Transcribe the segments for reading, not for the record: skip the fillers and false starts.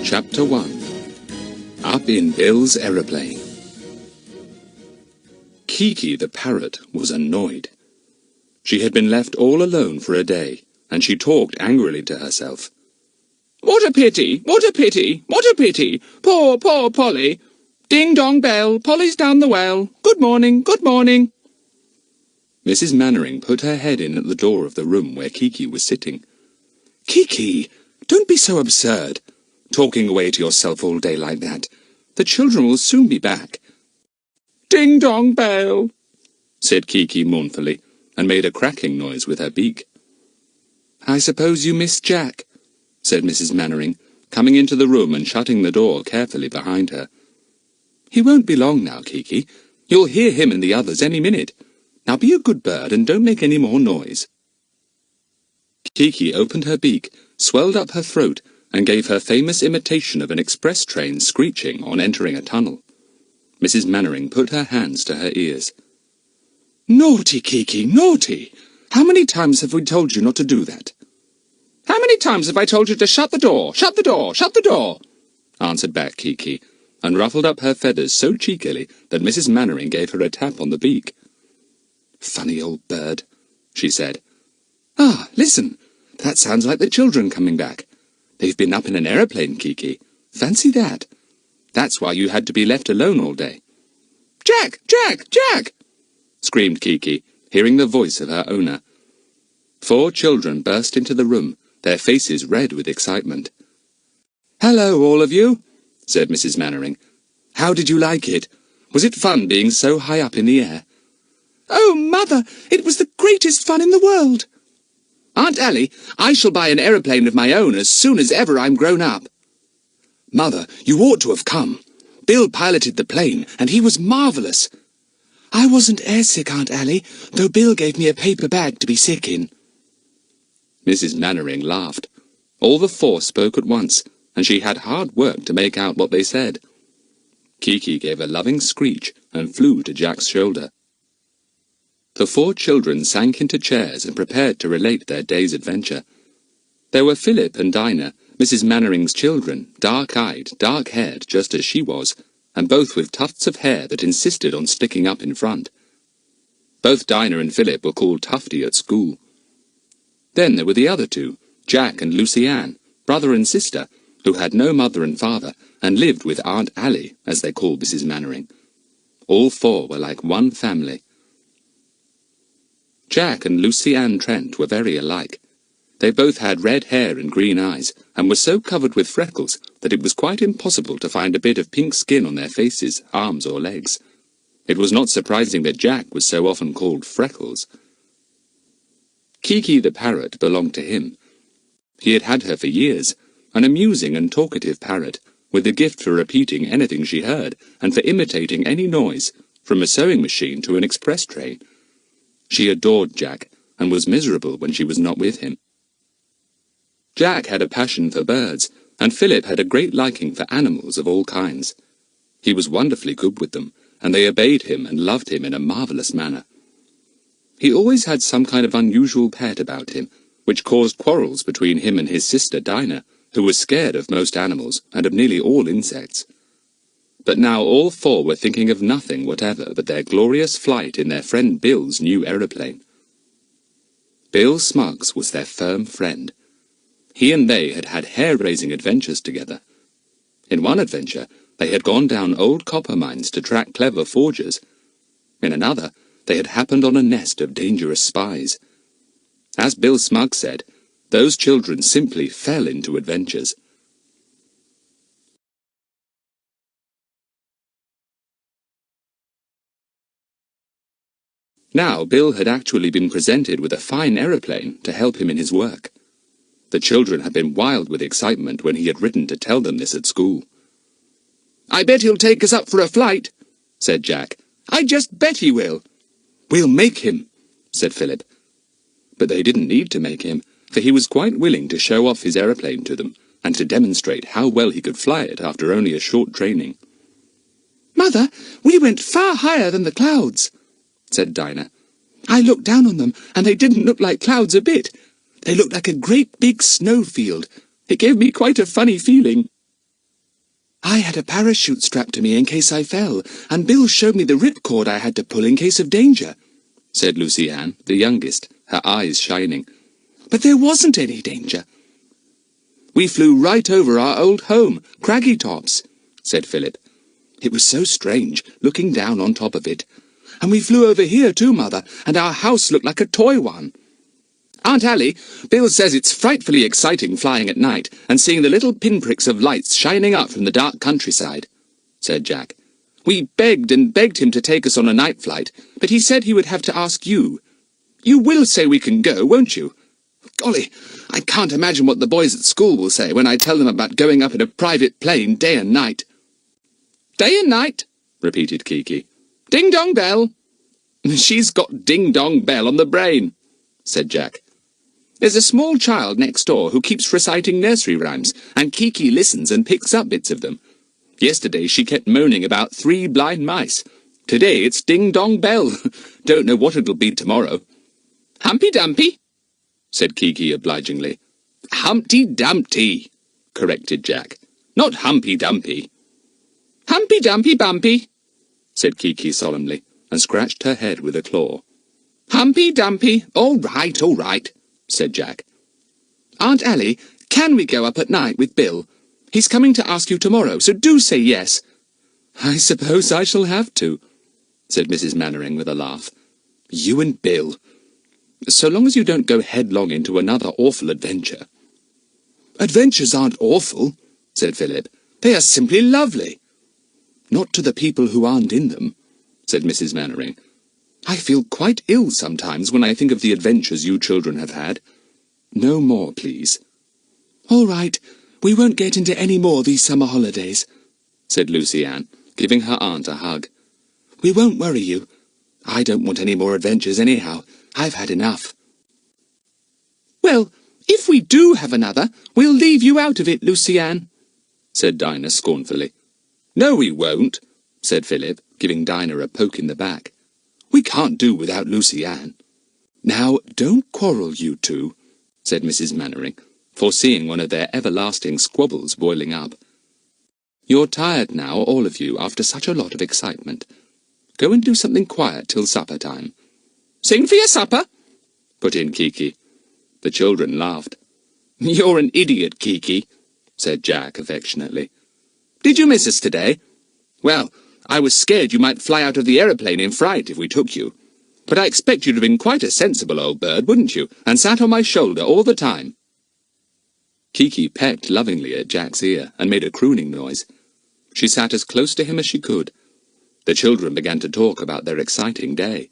Chapter 1. Up in Bill's Aeroplane. Kiki the parrot was annoyed. She had been left all alone for a day, and she talked angrily to herself. "What a pity! What a pity! What a pity! Poor, poor Polly! Ding-dong bell, Polly's down the well. Good morning, good morning." Mrs. Mannering put her head in at the door of the room where Kiki was sitting. "Kiki, don't be so absurd, talking away to yourself all day like that. The children will soon be back." "Ding-dong bell," said Kiki mournfully, and made a cracking noise with her beak. "I suppose you missed Jack," said Mrs. Mannering, coming into the room and shutting the door carefully behind her. "He won't be long now, Kiki. You'll hear him and the others any minute. Now be a good bird and don't make any more noise." Kiki opened her beak, swelled up her throat, and gave her famous imitation of an express train screeching on entering a tunnel. Mrs. Mannering put her hands to her ears. "Naughty, Kiki, naughty! How many times have we told you not to do that?" "How many times have I told you to shut the door, shut the door, shut the door?" answered back Kiki, and ruffled up her feathers so cheekily that Mrs. Mannering gave her a tap on the beak. "Funny old bird," she said. "Ah, listen! That sounds like the children coming back. They've been up in an aeroplane, Kiki. Fancy that! That's why you had to be left alone all day." "Jack! Jack! Jack!" screamed Kiki, hearing the voice of her owner. 4 children burst into the room, their faces red with excitement. "Hello, all of you," said Mrs. Mannering. "How did you like it? Was it fun being so high up in the air?" "Oh, Mother, it was the greatest fun in the world." "Aunt Ally, I shall buy an aeroplane of my own as soon as ever I'm grown up." "Mother, you ought to have come. Bill piloted the plane, and he was marvellous." "I wasn't airsick, Aunt Ally, though Bill gave me a paper bag to be sick in." Mrs. Mannering laughed. All the 4 spoke at once, and she had hard work to make out what they said. Kiki gave a loving screech and flew to Jack's shoulder. The 4 children sank into chairs and prepared to relate their day's adventure. There were Philip and Dinah, Mrs. Mannering's children, dark-eyed, dark-haired, just as she was, and both with tufts of hair that insisted on sticking up in front. Both Dinah and Philip were called Tufty at school. Then there were the other 2, Jack and Lucy Ann, brother and sister, who had no mother and father, and lived with Aunt Ally, as they called Mrs. Mannering. All 4 were like one family. Jack and Lucy Ann Trent were very alike. They both had red hair and green eyes, and were so covered with freckles that it was quite impossible to find a bit of pink skin on their faces, arms or legs. It was not surprising that Jack was so often called Freckles. Kiki the parrot belonged to him. He had had her for years, an amusing and talkative parrot, with a gift for repeating anything she heard, and for imitating any noise, from a sewing machine to an express train. She adored Jack, and was miserable when she was not with him. Jack had a passion for birds, and Philip had a great liking for animals of all kinds. He was wonderfully good with them, and they obeyed him and loved him in a marvellous manner. He always had some kind of unusual pet about him, which caused quarrels between him and his sister Dinah, who was scared of most animals and of nearly all insects. But now all 4 were thinking of nothing whatever but their glorious flight in their friend Bill's new aeroplane. Bill Smuggs was their firm friend. He and they had had hair-raising adventures together. In one adventure, they had gone down old copper mines to track clever forgers. In another, they had happened on a nest of dangerous spies. As Bill Smuggs said, those children simply fell into adventures. Now Bill had actually been presented with a fine aeroplane to help him in his work. The children had been wild with excitement when he had written to tell them this at school. "I bet he'll take us up for a flight," said Jack. "I just bet he will." "We'll make him," said Philip. But they didn't need to make him, for he was quite willing to show off his aeroplane to them, and to demonstrate how well he could fly it after only a short training. "Mother, we went far higher than the clouds," said Dinah. "I looked down on them, and they didn't look like clouds a bit. They looked like a great big snowfield. It gave me quite a funny feeling." I had a parachute strapped to me in case I fell, and Bill showed me the ripcord I had to pull in case of danger," said Lucy Ann, the youngest, her eyes shining. "But there wasn't any danger." "We flew right over our old home, Craggy Tops," said Philip. "It was so strange, looking down on top of it. And we flew over here too, Mother, and our house looked like a toy one." "Aunt Allie, Bill says it's frightfully exciting flying at night and seeing the little pinpricks of lights shining up from the dark countryside," said Jack. "We begged and begged him to take us on a night flight, but he said he would have to ask you. You will say we can go, won't you? Golly, I can't imagine what the boys at school will say when I tell them about going up in a private plane day and night." "Day and night," repeated Kiki. "Ding-dong bell." "She's got ding-dong bell on the brain," said Jack. "There's a small child next door who keeps reciting nursery rhymes, and Kiki listens and picks up bits of them. Yesterday she kept moaning about 3 blind mice. Today it's ding-dong bell. Don't know what it'll be tomorrow." "Humpy-Dumpy," said Kiki obligingly. "Humpty-Dumpty," corrected Jack. "Not Humpy-Dumpy." "Humpy-Dumpy-Bumpy," said Kiki solemnly, and scratched her head with a claw. "Humpy-Dumpy, all right, said Jack. "Aunt Allie, can we go up at night with Bill? He's coming to ask you tomorrow, so do say yes." "I suppose I shall have to," said Mrs. Mannering with a laugh. "You and Bill. So long as you don't go headlong into another awful adventure." "Adventures aren't awful," said Philip. "They are simply lovely." "Not to the people who aren't in them," said Mrs. Mannering. "I feel quite ill sometimes when I think of the adventures you children have had. No more, please." "All right, we won't get into any more these summer holidays," said Lucy Ann, giving her aunt a hug. "We won't worry you. I don't want any more adventures anyhow. I've had enough." "Well, if we do have another, we'll leave you out of it, Lucy Ann," said Dinah scornfully. "No, we won't," said Philip, giving Dinah a poke in the back. "We can't do without Lucy Ann." "Now, don't quarrel, you two," said Mrs. Mannering, foreseeing one of their everlasting squabbles boiling up. "You're tired now, all of you, after such a lot of excitement. Go and do something quiet till supper time." "Sing for your supper," put in Kiki. The children laughed. "You're an idiot, Kiki," said Jack affectionately. "Did you miss us today? Well, I was scared you might fly out of the aeroplane in fright if we took you. But I expect you'd have been quite a sensible old bird, wouldn't you, and sat on my shoulder all the time." Kiki pecked lovingly at Jack's ear and made a crooning noise. She sat as close to him as she could. The children began to talk about their exciting day.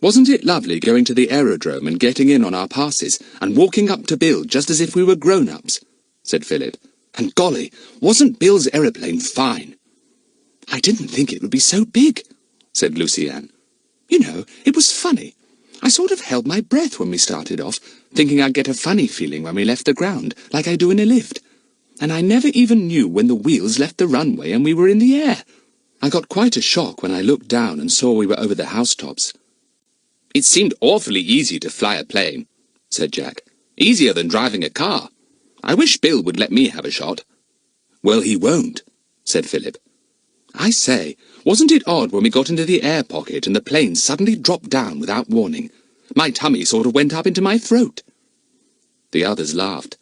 "Wasn't it lovely going to the aerodrome and getting in on our passes and walking up to Bill just as if we were grown-ups?" said Philip. "And golly, wasn't Bill's aeroplane fine?" "I didn't think it would be so big," said Lucy Ann. "You know, it was funny. I sort of held my breath when we started off, thinking I'd get a funny feeling when we left the ground, like I do in a lift. And I never even knew when the wheels left the runway and we were in the air. I got quite a shock when I looked down and saw we were over the housetops." "It seemed awfully easy to fly a plane," said Jack. "Easier than driving a car. I wish Bill would let me have a shot." "Well, he won't," said Philip. "I say, wasn't it odd when we got into the air pocket and the plane suddenly dropped down without warning? My tummy sort of went up into my throat." The others laughed.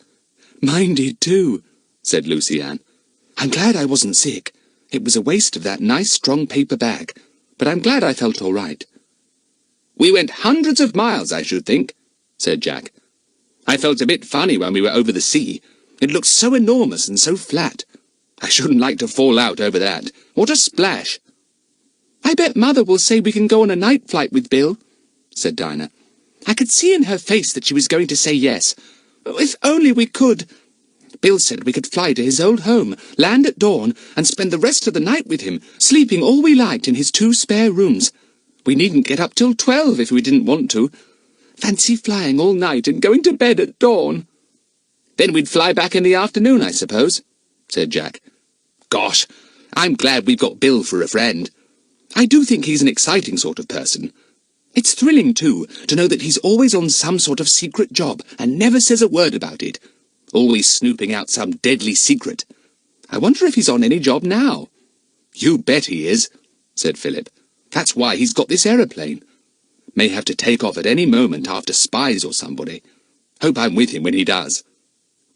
"Mine did too," said Lucy Ann. "I'm glad I wasn't sick. It was a waste of that nice strong paper bag, but I'm glad I felt all right." "We went hundreds of miles, I should think," said Jack. "I felt a bit funny when we were over the sea. It looked so enormous and so flat. I shouldn't like to fall out over that. What a splash!" "I bet Mother will say we can go on a night flight with Bill," said Dinah. "I could see in her face that she was going to say yes. If only we could. Bill said we could fly to his old home, land at dawn, and spend the rest of the night with him, sleeping all we liked in his 2 spare rooms. We needn't get up till 12 if we didn't want to. Fancy flying all night and going to bed at dawn." "Then we'd fly back in the afternoon, I suppose," said Jack. "Gosh, I'm glad we've got Bill for a friend. I do think he's an exciting sort of person. It's thrilling, too, to know that he's always on some sort of secret job and never says a word about it. Always snooping out some deadly secret. I wonder if he's on any job now." "You bet he is," said Philip. "That's why he's got this aeroplane. May have to take off at any moment after spies or somebody. Hope I'm with him when he does."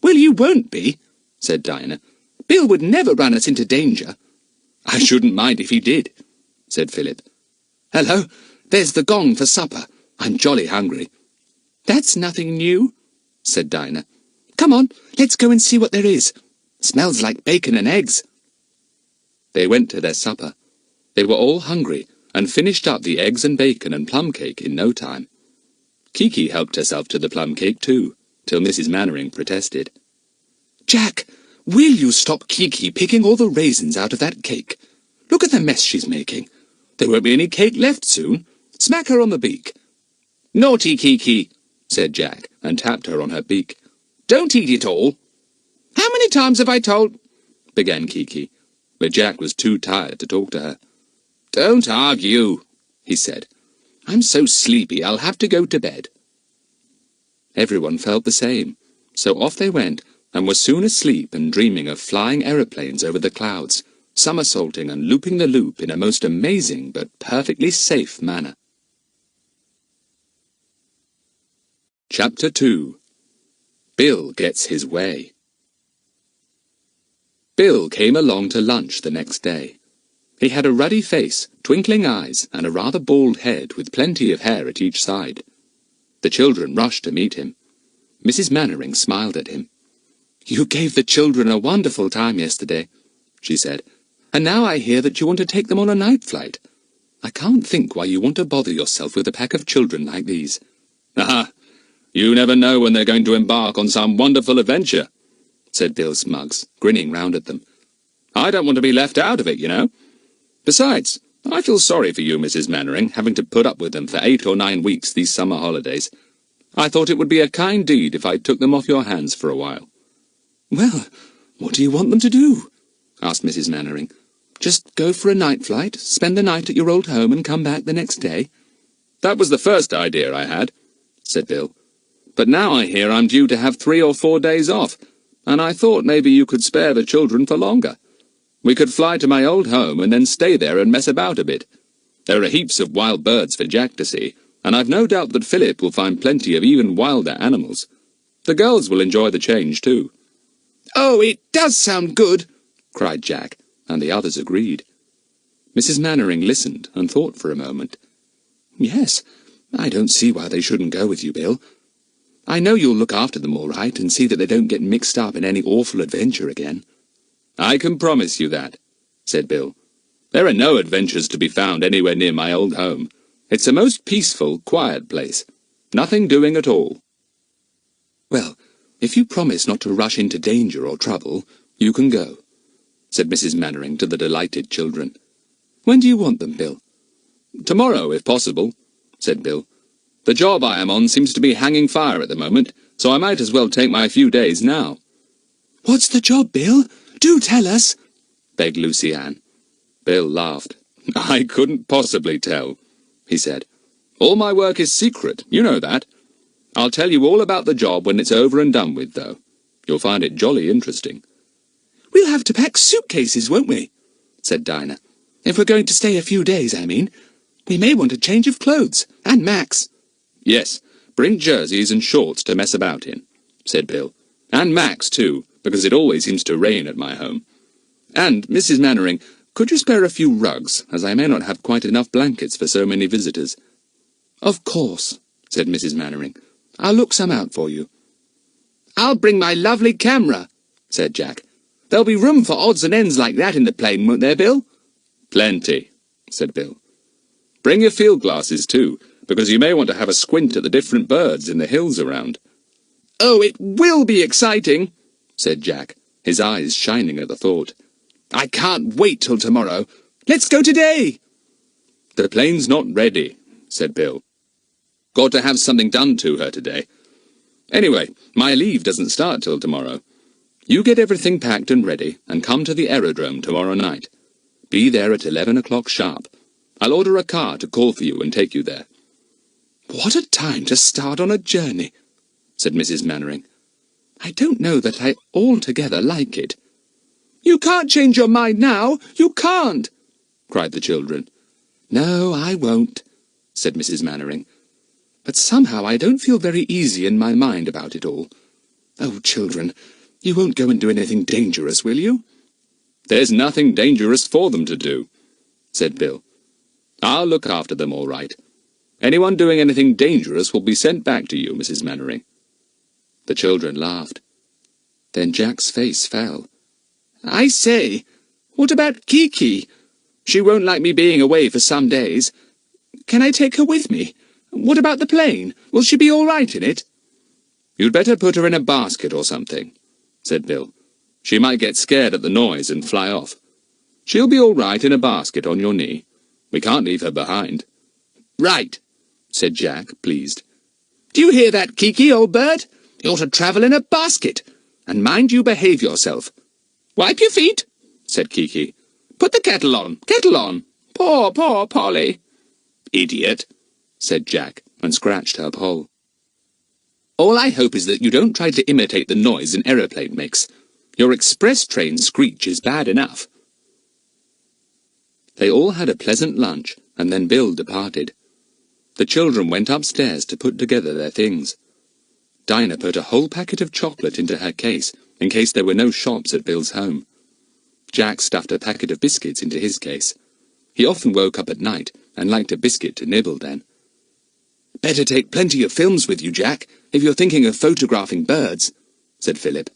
"Well, you won't be," said Dinah. "Bill would never run us into danger." "I shouldn't mind if he did," said Philip. "Hello, there's the gong for supper. I'm jolly hungry." "That's nothing new," said Dinah. "Come on, let's go and see what there is. Smells like bacon and eggs." They went to their supper. They were all hungry, and finished up the eggs and bacon and plum cake in no time. Kiki helped herself to the plum cake too, till Mrs. Mannering protested. "Jack, will you stop Kiki picking all the raisins out of that cake? Look at the mess she's making. There won't be any cake left soon. Smack her on the beak." "Naughty Kiki," said Jack, and tapped her on her beak. "Don't eat it all." "How many times have I told—" began Kiki, but Jack was too tired to talk to her. "Don't argue," he said. "I'm so sleepy I'll have to go to bed." Everyone felt the same, so off they went, and were soon asleep and dreaming of flying aeroplanes over the clouds, somersaulting and looping the loop in a most amazing but perfectly safe manner. Chapter 2. Bill Gets His Way. Bill came along to lunch the next day. He had a ruddy face, twinkling eyes, and a rather bald head with plenty of hair at each side. The children rushed to meet him. Mrs. Mannering smiled at him. "You gave the children a wonderful time yesterday," she said, "and now I hear that you want to take them on a night flight. I can't think why you want to bother yourself with a pack of children like these." "Aha! You never know when they're going to embark on some wonderful adventure," said Bill Smuggs, grinning round at them. "I don't want to be left out of it, you know. Besides, I feel sorry for you, Mrs. Mannering, having to put up with them for 8 or 9 weeks these summer holidays. I thought it would be a kind deed if I took them off your hands for a while." "Well, what do you want them to do?" asked Mrs. Mannering. "Just go for a night flight, spend the night at your old home, and come back the next day?" "That was the first idea I had," said Bill. "But now I hear I'm due to have 3 or 4 days off, and I thought maybe you could spare the children for longer. We could fly to my old home and then stay there and mess about a bit. There are heaps of wild birds for Jack to see, and I've no doubt that Philip will find plenty of even wilder animals. The girls will enjoy the change too." "Oh, it does sound good!" cried Jack, and the others agreed. Mrs. Mannering listened and thought for a moment. "Yes, I don't see why they shouldn't go with you, Bill. I know you'll look after them all right and see that they don't get mixed up in any awful adventure again." "I can promise you that," said Bill. "There are no adventures to be found anywhere near my old home. It's a most peaceful, quiet place. Nothing doing at all." "Well, if you promise not to rush into danger or trouble, you can go," said Mrs. Mannering to the delighted children. "When do you want them, Bill?" "Tomorrow, if possible," said Bill. "The job I am on seems to be hanging fire at the moment, so I might as well take my few days now." "What's the job, Bill? Do tell us," begged Lucy Ann. Bill laughed. "I couldn't possibly tell," he said. "All my work is secret, you know that. I'll tell you all about the job when it's over and done with, though. You'll find it jolly interesting." "We'll have to pack suitcases, won't we?" said Dinah. "If we're going to stay a few days, I mean. We may want a change of clothes, and Max." "Yes, bring jerseys and shorts to mess about in," said Bill. "And Max, too, because it always seems to rain at my home. And, Mrs. Mannering, could you spare a few rugs, as I may not have quite enough blankets for so many visitors?" "Of course," said Mrs. Mannering. "I'll look some out for you." "I'll bring my lovely camera," said Jack. "There'll be room for odds and ends like that in the plane, won't there, Bill?" "Plenty," said Bill. "Bring your field glasses, too, because you may want to have a squint at the different birds in the hills around." "Oh, it will be exciting," said Jack, his eyes shining at the thought. "I can't wait till tomorrow. Let's go today." "The plane's not ready," said Bill. "Got to have something done to her today. Anyway, my leave doesn't start till tomorrow. You get everything packed and ready, and come to the aerodrome tomorrow night. Be there at 11 o'clock sharp. I'll order a car to call for you and take you there." "What a time to start on a journey," said Mrs. Mannering. "I don't know that I altogether like it." You can't change your mind now! You can't!" cried the children. "No, I won't," said Mrs. Mannering. "But somehow I don't feel very easy in my mind about it all. Oh, children, you won't go and do anything dangerous, will you?" "There's nothing dangerous for them to do," said Bill. "I'll look after them all right. Anyone doing anything dangerous will be sent back to you, Mrs. Mannering." The children laughed. Then Jack's face fell. "I say, what about Kiki? She won't like me being away for some days. Can I take her with me? What about the plane? Will she be all right in it?" "You'd better put her in a basket or something," said Bill. "She might get scared at the noise and fly off. She'll be all right in a basket on your knee. We can't leave her behind." "Right," said Jack, pleased. "Do you hear that, Kiki, old bird? You're to travel in a basket. And mind you behave yourself. Wipe your feet," said Kiki. "Put the kettle on, kettle on. Poor Polly." "Idiot," said Jack, and scratched her poll. "All I hope is that you don't try to imitate the noise an aeroplane makes. Your express train screech is bad enough." They all had a pleasant lunch, and then Bill departed. The children went upstairs to put together their things. Dinah put a whole packet of chocolate into her case, in case there were no shops at Bill's home. Jack stuffed a packet of biscuits into his case. He often woke up at night, and liked a biscuit to nibble then. "Better take plenty of films with you, Jack, if you're thinking of photographing birds," said Philip.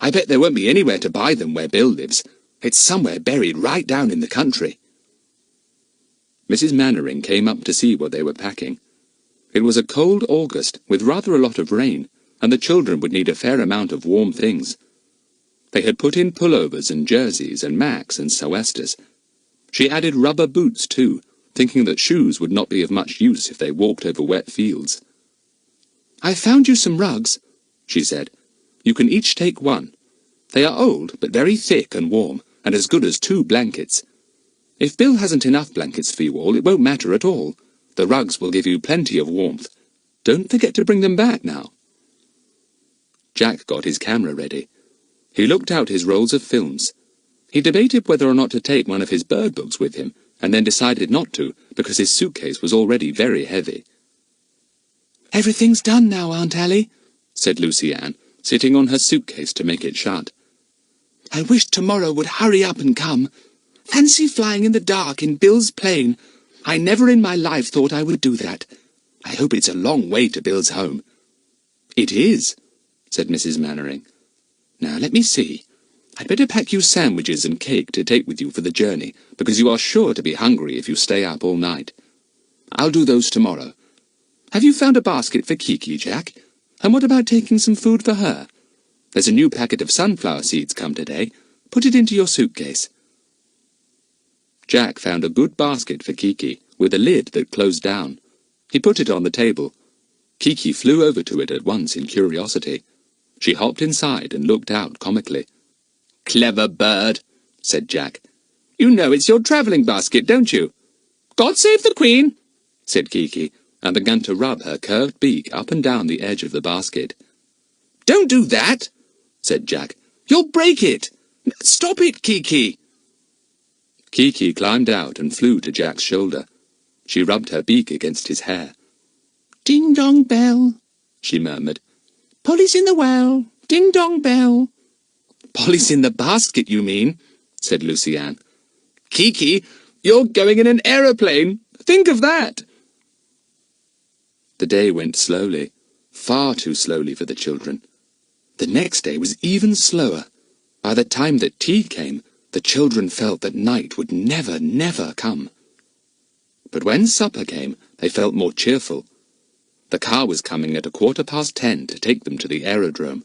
"I bet there won't be anywhere to buy them where Bill lives. It's somewhere buried right down in the country." Mrs. Mannering came up to see what they were packing. It was a cold August, with rather a lot of rain, and the children would need a fair amount of warm things. They had put in pullovers and jerseys and macks and sou'westers. She added rubber boots too, thinking that shoes would not be of much use if they walked over wet fields. "I found you some rugs," she said. "You can each take one. They are old, but very thick and warm, and as good as 2 blankets. If Bill hasn't enough blankets for you all, it won't matter at all. The rugs will give you plenty of warmth. Don't forget to bring them back now." Jack got his camera ready. He looked out his rolls of films. He debated whether or not to take one of his bird books with him, and then decided not to, because his suitcase was already very heavy. "Everything's done now, Aunt Allie," said Lucy Ann, sitting on her suitcase to make it shut. "I wish tomorrow would hurry up and come. Fancy flying in the dark in Bill's plane. I never in my life thought I would do that. I hope it's a long way to Bill's home." "It is," said Mrs. Mannering. "Now let me see. I'd better pack you sandwiches and cake to take with you for the journey, because you are sure to be hungry if you stay up all night. I'll do those tomorrow. Have you found a basket for Kiki, Jack? And what about taking some food for her? There's a new packet of sunflower seeds come today. Put it into your suitcase." Jack found a good basket for Kiki, with a lid that closed down. He put it on the table. Kiki flew over to it at once in curiosity. She hopped inside and looked out comically. "Clever bird," said Jack. "You know it's your travelling basket, don't you?" "God save the Queen," said Kiki, and began to rub her curved beak up and down the edge of the basket. "Don't do that," said Jack. "You'll break it. Stop it, Kiki." Kiki climbed out and flew to Jack's shoulder. She rubbed her beak against his hair. "Ding-dong bell," she murmured. "Polly's in the well. Ding-dong bell." "Polly's in the basket, you mean," said Lucy Ann. "Kiki, you're going in an aeroplane. Think of that." The day went slowly, far too slowly for the children. The next day was even slower. By the time that tea came, the children felt that night would never, never come. But when supper came, they felt more cheerful. The car was coming at 10:15 to take them to the aerodrome.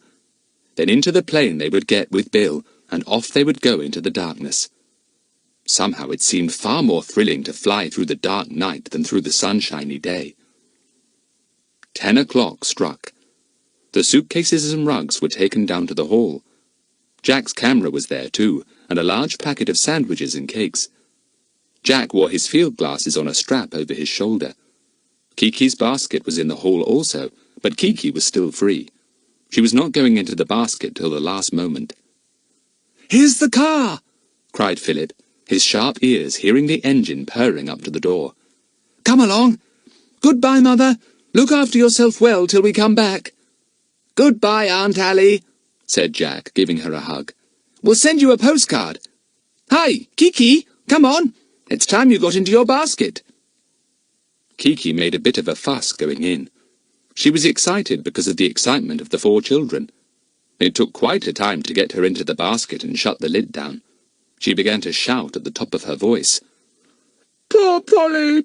Then into the plane they would get with Bill, and off they would go into the darkness. Somehow it seemed far more thrilling to fly through the dark night than through the sunshiny day. 10 o'clock struck. The suitcases and rugs were taken down to the hall. Jack's camera was there too, and a large packet of sandwiches and cakes. Jack wore his field glasses on a strap over his shoulder. Kiki's basket was in the hall also, but Kiki was still free. She was not going into the basket till the last moment. Here's the car!" cried Philip, his sharp ears hearing the engine purring up to the door. "Come along. Goodbye, Mother. Look after yourself well till we come back." "Goodbye, Aunt Allie," said Jack, giving her a hug. "We'll send you a postcard. Hi, Kiki, come on. It's time you got into your basket." Kiki made a bit of a fuss going in. She was excited because of the excitement of the 4 children. It took quite a time to get her into the basket and shut the lid down. She began to shout at the top of her voice. Poor Polly,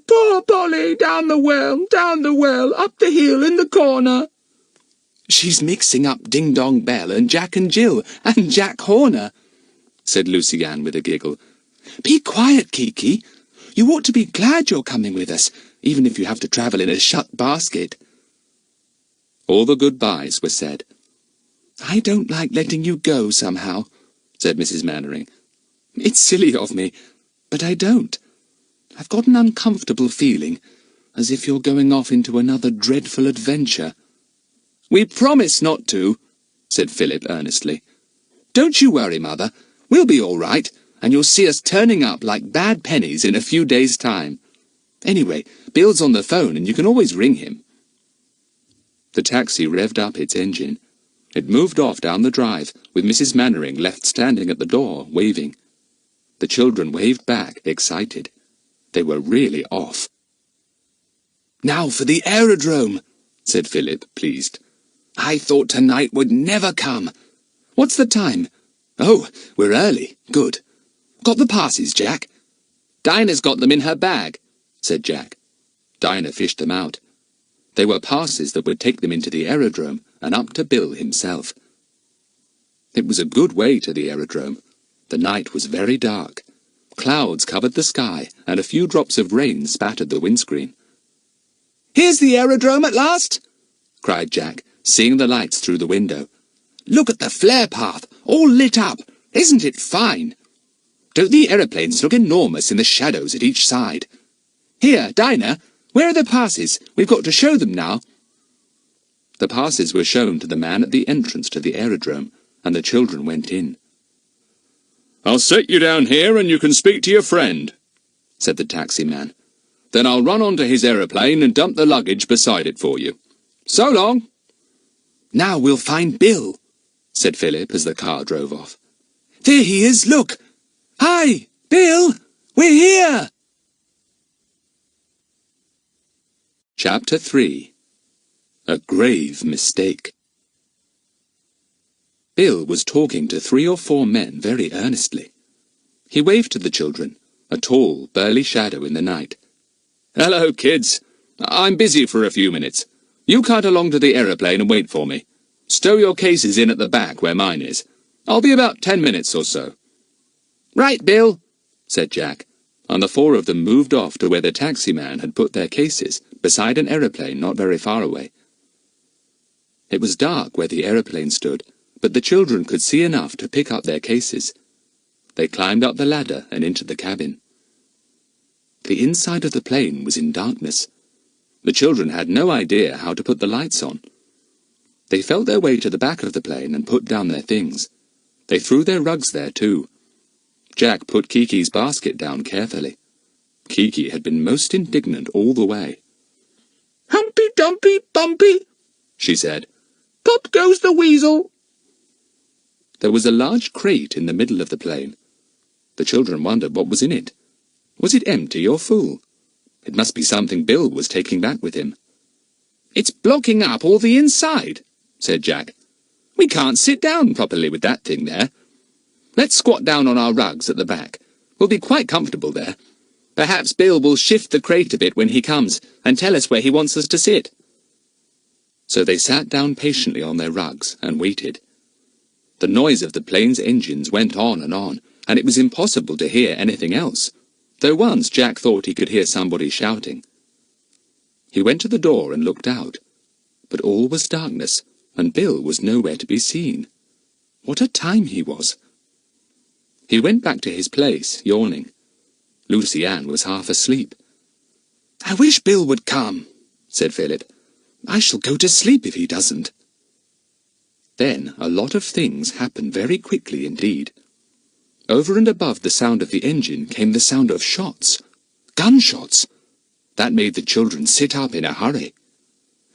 down the well, up the hill in the corner." "She's mixing up Ding Dong Bell and Jack and Jill and Jack Horner," said Lucy Ann with a giggle. "Be quiet, Kiki. You ought to be glad you're coming with us, even if you have to travel in a shut basket." All the goodbyes were said. "I don't like letting you go somehow," said Mrs. Mannering. "It's silly of me, but I don't. I've got an uncomfortable feeling, as if you're going off into another dreadful adventure." "We promise not to," said Philip earnestly. "Don't you worry, Mother. We'll be all right, and you'll see us turning up like bad pennies in a few days' time. Anyway, Bill's on the phone, and you can always ring him." The taxi revved up its engine. It moved off down the drive, with Mrs. Mannering left standing at the door, waving. The children waved back, excited. They were really off. "Now for the aerodrome," said Philip, pleased. "I thought tonight would never come. What's the time? Oh, we're early. Good. Got the passes, Jack?" "Dinah's got them in her bag," said Jack. Dinah fished them out. They were passes that would take them into the aerodrome and up to Bill himself. It was a good way to the aerodrome. The night was very dark. Clouds covered the sky, and a few drops of rain spattered the windscreen. "Here's the aerodrome at last!" cried Jack, seeing the lights through the window. "Look at the flare path, all lit up. Isn't it fine? Don't the aeroplanes look enormous in the shadows at each side? Here, Dinah, where are the passes? We've got to show them now." The passes were shown to the man at the entrance to the aerodrome, and the children went in. "I'll set you down here and you can speak to your friend," said the taxi man. "Then I'll run onto his aeroplane and dump the luggage beside it for you. So long." "Now we'll find Bill," said Philip as the car drove off. "There he is, look! Hi, Bill! We're here!" Chapter 3. A Grave Mistake. Bill was talking to 3 or 4 men very earnestly. He waved to the children, a tall, burly shadow in the night. "Hello, kids. I'm busy for a few minutes. You kite along to the aeroplane and wait for me. Stow your cases in at the back where mine is. I'll be about 10 minutes or so." "Right, Bill," said Jack, and the 4 of them moved off to where the taxi man had put their cases, beside an aeroplane not very far away. It was dark where the aeroplane stood, but the children could see enough to pick up their cases. They climbed up the ladder and into the cabin. The inside of the plane was in darkness. The children had no idea how to put the lights on. They felt their way to the back of the plane and put down their things. They threw their rugs there too. Jack put Kiki's basket down carefully. Kiki had been most indignant all the way. "Humpy Dumpy Bumpy," she said. "Pop goes the weasel." There was a large crate in the middle of the plane. The children wondered what was in it. Was it empty or full? It must be something Bill was taking back with him. "It's blocking up all the inside," said Jack. "We can't sit down properly with that thing there. Let's squat down on our rugs at the back. We'll be quite comfortable there. Perhaps Bill will shift the crate a bit when he comes and tell us where he wants us to sit." So they sat down patiently on their rugs and waited. The noise of the plane's engines went on, and it was impossible to hear anything else, though once Jack thought he could hear somebody shouting. He went to the door and looked out, but all was darkness, and Bill was nowhere to be seen. What a time he was! He went back to his place, yawning. Lucy Ann was half asleep. "I wish Bill would come," said Philip. "I shall go to sleep if he doesn't." Then a lot of things happened very quickly indeed. Over and above the sound of the engine came the sound of shots. Gunshots! That made the children sit up in a hurry.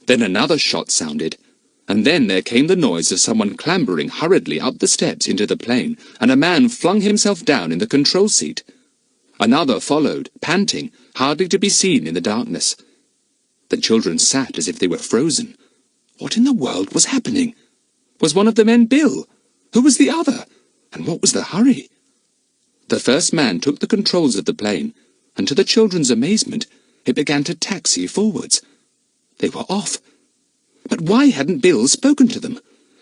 Then another shot sounded, and then there came the noise of someone clambering hurriedly up the steps into the plane, and a man flung himself down in the control seat. Another followed, panting, hardly to be seen in the darkness. The children sat as if they were frozen. What in the world was happening? Was one of the men Bill? Who was the other? And what was the hurry? The first man took the controls of the plane, and to the children's amazement, it began to taxi forwards. They were off. But why hadn't Bill spoken to them?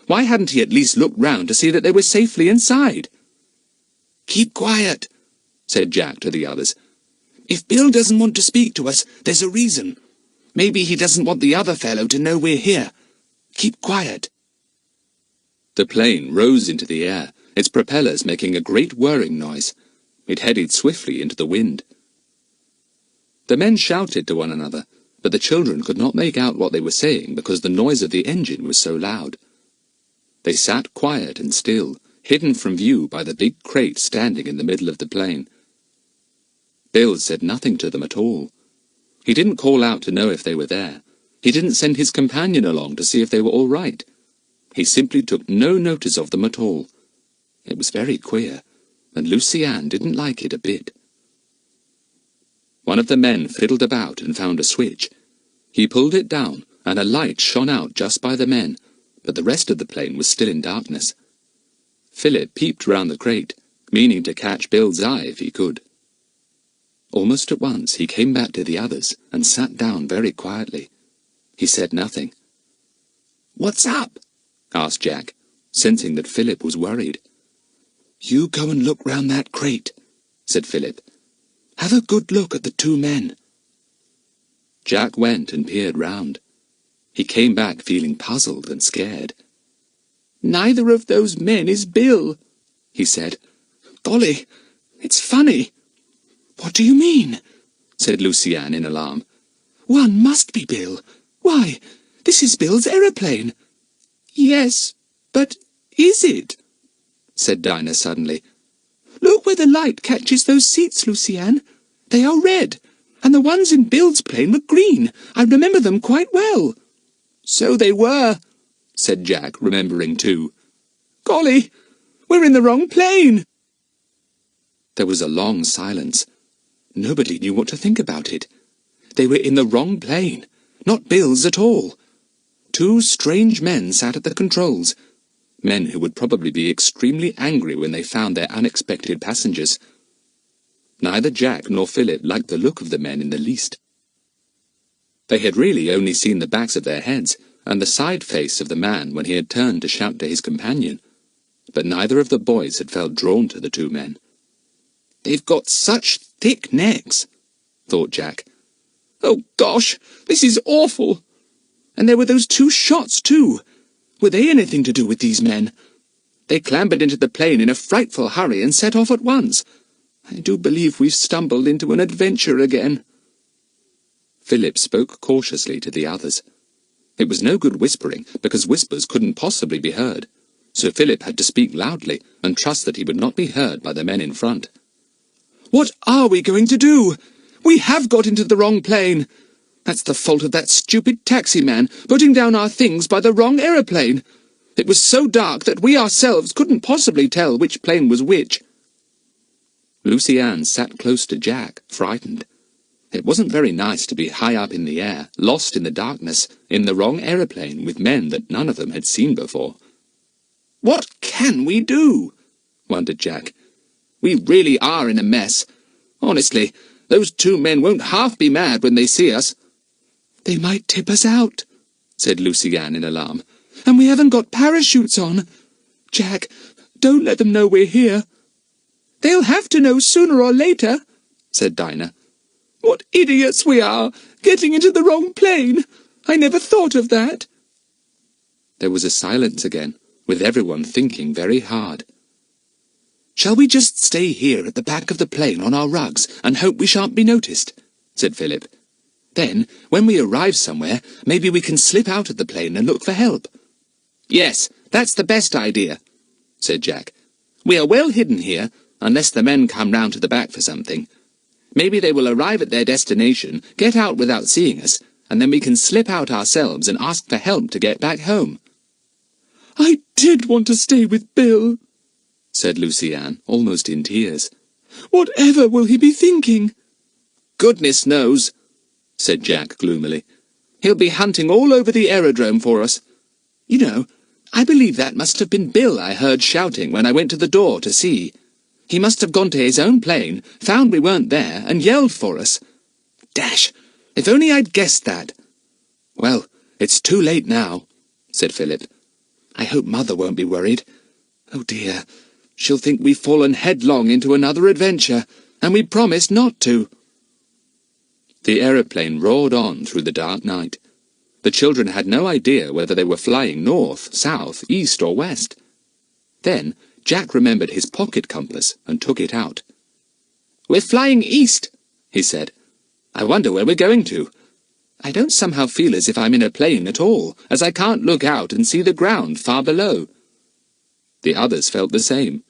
Why hadn't he at least looked round to see that they were safely inside? "Keep quiet," said Jack to the others. "If Bill doesn't want to speak to us, there's a reason. Maybe he doesn't want the other fellow to know we're here. Keep quiet." The plane rose into the air, its propellers making a great whirring noise. It headed swiftly into the wind. The men shouted to one another, but the children could not make out what they were saying because the noise of the engine was so loud. They sat quiet and still, hidden from view by the big crate standing in the middle of the plane. Bill said nothing to them at all. He didn't call out to know if they were there. He didn't send his companion along to see if they were all right. He simply took no notice of them at all. It was very queer, and Lucy Ann didn't like it a bit. One of the men fiddled about and found a switch. He pulled it down, and a light shone out just by the men, but the rest of the plane was still in darkness. Philip peeped round the crate, meaning to catch Bill's eye if he could. Almost at once he came back to the others and sat down very quietly. He said nothing. "What's up?" asked Jack, sensing that Philip was worried. "You go and look round that crate," said Philip. "Have a good look at the two men." Jack went and peered round. He came back feeling puzzled and scared. "Neither of those men is Bill," he said. "Golly, it's funny." "What do you mean?" said Lucy Ann in alarm. "One must be Bill. Why, this is Bill's aeroplane." "Yes, but is it?" said Dinah suddenly. "Look where the light catches those seats, Lucy Ann. They are red, and the ones in Bill's plane were green. I remember them quite well." "So they were," said Jack, remembering too. "Golly, we're in the wrong plane." There was a long silence. Nobody knew what to think about it. They were in the wrong plane, not Bill's at all. Two strange men sat at the controls, men who would probably be extremely angry when they found their unexpected passengers. Neither Jack nor Philip liked the look of the men in the least. They had really only seen the backs of their heads and the side face of the man when he had turned to shout to his companion, but neither of the boys had felt drawn to the two men. "They've got such thick necks," thought Jack. "Oh, gosh, this is awful. And there were those two shots, too. Were they anything to do with these men? They clambered into the plane in a frightful hurry and set off at once. I do believe we've stumbled into an adventure again." Philip spoke cautiously to the others. It was no good whispering, because whispers couldn't possibly be heard, so Philip had to speak loudly and trust that he would not be heard by the men in front. "What are we going to do? We have got into the wrong plane. That's the fault of that stupid taxi man putting down our things by the wrong aeroplane. It was so dark that we ourselves couldn't possibly tell which plane was which." Lucy Ann sat close to Jack, frightened. It wasn't very nice to be high up in the air, lost in the darkness, in the wrong aeroplane with men that none of them had seen before. "What can we do?" wondered Jack. "We really are in a mess. Honestly, those two men won't half be mad when they see us." "They might tip us out," said Lucy Ann in alarm. "And we haven't got parachutes on. Jack, don't let them know we're here." "They'll have to know sooner or later," said Dinah. "What idiots we are, getting into the wrong plane. I never thought of that." There was a silence again, with everyone thinking very hard. "Shall we just stay here at the back of the plane on our rugs and hope we shan't be noticed?" said Philip. "Then, when we arrive somewhere, maybe we can slip out of the plane and look for help." "Yes, that's the best idea," said Jack. "We are well hidden here, unless the men come round to the back for something. Maybe they will arrive at their destination, get out without seeing us, and then we can slip out ourselves and ask for help to get back home." "I did want to stay with Bill," said Lucy-Anne, almost in tears. "Whatever will he be thinking?" "Goodness knows," said Jack gloomily. "He'll be hunting all over the aerodrome for us. You know, I believe that must have been Bill I heard shouting when I went to the door to see. He must have gone to his own plane, found we weren't there, and yelled for us. Dash! If only I'd guessed that." "Well, it's too late now," said Philip. "I hope Mother won't be worried. Oh dear, she'll think we've fallen headlong into another adventure, and we promised not to." The aeroplane roared on through the dark night. The children had no idea whether they were flying north, south, east, or west. Then Jack remembered his pocket compass and took it out. "We're flying east," he said. "I wonder where we're going to. I don't somehow feel as if I'm in a plane at all, as I can't look out and see the ground far below." The others felt the same.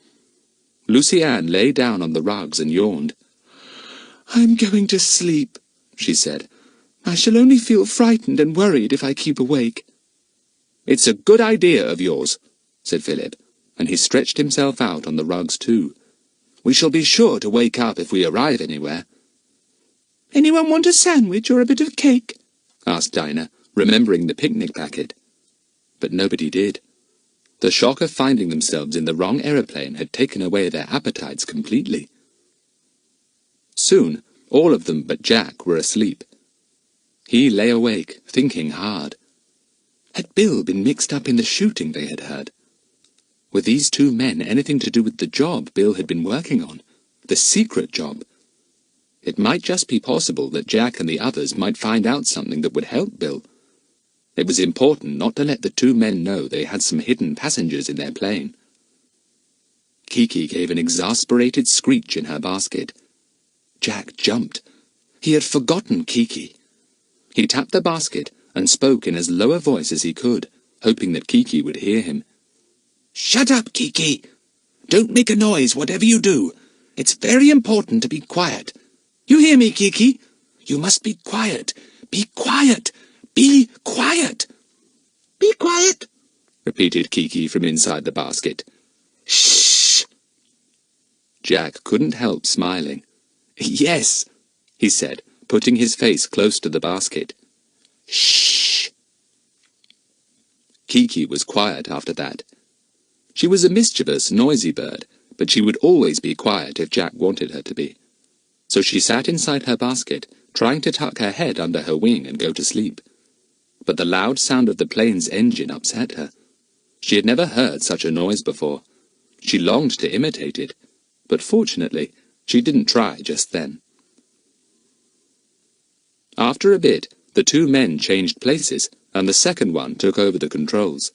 Lucy-Anne lay down on the rugs and yawned. "I'm going to sleep," she said. "I shall only feel frightened and worried if I keep awake." "It's a good idea of yours," said Philip, and he stretched himself out on the rugs too. "We shall be sure to wake up if we arrive anywhere." "Anyone want a sandwich or a bit of cake?" asked Dinah, remembering the picnic packet. But nobody did. The shock of finding themselves in the wrong aeroplane had taken away their appetites completely. Soon, all of them but Jack were asleep. He lay awake, thinking hard. Had Bill been mixed up in the shooting they had heard? Were these two men anything to do with the job Bill had been working on? The secret job? It might just be possible that Jack and the others might find out something that would help Bill. It was important not to let the two men know they had some hidden passengers in their plane. Kiki gave an exasperated screech in her basket. Jack jumped. He had forgotten Kiki. He tapped the basket and spoke in as low a voice as he could, hoping that Kiki would hear him. "Shut up, Kiki! Don't make a noise, whatever you do. It's very important to be quiet. You hear me, Kiki? You must be quiet. Be quiet! Be quiet!" "Be quiet," repeated Kiki from inside the basket. "Shh!" Jack couldn't help smiling. "Yes," he said, putting his face close to the basket. "Shh!" Kiki was quiet after that. She was a mischievous, noisy bird, but she would always be quiet if Jack wanted her to be. So she sat inside her basket, trying to tuck her head under her wing and go to sleep. But the loud sound of the plane's engine upset her. She had never heard such a noise before. She longed to imitate it, but fortunately, she didn't try just then. After a bit, the two men changed places, and the second one took over the controls.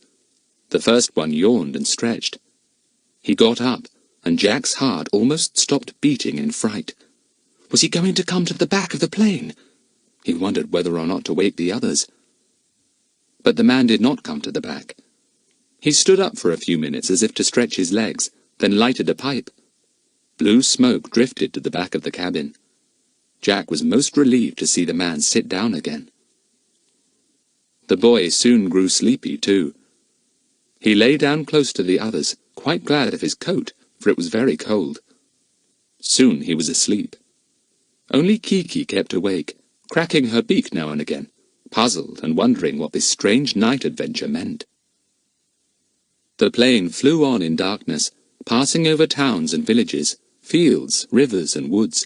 The first one yawned and stretched. He got up, and Jack's heart almost stopped beating in fright. Was he going to come to the back of the plane? He wondered whether or not to wake the others. But the man did not come to the back. He stood up for a few minutes as if to stretch his legs, then lighted a pipe. Blue smoke drifted to the back of the cabin. Jack was most relieved to see the man sit down again. The boy soon grew sleepy too. He lay down close to the others, quite glad of his coat, for it was very cold. Soon he was asleep. Only Kiki kept awake, cracking her beak now and again, puzzled and wondering what this strange night adventure meant. The plane flew on in darkness, passing over towns and villages, fields, rivers and woods.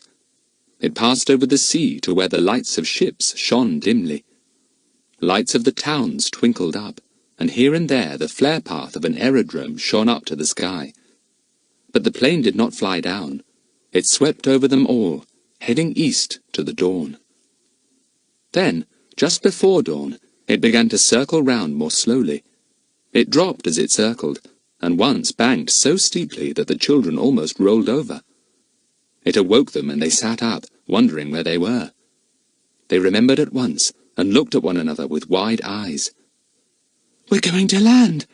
It passed over the sea to where the lights of ships shone dimly. Lights of the towns twinkled up, and here and there the flare path of an aerodrome shone up to the sky. But the plane did not fly down. It swept over them all, heading east to the dawn. Then, just before dawn, it began to circle round more slowly. It dropped as it circled, and once banked so steeply that the children almost rolled over. It awoke them, and they sat up, wondering where they were. They remembered at once, and looked at one another with wide eyes. "We're going to land.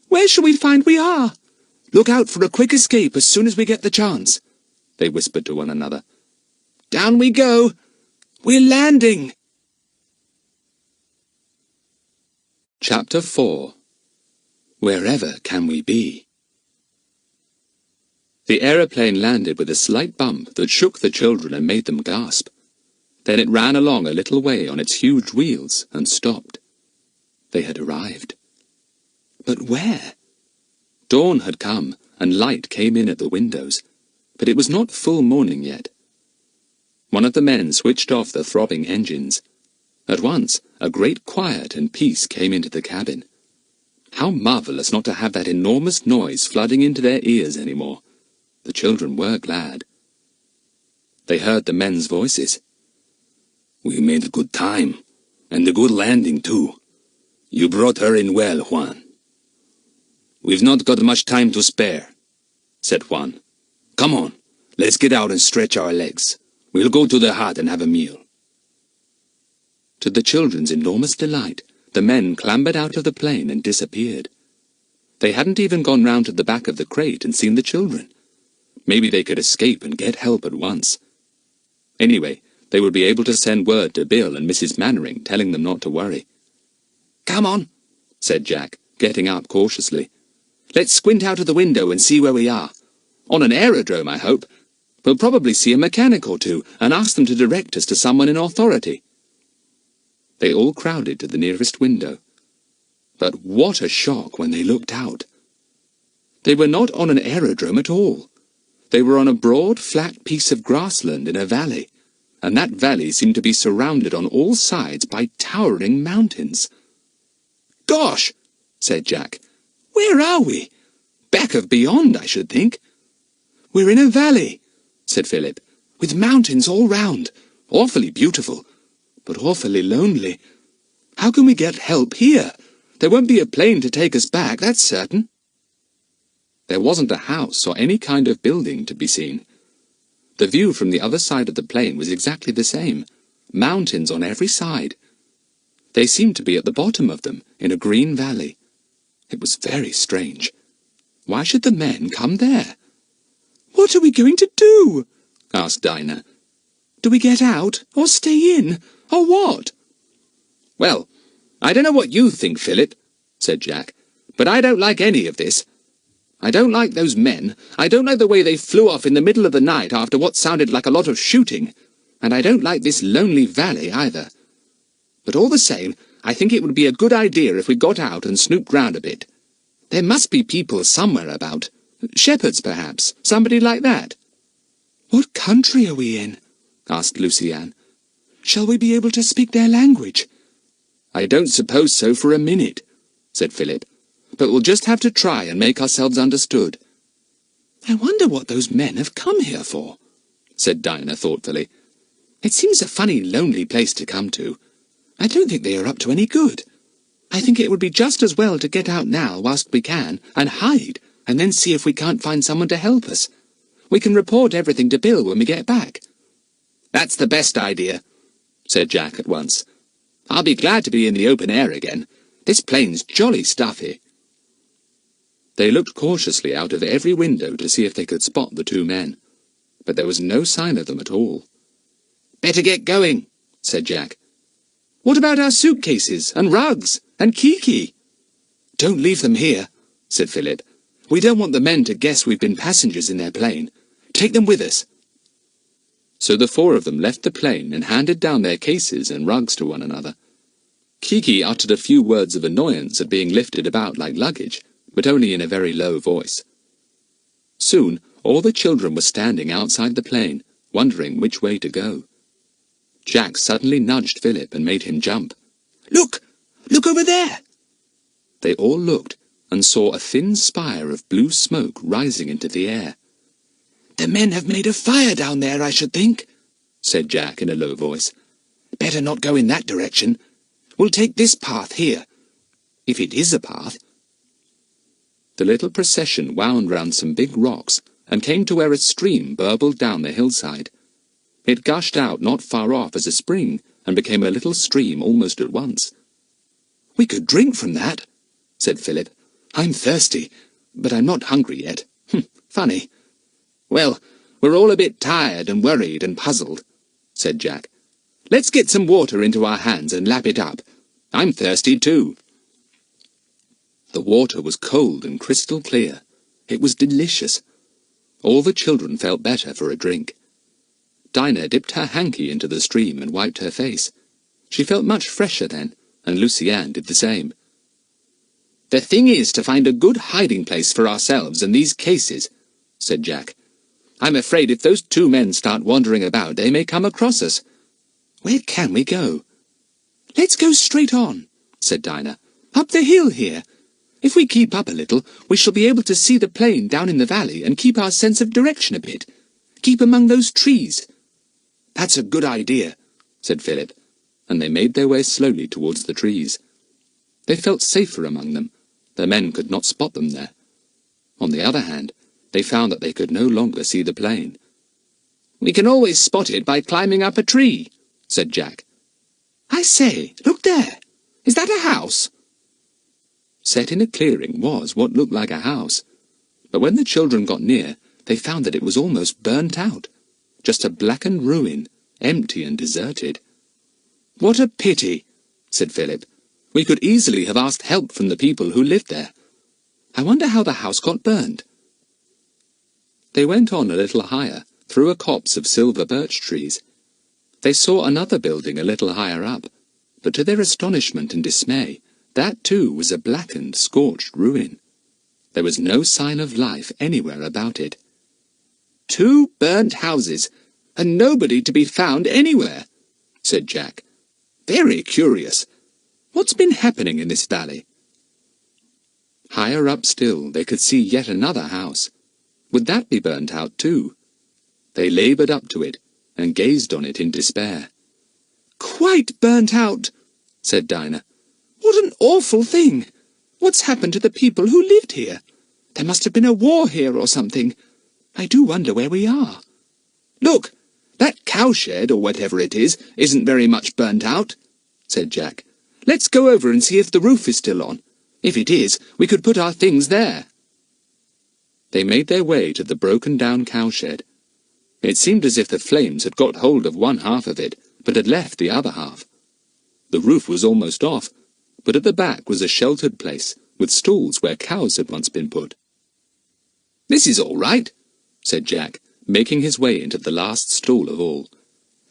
Where shall we find we are? Look out for a quick escape as soon as we get the chance," they whispered to one another. "Down we go! We're landing!" Chapter 4. Wherever can we be? The aeroplane landed with a slight bump that shook the children and made them gasp. Then it ran along a little way on its huge wheels and stopped. They had arrived. But where? Dawn had come, and light came in at the windows, but it was not full morning yet. One of the men switched off the throbbing engines. At once, a great quiet and peace came into the cabin. How marvellous not to have that enormous noise flooding into their ears any more. The children were glad. They heard the men's voices. "We made a good time, and a good landing, too. You brought her in well, Juan." "We've not got much time to spare," said Juan. "Come on, let's get out and stretch our legs. We'll go to the hut and have a meal." To the children's enormous delight, the men clambered out of the plane and disappeared. They hadn't even gone round to the back of the crate and seen the children. Maybe they could escape and get help at once. Anyway, they would be able to send word to Bill and Mrs. Mannering, telling them not to worry. "Come on," said Jack, getting up cautiously. "Let's squint out of the window and see where we are. On an aerodrome, I hope. We'll probably see a mechanic or two and ask them to direct us to someone in authority." They all crowded to the nearest window. But what a shock when they looked out! They were not on an aerodrome at all. They were on a broad, flat piece of grassland in a valley, and that valley seemed to be surrounded on all sides by towering mountains. "Gosh!" said Jack. "Where are we? Back of beyond, I should think." "We're in a valley," said Philip, "with mountains all round. Awfully beautiful, but awfully lonely. How can we get help here? There won't be a plane to take us back, that's certain." There wasn't a house or any kind of building to be seen. The view from the other side of the plain was exactly the same. Mountains on every side. They seemed to be at the bottom of them, in a green valley. It was very strange. Why should the men come there? "What are we going to do?" asked Dinah. "Do we get out, or stay in, or what?" "Well, I don't know what you think, Philip," said Jack, "but I don't like any of this. I don't like those men. I don't like the way they flew off in the middle of the night after what sounded like a lot of shooting, and I don't like this lonely valley either. But all the same, I think it would be a good idea if we got out and snooped round a bit. There must be people somewhere about. Shepherds, perhaps. Somebody like that." "What country are we in?" asked Lucy-Anne. "Shall we be able to speak their language?" "I don't suppose so for a minute," said Philip. "But we'll just have to try and make ourselves understood." "I wonder what those men have come here for," said Dinah thoughtfully. "It seems a funny, lonely place to come to. I don't think they are up to any good. I think it would be just as well to get out now whilst we can, and hide, and then see if we can't find someone to help us. We can report everything to Bill when we get back." "That's the best idea," said Jack at once. "I'll be glad to be in the open air again. This plane's jolly stuffy." They looked cautiously out of every window to see if they could spot the two men, but there was no sign of them at all. "Better get going," said Jack. "What about our suitcases, and rugs, and Kiki?" "Don't leave them here," said Philip. "We don't want the men to guess we've been passengers in their plane. Take them with us." So the four of them left the plane and handed down their cases and rugs to one another. Kiki uttered a few words of annoyance at being lifted about like luggage, but only in a very low voice. Soon, all the children were standing outside the plane, wondering which way to go. Jack suddenly nudged Philip and made him jump. "Look! Look over there!" They all looked and saw a thin spire of blue smoke rising into the air. "The men have made a fire down there, I should think," said Jack in a low voice. "Better not go in that direction. We'll take this path here, if it is a path." The little procession wound round some big rocks and came to where a stream burbled down the hillside. It gushed out not far off as a spring and became a little stream almost at once. "We could drink from that," said Philip. "I'm thirsty. but I'm not hungry yet. Funny. Well, we're all a bit tired and worried and puzzled, said Jack. Let's get some water into our hands and lap it up. I'm thirsty too. The water was cold and crystal clear. It was delicious. All the children felt better for a drink. Dinah dipped her hanky into the stream and wiped her face. She felt much fresher then, and Lucy-Anne did the same. The thing is to find a good hiding place for ourselves in these cases, said Jack. I'm afraid if those two men start wandering about, they may come across us. Where can we go? Let's go straight on, said Dinah. Up the hill here. If we keep up a little, we shall be able to see the plain down in the valley and keep our sense of direction a bit. Keep among those trees. That's a good idea, said Philip, and they made their way slowly towards the trees. They felt safer among them. The men could not spot them there. On the other hand, they found that they could no longer see the plain. We can always spot it by climbing up a tree, said Jack. I say, look there. Is that a house? Set in a clearing was what looked like a house, but when the children got near, they found that it was almost burnt out, just a blackened ruin, empty and deserted. What a pity, said Philip. We could easily have asked help from the people who lived there. I wonder how the house got burned. They went on a little higher, through a copse of silver birch trees. They saw another building a little higher up, but to their astonishment and dismay, that too was a blackened, scorched ruin. There was no sign of life anywhere about it. 2 burnt houses, and nobody to be found anywhere, said Jack. Very curious. What's been happening in this valley? Higher up still, they could see yet another house. Would that be burnt out too? They laboured up to it, and gazed on it in despair. Quite burnt out, said Dinah. What an awful thing! What's happened to the people who lived here? There must have been a war here or something. I do wonder where we are. Look, that cowshed, or whatever it is, isn't very much burnt out, said Jack. Let's go over and see if the roof is still on. If it is, we could put our things there. They made their way to the broken-down cowshed. It seemed as if the flames had got hold of one half of it, but had left the other half. The roof was almost off, but at the back was a sheltered place, with stalls where cows had once been put. This is all right, said Jack, making his way into the last stall of all.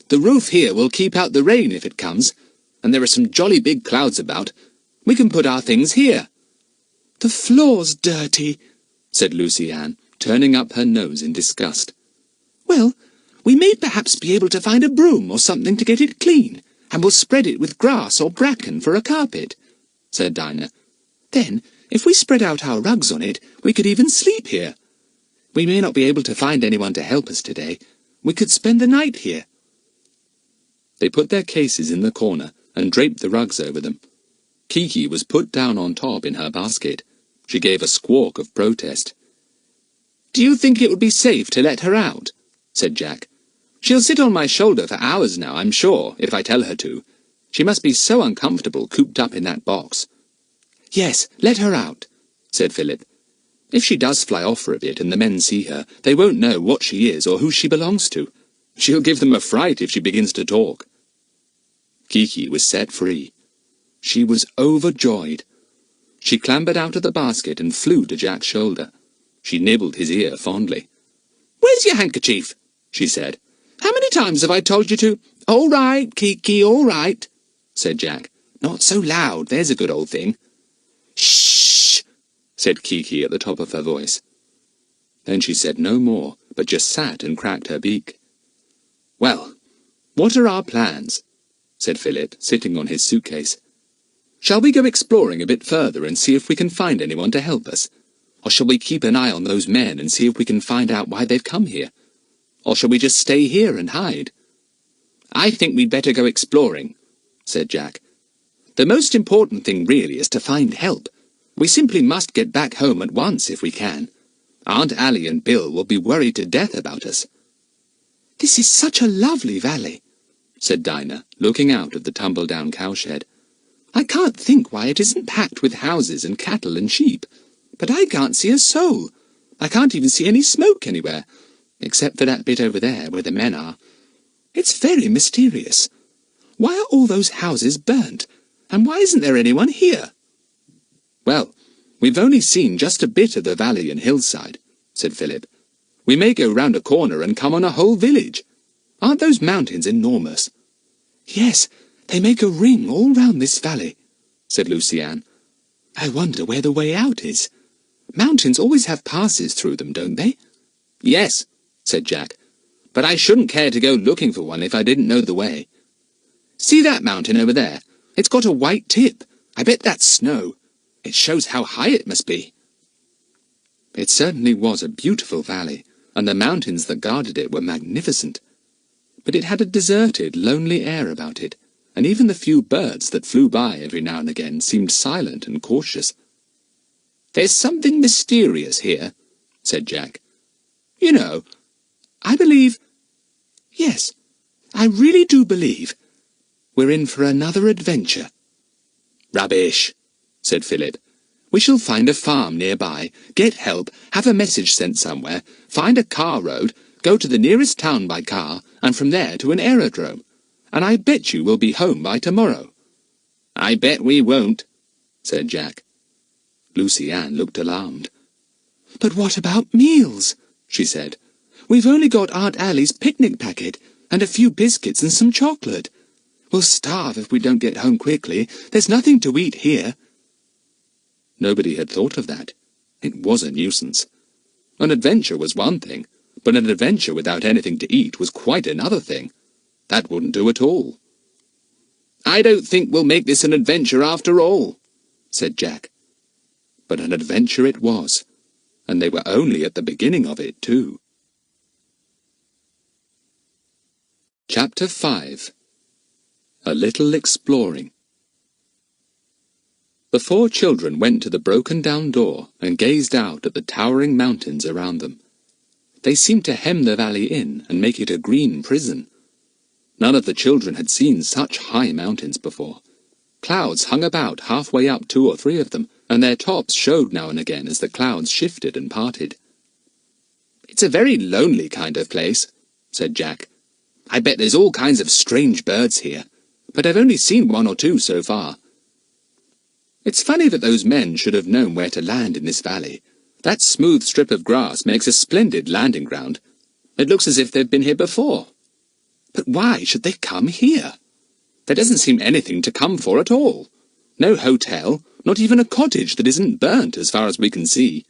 The roof here will keep out the rain if it comes, and there are some jolly big clouds about. We can put our things here. The floor's dirty, said Lucy-Anne, turning up her nose in disgust. Well, we may perhaps be able to find a broom or something to get it clean, and we'll spread it with grass or bracken for a carpet, said Dinah. Then, if we spread out our rugs on it, we could even sleep here. We may not be able to find anyone to help us today. We could spend the night here. They put their cases in the corner and draped the rugs over them. Kiki was put down on top in her basket. She gave a squawk of protest. Do you think it would be safe to let her out? Said Jack. She'll sit on my shoulder for hours now, I'm sure, if I tell her to. She must be so uncomfortable cooped up in that box. Yes, let her out, said Philip. If she does fly off for a bit and the men see her, they won't know what she is or who she belongs to. She'll give them a fright if she begins to talk. Kiki was set free. She was overjoyed. She clambered out of the basket and flew to Jack's shoulder. She nibbled his ear fondly. Where's your handkerchief? She said. How many times have I told you to? All right, Kiki, all right, said Jack. Not so loud, there's a good old thing. Shh, said Kiki at the top of her voice. Then she said no more, but just sat and cracked her beak. Well, what are our plans? Said Philip, sitting on his suitcase. Shall we go exploring a bit further and see if we can find anyone to help us? Or shall we keep an eye on those men and see if we can find out why they've come here? Or shall we just stay here and hide? I think we'd better go exploring, said Jack. The most important thing really is to find help. We simply must get back home at once if we can. Aunt Allie and Bill will be worried to death about us. This is such a lovely valley, said Dinah, looking out at the tumble-down cowshed. I can't think why it isn't packed with houses and cattle and sheep. But I can't see a soul. I can't even see any smoke anywhere, except for that bit over there where the men are. It's very mysterious. Why are all those houses burnt? And why isn't there anyone here?" "Well, we've only seen just a bit of the valley and hillside," said Philip. "We may go round a corner and come on a whole village. Aren't those mountains enormous?" "Yes, they make a ring all round this valley," said Lucy-Anne. "I wonder where the way out is. Mountains always have passes through them, don't they?" "Yes," said Jack, "but I shouldn't care to go looking for one if I didn't know the way. See that mountain over there? It's got a white tip. I bet that's snow. It shows how high it must be." It certainly was a beautiful valley, and the mountains that guarded it were magnificent. But it had a deserted, lonely air about it, and even the few birds that flew by every now and again seemed silent and cautious. "There's something mysterious here," said Jack. "You know, I believe... Yes, I really do believe we're in for another adventure." "Rubbish," said Philip. "We shall find a farm nearby, get help, have a message sent somewhere, find a car road, go to the nearest town by car, and from there to an aerodrome. And I bet you we'll be home by tomorrow." "I bet we won't," said Jack. Lucy-Anne looked alarmed. "But what about meals?" she said. "We've only got Aunt Allie's picnic packet, and a few biscuits and some chocolate. We'll starve if we don't get home quickly. There's nothing to eat here." Nobody had thought of that. It was a nuisance. An adventure was one thing, but an adventure without anything to eat was quite another thing. That wouldn't do at all. "I don't think we'll make this an adventure after all," said Jack. But an adventure it was, and they were only at the beginning of it, too. Chapter 5. A Little Exploring. The 4 children went to the broken-down door and gazed out at the towering mountains around them. They seemed to hem the valley in and make it a green prison. None of the children had seen such high mountains before. Clouds hung about halfway up 2 or 3 of them, and their tops showed now and again as the clouds shifted and parted. "It's a very lonely kind of place," said Jack. "I bet there's all kinds of strange birds here, but I've only seen 1 or 2 so far. It's funny that those men should have known where to land in this valley. That smooth strip of grass makes a splendid landing ground. It looks as if they've been here before. But why should they come here? There doesn't seem anything to come for at all. No hotel, not even a cottage that isn't burnt as far as we can see."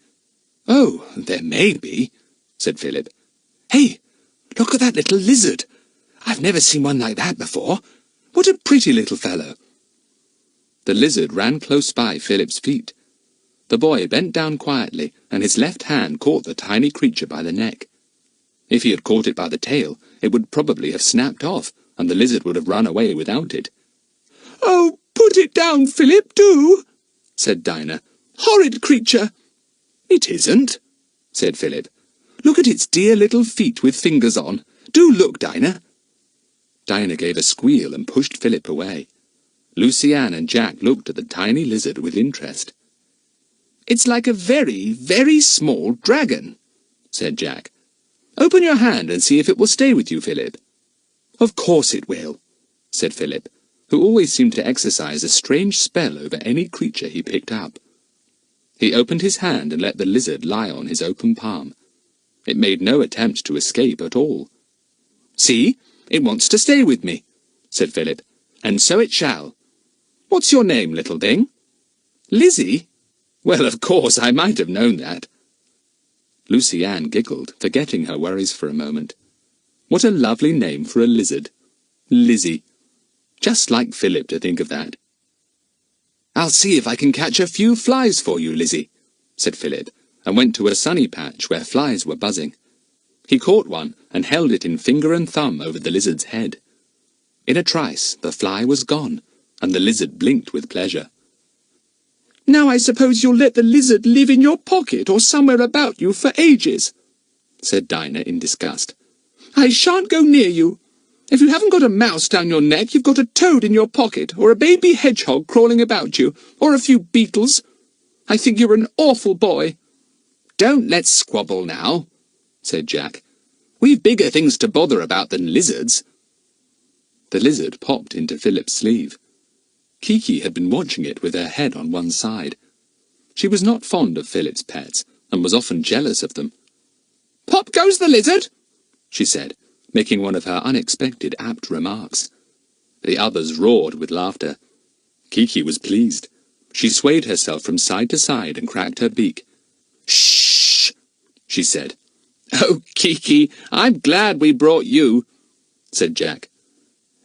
"Oh, there may be," said Philip. "Hey, look at that little lizard. I've never seen one like that before. What a pretty little fellow." The lizard ran close by Philip's feet. The boy bent down quietly, and his left hand caught the tiny creature by the neck. If he had caught it by the tail, it would probably have snapped off, and the lizard would have run away without it. "Oh, put it down, Philip, do," said Dinah. "Horrid creature." "It isn't," said Philip. "Look at its dear little feet with fingers on. Do look, Dinah." Dinah gave a squeal and pushed Philip away. Lucy-Anne and Jack looked at the tiny lizard with interest. "It's like a very, very small dragon," said Jack. "Open your hand and see if it will stay with you, Philip." "Of course it will," said Philip, who always seemed to exercise a strange spell over any creature he picked up. He opened his hand and let the lizard lie on his open palm. It made no attempt to escape at all. "See, it wants to stay with me," said Philip, "and so it shall. What's your name, little thing?" "Lizzie? Well, of course, I might have known that." Lucy-Anne giggled, forgetting her worries for a moment. What a lovely name for a lizard. Lizzie. Just like Philip to think of that. "I'll see if I can catch a few flies for you, Lizzie," said Philip, and went to a sunny patch where flies were buzzing. He caught one and held it in finger and thumb over the lizard's head. In a trice, the fly was gone, and the lizard blinked with pleasure. "Now I suppose you'll let the lizard live in your pocket or somewhere about you for ages," said Dinah in disgust. "I shan't go near you. If you haven't got a mouse down your neck, you've got a toad in your pocket, or a baby hedgehog crawling about you, or a few beetles. I think you're an awful boy." "Don't let's squabble now," said Jack. "We've bigger things to bother about than lizards." The lizard popped into Philip's sleeve. Kiki had been watching it with her head on one side. She was not fond of Philip's pets, and was often jealous of them. "Pop goes the lizard," she said, making one of her unexpected apt remarks. The others roared with laughter. Kiki was pleased. She swayed herself from side to side and cracked her beak. "Shh!" she said. "Oh, Kiki, I'm glad we brought you," said Jack.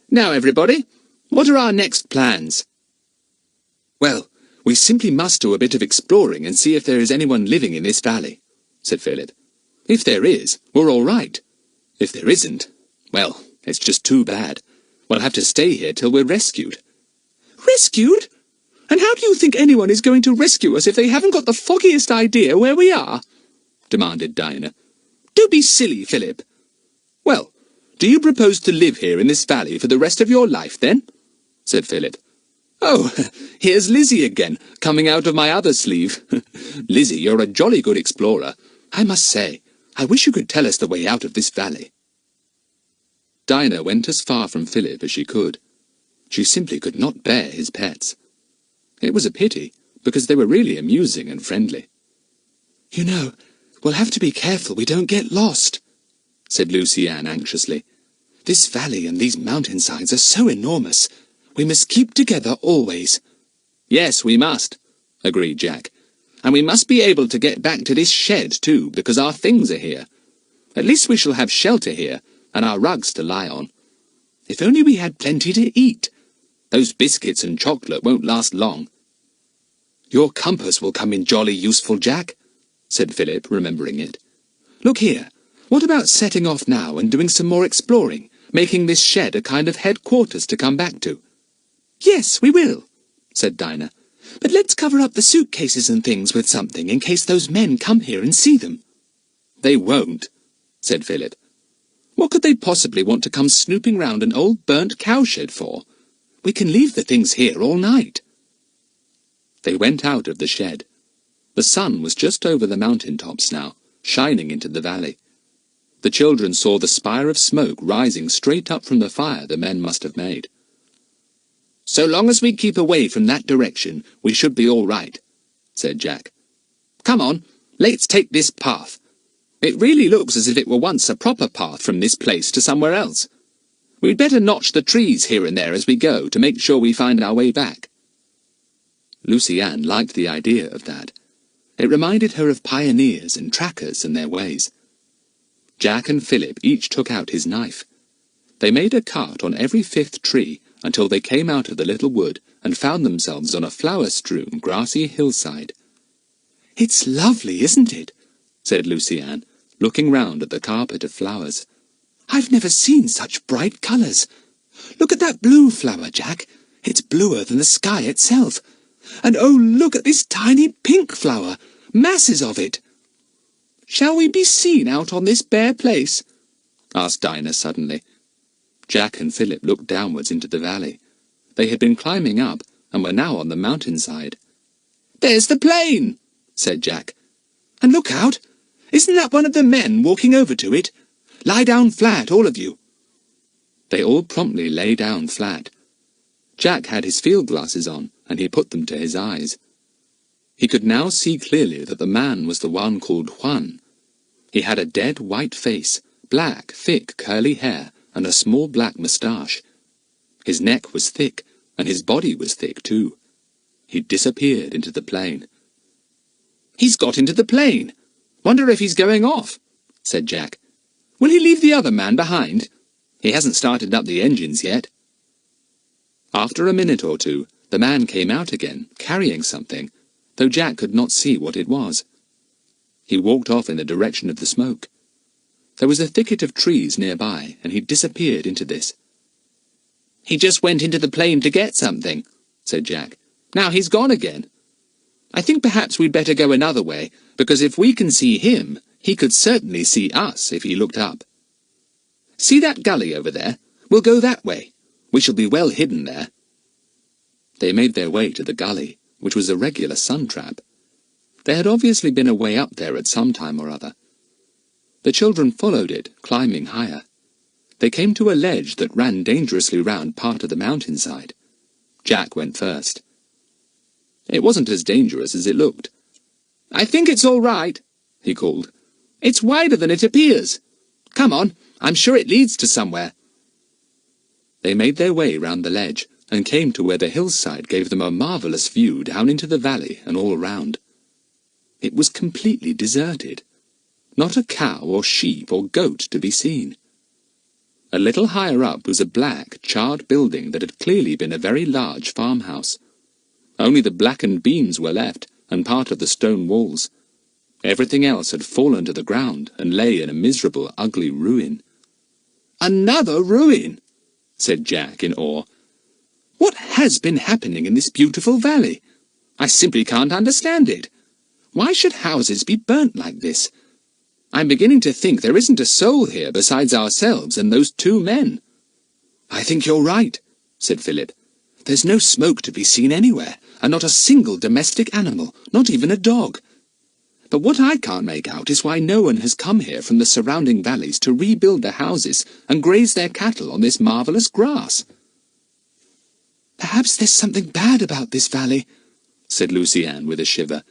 "Now, everybody, what are our next plans?" "Well, we simply must do a bit of exploring and see if there is anyone living in this valley," said Philip. "If there is, we're all right. If there isn't, well, it's just too bad. We'll have to stay here till we're rescued." "Rescued? And how do you think anyone is going to rescue us if they haven't got the foggiest idea where we are?" demanded Dinah. "Don't be silly, Philip." "Well, do you propose to live here in this valley for the rest of your life, then?" said Philip. "Oh, here's Lizzie again, coming out of my other sleeve. Lizzie, you're a jolly good explorer. I must say, I wish you could tell us the way out of this valley." Dinah went as far from Philip as she could. She simply could not bear his pets. It was a pity, because they were really amusing and friendly. "You know, we'll have to be careful we don't get lost," said Lucy Ann anxiously. "This valley and these mountainsides are so enormous. We must keep together always." "Yes, we must," agreed Jack. "And we must be able to get back to this shed, too, because our things are here. At least we shall have shelter here, and our rugs to lie on. If only we had plenty to eat. Those biscuits and chocolate won't last long." "Your compass will come in jolly useful, Jack," said Philip, remembering it. "Look here, what about setting off now and doing some more exploring, making this shed a kind of headquarters to come back to?" "Yes, we will," said Dinah. "But let's cover up the suitcases and things with something in case those men come here and see them." "They won't," said Philip. "What could they possibly want to come snooping round an old burnt cowshed for? We can leave the things here all night." They went out of the shed. The sun was just over the mountain tops now, shining into the valley. The children saw the spire of smoke rising straight up from the fire the men must have made. "So long as we keep away from that direction, we should be all right," said Jack. "Come on, let's take this path. It really looks as if it were once a proper path from this place to somewhere else. We'd better notch the trees here and there as we go to make sure we find our way back." Lucy Ann liked the idea of that. It reminded her of pioneers and trackers and their ways. Jack and Philip each took out his knife. They made a cut on every fifth tree until they came out of the little wood and found themselves on a flower-strewn, grassy hillside. "It's lovely, isn't it?" said Lucy Ann, looking round at the carpet of flowers. "I've never seen such bright colours. Look at that blue flower, Jack. It's bluer than the sky itself. And oh, look at this tiny pink flower, masses of it." "Shall we be seen out on this bare place?" asked Dinah suddenly. Jack and Philip looked downwards into the valley. They had been climbing up, and were now on the mountainside. "There's the plane," said Jack. "And look out! Isn't that one of the men walking over to it? Lie down flat, all of you." They all promptly lay down flat. Jack had his field glasses on, and he put them to his eyes. He could now see clearly that the man was the one called Juan. He had a dead white face, black, thick, curly hair, and a small black moustache. His neck was thick, and his body was thick too. He disappeared into the plane. "He's got into the plane. Wonder if he's going off," said Jack. "Will he leave the other man behind? He hasn't started up the engines yet." After a minute or two, the man came out again, carrying something, though Jack could not see what it was. He walked off in the direction of the smoke. There was a thicket of trees nearby, and he disappeared into this. "He just went into the plane to get something," said Jack. "Now he's gone again. I think perhaps we'd better go another way, because if we can see him, he could certainly see us if he looked up. See that gully over there? We'll go that way. We shall be well hidden there." They made their way to the gully, which was a regular sun trap. There had obviously been a way up there at some time or other. The children followed it, climbing higher. They came to a ledge that ran dangerously round part of the mountainside. Jack went first. It wasn't as dangerous as it looked. "I think it's all right," he called. "It's wider than it appears. Come on, I'm sure it leads to somewhere." They made their way round the ledge, and came to where the hillside gave them a marvellous view down into the valley and all round. It was completely deserted. Not a cow or sheep or goat to be seen. A little higher up was a black, charred building that had clearly been a very large farmhouse. Only the blackened beams were left, and part of the stone walls. Everything else had fallen to the ground and lay in a miserable, ugly ruin. "Another ruin!" said Jack in awe. "What has been happening in this beautiful valley? I simply can't understand it. Why should houses be burnt like this? I'm beginning to think there isn't a soul here besides ourselves and those 2 men." "I think you're right," said Philip. "There's no smoke to be seen anywhere, and not a single domestic animal, not even a dog. But what I can't make out is why no one has come here from the surrounding valleys to rebuild their houses and graze their cattle on this marvellous grass." "Perhaps there's something bad about this valley," said Lucy-Anne with a shiver.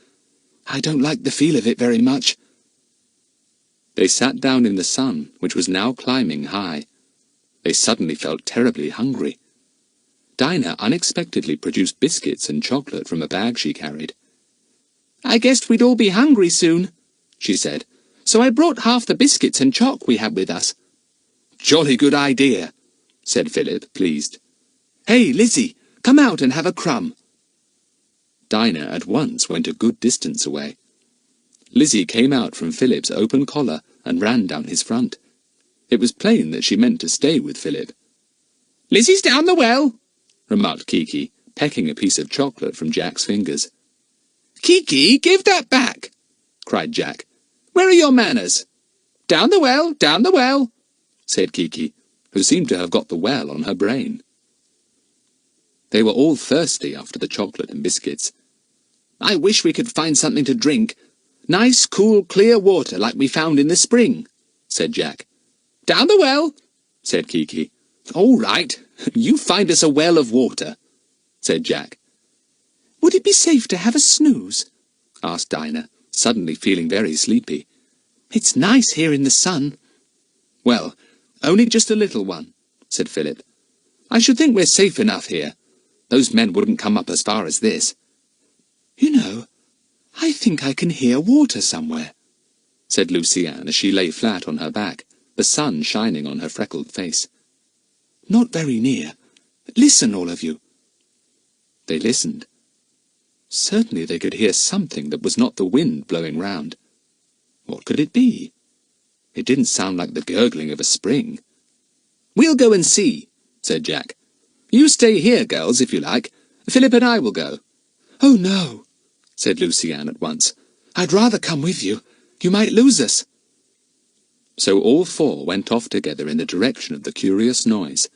"I don't like the feel of it very much." They sat down in the sun, which was now climbing high. They suddenly felt terribly hungry. Dinah unexpectedly produced biscuits and chocolate from a bag she carried. "I guessed we'd all be hungry soon," she said, "so I brought half the biscuits and choc we had with us." "Jolly good idea," said Philip, pleased. "Hey, Lizzie, come out and have a crumb." Dinah at once went a good distance away. Lizzie came out from Philip's open collar and ran down his front. It was plain that she meant to stay with Philip. "Lizzie's down the well," remarked Kiki, pecking a piece of chocolate from Jack's fingers. "Kiki, give that back!" cried Jack. "Where are your manners?" "Down the well," said Kiki, who seemed to have got the well on her brain. They were all thirsty after the chocolate and biscuits. "I wish we could find something to drink. Nice, cool, clear water like we found in the spring," said Jack. "Down the well," said Kiki. "All right, you find us a well of water," said Jack. "Would it be safe to have a snooze?" asked Dinah, suddenly feeling very sleepy. "It's nice here in the sun." "Well, only just a little one," said Philip. "I should think we're safe enough here. Those men wouldn't come up as far as this." "You know, I think I can hear water somewhere," said Lucy-Anne as she lay flat on her back, the sun shining on her freckled face. "Not very near. Listen, all of you." They listened. Certainly they could hear something that was not the wind blowing round. What could it be? It didn't sound like the gurgling of a spring. "We'll go and see," said Jack. "You stay here, girls, if you like. Philip and I will go." "Oh, no," said Lucy-Anne at once. "I'd rather come with you. You might lose us." So all 4 went off together in the direction of the curious noise.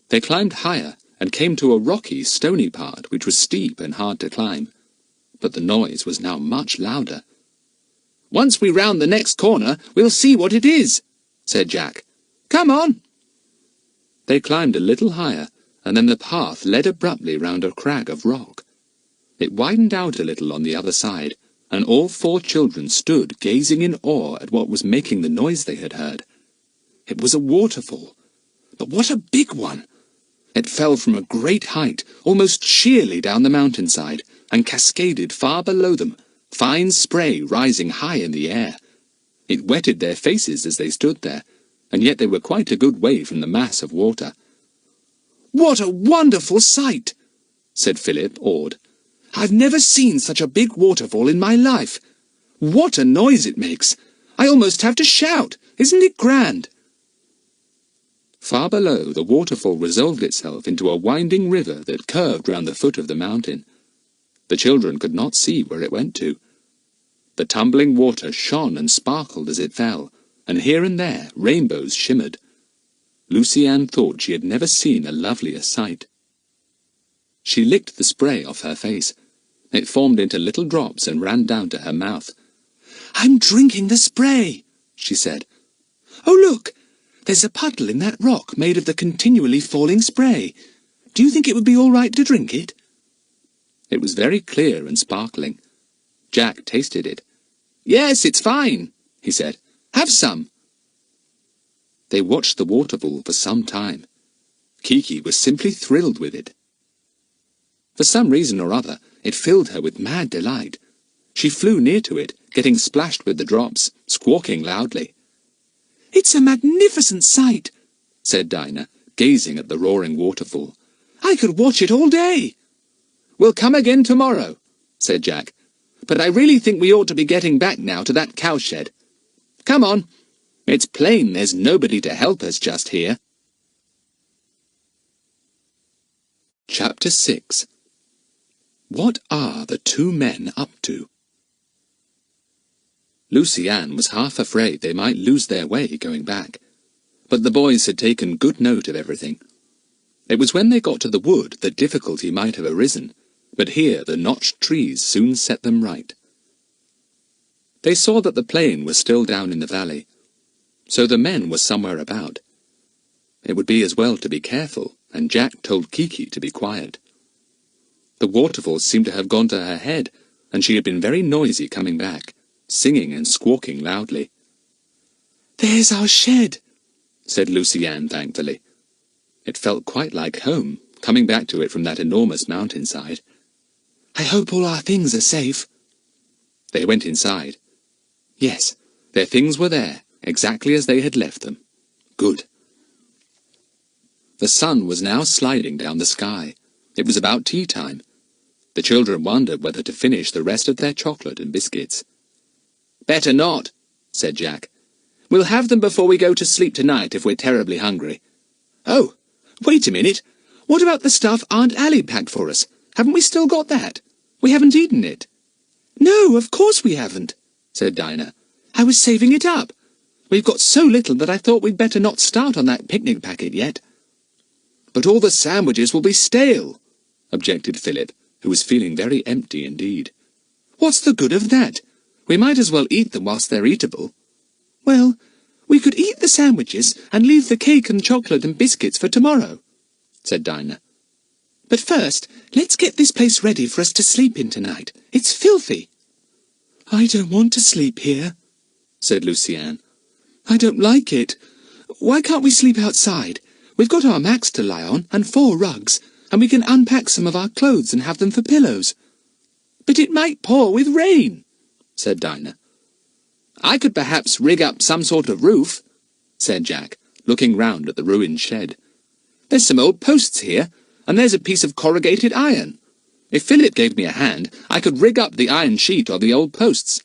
They climbed higher and came to a rocky, stony part which was steep and hard to climb. But the noise was now much louder. "Once we round the next corner, we'll see what it is," said Jack. "Come on." They climbed a little higher, and then the path led abruptly round a crag of rock. It widened out a little on the other side, and all 4 children stood gazing in awe at what was making the noise they had heard. It was a waterfall, but what a big one! It fell from a great height, almost sheerly down the mountainside, and cascaded far below them, fine spray rising high in the air. It wetted their faces as they stood there, and yet they were quite a good way from the mass of water. "What a wonderful sight!" said Philip, awed. "I've never seen such a big waterfall in my life. What a noise it makes! I almost have to shout. Isn't it grand?" Far below, the waterfall resolved itself into a winding river that curved round the foot of the mountain. The children could not see where it went to. The tumbling water shone and sparkled as it fell, and here and there rainbows shimmered. Lucy-Anne thought she had never seen a lovelier sight. She licked the spray off her face, It formed into little drops and ran down to her mouth. "I'm drinking the spray," she said. "Oh, look! There's a puddle in that rock made of the continually falling spray. Do you think it would be all right to drink it?" It was very clear and sparkling. Jack tasted it. "Yes, it's fine," he said. "Have some." They watched the waterfall for some time. Kiki was simply thrilled with it. For some reason or other, it filled her with mad delight. She flew near to it, getting splashed with the drops, squawking loudly. "It's a magnificent sight," said Dinah, gazing at the roaring waterfall. "I could watch it all day." "We'll come again tomorrow," said Jack. "But I really think we ought to be getting back now to that cowshed. Come on. It's plain there's nobody to help us just here." Chapter 6. What are the two men up to? Lucy Ann was half afraid they might lose their way going back, but the boys had taken good note of everything. It was when they got to the wood that difficulty might have arisen, but here the notched trees soon set them right. They saw that the plane was still down in the valley, so the men were somewhere about. It would be as well to be careful, and Jack told Kiki to be quiet. The waterfall seemed to have gone to her head, and she had been very noisy coming back, singing and squawking loudly. "There's our shed," said Lucy Ann thankfully. It felt quite like home, coming back to it from that enormous mountainside. "I hope all our things are safe." They went inside. Yes, their things were there, exactly as they had left them. Good. The sun was now sliding down the sky. It was about tea time. The children wondered whether to finish the rest of their chocolate and biscuits. "Better not," said Jack. "We'll have them before we go to sleep tonight if we're terribly hungry. Oh, wait a minute. What about the stuff Aunt Allie packed for us? Haven't we still got that? We haven't eaten it." "No, of course we haven't," said Dinah. "I was saving it up. We've got so little that I thought we'd better not start on that picnic packet yet." "But all the sandwiches will be stale," objected Philip, who was feeling very empty indeed. "What's the good of that? We might as well eat them whilst they're eatable." "Well, we could eat the sandwiches and leave the cake and chocolate and biscuits for tomorrow," said Dinah. "But first, let's get this place ready for us to sleep in tonight. It's filthy." "I don't want to sleep here," said Lucy Ann. "I don't like it. Why can't we sleep outside? We've got our mats to lie on and 4 rugs, and we can unpack some of our clothes and have them for pillows." "But it might pour with rain," said Dinah. "I could perhaps rig up some sort of roof," said Jack, looking round at the ruined shed. "There's some old posts here, and there's a piece of corrugated iron. If Philip gave me a hand, I could rig up the iron sheet or the old posts."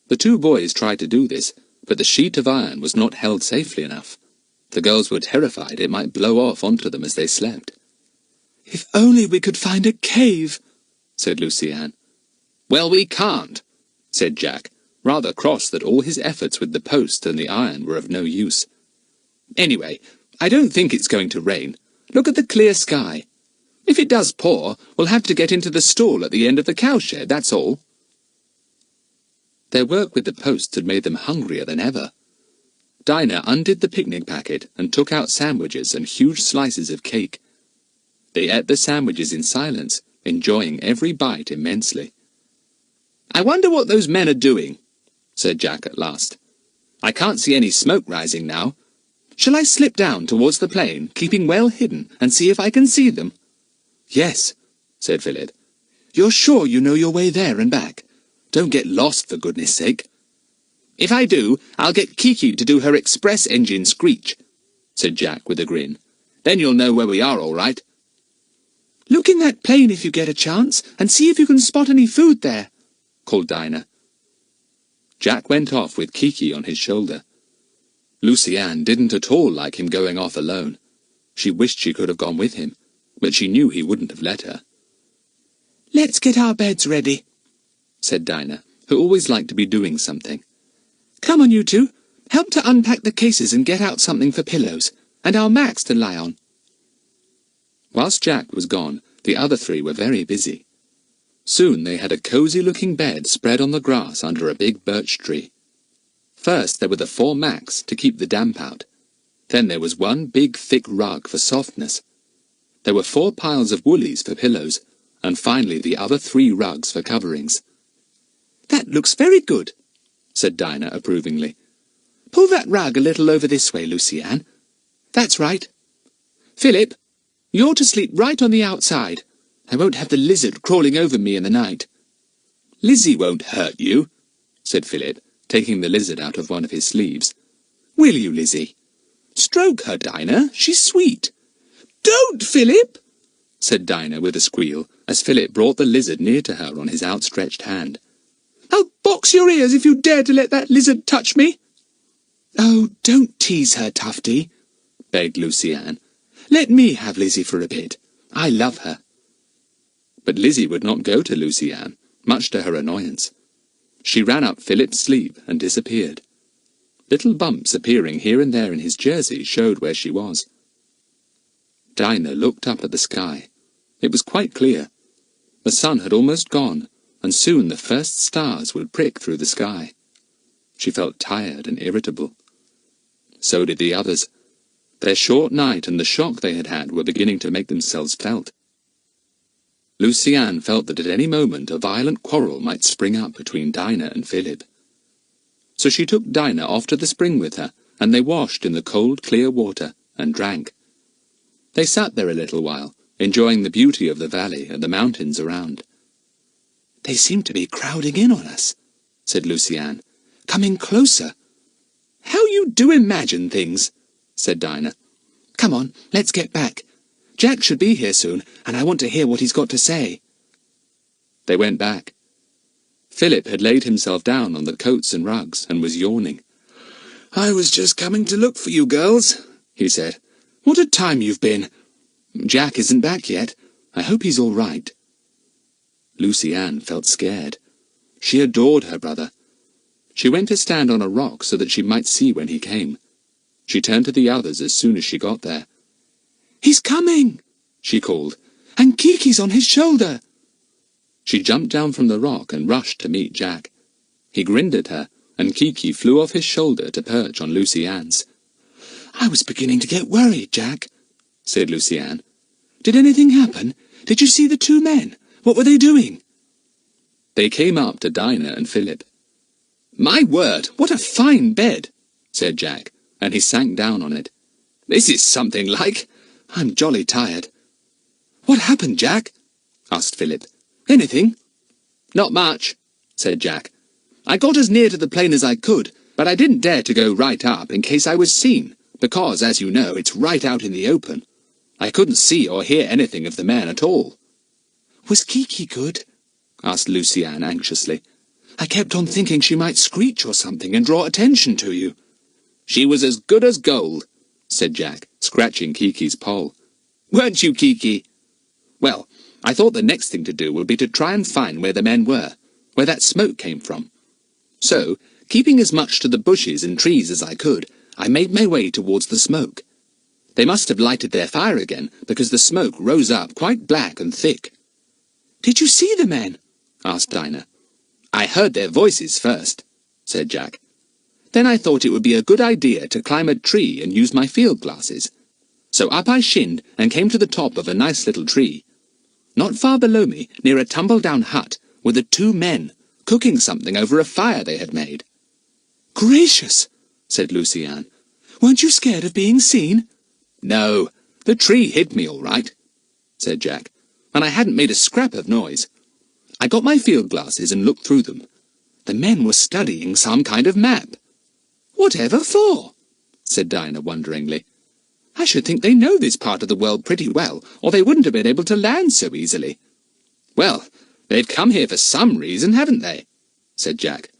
The two boys tried to do this, but the sheet of iron was not held safely enough. The girls were terrified it might blow off onto them as they slept. "If only we could find a cave," said Lucy Ann. "Well, we can't," said Jack, rather cross that all his efforts with the post and the iron were of no use. "Anyway, I don't think it's going to rain. Look at the clear sky. If it does pour, we'll have to get into the stall at the end of the cowshed, that's all." Their work with the posts had made them hungrier than ever. Dinah undid the picnic packet and took out sandwiches and huge slices of cake. They ate the sandwiches in silence, enjoying every bite immensely. "I wonder what those men are doing," said Jack at last. "I can't see any smoke rising now. Shall I slip down towards the plain, keeping well hidden, and see if I can see them?" "Yes," said Philip. "You're sure you know your way there and back? Don't get lost, for goodness sake." "If I do, I'll get Kiki to do her express engine screech," said Jack with a grin. "Then you'll know where we are all right." "Look in that plain if you get a chance, and see if you can spot any food there," called Dinah. Jack went off with Kiki on his shoulder. Lucy Ann didn't at all like him going off alone. She wished she could have gone with him, but she knew he wouldn't have let her. "Let's get our beds ready," said Dinah, who always liked to be doing something. "Come on, you two. Help to unpack the cases and get out something for pillows, and our mats to lie on." Whilst Jack was gone, the other three were very busy. Soon they had a cosy-looking bed spread on the grass under a big birch tree. First there were the 4 mats to keep the damp out. Then there was one big thick rug for softness. There were 4 piles of woolies for pillows, and finally the other 3 rugs for coverings. "That looks very good," said Dinah approvingly. "Pull that rug a little over this way, Lucy-Ann. That's right. Philip, you're to sleep right on the outside. I won't have the lizard crawling over me in the night." "Lizzie won't hurt you," said Philip, taking the lizard out of one of his sleeves. "Will you, Lizzie?" "Stroke her, Dinah. She's sweet." "Don't, Philip!" said Dinah with a squeal, as Philip brought the lizard near to her on his outstretched hand. "I'll box your ears if you dare to let that lizard touch me." "Oh, don't tease her, Tufty," begged Lucy-Ann. "Let me have Lizzie for a bit. I love her." But Lizzie would not go to Lucy-Ann, much to her annoyance. She ran up Philip's sleeve and disappeared. Little bumps appearing here and there in his jersey showed where she was. Dinah looked up at the sky. It was quite clear. The sun had almost gone, and soon the first stars would prick through the sky. She felt tired and irritable. So did the others. Their short night and the shock they had had were beginning to make themselves felt. Lucy-Ann felt that at any moment a violent quarrel might spring up between Dinah and Philip. So she took Dinah off to the spring with her, and they washed in the cold, clear water and drank. They sat there a little while, enjoying the beauty of the valley and the mountains around. "They seem to be crowding in on us," said Lucy-Ann. "Coming closer." "How you do imagine things," said Dinah. "Come on, let's get back. Jack should be here soon, and I want to hear what he's got to say." They went back. Philip had laid himself down on the coats and rugs and was yawning. "I was just coming to look for you girls," he said. "What a time you've been. Jack isn't back yet. I hope he's all right." Lucy-Ann felt scared. She adored her brother. She went to stand on a rock so that she might see when he came. She turned to the others as soon as she got there. "He's coming!" she called. "And Kiki's on his shoulder!" She jumped down from the rock and rushed to meet Jack. He grinned at her, and Kiki flew off his shoulder to perch on Lucy-Ann's. "I was beginning to get worried, Jack," said Lucy-Ann. "Did anything happen? Did you see the 2 men? What were they doing?" They came up to Dinah and Philip. "My word, what a fine bed," said Jack, and he sank down on it. "This is something like. I'm jolly tired." "What happened, Jack?" asked Philip. "Anything?" "Not much," said Jack. "I got as near to the plane as I could, but I didn't dare to go right up in case I was seen, because, as you know, it's right out in the open. I couldn't see or hear anything of the men at all." "Was Kiki good?" asked Lucy-Ann anxiously. "I kept on thinking she might screech or something and draw attention to you." "She was as good as gold," said Jack, scratching Kiki's poll. "Weren't you, Kiki? Well, I thought the next thing to do would be to try and find where the men were, where that smoke came from. So, keeping as much to the bushes and trees as I could, I made my way towards the smoke. They must have lighted their fire again, because the smoke rose up quite black and thick." "Did you see the men?" asked Dinah. "I heard their voices first," said Jack. "Then I thought it would be a good idea to climb a tree and use my field glasses. So up I shinned and came to the top of a nice little tree. Not far below me, near a tumble-down hut, were the 2 men, cooking something over a fire they had made." "Gracious!" said Lucy-Ann. "Weren't you scared of being seen?" "No, the tree hid me all right," said Jack, "and I hadn't made a scrap of noise. I got my field glasses and looked through them. The men were studying some kind of map." "Whatever for?" said Dinah wonderingly. "I should think they know this part of the world pretty well, or they wouldn't have been able to land so easily." "Well, they've come here for some reason, haven't they?" said Jack.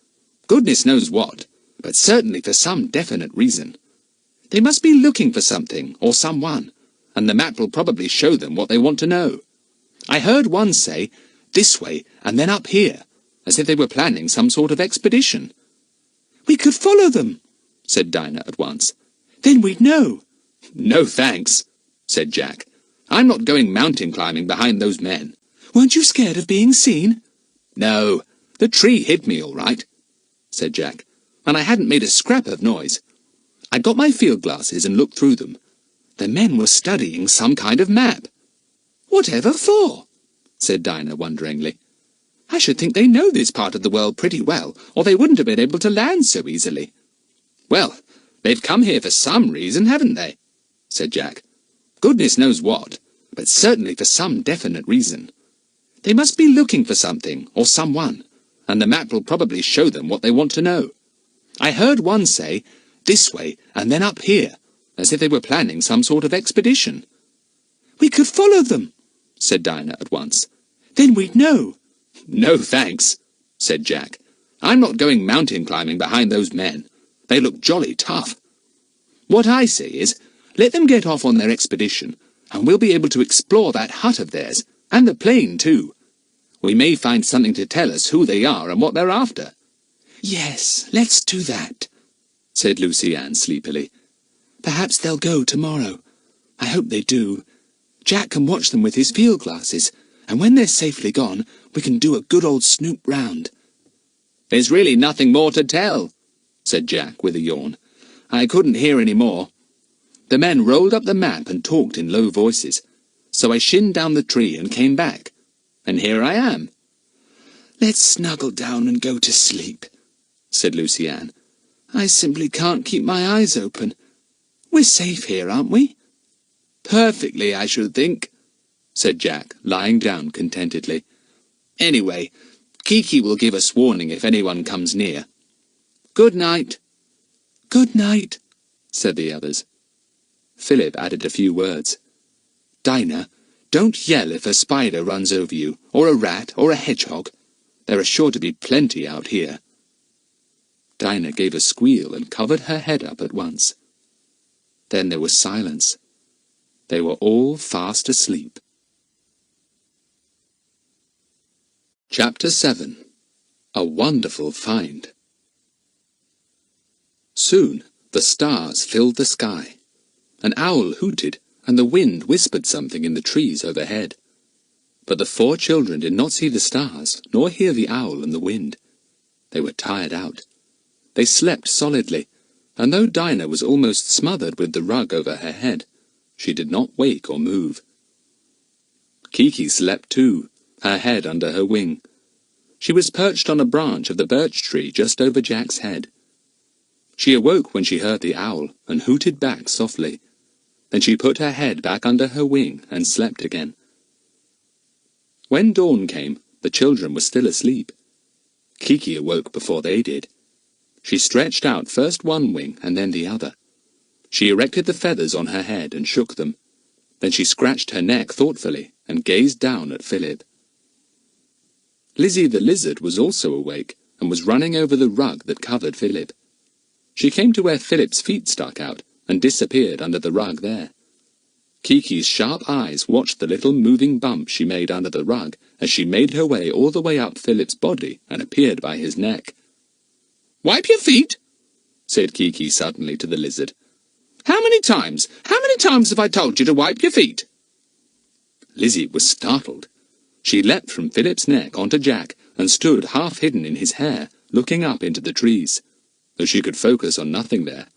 "Goodness knows what, but certainly for some definite reason. They must be looking for something or someone, and the map will probably show them what they want to know. I heard one say, 'This way, and then up here,' as if they were planning some sort of expedition." "We could follow them," said Dinah at once. "Then we'd know." "No thanks," said Jack. "I'm not going mountain climbing behind those men." "Weren't you scared of being seen?" "No, the tree hid me all right," said Jack, "and I hadn't made a scrap of noise. I got my field glasses and looked through them. The men were studying some kind of map." "Whatever for?" said Dinah wonderingly. "I should think they know this part of the world pretty well, or they wouldn't have been able to land so easily." "Well, they've come here for some reason, haven't they?" said Jack. "Goodness knows what, but certainly for some definite reason. They must be looking for something, or someone, and the map will probably show them what they want to know. I heard one say, 'This way, and then up here,' as if they were planning some sort of expedition." "We could follow them," said Dinah at once. "Then we'd know." "No, thanks," said Jack. "I'm not going mountain climbing behind those men. They look jolly tough. What I say is, let them get off on their expedition, and we'll be able to explore that hut of theirs, and the plane too. We may find something to tell us who they are and what they're after." "Yes, let's do that," said Lucy Ann sleepily. "Perhaps they'll go tomorrow. I hope they do. Jack can watch them with his field glasses, and when they're safely gone, we can do a good old snoop round." "There's really nothing more to tell," said Jack with a yawn. "I couldn't hear any more. The men rolled up the map and talked in low voices, so I shinned down the tree and came back, and here I am." "Let's snuggle down and go to sleep," said Lucy Ann. "I simply can't keep my eyes open. We're safe here, aren't we?" "Perfectly, I should think," said Jack, lying down contentedly. "Anyway, Kiki will give us warning if anyone comes near. Good night." "Good night," said the others. Philip added a few words. "Dinah, don't yell if a spider runs over you, or a rat, or a hedgehog. There are sure to be plenty out here." Dinah gave a squeal and covered her head up at once. Then there was silence. They were all fast asleep. Chapter 7. A Wonderful Find. Soon the stars filled the sky. An owl hooted, and the wind whispered something in the trees overhead. But the 4 children did not see the stars, nor hear the owl and the wind. They were tired out. They slept solidly, and though Dinah was almost smothered with the rug over her head, she did not wake or move. Kiki slept too, her head under her wing. She was perched on a branch of the birch tree just over Jack's head. She awoke when she heard the owl, and hooted back softly. Then she put her head back under her wing and slept again. When dawn came, the children were still asleep. Kiki awoke before they did. She stretched out first one wing and then the other. She erected the feathers on her head and shook them. Then she scratched her neck thoughtfully and gazed down at Philip. Lizzie the lizard was also awake and was running over the rug that covered Philip. She came to where Philip's feet stuck out and disappeared under the rug there. Kiki's sharp eyes watched the little moving bump she made under the rug as she made her way all the way up Philip's body and appeared by his neck. "Wipe your feet," said Kiki suddenly to the lizard. How many times have I told you to wipe your feet?" Lizzie was startled. She leapt from Philip's neck onto Jack and stood half hidden in his hair, looking up into the trees, though she could focus on nothing there.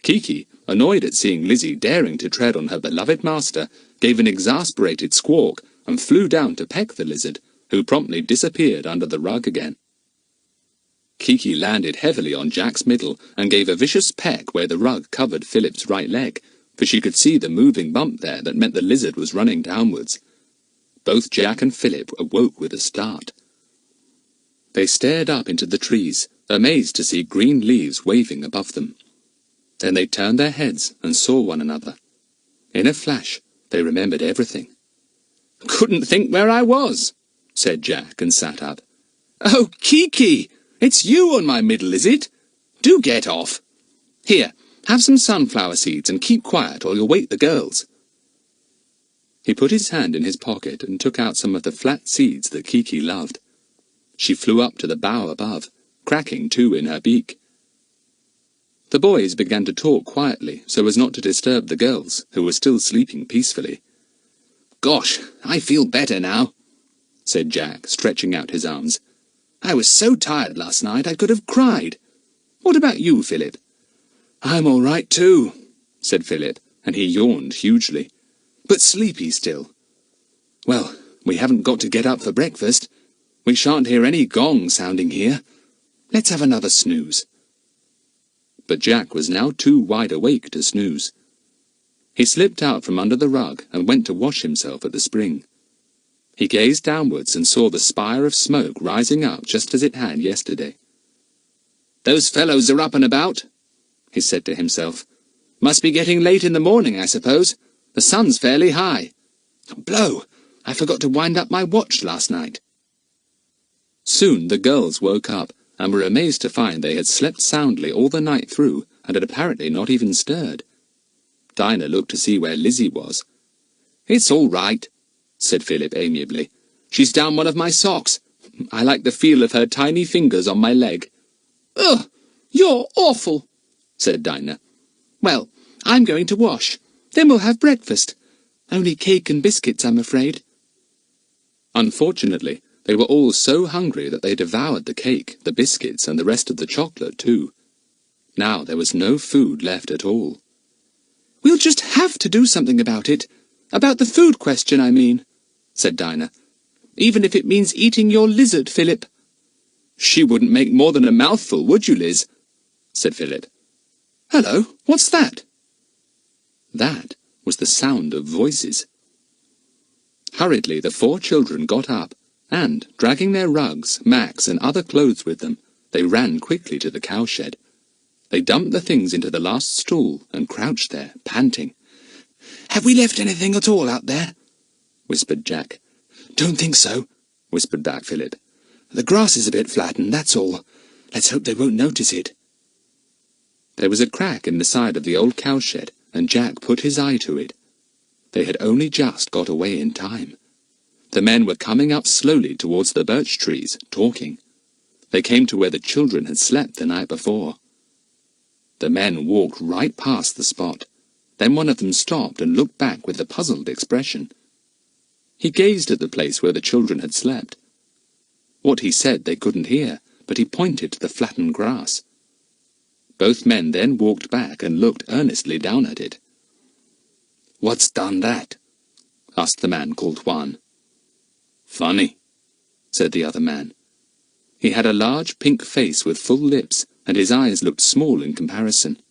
Kiki, annoyed at seeing Lizzie daring to tread on her beloved master, gave an exasperated squawk and flew down to peck the lizard, who promptly disappeared under the rug again. Kiki landed heavily on Jack's middle and gave a vicious peck where the rug covered Philip's right leg, for she could see the moving bump there that meant the lizard was running downwards. Both Jack and Philip awoke with a start. They stared up into the trees, amazed to see green leaves waving above them. Then they turned their heads and saw one another. In a flash, they remembered everything. "Couldn't think where I was," said Jack and sat up. "Oh, Kiki! It's you on my middle, is it? Do get off. Here, have some sunflower seeds and keep quiet or you'll wake the girls." He put his hand in his pocket and took out some of the flat seeds that Kiki loved. She flew up to the bough above, cracking 2 in her beak. The boys began to talk quietly so as not to disturb the girls, who were still sleeping peacefully. "Gosh, I feel better now," said Jack, stretching out his arms. "I was so tired last night I could have cried. What about you, Philip?" "I'm all right too," said Philip, and he yawned hugely. "But sleepy still." "Well, we haven't got to get up for breakfast. We shan't hear any gong sounding here. Let's have another snooze." But Jack was now too wide awake to snooze. He slipped out from under the rug and went to wash himself at the spring. He gazed downwards and saw the spire of smoke rising up just as it had yesterday. "Those fellows are up and about," he said to himself. "Must be getting late in the morning, I suppose. The sun's fairly high. Blow! I forgot to wind up my watch last night." Soon the girls woke up and were amazed to find they had slept soundly all the night through and had apparently not even stirred. Dinah looked to see where Lizzie was. "It's all right," said Philip amiably. "She's down one of my socks. I like the feel of her tiny fingers on my leg." "Ugh! You're awful," said Dinah. "Well, I'm going to wash. Then we'll have breakfast. Only cake and biscuits, I'm afraid." Unfortunately, they were all so hungry that they devoured the cake, the biscuits, and the rest of the chocolate too. Now there was no food left at all. "We'll just have to do something about it. About the food question, I mean," said Dinah. "Even if it means eating your lizard, Philip." "She wouldn't make more than a mouthful, would you, Liz?" said Philip. "Hello, what's that?" That was the sound of voices. Hurriedly the 4 children got up, and, dragging their rugs, mats, and other clothes with them, they ran quickly to the cowshed. They dumped the things into the last stall and crouched there, panting. "Have we left anything at all out there?" whispered Jack. "Don't think so," whispered back Philip. "The grass is a bit flattened, that's all. Let's hope they won't notice it." There was a crack in the side of the old cowshed, and Jack put his eye to it. They had only just got away in time. The men were coming up slowly towards the birch trees, talking. They came to where the children had slept the night before. The men walked right past the spot. Then one of them stopped and looked back with a puzzled expression. He gazed at the place where the children had slept. What he said they couldn't hear, but he pointed to the flattened grass. Both men then walked back and looked earnestly down at it. "What's done that?" asked the man called Juan. "Funny," said the other man. He had a large pink face with full lips, and his eyes looked small in comparison.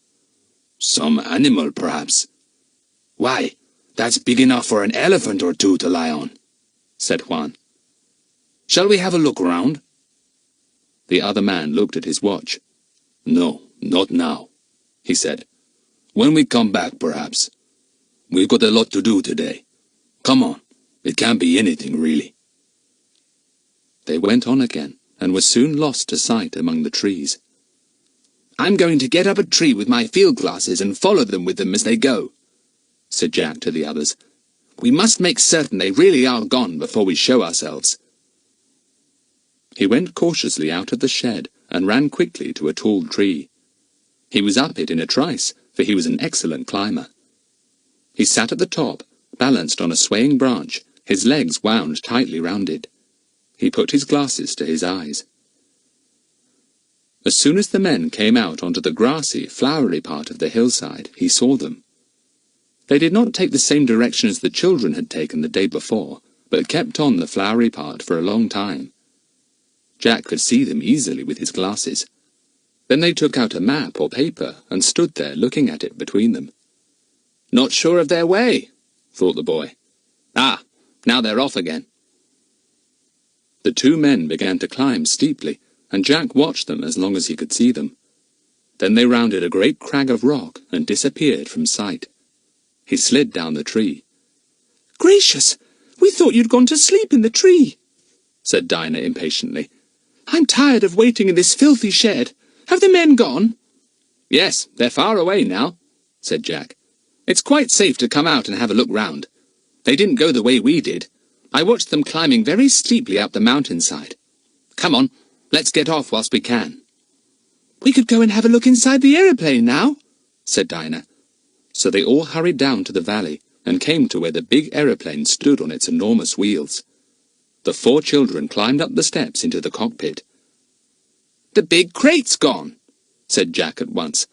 "Some animal, perhaps." "Why, that's big enough for an elephant or two to lie on," said Juan. "Shall we have a look round?" The other man looked at his watch. "No, not now," he said. "When we come back, perhaps. We've got a lot to do today. Come on, it can't be anything, really." They went on again, and were soon lost to sight among the trees. "I'm going to get up a tree with my field glasses and follow them with them as they go," said Jack to the others. "We must make certain they really are gone before we show ourselves." He went cautiously out of the shed and ran quickly to a tall tree. He was up it in a trice, for he was an excellent climber. He sat at the top, balanced on a swaying branch, his legs wound tightly round it. He put his glasses to his eyes. As soon as the men came out onto the grassy, flowery part of the hillside, he saw them. They did not take the same direction as the children had taken the day before, but kept on the flowery part for a long time. Jack could see them easily with his glasses. Then they took out a map or paper and stood there looking at it between them. "Not sure of their way," thought the boy. "Ah, now they're off again." The 2 men began to climb steeply, and Jack watched them as long as he could see them. Then they rounded a great crag of rock and disappeared from sight. He slid down the tree. "Gracious! We thought you'd gone to sleep in the tree," said Dinah impatiently. "I'm tired of waiting in this filthy shed. Have the men gone?" "Yes, they're far away now," said Jack. "It's quite safe to come out and have a look round. They didn't go the way we did. I watched them climbing very steeply up the mountainside. Come on, let's get off whilst we can." "We could go and have a look inside the aeroplane now," said Dinah. So they all hurried down to the valley and came to where the big aeroplane stood on its enormous wheels. The 4 children climbed up the steps into the cockpit. "The big crate's gone," said Jack at once.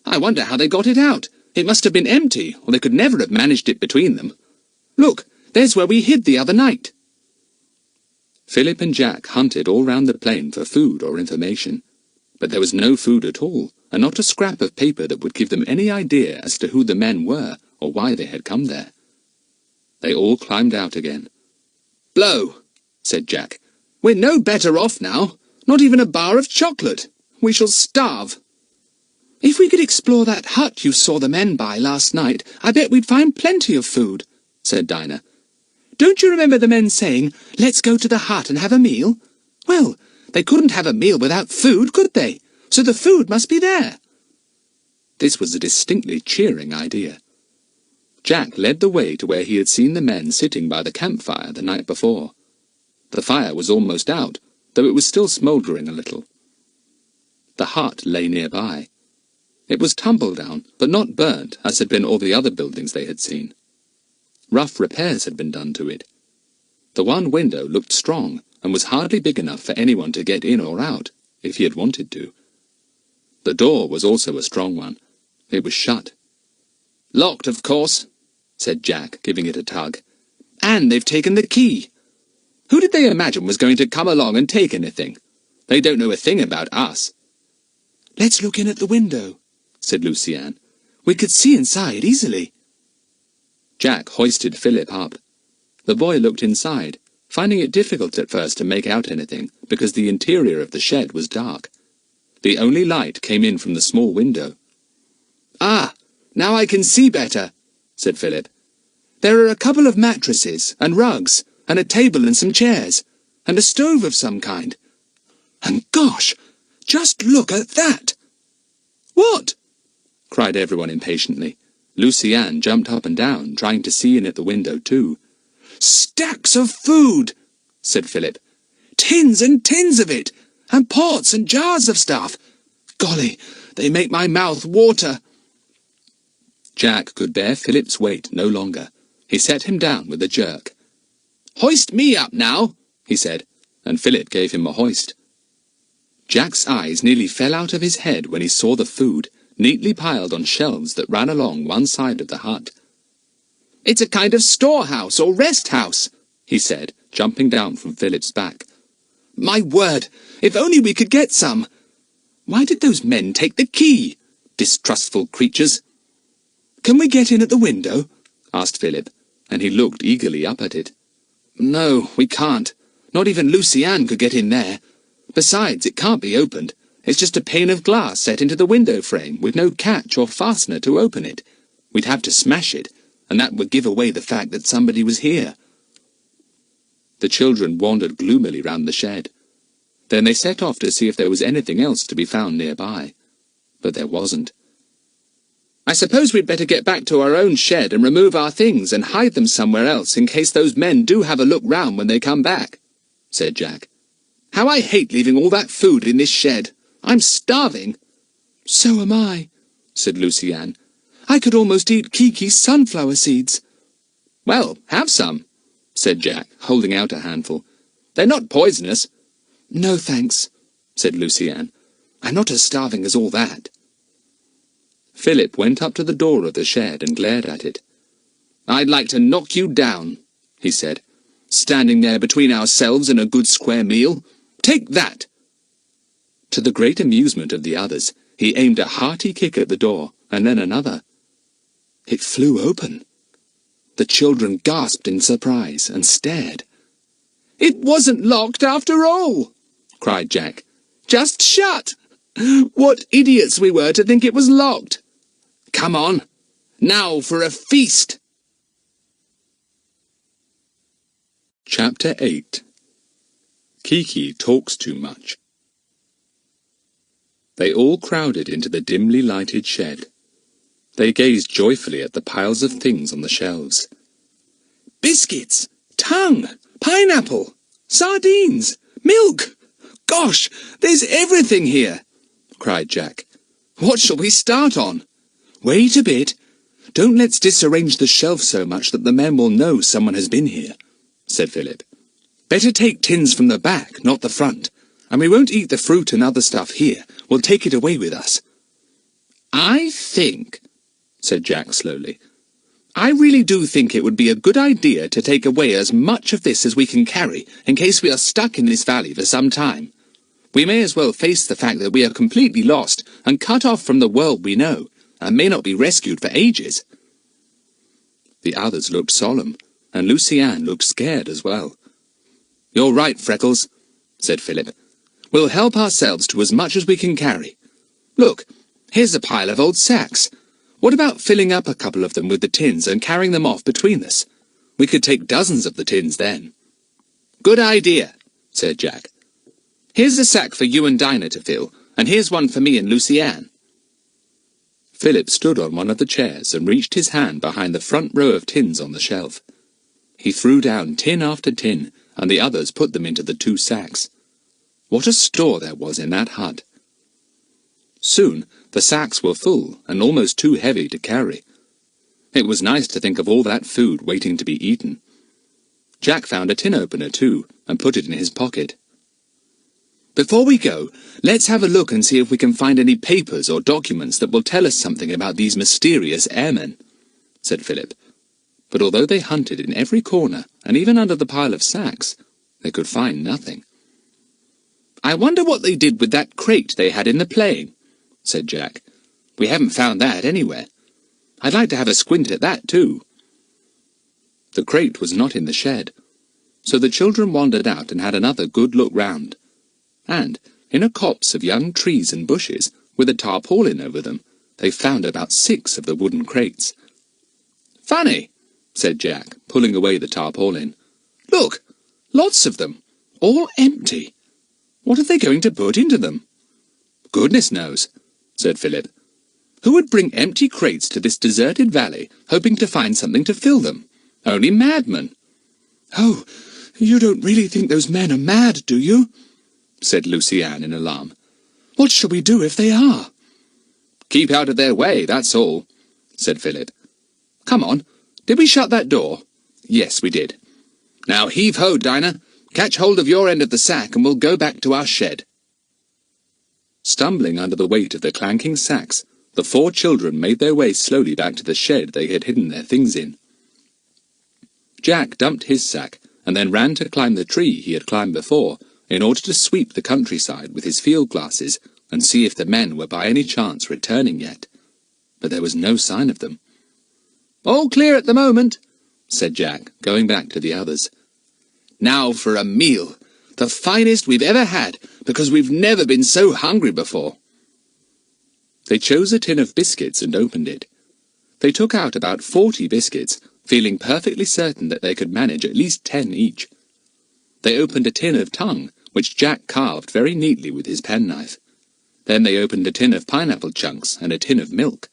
"I wonder how they got it out. It must have been empty, or they could never have managed it between them. Look, there's where we hid the other night." Philip and Jack hunted all round the plane for food or information, but there was no food at all, and not a scrap of paper that would give them any idea as to who the men were or why they had come there. They all climbed out again. "Blow," said Jack. "We're no better off now. Not even a bar of chocolate. We shall starve." "If we could explore that hut you saw the men by last night, I bet we'd find plenty of food," said Dinah. "Don't you remember the men saying, 'Let's go to the hut and have a meal'? Well, they couldn't have a meal without food, could they? So the food must be there." This was a distinctly cheering idea. Jack led the way to where he had seen the men sitting by the campfire the night before. The fire was almost out, though it was still smouldering a little. The hut lay nearby. It was tumble down, but not burnt, as had been all the other buildings they had seen. Rough repairs had been done to it. The one window looked strong, and was hardly big enough for anyone to get in or out, if he had wanted to. The door was also a strong one. It was shut. "Locked, of course," said Jack, giving it a tug. "And they've taken the key. Who did they imagine was going to come along and take anything? They don't know a thing about us." "Let's look in at the window," said Lucienne. "We could see inside easily." Jack hoisted Philip up. The boy looked inside, finding it difficult at first to make out anything, because the interior of the shed was dark. The only light came in from the small window. "Ah, now I can see better," said Philip. "There are a couple of mattresses, and rugs, and a table and some chairs, and a stove of some kind. And gosh, just look at that!" "What?" cried everyone impatiently. Lucienne jumped up and down, trying to see in at the window too. "Stacks of food," said Philip. "Tins and tins of it, and pots and jars of stuff. Golly, they make my mouth water." Jack could bear Philip's weight no longer. He set him down with a jerk. "Hoist me up now," he said, and Philip gave him a hoist. Jack's eyes nearly fell out of his head when he saw the food, neatly piled on shelves that ran along one side of the hut. "It's a kind of storehouse or rest house," he said, jumping down from Philip's back. "My word, if only we could get some! Why did those men take the key? Distrustful creatures!" "Can we get in at the window?" asked Philip, and he looked eagerly up at it. "No, we can't. Not even Lucienne could get in there. Besides, it can't be opened. It's just a pane of glass set into the window frame, with no catch or fastener to open it. We'd have to smash it, and that would give away the fact that somebody was here." The children wandered gloomily round the shed. Then they set off to see if there was anything else to be found nearby. But there wasn't. "I suppose we'd better get back to our own shed and remove our things and hide them somewhere else in case those men do have a look round when they come back," said Jack. "How I hate leaving all that food in this shed. I'm starving." "So am I," said Lucienne. "I could almost eat Kiki's sunflower seeds." "Well, have some," said Jack, holding out a handful. "They're not poisonous." "No, thanks," said Lucienne. "I'm not as starving as all that." Philip went up to the door of the shed and glared at it. "I'd like to knock you down," he said. "Standing there between ourselves and a good square meal. Take that!" To the great amusement of the others, he aimed a hearty kick at the door, and then another. It flew open. The children gasped in surprise and stared. "It wasn't locked after all!" cried Jack. "Just shut! What idiots we were to think it was locked! Come on, now for a feast!" Chapter 8. Kiki Talks Too Much. They all crowded into the dimly lighted shed. They gazed joyfully at the piles of things on the shelves. "Biscuits! Tongue! Pineapple! Sardines! Milk! Gosh, there's everything here!" cried Jack. "What shall we start on?" "Wait a bit. Don't let's disarrange the shelf so much that the men will know someone has been here," said Philip. Better take tins from the back, not the front. And we won't eat the fruit and other stuff here. We'll take it away with us. I think, said Jack slowly, I really do think it would be a good idea to take away as much of this as we can carry, in case we are stuck in this valley for some time. We may as well face the fact that we are completely lost and cut off from the world we know, and may not be rescued for ages. The others looked solemn, and Lucy-Anne looked scared as well. You're right, Freckles, said Philip. We'll help ourselves to as much as we can carry. Look, here's a pile of old sacks. What about filling up a couple of them with the tins and carrying them off between us? We could take dozens of the tins then. Good idea, said Jack. Here's a sack for you and Dinah to fill, and here's one for me and Lucy-Anne. Philip stood on one of the chairs and reached his hand behind the front row of tins on the shelf. He threw down tin after tin, and the others put them into the 2 sacks. What a store there was in that hut! Soon the sacks were full and almost too heavy to carry. It was nice to think of all that food waiting to be eaten. Jack found a tin opener too, and put it in his pocket. Before we go, let's have a look and see if we can find any papers or documents that will tell us something about these mysterious airmen, said Philip. But although they hunted in every corner, and even under the pile of sacks, they could find nothing. I wonder what they did with that crate they had in the plane, said Jack. We haven't found that anywhere. I'd like to have a squint at that too. The crate was not in the shed, so the children wandered out and had another good look round. And, in a copse of young trees and bushes, with a tarpaulin over them, they found about 6 of the wooden crates. Funny, said Jack, pulling away the tarpaulin. Look, lots of them, all empty. What are they going to put into them? Goodness knows, said Philip. Who would bring empty crates to this deserted valley, hoping to find something to fill them? Only madmen. Oh, you don't really think those men are mad, do you? Said Lucy-Anne in alarm. What shall we do if they are? Keep out of their way, that's all, said Philip. Come on, did we shut that door? Yes, we did. Now heave-ho, Dinah. Catch hold of your end of the sack and we'll go back to our shed. Stumbling under the weight of the clanking sacks, the 4 children made their way slowly back to the shed they had hidden their things in. Jack dumped his sack and then ran to climb the tree he had climbed before, in order to sweep the countryside with his field glasses and see if the men were by any chance returning yet. But there was no sign of them. All clear at the moment, said Jack, going back to the others. Now for a meal, the finest we've ever had, because we've never been so hungry before. They chose a tin of biscuits and opened it. They took out about 40 biscuits, feeling perfectly certain that they could manage at least 10 each. They opened a tin of tongue, which Jack carved very neatly with his penknife. Then they opened a tin of pineapple chunks and a tin of milk.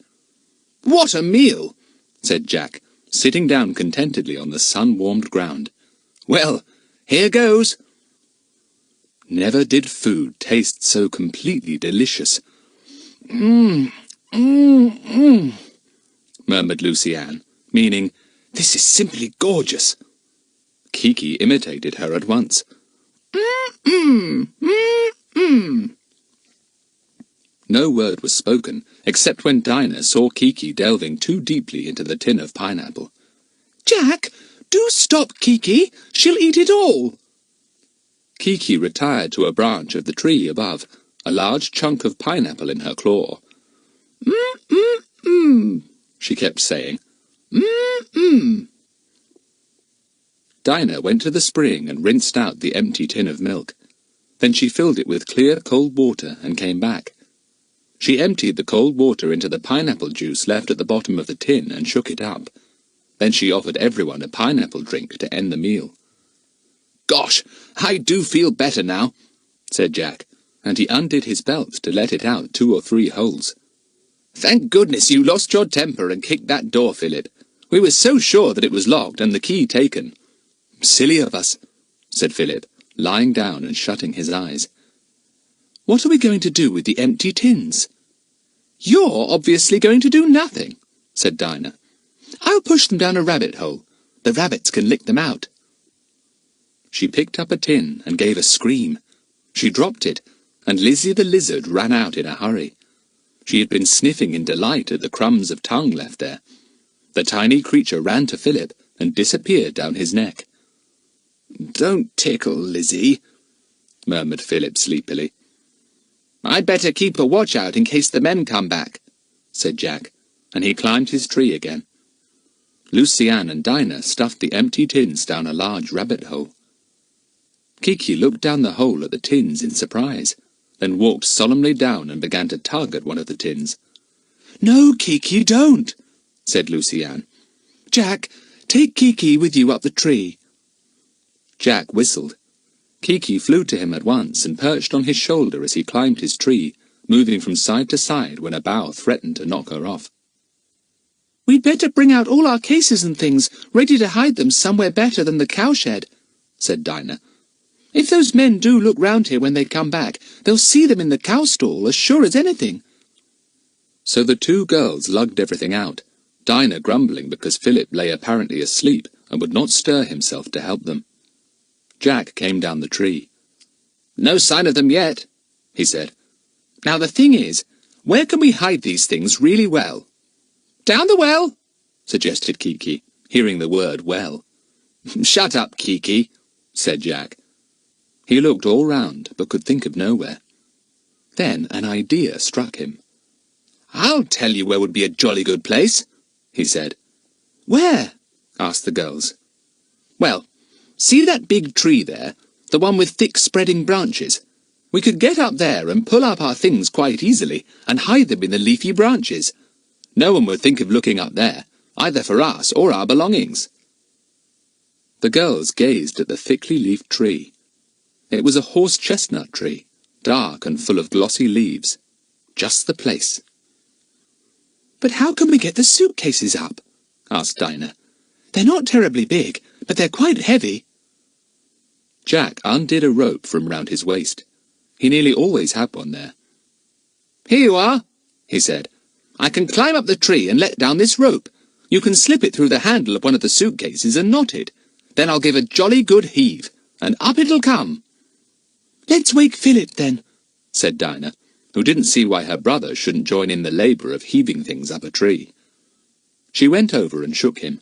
What a meal, said Jack, sitting down contentedly on the sun-warmed ground. Well, here goes. Never did food taste so completely delicious. Mmm, murmured Lucy-Anne, meaning, this is simply gorgeous. Kiki imitated her at once. No word was spoken, except when Dinah saw Kiki delving too deeply into the tin of pineapple. Jack, do stop, Kiki! She'll eat it all! Kiki retired to a branch of the tree above, a large chunk of pineapple in her claw. She kept saying. Dinah went to the spring and rinsed out the empty tin of milk. Then she filled it with clear, cold water and came back. She emptied the cold water into the pineapple juice left at the bottom of the tin and shook it up. Then she offered everyone a pineapple drink to end the meal. Gosh, I do feel better now, said Jack, and he undid his belt to let it out 2 or 3 holes. Thank goodness you lost your temper and kicked that door, Philip. We were so sure that it was locked and the key taken. Silly of us, said Philip, lying down and shutting his eyes. What are we going to do with the empty tins? You're obviously going to do nothing, said Dinah. I'll push them down a rabbit hole. The rabbits can lick them out. She picked up a tin and gave a scream. She dropped it, and Lizzie the lizard ran out in a hurry. She had been sniffing in delight at the crumbs of tongue left there. The tiny creature ran to Philip and disappeared down his neck. "Don't tickle, Lizzie," murmured Philip sleepily. "I'd better keep a watch out in case the men come back," said Jack, and he climbed his tree again. Lucienne and Dinah stuffed the empty tins down a large rabbit hole. Kiki looked down the hole at the tins in surprise, then walked solemnly down and began to tug at one of the tins. "No, Kiki, don't," said Lucienne. "Jack, take Kiki with you up the tree." Jack whistled. Kiki flew to him at once and perched on his shoulder as he climbed his tree, moving from side to side when a bough threatened to knock her off. "We'd better bring out all our cases and things, ready to hide them somewhere better than the cowshed," said Dinah. "If those men do look round here when they come back, they'll see them in the cow stall as sure as anything." So the two girls lugged everything out, Dinah grumbling because Philip lay apparently asleep and would not stir himself to help them. Jack came down the tree. "No sign of them yet," he said. "Now the thing is, where can we hide these things really well?" "Down the well," suggested Kiki, hearing the word well. "Shut up, Kiki," said Jack. He looked all round, but could think of nowhere. Then an idea struck him. "I'll tell you where would be a jolly good place," he said. "Where?" asked the girls. "Well, see that big tree there, the one with thick spreading branches? We could get up there and pull up our things quite easily and hide them in the leafy branches. No one would think of looking up there, either for us or our belongings." The girls gazed at the thickly leafed tree. It was a horse-chestnut tree, dark and full of glossy leaves. Just the place. "But how can we get the suitcases up?" asked Dinah. "They're not terribly big, but they're quite heavy." Jack undid a rope from round his waist. He nearly always had one there. "Here you are," he said. "I can climb up the tree and let down this rope. You can slip it through the handle of one of the suitcases and knot it. Then I'll give a jolly good heave, and up it'll come." "Let's wake Philip, then," said Dinah, who didn't see why her brother shouldn't join in the labour of heaving things up a tree. She went over and shook him.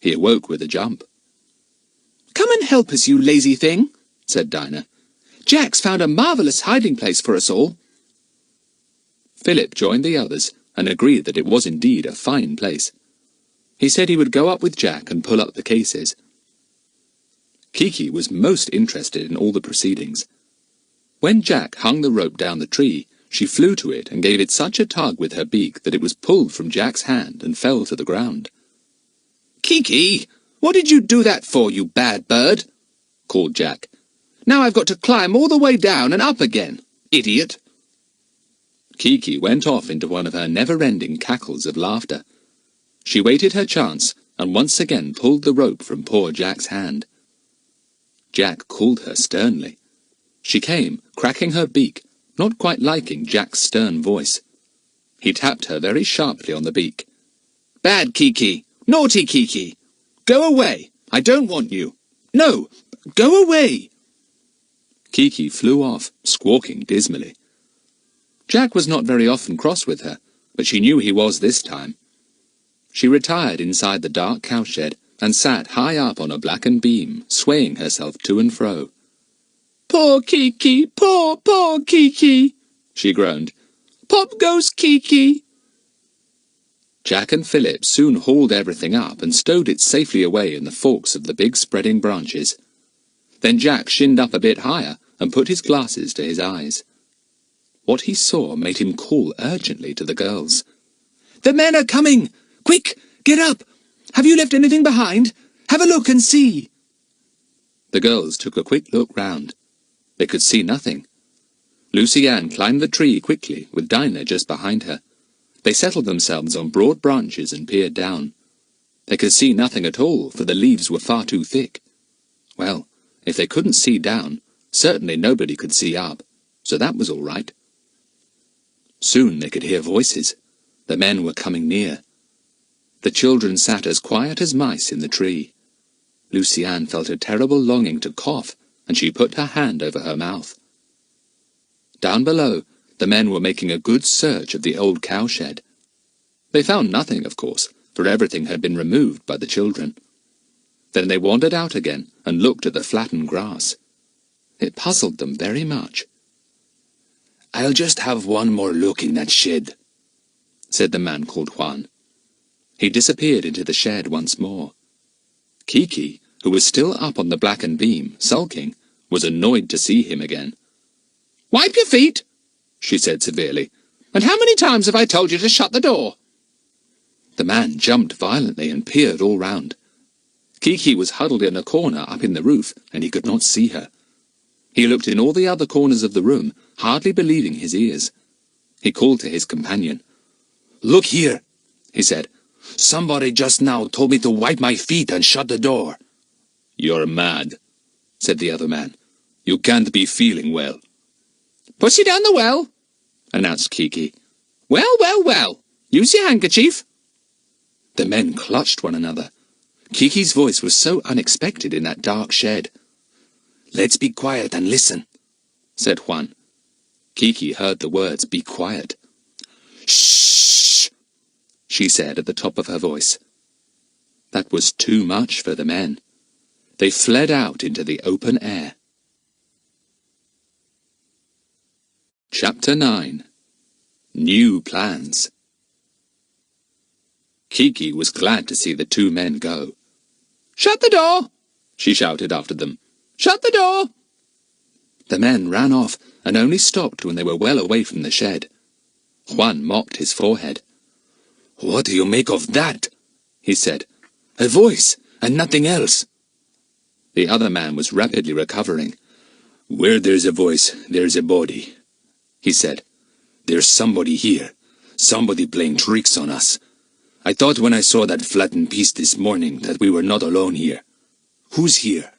He awoke with a jump. "Come and help us, you lazy thing," said Dinah. "Jack's found a marvellous hiding place for us all." Philip joined the others and agreed that it was indeed a fine place. He said he would go up with Jack and pull up the cases. Kiki was most interested in all the proceedings. When Jack hung the rope down the tree, she flew to it and gave it such a tug with her beak that it was pulled from Jack's hand and fell to the ground. "Kiki, what did you do that for, you bad bird?" called Jack. "Now I've got to climb all the way down and up again, idiot." Kiki went off into one of her never-ending cackles of laughter. She waited her chance and once again pulled the rope from poor Jack's hand. Jack called her sternly. She came, cracking her beak, not quite liking Jack's stern voice. He tapped her very sharply on the beak. "Bad Kiki! Naughty Kiki! Go away! I don't want you! No! Go away!" Kiki flew off, squawking dismally. Jack was not very often cross with her, but she knew he was this time. She retired inside the dark cowshed and sat high up on a blackened beam, swaying herself to and fro. "Poor Kiki! Poor Kiki!" she groaned. "Pop goes Kiki!" Jack and Philip soon hauled everything up and stowed it safely away in the forks of the big spreading branches. Then Jack shinned up a bit higher and put his glasses to his eyes. What he saw made him call urgently to the girls. "The men are coming! Quick, get up! Have you left anything behind? Have a look and see!" The girls took a quick look round. They could see nothing. Lucienne climbed the tree quickly, with Dinah just behind her. They settled themselves on broad branches and peered down. They could see nothing at all, for the leaves were far too thick. Well, if they couldn't see down, certainly nobody could see up, so that was all right. Soon they could hear voices. The men were coming near. The children sat as quiet as mice in the tree. Lucy-Anne felt a terrible longing to cough, and she put her hand over her mouth. Down below, the men were making a good search of the old cowshed. They found nothing, of course, for everything had been removed by the children. Then they wandered out again and looked at the flattened grass. It puzzled them very much. "I'll just have one more look in that shed," said the man called Juan. He disappeared into the shed once more. Kiki, who was still up on the blackened beam, sulking, was annoyed to see him again. "Wipe your feet," she said severely. "And how many times have I told you to shut the door?" The man jumped violently and peered all round. Kiki was huddled in a corner up in the roof, and he could not see her. He looked in all the other corners of the room, hardly believing his ears. He called to his companion. "Look here," he said. "Somebody just now told me to wipe my feet and shut the door." "You're mad," said the other man. "You can't be feeling well." "Pussy down the well," announced Kiki. "Well, well, well. Use your handkerchief." The men clutched one another. Kiki's voice was so unexpected in that dark shed. "Let's be quiet and listen," said Juan. Kiki heard the words, "Be quiet." "Shh," she said at the top of her voice. That was too much for the men. They fled out into the open air. Chapter 9. New Plans. Kiki was glad to see the two men go. "Shut the door," she shouted after them. "Shut the door." The men ran off and only stopped when they were well away from the shed. Juan mopped his forehead. "What do you make of that?" he said. "A voice, and nothing else." The other man was rapidly recovering. "Where there's a voice, there's a body," he said. "There's somebody here. Somebody playing tricks on us. I thought when I saw that flattened piece this morning that we were not alone here. Who's here?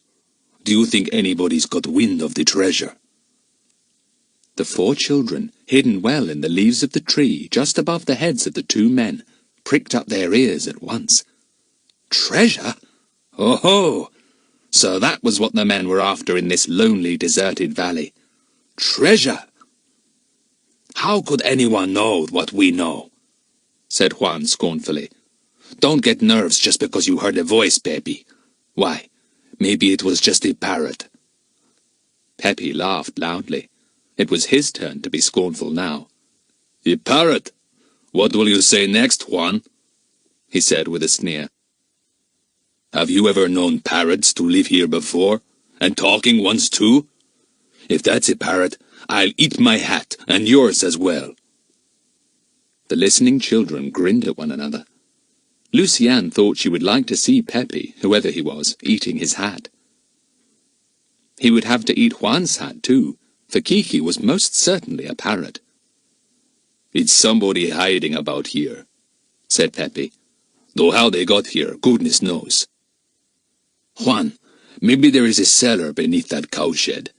Do you think anybody's got wind of the treasure?" The 4 children, hidden well in the leaves of the tree just above the heads of the 2 men, pricked up their ears at once. "Treasure? Oh-ho! So that was what the men were after in this lonely, deserted valley. Treasure! How could anyone know what we know?" said Juan scornfully. "Don't get nerves just because you heard a voice, Pepe. Why, maybe it was just a parrot." Pepe laughed loudly. It was his turn to be scornful now. "A parrot? What will you say next, Juan?" he said with a sneer. "Have you ever known parrots to live here before? And talking ones too? If that's a parrot, I'll eat my hat, and yours as well." The listening children grinned at one another. Lucy-Anne thought she would like to see Pepe, whoever he was, eating his hat. He would have to eat Juan's hat too, for Kiki was most certainly a parrot. "It's somebody hiding about here," said Pepe. "Though how they got here, goodness knows. Juan, maybe there is a cellar beneath that cowshed.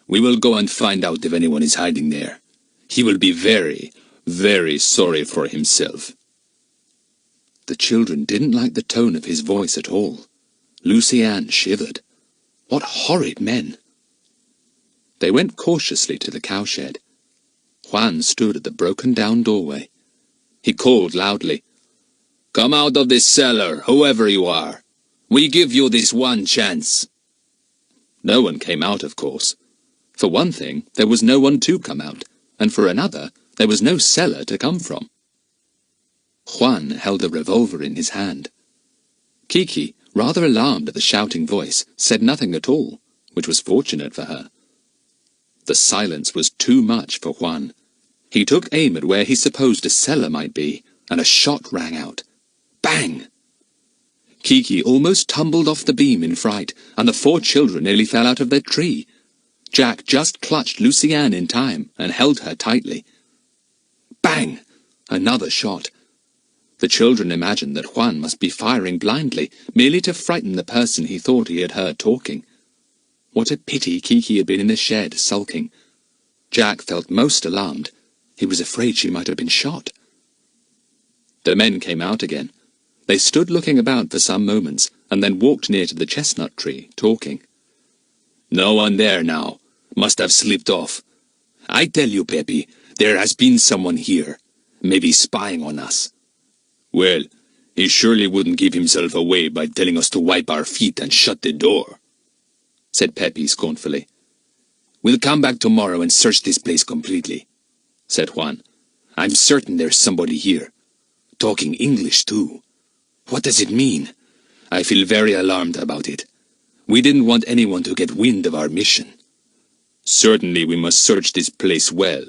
We will go and find out if anyone is hiding there. He will be very, very sorry for himself." The children didn't like the tone of his voice at all. Lucy-Anne shivered. What horrid men! They went cautiously to the cowshed. Juan stood at the broken-down doorway. He called loudly, "Come out of this cellar, whoever you are. We give you this one chance." No one came out, of course. For one thing, there was no one to come out, and for another, there was no cellar to come from. Juan held a revolver in his hand. Kiki, rather alarmed at the shouting voice, said nothing at all, which was fortunate for her. The silence was too much for Juan. He took aim at where he supposed a cellar might be, and a shot rang out. Bang! Kiki almost tumbled off the beam in fright, and the 4 children nearly fell out of their tree. Jack just clutched Lucy-Anne in time and held her tightly. Bang! Another shot. The children imagined that Juan must be firing blindly, merely to frighten the person he thought he had heard talking. What a pity Kiki had been in the shed, sulking. Jack felt most alarmed. He was afraid she might have been shot. The men came out again. They stood looking about for some moments, and then walked near to the chestnut tree, talking. "No one there now. Must have slipped off. I tell you, Peppy, there has been someone here, maybe spying on us." "Well, he surely wouldn't give himself away by telling us to wipe our feet and shut the door," said Peppy scornfully. "We'll come back tomorrow and search this place completely," said Juan. "I'm certain there's somebody here. Talking English, too. What does it mean? I feel very alarmed about it. We didn't want anyone to get wind of our mission." "Certainly we must search this place well,"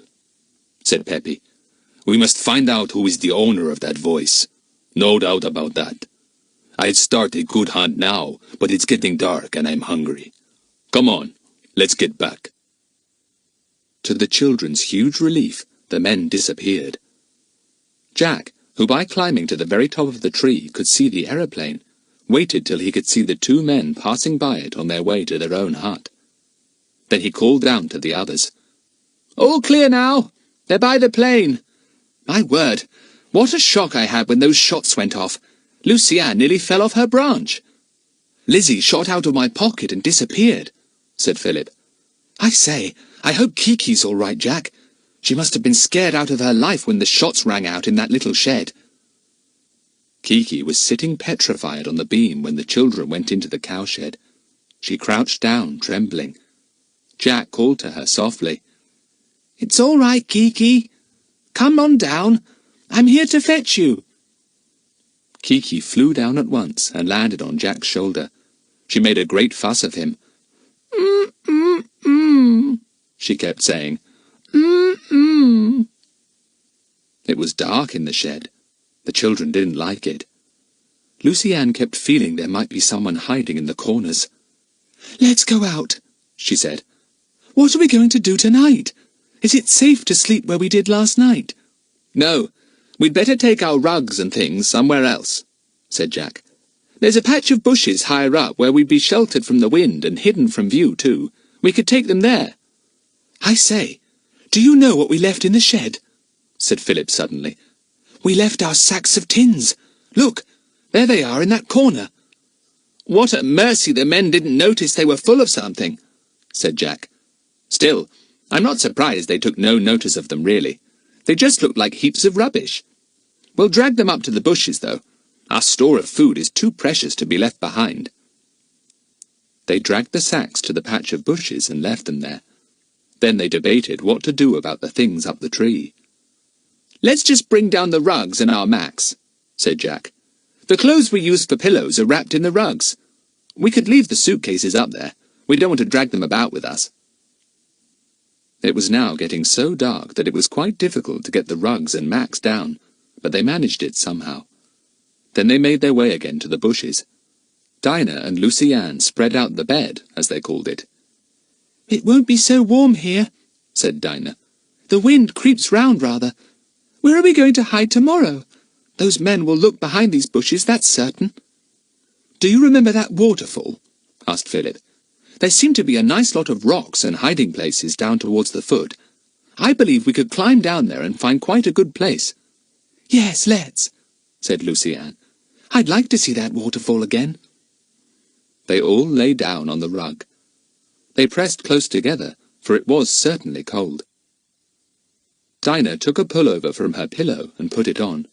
said Peppy. "We must find out who is the owner of that voice. No doubt about that. I'd start a good hunt now, but it's getting dark and I'm hungry. Come on, let's get back." To the children's huge relief, the men disappeared. Jack, who by climbing to the very top of the tree could see the aeroplane, waited till he could see the two men passing by it on their way to their own hut. Then he called down to the others. "All clear now. They're by the plane. My word, what a shock I had when those shots went off. Lucienne nearly fell off her branch." "Lizzie shot out of my pocket and disappeared," said Philip. "I say, I hope Kiki's all right, Jack. She must have been scared out of her life when the shots rang out in that little shed." Kiki was sitting petrified on the beam when the children went into the cowshed. She crouched down, trembling. Jack called to her softly. "It's all right, Kiki. Come on down. I'm here to fetch you." Kiki flew down at once and landed on Jack's shoulder. She made a great fuss of him. "Mm-mm-mm," she kept saying. "Mm-mm." It was dark in the shed. The children didn't like it. Lucienne kept feeling there might be someone hiding in the corners. "Let's go out," she said. "What are we going to do tonight? Is it safe to sleep where we did last night?" "No, we'd better take our rugs and things somewhere else," said Jack. "There's a patch of bushes higher up where we'd be sheltered from the wind and hidden from view, too. We could take them there." "I say, do you know what we left in the shed?" said Philip suddenly. "We left our sacks of tins. Look, there they are in that corner." "What a mercy the men didn't notice they were full of something," said Jack. "Still, I'm not surprised they took no notice of them, really. They just looked like heaps of rubbish. We'll drag them up to the bushes, though. Our store of food is too precious to be left behind." They dragged the sacks to the patch of bushes and left them there. Then they debated what to do about the things up the tree. "Let's just bring down the rugs and our mats," said Jack. "The clothes we used for pillows are wrapped in the rugs. We could leave the suitcases up there. We don't want to drag them about with us." It was now getting so dark that it was quite difficult to get the rugs and mats down, but they managed it somehow. Then they made their way again to the bushes. Dinah and Lucienne spread out the bed, as they called it. "It won't be so warm here," said Dinah. "The wind creeps round rather. Where are we going to hide tomorrow? Those men will look behind these bushes, that's certain." "Do you remember that waterfall?" asked Philip. "There seem to be a nice lot of rocks and hiding places down towards the foot. I believe we could climb down there and find quite a good place." "Yes, let's," said Lucienne. "I'd like to see that waterfall again." They all lay down on the rug. They pressed close together, for it was certainly cold. Dinah took a pullover from her pillow and put it on.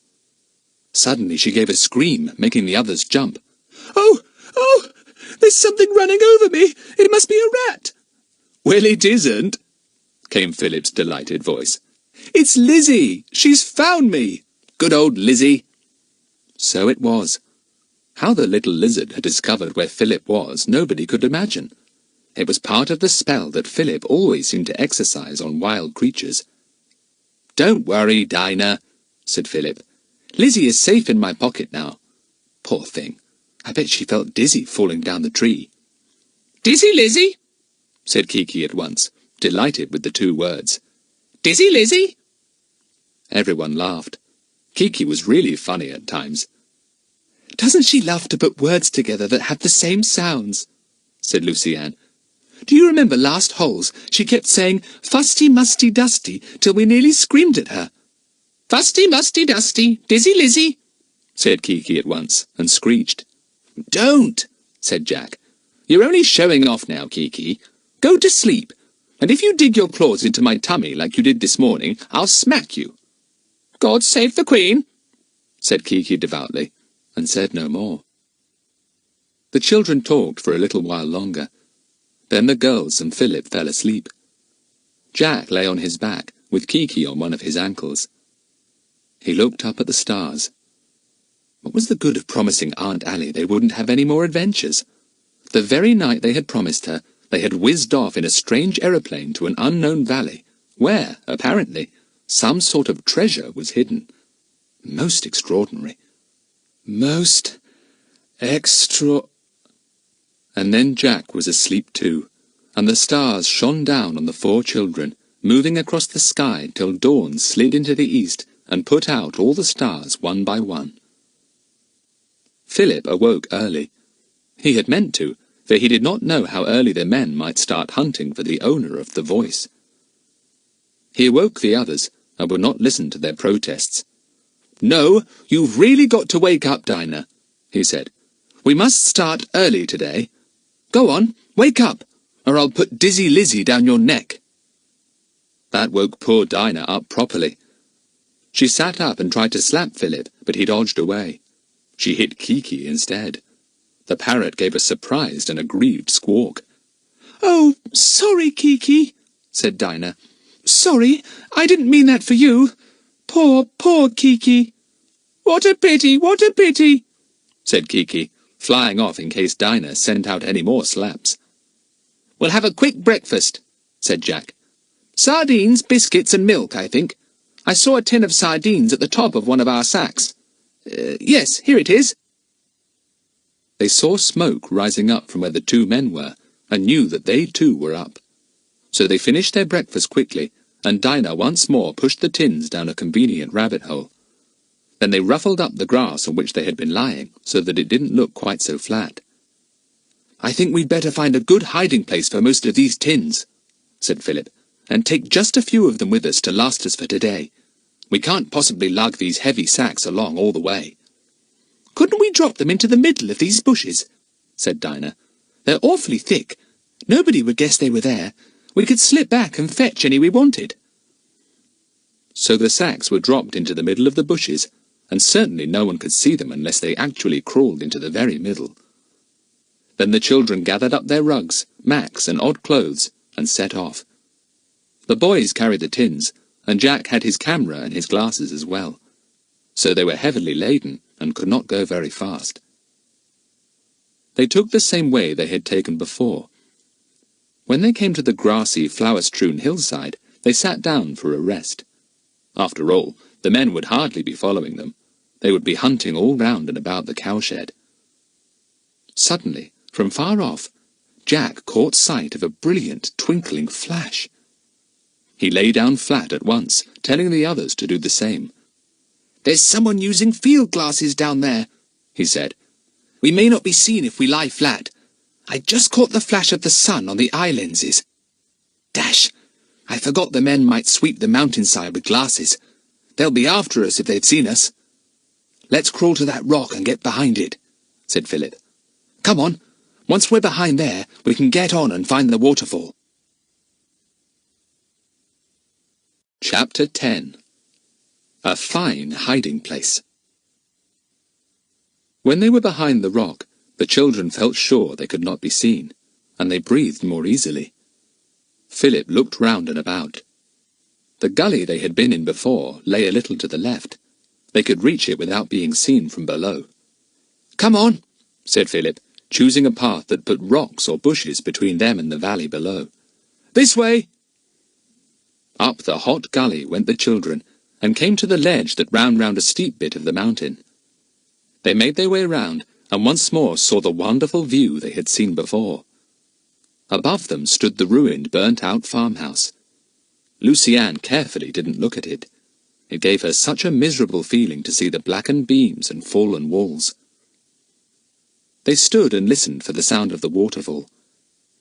Suddenly she gave a scream, making the others jump. "Oh! Oh! There's something running over me! It must be a rat!" "Well, it isn't," came Philip's delighted voice. "It's Lizzie! She's found me! Good old Lizzie!" So it was. How the little lizard had discovered where Philip was, nobody could imagine. It was part of the spell that Philip always seemed to exercise on wild creatures. "Don't worry, Dinah," said Philip. "Lizzie is safe in my pocket now. Poor thing. I bet she felt dizzy falling down the tree." "Dizzy Lizzie?" said Kiki at once, delighted with the two words. "Dizzy Lizzie?" Everyone laughed. Kiki was really funny at times. "Doesn't she love to put words together that have the same sounds?" said Lucienne. "Do you remember last holes she kept saying, 'Fusty, musty, dusty,' till we nearly screamed at her?" "Fusty, musty, dusty, Dizzy Lizzie," said Kiki at once, and screeched. Don't, said Jack. You're only showing off now, Kiki. Go to sleep, and if you dig your claws into my tummy like you did this morning, I'll smack you. God save the Queen, said Kiki devoutly, and said no more. The children talked for a little while longer. Then the girls and Philip fell asleep. Jack lay on his back, with Kiki on one of his ankles. He looked up at the stars. What was the good of promising Aunt Allie they wouldn't have any more adventures? The very night they had promised her, they had whizzed off in a strange aeroplane to an unknown valley, where, apparently, some sort of treasure was hidden. Most extraordinary. Most And then Jack was asleep too, and the stars shone down on the four children, moving across the sky till dawn slid into the east and put out all the stars one by one. Philip awoke early. He had meant to, for he did not know how early the men might start hunting for the owner of the voice. He awoke the others, and would not listen to their protests. "No, you've really got to wake up, Dinah," he said. "We must start early today. Go on, wake up, or I'll put Dizzy Lizzy down your neck." That woke poor Dinah up properly. She sat up and tried to slap Philip, but he dodged away. She hit Kiki instead. The parrot gave a surprised and aggrieved squawk. "Oh, sorry, Kiki," said Dinah. "Sorry, I didn't mean that for you. Poor, poor Kiki." "What a pity, what a pity," said Kiki, flying off in case Dinah sent out any more slaps. "We'll have a quick breakfast," said Jack. "Sardines, biscuits and milk, I think. I saw a tin of sardines at the top of one of our sacks. Yes, here it is." They saw smoke rising up from where the two men were, and knew that they too were up. So they finished their breakfast quickly, and Dinah once more pushed the tins down a convenient rabbit hole. Then they ruffled up the grass on which they had been lying, so that it didn't look quite so flat. "I think we'd better find a good hiding place for most of these tins," said Philip, "and take just a few of them with us to last us for today. We can't possibly lug these heavy sacks along all the way." "Couldn't we drop them into the middle of these bushes?" said Dinah. "They're awfully thick. Nobody would guess they were there. We could slip back and fetch any we wanted." So the sacks were dropped into the middle of the bushes, and certainly no one could see them unless they actually crawled into the very middle. Then the children gathered up their rugs, mats, and odd clothes, and set off. The boys carried the tins, and Jack had his camera and his glasses as well. So they were heavily laden, and could not go very fast. They took the same way they had taken before. When they came to the grassy, flower-strewn hillside, they sat down for a rest. After all, the men would hardly be following them. They would be hunting all round and about the cowshed. Suddenly, from far off, Jack caught sight of a brilliant, twinkling flash. He lay down flat at once, telling the others to do the same. "There's someone using field glasses down there," he said. "We may not be seen if we lie flat. I just caught the flash of the sun on the eye lenses. Dash! I forgot the men might sweep the mountainside with glasses. They'll be after us if they've seen us." "Let's crawl to that rock and get behind it," said Philip. "Come on. Once we're behind there, we can get on and find the waterfall." Chapter 10. A Fine Hiding Place. When they were behind the rock, the children felt sure they could not be seen, and they breathed more easily. Philip looked round and about. The gully they had been in before lay a little to the left. They could reach it without being seen from below. "Come on," said Philip, choosing a path that put rocks or bushes between them and the valley below. "This way!" Up the hot gully went the children, and came to the ledge that ran round a steep bit of the mountain. They made their way round, and once more saw the wonderful view they had seen before. Above them stood the ruined, burnt-out farmhouse. Lucy-Anne carefully didn't look at it. It gave her such a miserable feeling to see the blackened beams and fallen walls. They stood and listened for the sound of the waterfall.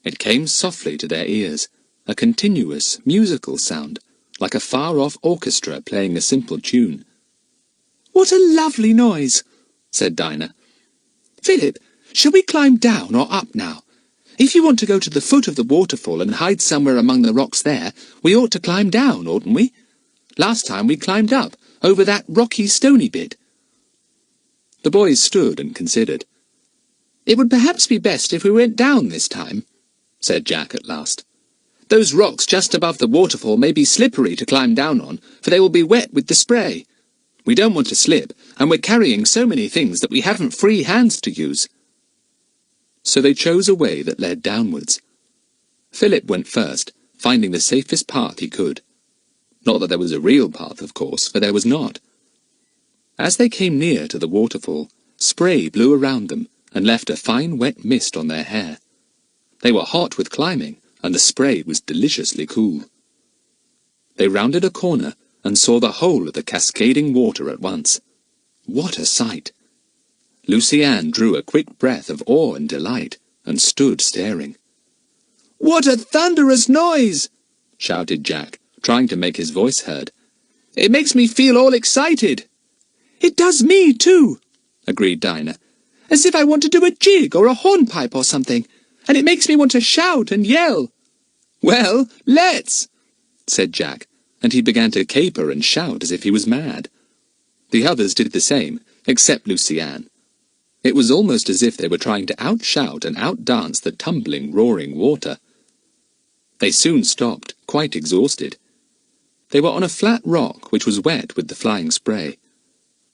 It came softly to their ears, a continuous, musical sound, like a far-off orchestra playing a simple tune. "What a lovely noise," said Dinah. "Philip, Shall we climb down or up now? If you want to go to the foot of the waterfall and hide somewhere among the rocks there, we ought to climb down, oughtn't we? Last time we climbed up, over that rocky, stony bit. The boys stood and considered. It would perhaps be best if we went down this time, said Jack at last. Those rocks just above the waterfall may be slippery to climb down on, for they will be wet with the spray. We don't want to slip, and we're carrying so many things that we haven't free hands to use. So they chose a way that led downwards. Philip went first, finding the safest path he could. Not that there was a real path, of course, for there was not. As they came near to the waterfall, spray blew around them and left a fine wet mist on their hair. They were hot with climbing, and the spray was deliciously cool. They rounded a corner and saw the whole of the cascading water at once. What a sight! Lucy Ann drew a quick breath of awe and delight, and stood staring. "What a thunderous noise!" shouted Jack, trying to make his voice heard. "It makes me feel all excited." "It does me, too," agreed Dinah. "As if I want to do a jig or a hornpipe or something, and it makes me want to shout and yell." "Well, let's," said Jack, and he began to caper and shout as if he was mad. The others did the same, except Lucy Ann. It was almost as if they were trying to outshout and outdance the tumbling, roaring water. They soon stopped, quite exhausted. They were on a flat rock which was wet with the flying spray.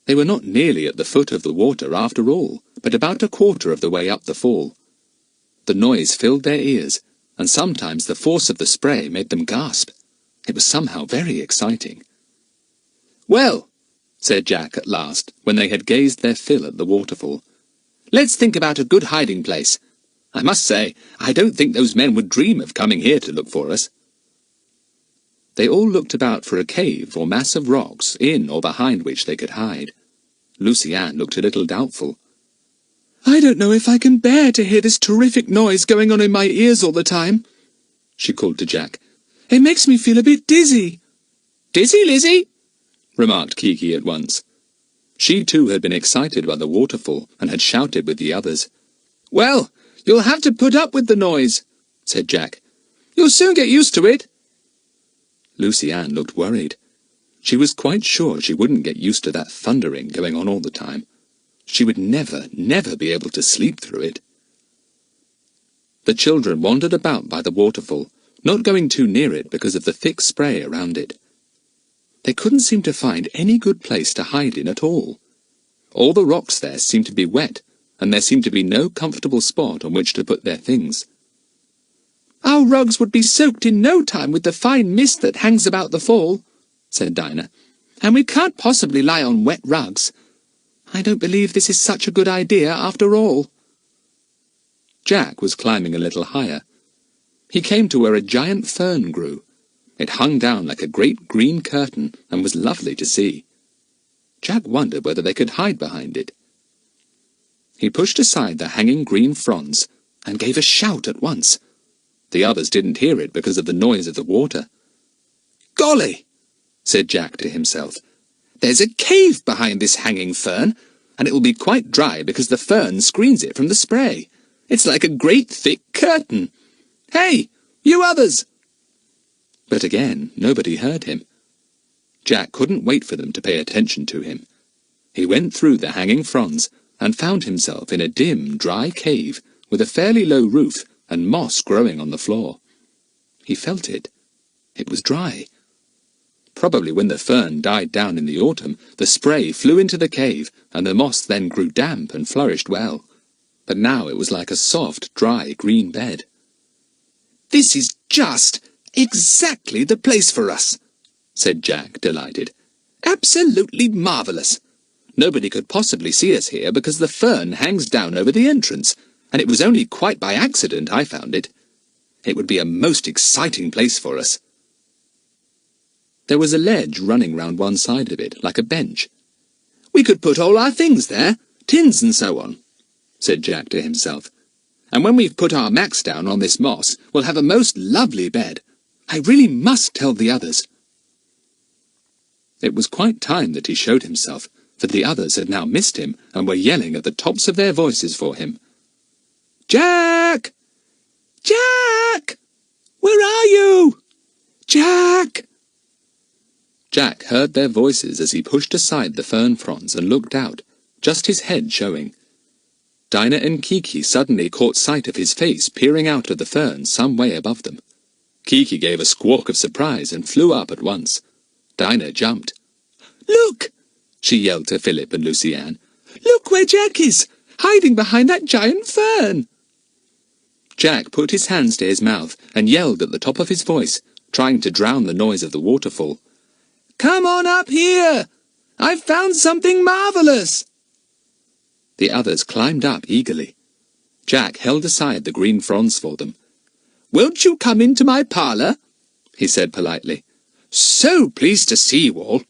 They were not nearly at the foot of the water after all, but about a quarter of the way up the fall. The noise filled their ears, and sometimes the force of the spray made them gasp. It was somehow very exciting. "Well," said Jack at last, when they had gazed their fill at the waterfall, "let's think about a good hiding place. I must say, I don't think those men would dream of coming here to look for us." They all looked about for a cave or mass of rocks in or behind which they could hide. Lucy Ann looked a little doubtful. "I don't know if I can bear to hear this terrific noise going on in my ears all the time," she called to Jack. "It makes me feel a bit dizzy." "Dizzy, Lizzie?" remarked Kiki at once. She too had been excited by the waterfall and had shouted with the others. "Well, you'll have to put up with the noise," said Jack. "You'll soon get used to it." Lucy Ann looked worried. She was quite sure she wouldn't get used to that thundering going on all the time. She would never, never be able to sleep through it. The children wandered about by the waterfall, not going too near it because of the thick spray around it. They couldn't seem to find any good place to hide in at all. All the rocks there seemed to be wet, and there seemed to be no comfortable spot on which to put their things. "Our rugs would be soaked in no time with the fine mist that hangs about the fall," said Dinah, "and we can't possibly lie on wet rugs. I don't believe this is such a good idea after all." Jack was climbing a little higher. He came to where a giant fern grew. It hung down like a great green curtain and was lovely to see. Jack wondered whether they could hide behind it. He pushed aside the hanging green fronds and gave a shout at once. The others didn't hear it because of the noise of the water. "Golly!" said Jack to himself. "There's a cave behind this hanging fern, and it will be quite dry because the fern screens it from the spray. It's like a great thick curtain. Hey, you others!" But again, nobody heard him. Jack couldn't wait for them to pay attention to him. He went through the hanging fronds and found himself in a dim, dry cave with a fairly low roof and moss growing on the floor. He felt it. It was dry. Probably when the fern died down in the autumn, the spray flew into the cave, and the moss then grew damp and flourished well. But now it was like a soft, dry, green bed. "This is just exactly the place for us," said Jack, delighted. "Absolutely marvellous. Nobody could possibly see us here because the fern hangs down over the entrance, and it was only quite by accident I found it. It would be a most exciting place for us." There was a ledge running round one side of it, like a bench. "We could put all our things there, tins and so on," said Jack to himself. "And when we've put our mats down on this moss, we'll have a most lovely bed. I really must tell the others." It was quite time that he showed himself, for the others had now missed him and were yelling at the tops of their voices for him. Jack! Jack! Where are you? Jack! Jack heard their voices as he pushed aside the fern fronds and looked out, just his head showing. Dinah and Kiki suddenly caught sight of his face peering out of the ferns some way above them. Kiki gave a squawk of surprise and flew up at once. Dinah jumped. "Look!" she yelled to Philip and Lucy-Ann. "Look where Jack is, hiding behind that giant fern!" Jack put his hands to his mouth and yelled at the top of his voice, trying to drown the noise of the waterfall. "Come on up here! I've found something marvellous!" The others climbed up eagerly. Jack held aside the green fronds for them. "Won't you come into my parlour?" he said politely. "So pleased to see you all."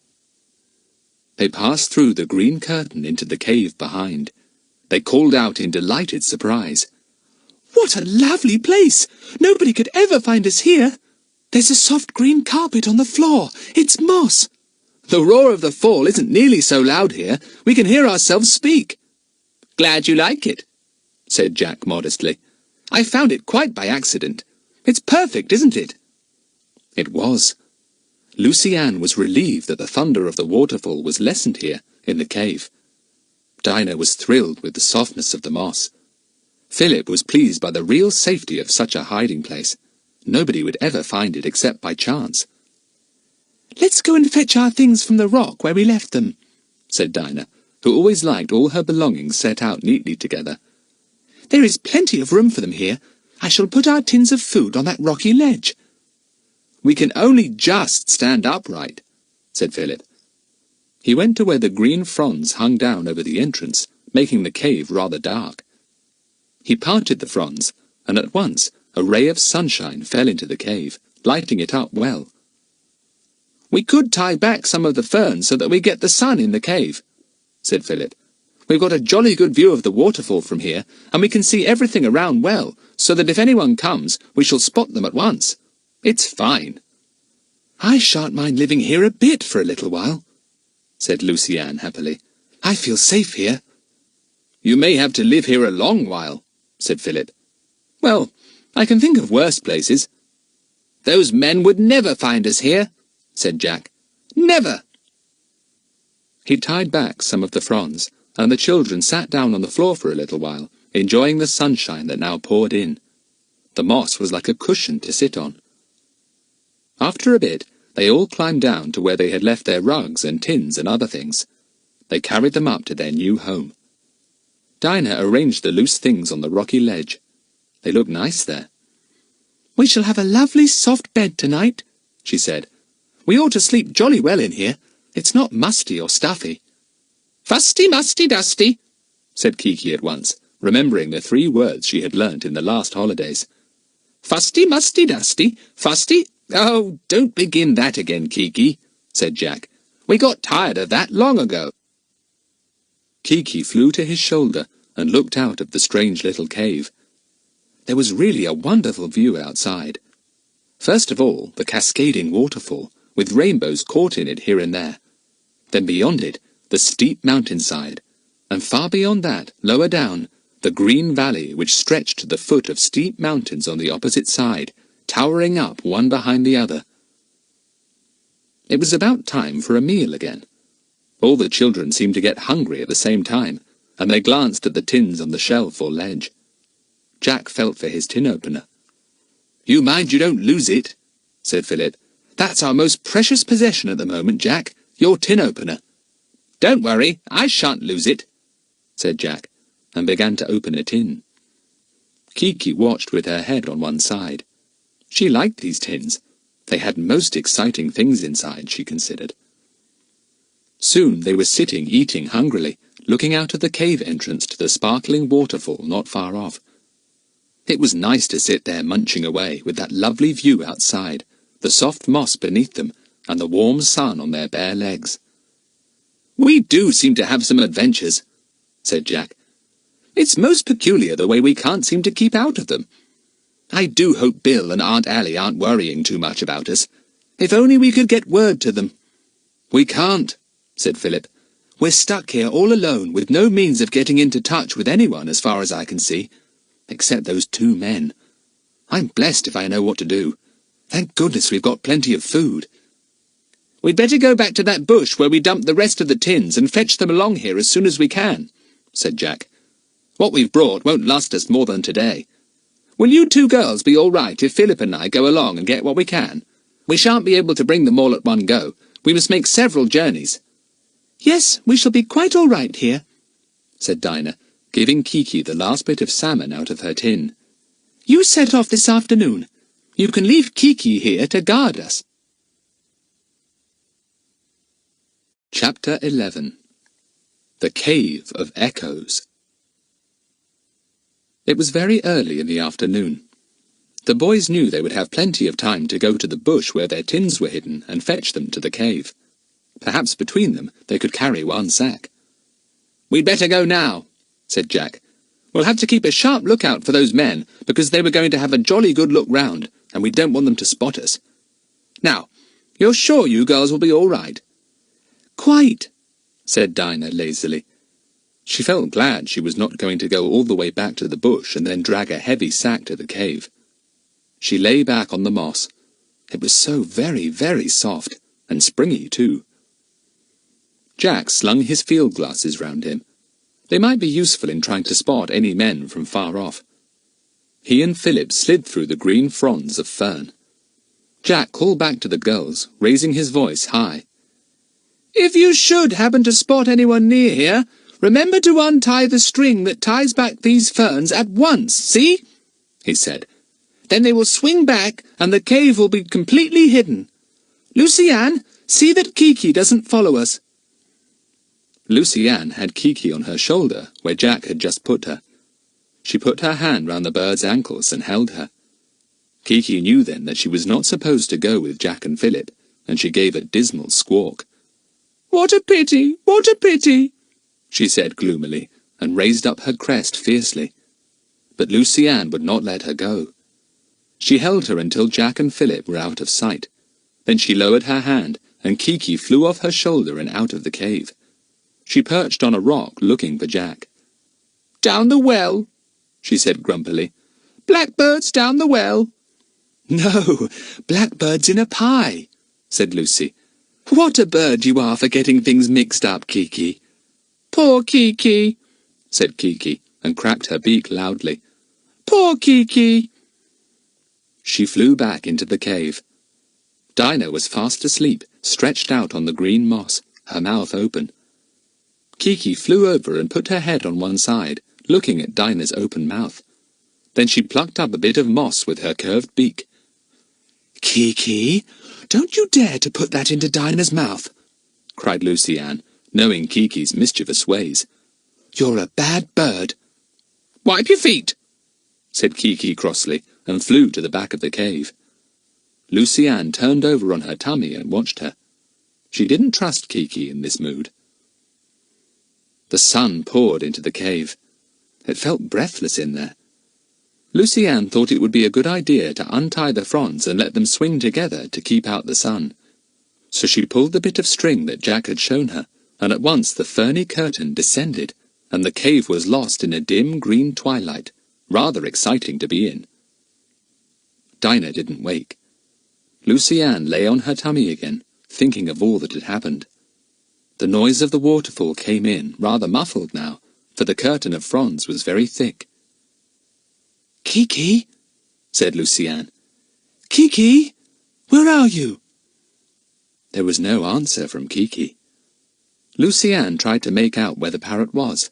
They passed through the green curtain into the cave behind. They called out in delighted surprise. "What a lovely place! Nobody could ever find us here. There's a soft green carpet on the floor. It's moss. The roar of the fall isn't nearly so loud here. We can hear ourselves speak." "Glad you like it," said Jack modestly. "I found it quite by accident. It's perfect, isn't it?" It was. Lucy-Ann was relieved that the thunder of the waterfall was lessened here, in the cave. Dinah was thrilled with the softness of the moss. Philip was pleased by the real safety of such a hiding place. Nobody would ever find it except by chance. "Let's go and fetch our things from the rock where we left them," said Dinah, who always liked all her belongings set out neatly together. "There is plenty of room for them here. I shall put our tins of food on that rocky ledge." "We can only just stand upright," said Philip. He went to where the green fronds hung down over the entrance, making the cave rather dark. He parted the fronds, and at once a ray of sunshine fell into the cave, lighting it up well. "We could tie back some of the ferns so that we get the sun in the cave," said Philip. "We've got a jolly good view of the waterfall from here, and we can see everything around well, so that if anyone comes, we shall spot them at once. It's fine." "I shan't mind living here a bit for a little while," said Lucy-Ann happily. "I feel safe here." "You may have to live here a long while," said Philip. "Well, I can think of worse places." "Those men would never find us here," said Jack. "Never!" He tied back some of the fronds, and the children sat down on the floor for a little while, enjoying the sunshine that now poured in. The moss was like a cushion to sit on. After a bit, they all climbed down to where they had left their rugs and tins and other things. They carried them up to their new home. Dinah arranged the loose things on the rocky ledge. They looked nice there. "We shall have a lovely soft bed tonight," she said. "We ought to sleep jolly well in here. It's not musty or stuffy." "Fusty, musty, dusty," said Kiki at once, remembering the 3 words she had learnt in the last holidays. "Fusty, musty, dusty, fusty—" "Oh, don't begin that again, Kiki," said Jack. "We got tired of that long ago." Kiki flew to his shoulder and looked out of the strange little cave. There was really a wonderful view outside. First of all, the cascading waterfall, with rainbows caught in it here and there. Then beyond it, the steep mountainside, and far beyond that, lower down, the green valley which stretched to the foot of steep mountains on the opposite side, towering up one behind the other. It was about time for a meal again. All the children seemed to get hungry at the same time, and they glanced at the tins on the shelf or ledge. Jack felt for his tin opener. "You mind you don't lose it," said Philip. "That's our most precious possession at the moment, Jack, your tin opener." "Don't worry, I shan't lose it," said Jack, and began to open a tin. Kiki watched with her head on one side. She liked these tins. They had most exciting things inside, she considered. Soon they were sitting eating hungrily, looking out of the cave entrance to the sparkling waterfall not far off. It was nice to sit there munching away with that lovely view outside, the soft moss beneath them, and the warm sun on their bare legs. "We do seem to have some adventures," said Jack. "It's most peculiar the way we can't seem to keep out of them. I do hope Bill and Aunt Allie aren't worrying too much about us. If only we could get word to them." "We can't," said Philip. "We're stuck here all alone with no means of getting into touch with anyone as far as I can see. except those 2 men. I'm blessed if I know what to do. Thank goodness we've got plenty of food. We'd better go back to that bush where we dumped the rest of the tins and fetch them along here as soon as we can, said Jack. What we've brought won't last us more than today. Will you 2 girls be all right if Philip and I go along and get what we can? We shan't be able to bring them all at one go. We must make several journeys. Yes, we shall be quite all right here, said Dinah, giving Kiki the last bit of salmon out of her tin. You set off this afternoon. You can leave Kiki here to guard us. Chapter 11. The Cave of Echoes. It was very early in the afternoon. The boys knew they would have plenty of time to go to the bush where their tins were hidden and fetch them to the cave. Perhaps between them they could carry 1 sack. We'd better go now, said Jack. We'll have to keep a sharp lookout for those men, because they were going to have a jolly good look round, and we don't want them to spot us. Now, you're sure you girls will be all right? Quite, said Dinah lazily. She felt glad she was not going to go all the way back to the bush and then drag a heavy sack to the cave. She lay back on the moss. It was so very, very soft, and springy too. Jack slung his field glasses round him. They might be useful in trying to spot any men from far off. He and Philip slid through the green fronds of fern. Jack called back to the girls, raising his voice high. If you should happen to spot anyone near here, remember to untie the string that ties back these ferns at once, see? He said. Then they will swing back, and the cave will be completely hidden. Lucy-Anne, see that Kiki doesn't follow us. Lucy-Anne had Kiki on her shoulder, where Jack had just put her. She put her hand round the bird's ankles and held her. Kiki knew then that she was not supposed to go with Jack and Philip, and she gave a dismal squawk. What a pity! What a pity! She said gloomily, and raised up her crest fiercely. But Lucy-Anne would not let her go. She held her until Jack and Philip were out of sight. Then she lowered her hand, and Kiki flew off her shoulder and out of the cave. She perched on a rock, looking for Jack. Down the well, she said grumpily. Blackbirds down the well. No, blackbirds in a pie, said Lucy. What a bird you are for getting things mixed up, Kiki. Poor Kiki, said Kiki, and cracked her beak loudly. Poor Kiki. She flew back into the cave. Dinah was fast asleep, stretched out on the green moss, her mouth open. Kiki flew over and put her head on one side, looking at Dinah's open mouth. Then she plucked up a bit of moss with her curved beak. Kiki, don't you dare to put that into Dinah's mouth, cried Lucy-Anne, knowing Kiki's mischievous ways. You're a bad bird. Wipe your feet, said Kiki crossly, and flew to the back of the cave. Lucy-Anne turned over on her tummy and watched her. She didn't trust Kiki in this mood. The sun poured into the cave. It felt breathless in there. Lucy-Anne thought it would be a good idea to untie the fronds and let them swing together to keep out the sun. So she pulled the bit of string that Jack had shown her, and at once the ferny curtain descended, and the cave was lost in a dim green twilight, rather exciting to be in. Dinah didn't wake. Lucy-Anne lay on her tummy again, thinking of all that had happened. The noise of the waterfall came in, rather muffled now, for the curtain of fronds was very thick. Kiki, said Lucy-Anne. Kiki, where are you? There was no answer from Kiki. Lucy-Anne tried to make out where the parrot was.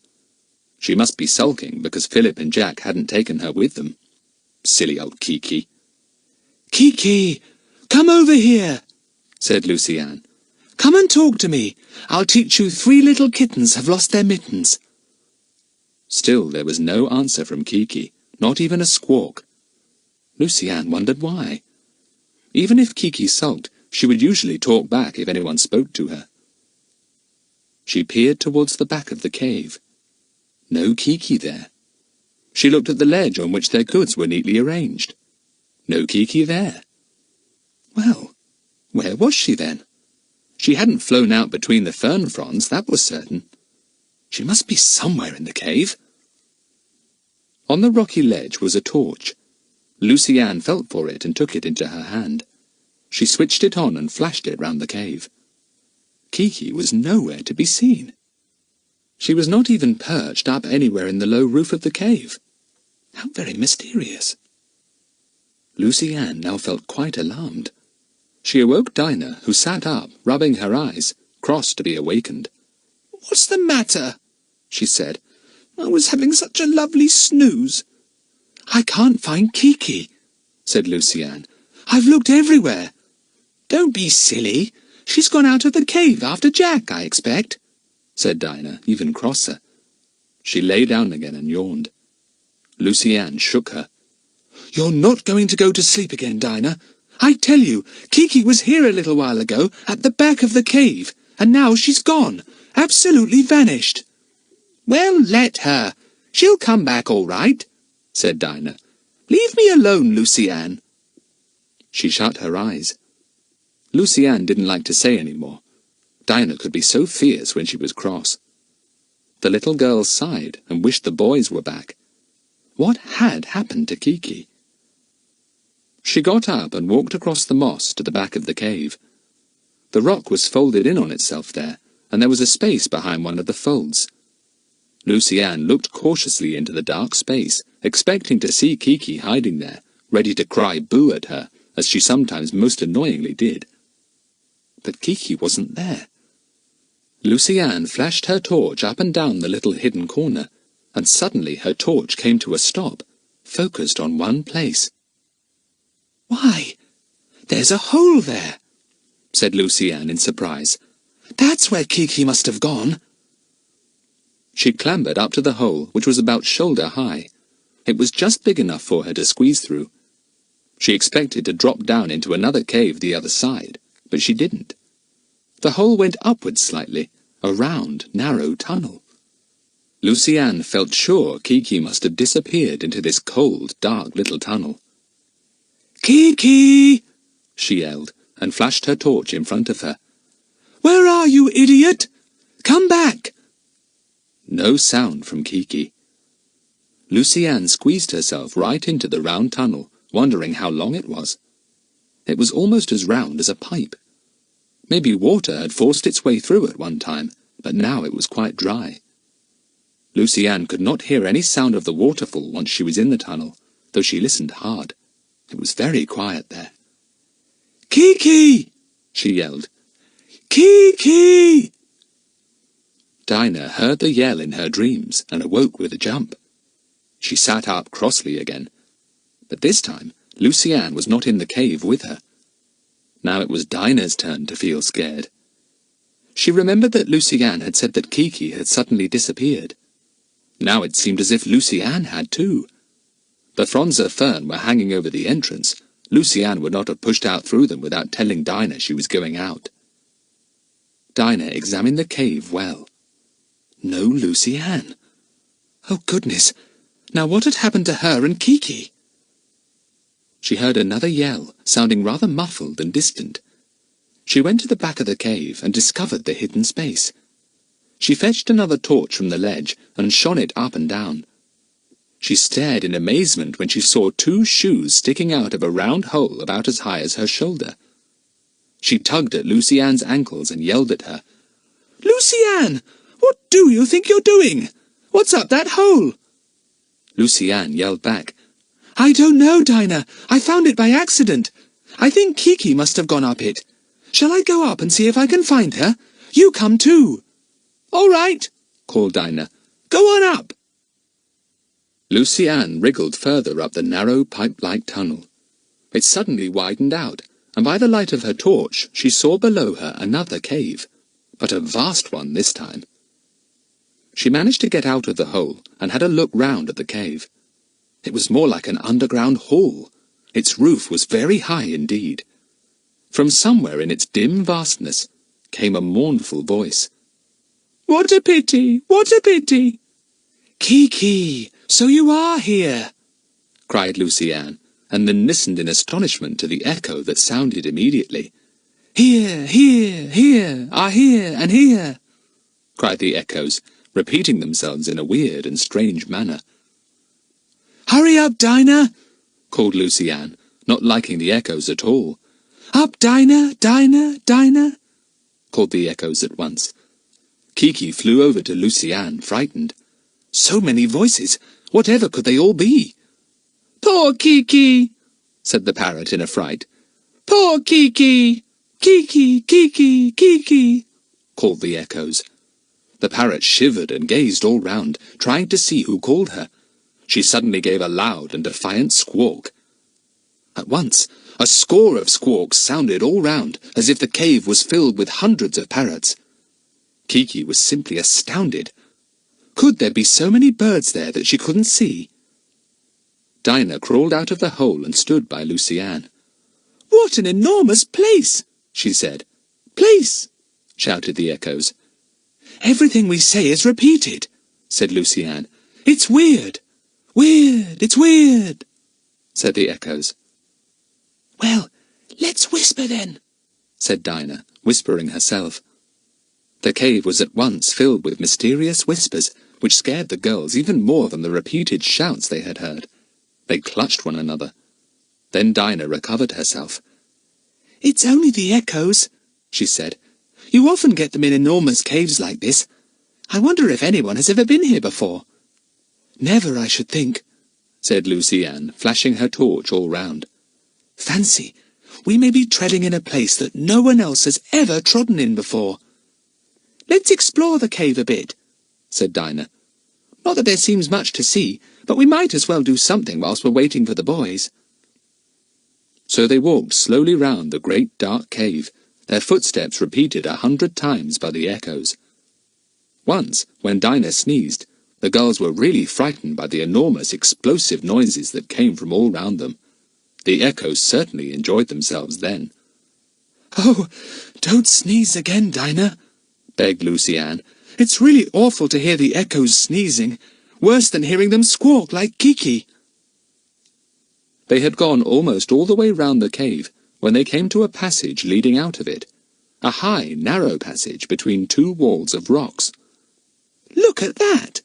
She must be sulking because Philip and Jack hadn't taken her with them. Silly old Kiki. Kiki, come over here, said Lucy-Anne. Come and talk to me. I'll teach you 3 little kittens have lost their mittens. Still there was no answer from Kiki, not even a squawk. Lucy-Anne wondered why. Even if Kiki sulked, she would usually talk back if anyone spoke to her. She peered towards the back of the cave. No Kiki there. She looked at the ledge on which their goods were neatly arranged. No Kiki there. Well, where was she then? She hadn't flown out between the fern fronds, that was certain. She must be somewhere in the cave. On the rocky ledge was a torch. Lucy Ann felt for it and took it into her hand. She switched it on and flashed it round the cave. Kiki was nowhere to be seen. She was not even perched up anywhere in the low roof of the cave. How very mysterious. Lucy Ann now felt quite alarmed. She awoke Dinah, who sat up, rubbing her eyes, cross to be awakened. "What's the matter?" she said. "I was having such a lovely snooze." "I can't find Kiki," said Lucy Ann. "I've looked everywhere." "Don't be silly. She's gone out of the cave after Jack, I expect," said Dinah, even crosser. She lay down again and yawned. Lucy Ann shook her. "You're not going to go to sleep again, Dinah. I tell you, Kiki was here a little while ago, at the back of the cave, and now she's gone, absolutely vanished." "Well, let her. She'll come back all right," said Dinah. "Leave me alone, Lucy Ann." She shut her eyes. Lucy Ann didn't like to say any more. Dinah could be so fierce when she was cross. The little girl sighed and wished the boys were back. What had happened to Kiki? She got up and walked across the moss to the back of the cave. The rock was folded in on itself there, and there was a space behind one of the folds. Lucy Ann looked cautiously into the dark space, expecting to see Kiki hiding there, ready to cry boo at her, as she sometimes most annoyingly did. But Kiki wasn't there. Lucy Ann flashed her torch up and down the little hidden corner, and suddenly her torch came to a stop, focused on one place. "Why, there's a hole there," said Lucy Ann in surprise. "That's where Kiki must have gone." She clambered up to the hole, which was about shoulder high. It was just big enough for her to squeeze through. She expected to drop down into another cave the other side, but she didn't. The hole went upwards slightly, a round, narrow tunnel. Lucy Ann felt sure Kiki must have disappeared into this cold, dark little tunnel. "Kiki!" she yelled, and flashed her torch in front of her. "Where are you, idiot? Come back!" No sound from Kiki. Lucy Ann squeezed herself right into the round tunnel, wondering how long it was. It was almost as round as a pipe. Maybe water had forced its way through at one time, but now it was quite dry. Lucy Ann could not hear any sound of the waterfall once she was in the tunnel, though she listened hard. It was very quiet there. "Kiki!" she yelled. "Kiki!" Dinah heard the yell in her dreams and awoke with a jump. She sat up crossly again. But this time, Lucy Ann was not in the cave with her. Now it was Dinah's turn to feel scared. She remembered that Lucy Ann had said that Kiki had suddenly disappeared. Now it seemed as if Lucy Ann had too. The fronds of fern were hanging over the entrance. Lucy Ann would not have pushed out through them without telling Dinah she was going out. Dinah examined the cave well. No Lucy Ann. Oh, goodness! Now what had happened to her and Kiki? She heard another yell, sounding rather muffled and distant. She went to the back of the cave and discovered the hidden space. She fetched another torch from the ledge and shone it up and down. She stared in amazement when she saw 2 shoes sticking out of a round hole about as high as her shoulder. She tugged at Lucy Ann's ankles and yelled at her. "Lucy Ann! What do you think you're doing? What's up that hole?" Lucy Ann yelled back. "I don't know, Dinah. I found it by accident. I think Kiki must have gone up it. Shall I go up and see if I can find her? You come too." "All right," called Dinah. "Go on up." Lucy Ann wriggled further up the narrow pipe-like tunnel. It suddenly widened out, and by the light of her torch she saw below her another cave, but a vast one this time. She managed to get out of the hole and had a look round at the cave. It was more like an underground hall. Its roof was very high indeed. From somewhere in its dim vastness came a mournful voice. "What a pity! What a pity!" "Kiki, so you are here!" cried Lucy Ann, and then listened in astonishment to the echo that sounded immediately. "Here, here, here, are here and here!" cried the echoes, repeating themselves in a weird and strange manner. Hurry up, Dinah, called Lucy Ann, not liking the echoes at all. Up, Dinah, Dinah, Dinah, called the echoes at once. Kiki flew over to Lucy Ann, frightened. So many voices, whatever could they all be? Poor Kiki, said the parrot in a fright. Poor Kiki! Kiki, Kiki, Kiki, called the echoes. The parrot shivered and gazed all round, trying to see who called her. She suddenly gave a loud and defiant squawk. At once, a score of squawks sounded all round, as if the cave was filled with hundreds of parrots. Kiki was simply astounded. Could there be so many birds there that she couldn't see? Dinah crawled out of the hole and stood by Lucy Ann. What an enormous place, she said. Place, shouted the echoes. Everything we say is repeated, said Lucy Ann. It's weird. Weird, it's weird, said the echoes. Well, let's whisper then, said Dinah, whispering herself. The cave was at once filled with mysterious whispers, which scared the girls even more than the repeated shouts they had heard. They clutched one another. Then Dinah recovered herself. It's only the echoes, she said. You often get them in enormous caves like this. I wonder if anyone has ever been here before. Never, I should think, said Lucy Ann, flashing her torch all round. Fancy, we may be treading in a place that no one else has ever trodden in before. Let's explore the cave a bit, said Dinah. Not that there seems much to see, but we might as well do something whilst we're waiting for the boys. So they walked slowly round the great dark cave, their footsteps repeated 100 times by the echoes. Once, when Dinah sneezed, the girls were really frightened by the enormous explosive noises that came from all round them. The echoes certainly enjoyed themselves then. Oh, don't sneeze again, Dinah, begged Lucy Ann. It's really awful to hear the echoes sneezing, worse than hearing them squawk like Kiki. They had gone almost all the way round the cave when they came to a passage leading out of it, a high, narrow passage between two walls of rocks. Look at that,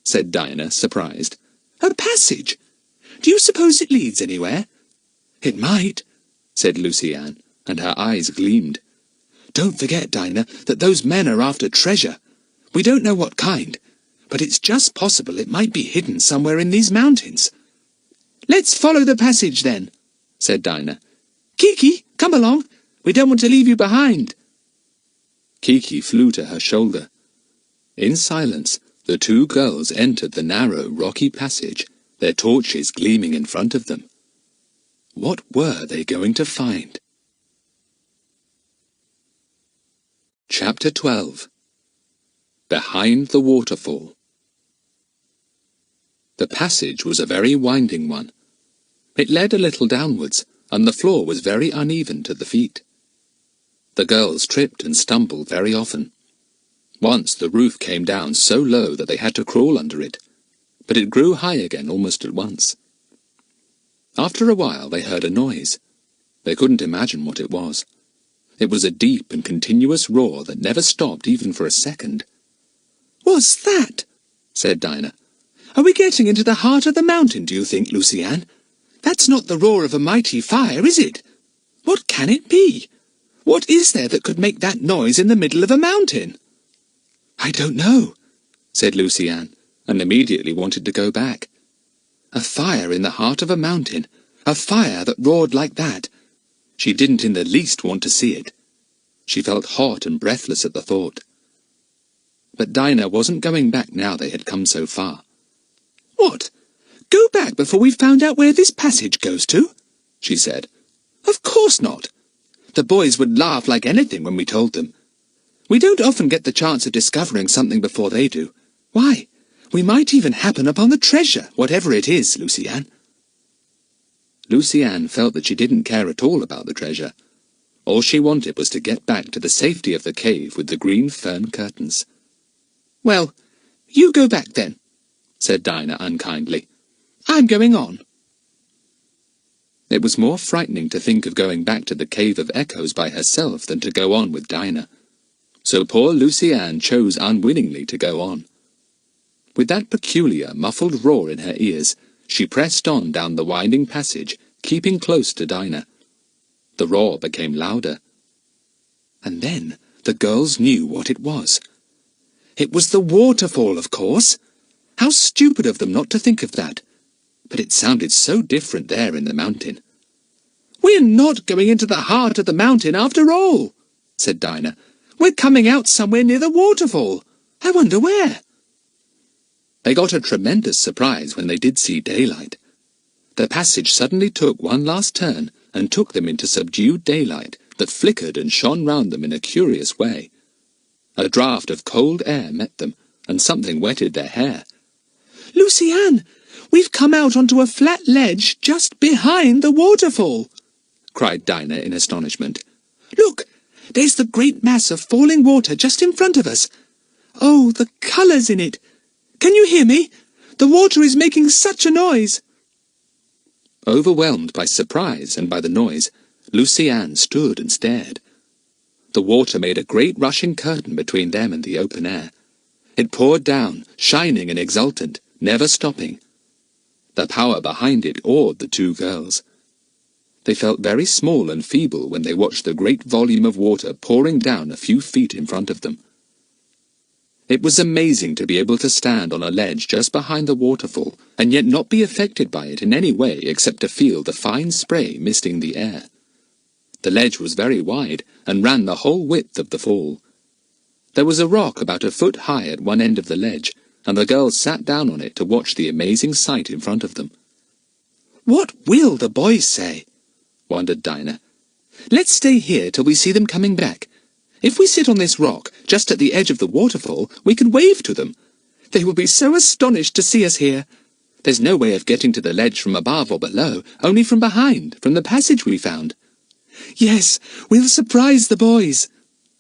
said Dinah, surprised. A passage! Do you suppose it leads anywhere? It might, said Lucy Ann, and her eyes gleamed. Don't forget, Dinah, that those men are after treasure. We don't know what kind, but it's just possible it might be hidden somewhere in these mountains. Let's follow the passage, then, said Dinah. Kiki, come along. We don't want to leave you behind. Kiki flew to her shoulder. In silence, the two girls entered the narrow, rocky passage, their torches gleaming in front of them. What were they going to find? Chapter 12. Behind the Waterfall. The passage was a very winding one. It led a little downwards, and the floor was very uneven to the feet. The girls tripped and stumbled very often. Once the roof came down so low that they had to crawl under it, but it grew high again almost at once. After a while they heard a noise. They couldn't imagine what it was. It was a deep and continuous roar that never stopped even for a second. What's that? said Dinah. Are we getting into the heart of the mountain, do you think, Lucy Ann? That's not the roar of a mighty fire, is it? What can it be? What is there that could make that noise in the middle of a mountain? I don't know, said Lucy Ann, and immediately wanted to go back. A fire in the heart of a mountain, a fire that roared like that. She didn't in the least want to see it. She felt hot and breathless at the thought. But Dinah wasn't going back now they had come so far. What? Go back before we've found out where this passage goes to? She said. Of course not. The boys would laugh like anything when we told them. We don't often get the chance of discovering something before they do. Why, we might even happen upon the treasure, whatever it is, Lucy Ann. Lucy Ann felt that she didn't care at all about the treasure. All she wanted was to get back to the safety of the cave with the green fern curtains. Well, you go back then, said Dinah unkindly. I'm going on. It was more frightening to think of going back to the Cave of Echoes by herself than to go on with Dinah. So poor Lucy Ann chose unwillingly to go on. With that peculiar, muffled roar in her ears, she pressed on down the winding passage, keeping close to Dinah. The roar became louder. And then the girls knew what it was. It was the waterfall, of course. How stupid of them not to think of that. But it sounded so different there in the mountain. "We're not going into the heart of the mountain after all," said Dinah. "We're coming out somewhere near the waterfall. I wonder where." They got a tremendous surprise when they did see daylight. The passage suddenly took one last turn and took them into subdued daylight that flickered and shone round them in a curious way. A draught of cold air met them, and something wetted their hair. "Lucy-Anne, we've come out onto a flat ledge just behind the waterfall," cried Dinah in astonishment. "Look, there's the great mass of falling water just in front of us. Oh, the colours in it! Can you hear me? The water is making such a noise." Overwhelmed by surprise and by the noise, Lucy-Anne stood and stared. The water made a great rushing curtain between them and the open air. It poured down, shining and exultant, never stopping. The power behind it awed the two girls. They felt very small and feeble when they watched the great volume of water pouring down a few feet in front of them. It was amazing to be able to stand on a ledge just behind the waterfall and yet not be affected by it in any way except to feel the fine spray misting the air. The ledge was very wide and ran the whole width of the fall. There was a rock about a foot high at one end of the ledge, and the girls sat down on it to watch the amazing sight in front of them. "What will the boys say?" wondered Dinah. "Let's stay here till we see them coming back. If we sit on this rock, just at the edge of the waterfall, we can wave to them. They will be so astonished to see us here. There's no way of getting to the ledge from above or below, only from behind, from the passage we found." "Yes, we'll surprise the boys,"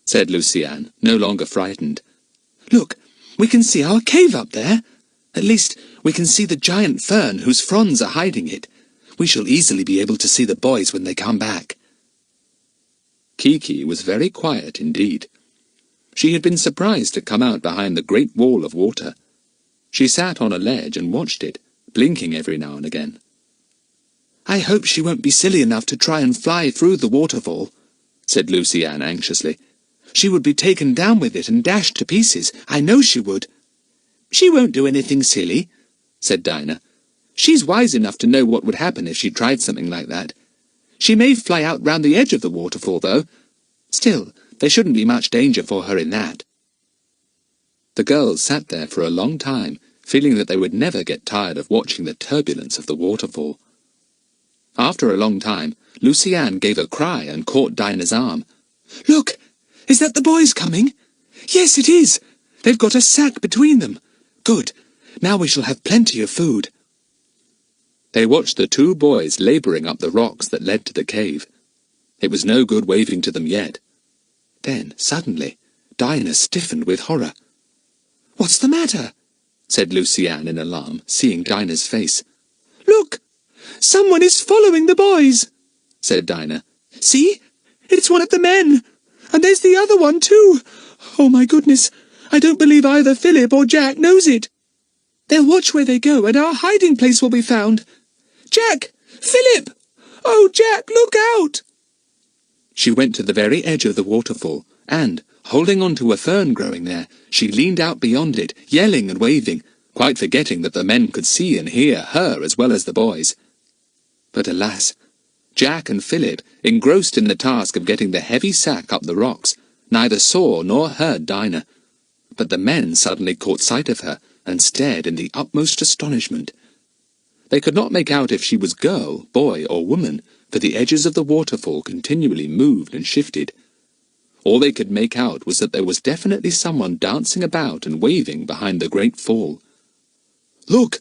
said Lucy-Anne, no longer frightened. "Look, we can see our cave up there. At least, we can see the giant fern whose fronds are hiding it. We shall easily be able to see the boys when they come back." Kiki was very quiet indeed. She had been surprised to come out behind the great wall of water. She sat on a ledge and watched it, blinking every now and again. "I hope she won't be silly enough to try and fly through the waterfall," said Lucy-Anne anxiously. "She would be taken down with it and dashed to pieces. I know she would." "She won't do anything silly," said Dinah. "She's wise enough to know what would happen if she tried something like that. She may fly out round the edge of the waterfall, though. Still, there shouldn't be much danger for her in that." The girls sat there for a long time, feeling that they would never get tired of watching the turbulence of the waterfall. After a long time, Lucy-Anne gave a cry and caught Dinah's arm. "Look! Is that the boys coming?" "Yes, it is. They've got a sack between them. Good. Now we shall have plenty of food." They watched the two boys labouring up the rocks that led to the cave. It was no good waving to them yet. Then, suddenly, Dinah stiffened with horror. "What's the matter?" said Lucy-Anne in alarm, seeing Dinah's face. "Look! Someone is following the boys," said Dinah. "See? It's one of the men. And there's the other one, too. Oh, my goodness! I don't believe either Philip or Jack knows it. They'll watch where they go, and our hiding place will be found. Jack! Philip! Oh, Jack, look out!" She went to the very edge of the waterfall, and, holding on to a fern growing there, she leaned out beyond it, yelling and waving, quite forgetting that the men could see and hear her as well as the boys. But alas! Jack and Philip, engrossed in the task of getting the heavy sack up the rocks, neither saw nor heard Dinah. But the men suddenly caught sight of her, and stared in the utmost astonishment. They could not make out if she was girl, boy, or woman, for the edges of the waterfall continually moved and shifted. All they could make out was that there was definitely someone dancing about and waving behind the great fall. "Look,"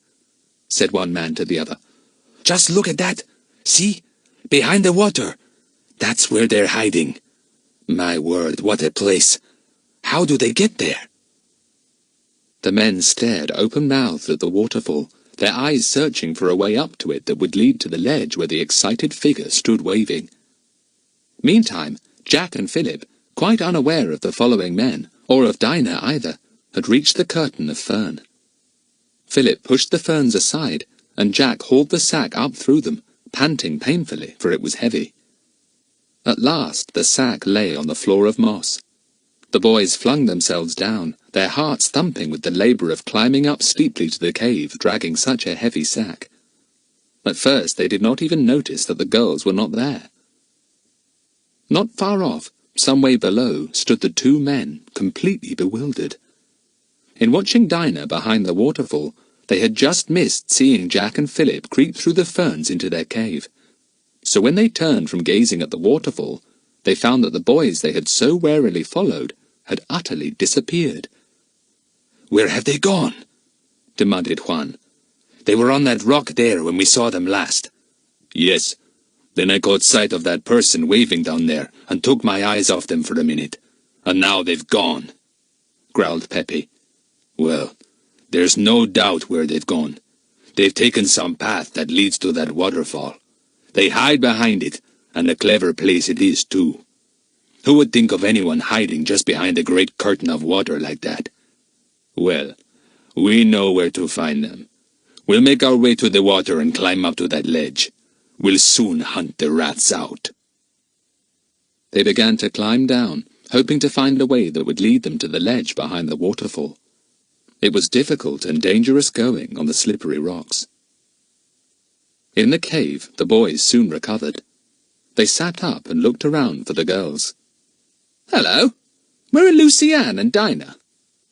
said one man to the other. "Just look at that. See? Behind the water. That's where they're hiding. My word, what a place. How do they get there?" The men stared open-mouthed at the waterfall, their eyes searching for a way up to it that would lead to the ledge where the excited figure stood waving. Meantime, Jack and Philip, quite unaware of the following men, or of Dinah either, had reached the curtain of fern. Philip pushed the ferns aside, and Jack hauled the sack up through them, panting painfully, for it was heavy. At last the sack lay on the floor of moss. The boys flung themselves down, their hearts thumping with the labour of climbing up steeply to the cave, dragging such a heavy sack. At first they did not even notice that the girls were not there. Not far off, some way below, stood the two men, completely bewildered. In watching Dinah behind the waterfall, they had just missed seeing Jack and Philip creep through the ferns into their cave. So when they turned from gazing at the waterfall, they found that the boys they had so warily followed had utterly disappeared. "Where have they gone?" demanded Juan. "They were on that rock there when we saw them last." "Yes. Then I caught sight of that person waving down there and took my eyes off them for a minute. And now they've gone," growled Pepe. "Well, there's no doubt where they've gone. They've taken some path that leads to that waterfall. They hide behind it, and a clever place it is, too. Who would think of anyone hiding just behind a great curtain of water like that? Well, we know where to find them. We'll make our way to the water and climb up to that ledge. We'll soon hunt the rats out." They began to climb down, hoping to find a way that would lead them to the ledge behind the waterfall. It was difficult and dangerous going on the slippery rocks. In the cave, the boys soon recovered. They sat up and looked around for the girls. "Hello! Where are Lucy-Ann and Dinah?"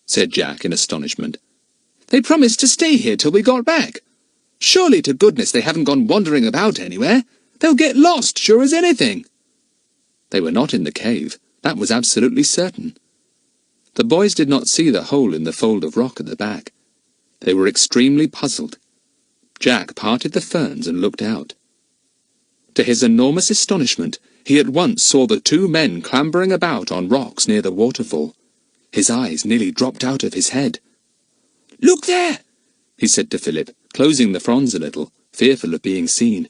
said Jack in astonishment. "They promised to stay here till we got back. Surely to goodness they haven't gone wandering about anywhere. They'll get lost, sure as anything." They were not in the cave, that was absolutely certain. The boys did not see the hole in the fold of rock at the back. They were extremely puzzled. Jack parted the ferns and looked out. To his enormous astonishment, he at once saw the two men clambering about on rocks near the waterfall. His eyes nearly dropped out of his head. "Look there!" he said to Philip, closing the fronds a little, fearful of being seen.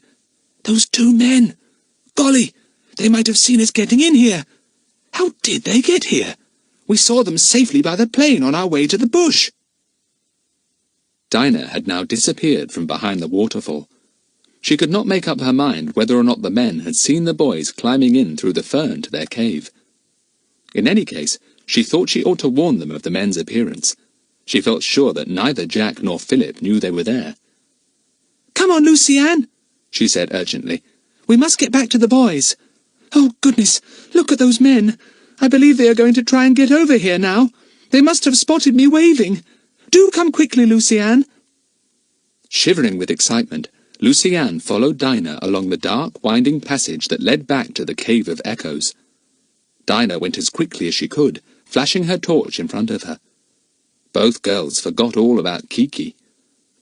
"Those two men! Golly, they might have seen us getting in here. How did they get here? We saw them safely by the plane on our way to the bush." Dinah had now disappeared from behind the waterfall. She could not make up her mind whether or not the men had seen the boys climbing in through the fern to their cave. In any case, she thought she ought to warn them of the men's appearance. She felt sure that neither Jack nor Philip knew they were there. "Come on, Lucy-Ann," she said urgently. "We must get back to the boys. Oh, goodness, look at those men. I believe they are going to try and get over here now. They must have spotted me waving. Do come quickly, Lucy-Ann." Shivering with excitement, Lucy-Ann followed Dinah along the dark, winding passage that led back to the Cave of Echoes. Dinah went as quickly as she could, flashing her torch in front of her. Both girls forgot all about Kiki.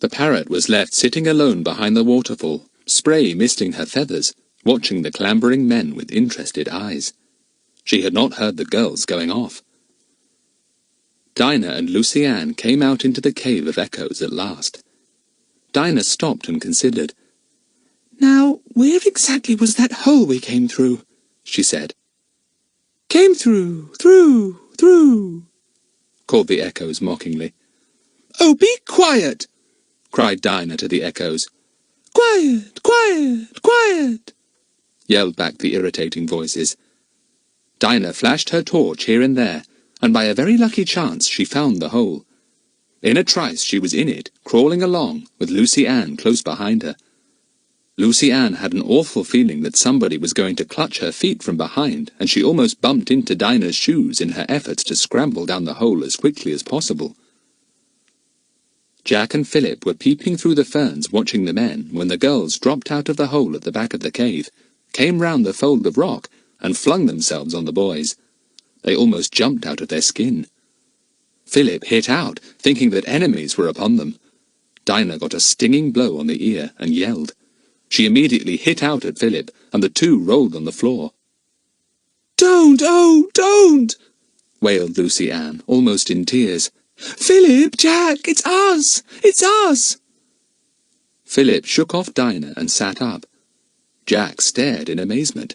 The parrot was left sitting alone behind the waterfall, spray misting her feathers, watching the clambering men with interested eyes. She had not heard the girls going off. Dinah and Lucy-Ann came out into the Cave of Echoes at last. Dinah stopped and considered. "Now, where exactly was that hole we came through?" she said. "Came through, through," called the echoes mockingly. "Oh, be quiet!" cried Dinah to the echoes. "Quiet, quiet, quiet!" yelled back the irritating voices. Dinah flashed her torch here and there, and by a very lucky chance she found the hole. In a trice she was in it, crawling along, with Lucy-Ann close behind her. Lucy-Ann had an awful feeling that somebody was going to clutch her feet from behind, and she almost bumped into Dinah's shoes in her efforts to scramble down the hole as quickly as possible. Jack and Philip were peeping through the ferns watching the men when the girls dropped out of the hole at the back of the cave, came round the fold of rock, and flung themselves on the boys. They almost jumped out of their skin. Philip hit out, thinking that enemies were upon them. Dinah got a stinging blow on the ear and yelled. She immediately hit out at Philip, and the two rolled on the floor. "Don't, oh, don't!" wailed Lucy-Ann, almost in tears. "Philip, Jack, it's us! It's us!" Philip shook off Dinah and sat up. Jack stared in amazement.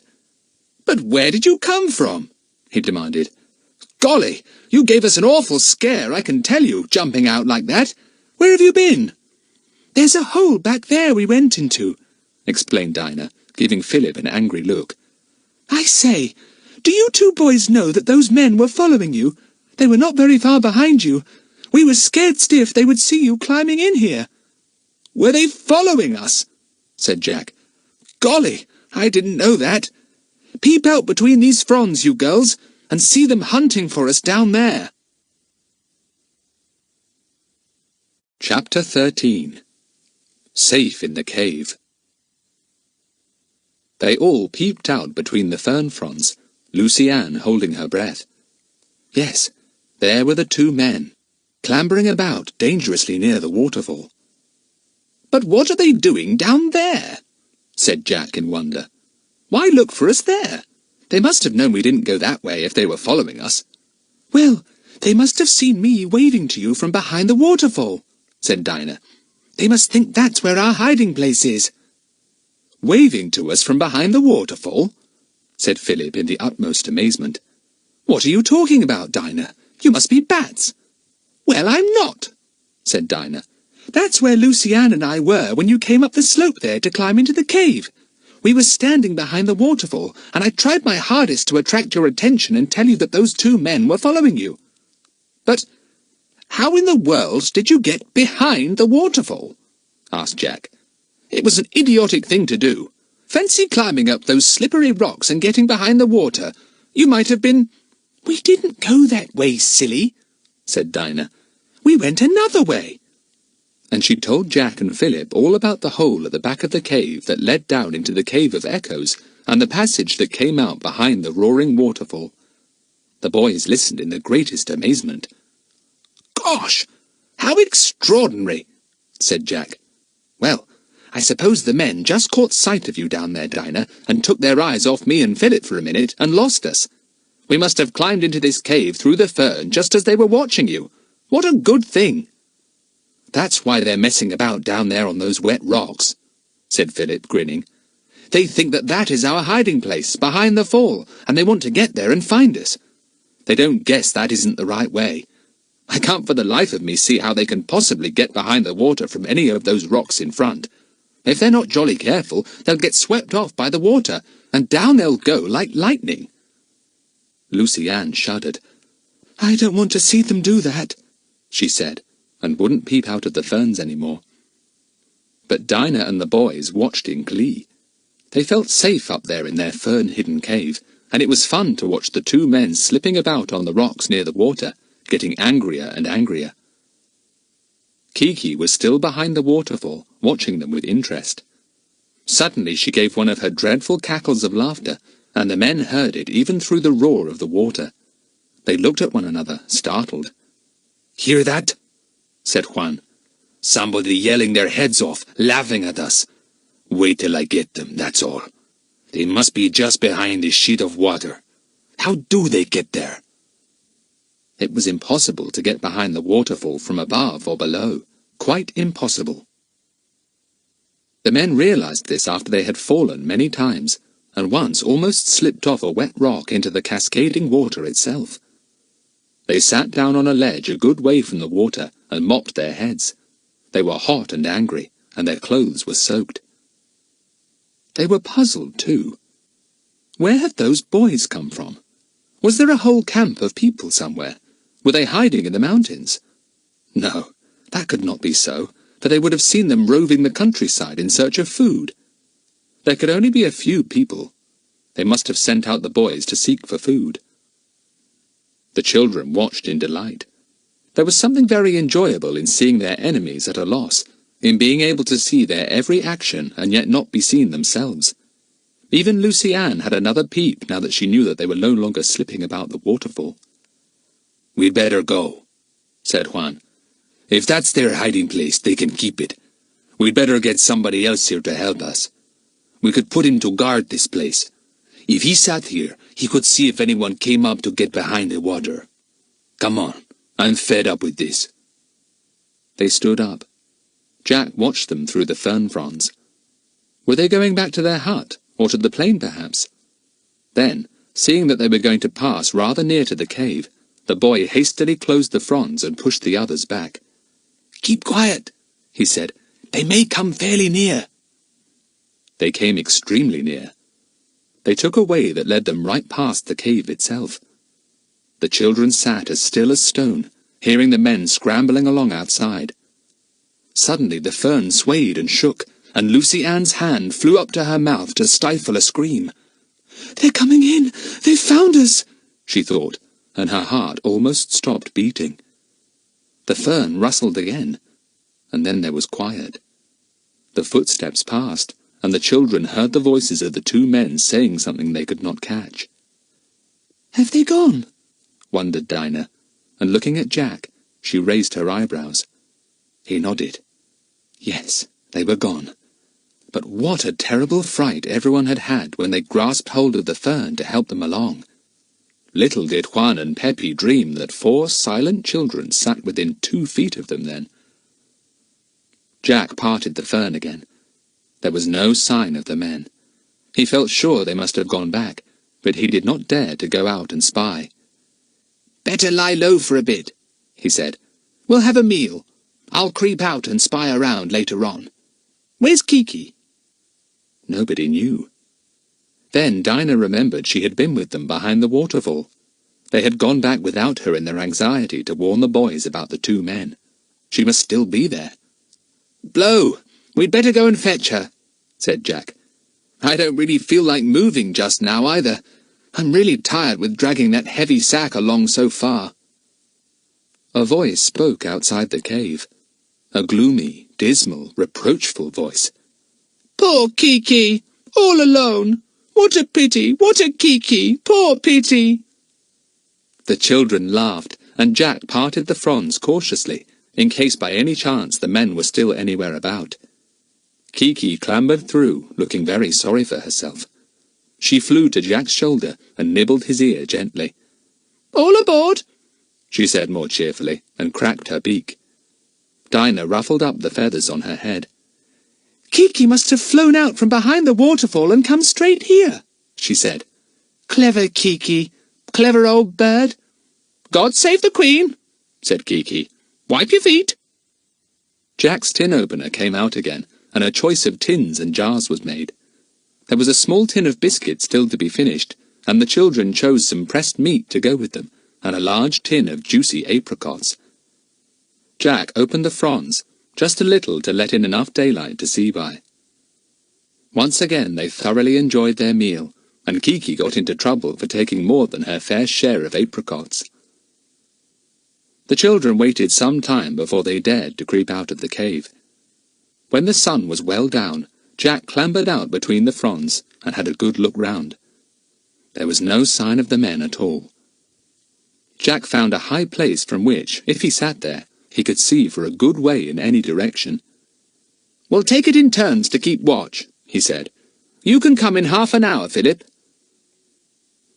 "But where did you come from?" he demanded. "Golly, you gave us an awful scare, I can tell you, jumping out like that. Where have you been?" "There's a hole back there we went into," explained Dinah, giving Philip an angry look. "I say, do you two boys know that those men were following you? They were not very far behind you. We were scared stiff they would see you climbing in here." "Were they following us?" said Jack. "Golly, I didn't know that. Peep out between these fronds, you girls, and see them hunting for us down there." Chapter 13. Safe in the Cave. They all peeped out between the fern fronds, Lucy Ann holding her breath. Yes, there were the two men, clambering about dangerously near the waterfall. "But what are they doing down there?" said Jack in wonder. "Why look for us there? They must have known we didn't go that way if they were following us." "Well, they must have seen me waving to you from behind the waterfall," said Dinah. "They must think that's where our hiding place is." "Waving to us from behind the waterfall?" said Philip in the utmost amazement. "What are you talking about, Dinah? You must be bats." "Well, I'm not," said Dinah. "That's where Lucy Ann and I were when you came up the slope there to climb into the cave. We were standing behind the waterfall, and I tried my hardest to attract your attention and tell you that those two men were following you." "But how in the world did you get behind the waterfall?" asked Jack. "It was an idiotic thing to do. Fancy climbing up those slippery rocks and getting behind the water. You might have been—" "We didn't go that way, silly," said Dinah. "We went another way." And she told Jack and Philip all about the hole at the back of the cave that led down into the Cave of Echoes, and the passage that came out behind the roaring waterfall. The boys listened in the greatest amazement. "Gosh, how extraordinary!" said Jack. "Well, I suppose the men just caught sight of you down there, Dinah, and took their eyes off me and Philip for a minute and lost us. We must have climbed into this cave through the fern just as they were watching you. What a good thing!" "That's why they're messing about down there on those wet rocks," said Philip, grinning. "They think that that is our hiding place, behind the fall, and they want to get there and find us. They don't guess that isn't the right way. I can't for the life of me see how they can possibly get behind the water from any of those rocks in front. If they're not jolly careful, they'll get swept off by the water, and down they'll go like lightning." Lucy Ann shuddered. "I don't want to see them do that," she said, and wouldn't peep out of the ferns any more. But Dinah and the boys watched in glee. They felt safe up there in their fern-hidden cave, and it was fun to watch the two men slipping about on the rocks near the water, getting angrier and angrier. Kiki was still behind the waterfall, watching them with interest. Suddenly she gave one of her dreadful cackles of laughter, and the men heard it even through the roar of the water. They looked at one another, startled. "Hear that?" said Juan. "Somebody yelling their heads off, laughing at us. Wait till I get them, that's all. They must be just behind this sheet of water. How do they get there?" It was impossible to get behind the waterfall from above or below. Quite impossible. The men realized this after they had fallen many times, and once almost slipped off a wet rock into the cascading water itself. They sat down on a ledge a good way from the water and mopped their heads. They were hot and angry, and their clothes were soaked. They were puzzled, too. Where had those boys come from? Was there a whole camp of people somewhere? Were they hiding in the mountains? No, that could not be so, for they would have seen them roving the countryside in search of food. There could only be a few people. They must have sent out the boys to seek for food. The children watched in delight. There was something very enjoyable in seeing their enemies at a loss, in being able to see their every action and yet not be seen themselves. Even Lucy Ann had another peep now that she knew that they were no longer slipping about the waterfall. "We'd better go," said Juan. "If that's their hiding place, they can keep it. We'd better get somebody else here to help us. We could put him to guard this place. If he sat here, he could see if anyone came up to get behind the water. Come on, I'm fed up with this." They stood up. Jack watched them through the fern fronds. Were they going back to their hut, or to the plain perhaps? Then, seeing that they were going to pass rather near to the cave, the boy hastily closed the fronds and pushed the others back. "Keep quiet," he said. They may come fairly near." They came extremely near. They took a way that led them right past the cave itself. The children sat as still as stone, hearing the men scrambling along outside. Suddenly the fern swayed and shook, and Lucy Ann's hand flew up to her mouth to stifle a scream. "They're coming in! They've found us!" she thought, and her heart almost stopped beating. The fern rustled again, and then there was quiet. The footsteps passed, and the children heard the voices of the two men saying something they could not catch. "Have they gone?" wondered Dinah, and looking at Jack, she raised her eyebrows. He nodded. Yes, they were gone. But what a terrible fright everyone had had when they grasped hold of the fern to help them along. Little did Juan and Pepe dream that 4 silent children sat within 2 feet of them then. Jack parted the fern again. There was no sign of the men. He felt sure they must have gone back, but he did not dare to go out and spy. "Better lie low for a bit," he said. "We'll have a meal. I'll creep out and spy around later on. Where's Kiki?" Nobody knew. Then Dinah remembered she had been with them behind the waterfall. They had gone back without her in their anxiety to warn the boys about the 2 men. She must still be there. "Blow! We'd better go and fetch her," said Jack. "I don't really feel like moving just now either. I'm really tired with dragging that heavy sack along so far." A voice spoke outside the cave. A gloomy, dismal, reproachful voice. "Poor Kiki! All alone! What a pity! What a Kiki! Poor pity!" The children laughed, and Jack parted the fronds cautiously, in case by any chance the men were still anywhere about. Kiki clambered through, looking very sorry for herself. She flew to Jack's shoulder and nibbled his ear gently. "All aboard!" she said more cheerfully, and cracked her beak. Dinah ruffled up the feathers on her head. "Kiki must have flown out from behind the waterfall and come straight here," she said. "Clever Kiki! Clever old bird!" "God save the Queen!" said Kiki. "Wipe your feet!" Jack's tin opener came out again, and a choice of tins and jars was made. There was a small tin of biscuits still to be finished, and the children chose some pressed meat to go with them, and a large tin of juicy apricots. Jack opened the fronds, just a little to let in enough daylight to see by. Once again they thoroughly enjoyed their meal, and Kiki got into trouble for taking more than her fair share of apricots. The children waited some time before they dared to creep out of the cave. When the sun was well down, Jack clambered out between the fronds and had a good look round. There was no sign of the men at all. Jack found a high place from which, if he sat there, he could see for a good way in any direction. "We'll take it in turns to keep watch," he said. "You can come in half an hour, Philip."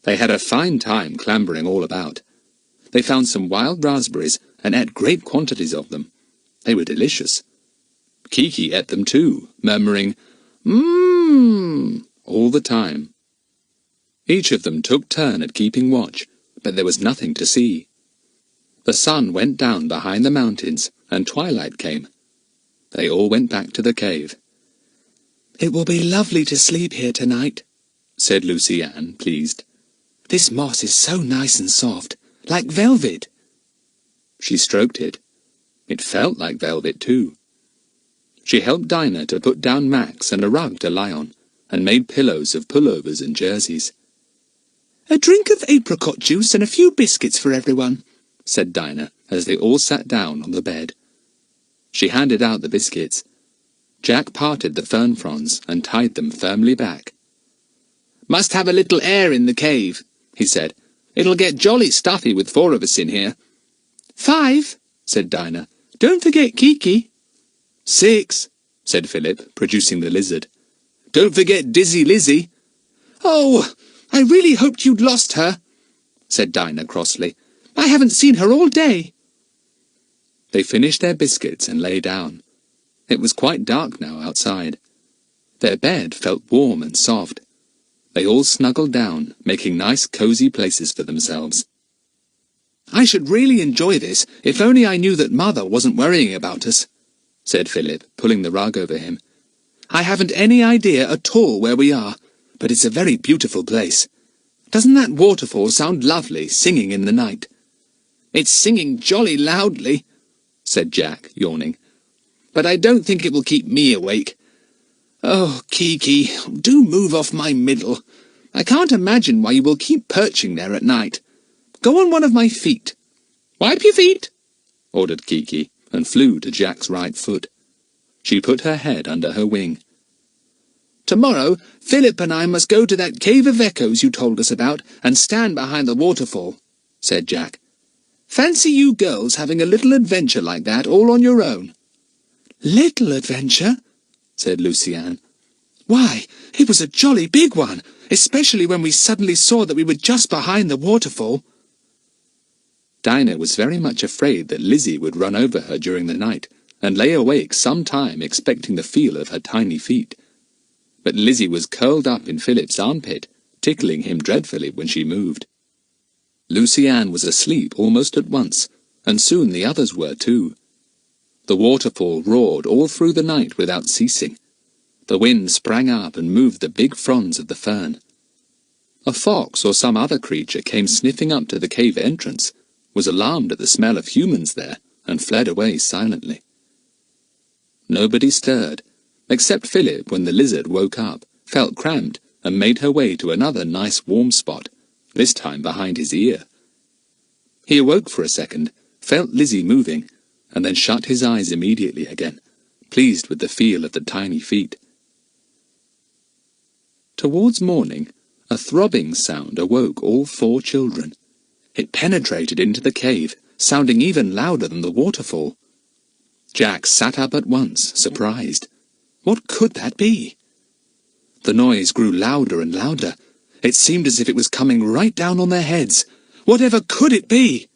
They had a fine time clambering all about. They found some wild raspberries and ate great quantities of them. They were delicious. Kiki ate them too, murmuring, "Mmm," all the time. Each of them took turn at keeping watch, but there was nothing to see. The sun went down behind the mountains, and twilight came. They all went back to the cave. "It will be lovely to sleep here tonight," said Lucy Ann, pleased. "This moss is so nice and soft, like velvet." She stroked it. It felt like velvet too. She helped Dinah to put down Max and a rug to lie on, and made pillows of pullovers and jerseys. "A drink of apricot juice and a few biscuits for everyone," said Dinah, as they all sat down on the bed. She handed out the biscuits. Jack parted the fern fronds and tied them firmly back. "Must have a little air in the cave," he said. "It'll get jolly stuffy with 4 of us in here." "5, said Dinah. "Don't forget Kiki." 6, said Philip, producing the lizard. "Don't forget Dizzy Lizzie." "Oh, I really hoped you'd lost her," said Dinah crossly. "I haven't seen her all day." They finished their biscuits and lay down. It was quite dark now outside. Their bed felt warm and soft. They all snuggled down, making nice cosy places for themselves. "I should really enjoy this if only I knew that Mother wasn't worrying about us," said Philip, pulling the rug over him. "I haven't any idea at all where we are, but it's a very beautiful place. Doesn't that waterfall sound lovely, singing in the night?" "It's singing jolly loudly," said Jack, yawning. "But I don't think it will keep me awake. Oh, Kiki, do move off my middle. I can't imagine why you will keep perching there at night. Go on one of my feet." "Wipe your feet," ordered Kiki, and flew to Jack's right foot. She put her head under her wing. "Tomorrow, Philip and I must go to that cave of echoes you told us about and stand behind the waterfall," said Jack. "Fancy you girls having a little adventure like that all on your own." "Little adventure?" said Luciane. "Why, it was a jolly big one, especially when we suddenly saw that we were just behind the waterfall." Dinah was very much afraid that Lizzie would run over her during the night, and lay awake some time expecting the feel of her tiny feet. But Lizzie was curled up in Philip's armpit, tickling him dreadfully when she moved. Luciane was asleep almost at once, and soon the others were too. The waterfall roared all through the night without ceasing. The wind sprang up and moved the big fronds of the fern. A fox or some other creature came sniffing up to the cave entrance, was alarmed at the smell of humans there, and fled away silently. Nobody stirred, except Philip when the lizard woke up, felt cramped, and made her way to another nice warm spot, this time behind his ear. He awoke for a second, felt Lizzie moving, and then shut his eyes immediately again, pleased with the feel of the tiny feet. Towards morning, a throbbing sound awoke all 4 children. It penetrated into the cave, sounding even louder than the waterfall. Jack sat up at once, surprised. What could that be? The noise grew louder and louder. It seemed as if it was coming right down on their heads. Whatever could it be?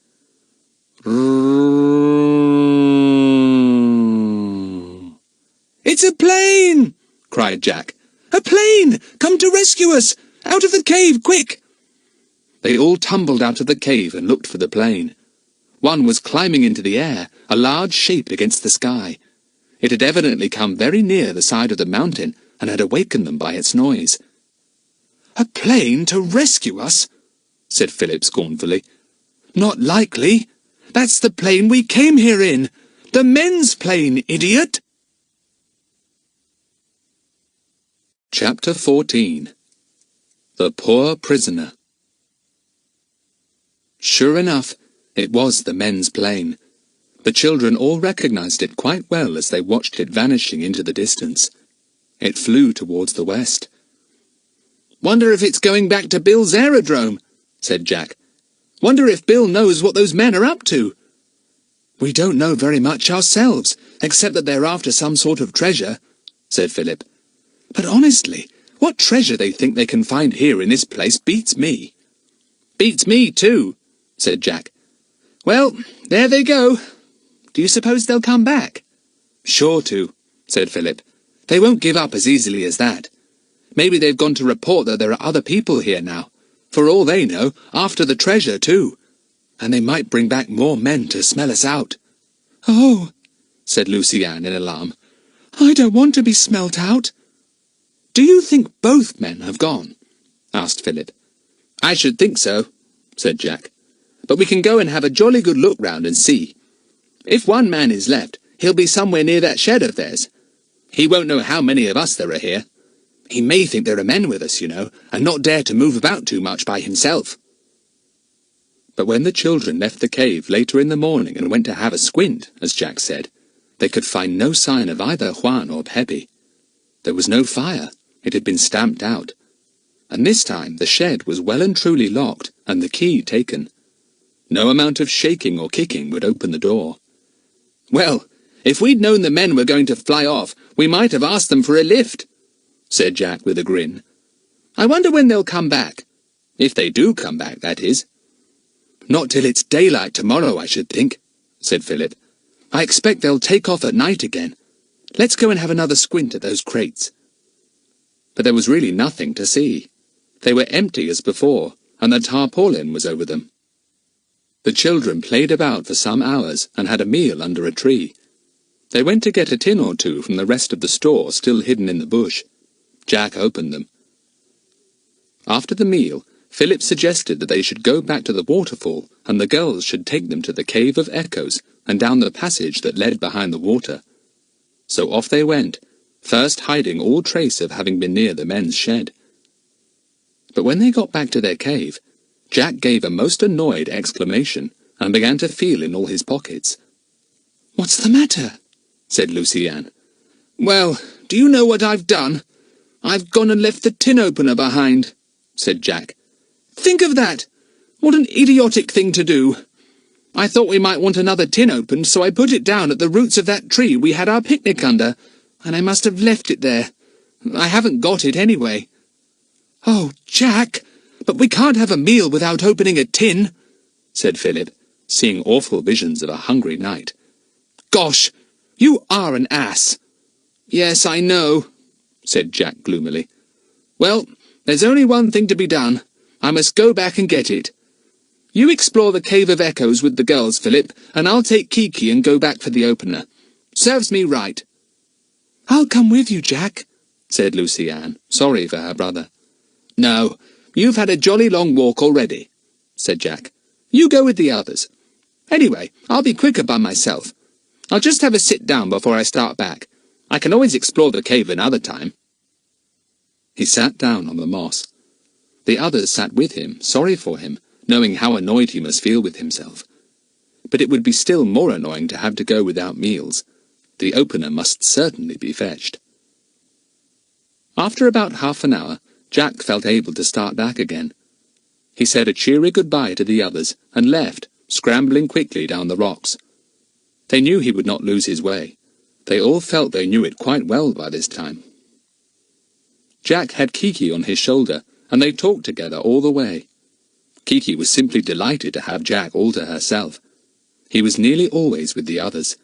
"It's a plane!" cried Jack. "A plane! Come to rescue us! Out of the cave, quick!" They all tumbled out of the cave and looked for the plane. One was climbing into the air, a large shape against the sky. It had evidently come very near the side of the mountain and had awakened them by its noise. "A plane to rescue us?" said Philip scornfully. "Not likely. That's the plane we came here in. The men's plane, idiot!" Chapter 14. The Poor Prisoner. Sure enough, it was the men's plane. The children all recognized it quite well as they watched it vanishing into the distance. It flew towards the west. "Wonder if it's going back to Bill's aerodrome," said Jack. "Wonder if Bill knows what those men are up to." "We don't know very much ourselves, except that they're after some sort of treasure," said Philip. "But honestly, what treasure they think they can find here in this place beats me." "Beats me too," said Jack. "Well, there they go. Do you suppose they'll come back?" "Sure to," said Philip. "They won't give up as easily as that. Maybe they've gone to report that there are other people here now, for all they know, after the treasure too. And they might bring back more men to smell us out." "Oh," said Luciane in alarm. "I don't want to be smelt out." "Do you think both men have gone?" asked Philip. "I should think so," said Jack. "But we can go and have a jolly good look round and see. If one man is left, he'll be somewhere near that shed of theirs. He won't know how many of us there are here. He may think there are men with us, you know, and not dare to move about too much by himself." But when the children left the cave later in the morning and went to have a squint, as Jack said, they could find no sign of either Juan or Pepe. There was no fire. It had been stamped out. And this time the shed was well and truly locked and the key taken. No amount of shaking or kicking would open the door. "Well, if we'd known the men were going to fly off, we might have asked them for a lift," said Jack with a grin. "I wonder when they'll come back. If they do come back, that is." "Not till it's daylight tomorrow, I should think," said Philip. "I expect they'll take off at night again. Let's go and have another squint at those crates." But there was really nothing to see. They were empty as before, and the tarpaulin was over them. The children played about for some hours and had a meal under a tree. They went to get a tin or two from the rest of the store still hidden in the bush. Jack opened them. After the meal, Philip suggested that they should go back to the waterfall and the girls should take them to the Cave of Echoes and down the passage that led behind the water. So off they went, first hiding all trace of having been near the men's shed. But when they got back to their cave, Jack gave a most annoyed exclamation and began to feel in all his pockets. "What's the matter?" said Lucy Ann. "Well, do you know what I've done? I've gone and left the tin opener behind," said Jack. "Think of that! What an idiotic thing to do! I thought we might want another tin opened, so I put it down at the roots of that tree we had our picnic under, and I must have left it there. I haven't got it anyway." "Oh, Jack, but we can't have a meal without opening a tin," said Philip, seeing awful visions of a hungry night. "Gosh, you are an ass." "Yes, I know," said Jack gloomily. "Well, there's only one thing to be done. I must go back and get it. You explore the Cave of Echoes with the girls, Philip, and I'll take Kiki and go back for the opener. Serves me right." "I'll come with you, Jack," said Lucy Ann, sorry for her brother. "No, you've had a jolly long walk already," said Jack. "You go with the others. Anyway, I'll be quicker by myself. I'll just have a sit down before I start back. I can always explore the cave another time." He sat down on the moss. The others sat with him, sorry for him, knowing how annoyed he must feel with himself. But it would be still more annoying to have to go without meals. The opener must certainly be fetched. After about half an hour, Jack felt able to start back again. He said a cheery goodbye to the others and left, scrambling quickly down the rocks. They knew he would not lose his way. They all felt they knew it quite well by this time. Jack had Kiki on his shoulder, and they talked together all the way. Kiki was simply delighted to have Jack all to herself. He was nearly always with the others.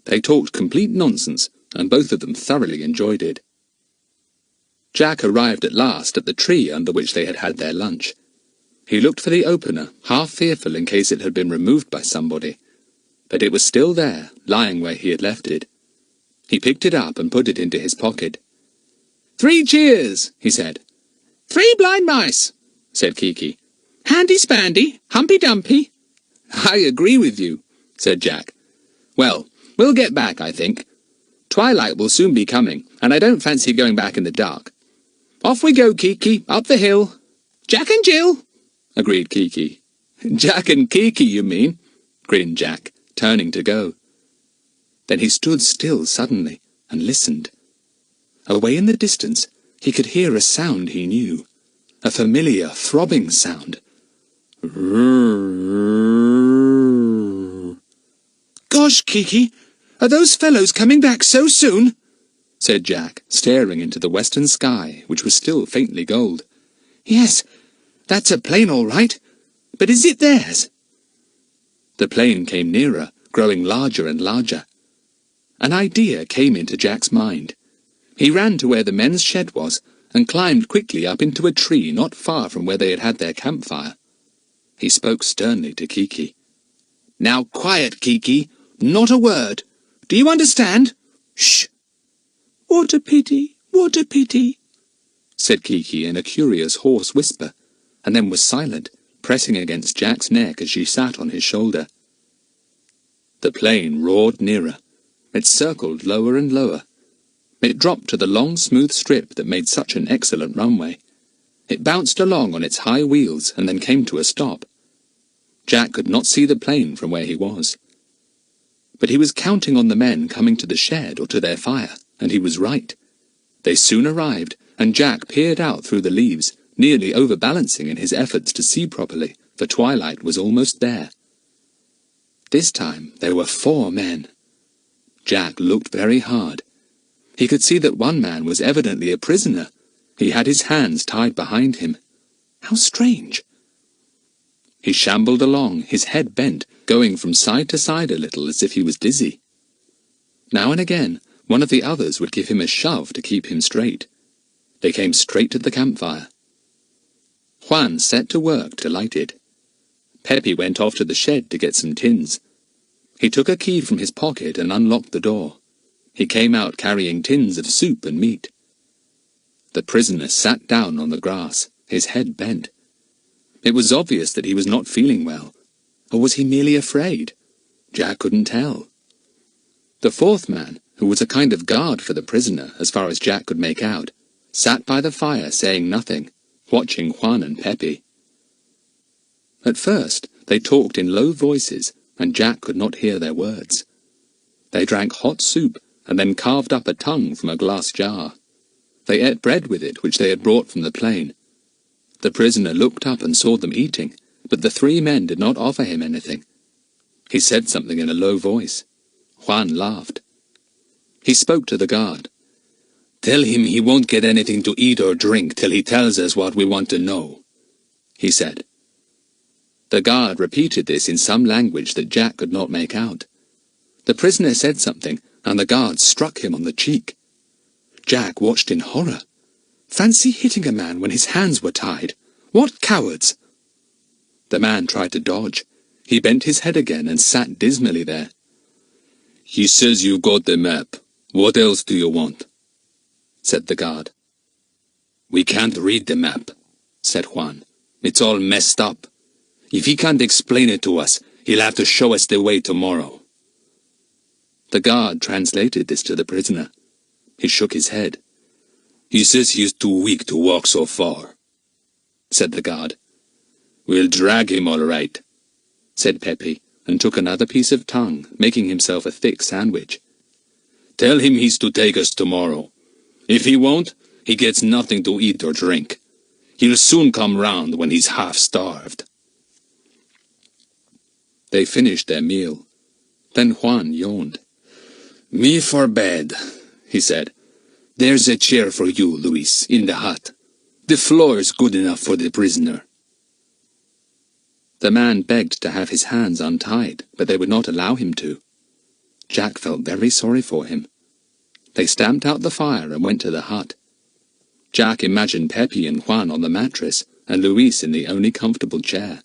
They talked complete nonsense, and both of them thoroughly enjoyed it. Jack arrived at last at the tree under which they had had their lunch. He looked for the opener, half fearful in case it had been removed by somebody. But it was still there, lying where he had left it. He picked it up and put it into his pocket. "3 cheers," he said. "3 blind mice," said Kiki. "Handy Spandy, Humpy Dumpy." "I agree with you," said Jack. "Well, we'll get back, I think. Twilight will soon be coming, and I don't fancy going back in the dark. Off we go, Kiki, up the hill." "Jack and Jill," agreed Kiki. "Jack and Kiki, you mean?" grinned Jack, turning to go. Then he stood still suddenly and listened. Away in the distance, he could hear a sound he knew, a familiar, throbbing sound. "Gosh, Kiki, are those fellows coming back so soon?" said Jack, staring into the western sky, which was still faintly gold. "Yes, that's a plane all right, but is it theirs?" The plane came nearer, growing larger and larger. An idea came into Jack's mind. He ran to where the men's shed was, and climbed quickly up into a tree not far from where they had had their campfire. He spoke sternly to Kiki. "Now quiet, Kiki. Not a word. Do you understand? Shh." "What a pity, what a pity," said Kiki in a curious hoarse whisper, and then was silent, pressing against Jack's neck as she sat on his shoulder. The plane roared nearer. It circled lower and lower. It dropped to the long smooth strip that made such an excellent runway. It bounced along on its high wheels and then came to a stop. Jack could not see the plane from where he was. But he was counting on the men coming to the shed or to their fire, and he was right. They soon arrived, and Jack peered out through the leaves, nearly overbalancing in his efforts to see properly, for twilight was almost there. This time there were 4 men. Jack looked very hard. He could see that one man was evidently a prisoner. He had his hands tied behind him. How strange! He shambled along, his head bent, going from side to side a little as if he was dizzy. Now and again, one of the others would give him a shove to keep him straight. They came straight to the campfire. Juan set to work to light it. Pepe went off to the shed to get some tins. He took a key from his pocket and unlocked the door. He came out carrying tins of soup and meat. The prisoner sat down on the grass, his head bent. It was obvious that he was not feeling well. Or was he merely afraid? Jack couldn't tell. The fourth man, who was a kind of guard for the prisoner, as far as Jack could make out, sat by the fire saying nothing, watching Juan and Pepe. At first, they talked in low voices, and Jack could not hear their words. They drank hot soup, and then carved up a tongue from a glass jar. They ate bread with it, which they had brought from the plain. The prisoner looked up and saw them eating, but the three men did not offer him anything. He said something in a low voice. Juan laughed. He spoke to the guard. "Tell him he won't get anything to eat or drink till he tells us what we want to know," he said. The guard repeated this in some language that Jack could not make out. The prisoner said something, and the guard struck him on the cheek. Jack watched in horror. Fancy hitting a man when his hands were tied. What cowards! The man tried to dodge. He bent his head again and sat dismally there. "He says you got the map. What else do you want?" said the guard. "We can't read the map," said Juan. "It's all messed up. If he can't explain it to us, he'll have to show us the way tomorrow." The guard translated this to the prisoner. He shook his head. "He says he's too weak to walk so far," said the guard. "We'll drag him all right," said Pepe, and took another piece of tongue, making himself a thick sandwich. "Tell him he's to take us tomorrow. If he won't, he gets nothing to eat or drink. He'll soon come round when he's half-starved." They finished their meal. Then Juan yawned. "Me for bed," he said. "There's a chair for you, Luis, in the hut. The floor is good enough for the prisoner." The man begged to have his hands untied, but they would not allow him to. Jack felt very sorry for him. They stamped out the fire and went to the hut. Jack imagined Pepe and Juan on the mattress, and Luis in the only comfortable chair.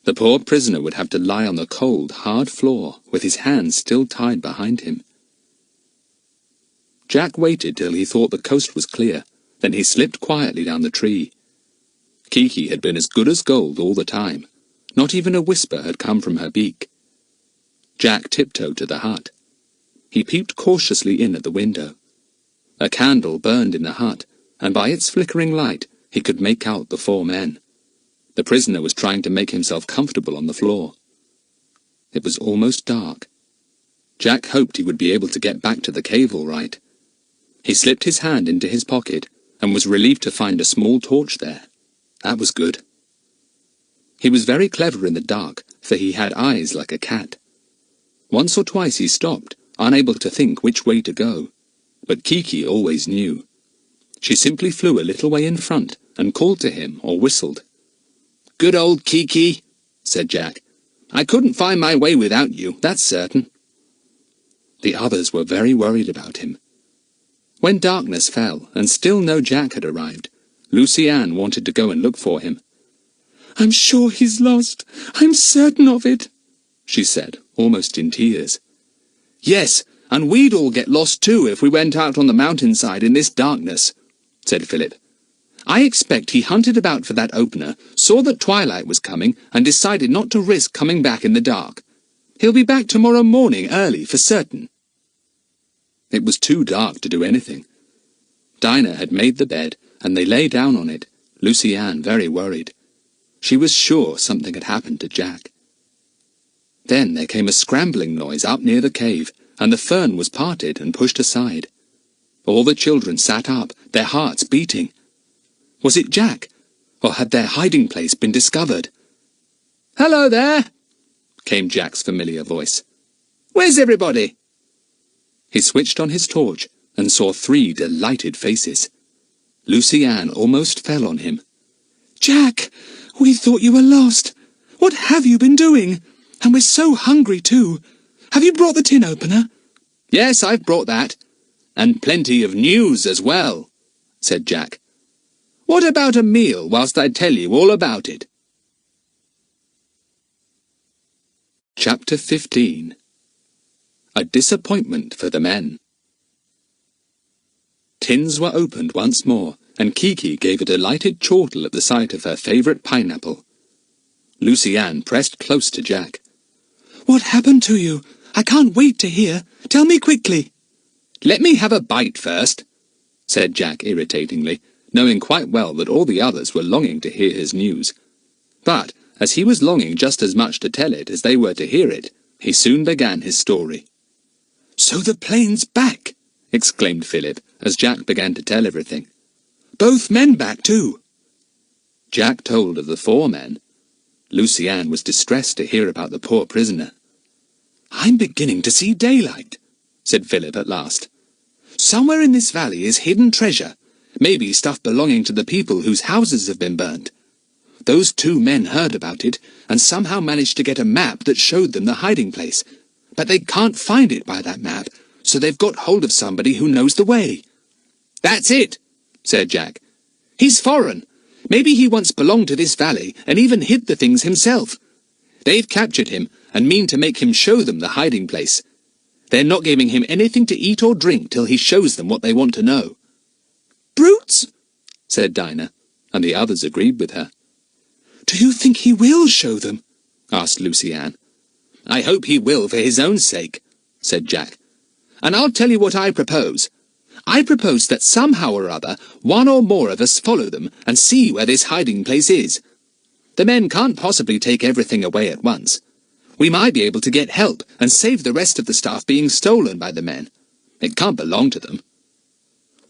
The poor prisoner would have to lie on the cold, hard floor, with his hands still tied behind him. Jack waited till he thought the coast was clear, then he slipped quietly down the tree. Kiki had been as good as gold all the time. Not even a whisper had come from her beak. Jack tiptoed to the hut. He peeped cautiously in at the window. A candle burned in the hut, and by its flickering light he could make out the four men. The prisoner was trying to make himself comfortable on the floor. It was almost dark. Jack hoped he would be able to get back to the cave all right. He slipped his hand into his pocket, and was relieved to find a small torch there. That was good. He was very clever in the dark, for he had eyes like a cat. Once or twice he stopped, unable to think which way to go. But Kiki always knew. She simply flew a little way in front, and called to him or whistled. "Good old Kiki," said Jack. "I couldn't find my way without you, that's certain." The others were very worried about him. When darkness fell, and still no Jack had arrived, Lucy Ann wanted to go and look for him. "I'm sure he's lost. I'm certain of it," she said, almost in tears. "Yes, and we'd all get lost too if we went out on the mountainside in this darkness," said Philip. "I expect he hunted about for that opener, saw that twilight was coming, and decided not to risk coming back in the dark. He'll be back tomorrow morning early, for certain." It was too dark to do anything. Dinah had made the bed, and they lay down on it, Lucy Ann very worried. She was sure something had happened to Jack. Then there came a scrambling noise up near the cave, and the fern was parted and pushed aside. All the children sat up, their hearts beating. Was it Jack, or had their hiding place been discovered? "Hello there," came Jack's familiar voice. "Where's everybody?" He switched on his torch and saw 3 delighted faces. Lucy Ann almost fell on him. "Jack, we thought you were lost. What have you been doing? And we're so hungry too. Have you brought the tin opener?" "Yes, I've brought that. And plenty of news as well," said Jack. "What about a meal whilst I tell you all about it?" Chapter 15. A disappointment for the men. Tins were opened once more, and Kiki gave a delighted chortle at the sight of her favourite pineapple. Lucy Ann pressed close to Jack. "What happened to you? I can't wait to hear. Tell me quickly." "Let me have a bite first," said Jack irritatingly, knowing quite well that all the others were longing to hear his news. But, as he was longing just as much to tell it as they were to hear it, he soon began his story. "So the plane's back!" exclaimed Philip, as Jack began to tell everything. "Both men back, too!" Jack told of the 4 men. Lucy Ann was distressed to hear about the poor prisoner. "I'm beginning to see daylight," said Philip at last. "Somewhere in this valley is hidden treasure, maybe stuff belonging to the people whose houses have been burnt. Those 2 men heard about it, and somehow managed to get a map that showed them the hiding place. But they can't find it by that map, so they've got hold of somebody who knows the way." "That's it," said Jack. "He's foreign. Maybe he once belonged to this valley and even hid the things himself. They've captured him and mean to make him show them the hiding place. They're not giving him anything to eat or drink till he shows them what they want to know." "Brutes!" said Dinah, and the others agreed with her. "Do you think he will show them?" asked Lucy Ann. "I hope he will for his own sake," said Jack. "And I'll tell you what I propose. I propose that somehow or other 1 or more of us follow them and see where this hiding place is. The men can't possibly take everything away at once. We might be able to get help and save the rest of the stuff being stolen by the men. It can't belong to them."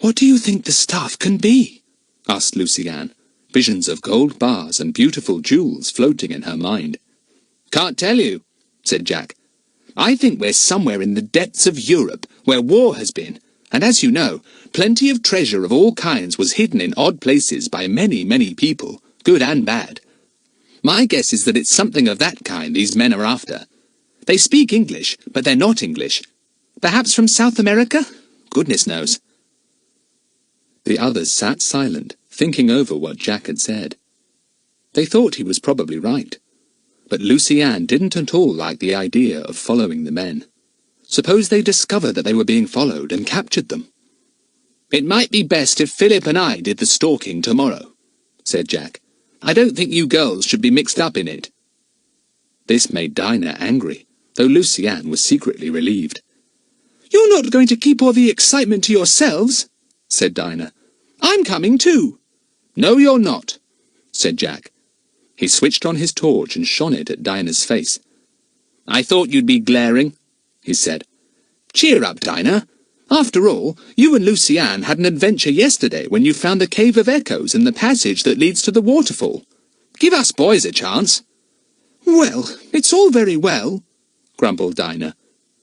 "What do you think the stuff can be?" asked Lucy Ann, visions of gold bars and beautiful jewels floating in her mind. "Can't tell you," said Jack. "I think we're somewhere in the depths of Europe, where war has been, and as you know, plenty of treasure of all kinds was hidden in odd places by many, many people, good and bad. My guess is that it's something of that kind these men are after. They speak English, but they're not English. Perhaps from South America? Goodness knows." The others sat silent, thinking over what Jack had said. They thought he was probably right, but Lucy Ann didn't at all like the idea of following the men. Suppose they discovered that they were being followed and captured them? "It might be best if Philip and I did the stalking tomorrow," said Jack. "I don't think you girls should be mixed up in it." This made Dinah angry, though Lucy Ann was secretly relieved. "You're not going to keep all the excitement to yourselves," said Dinah. "I'm coming too." "No, you're not," said Jack. He switched on his torch and shone it at Dinah's face. "I thought you'd be glaring," he said. "Cheer up, Dinah. After all, you and Lucy Ann had an adventure yesterday when you found the Cave of Echoes and the passage that leads to the waterfall. Give us boys a chance." "Well, it's all very well," grumbled Dinah,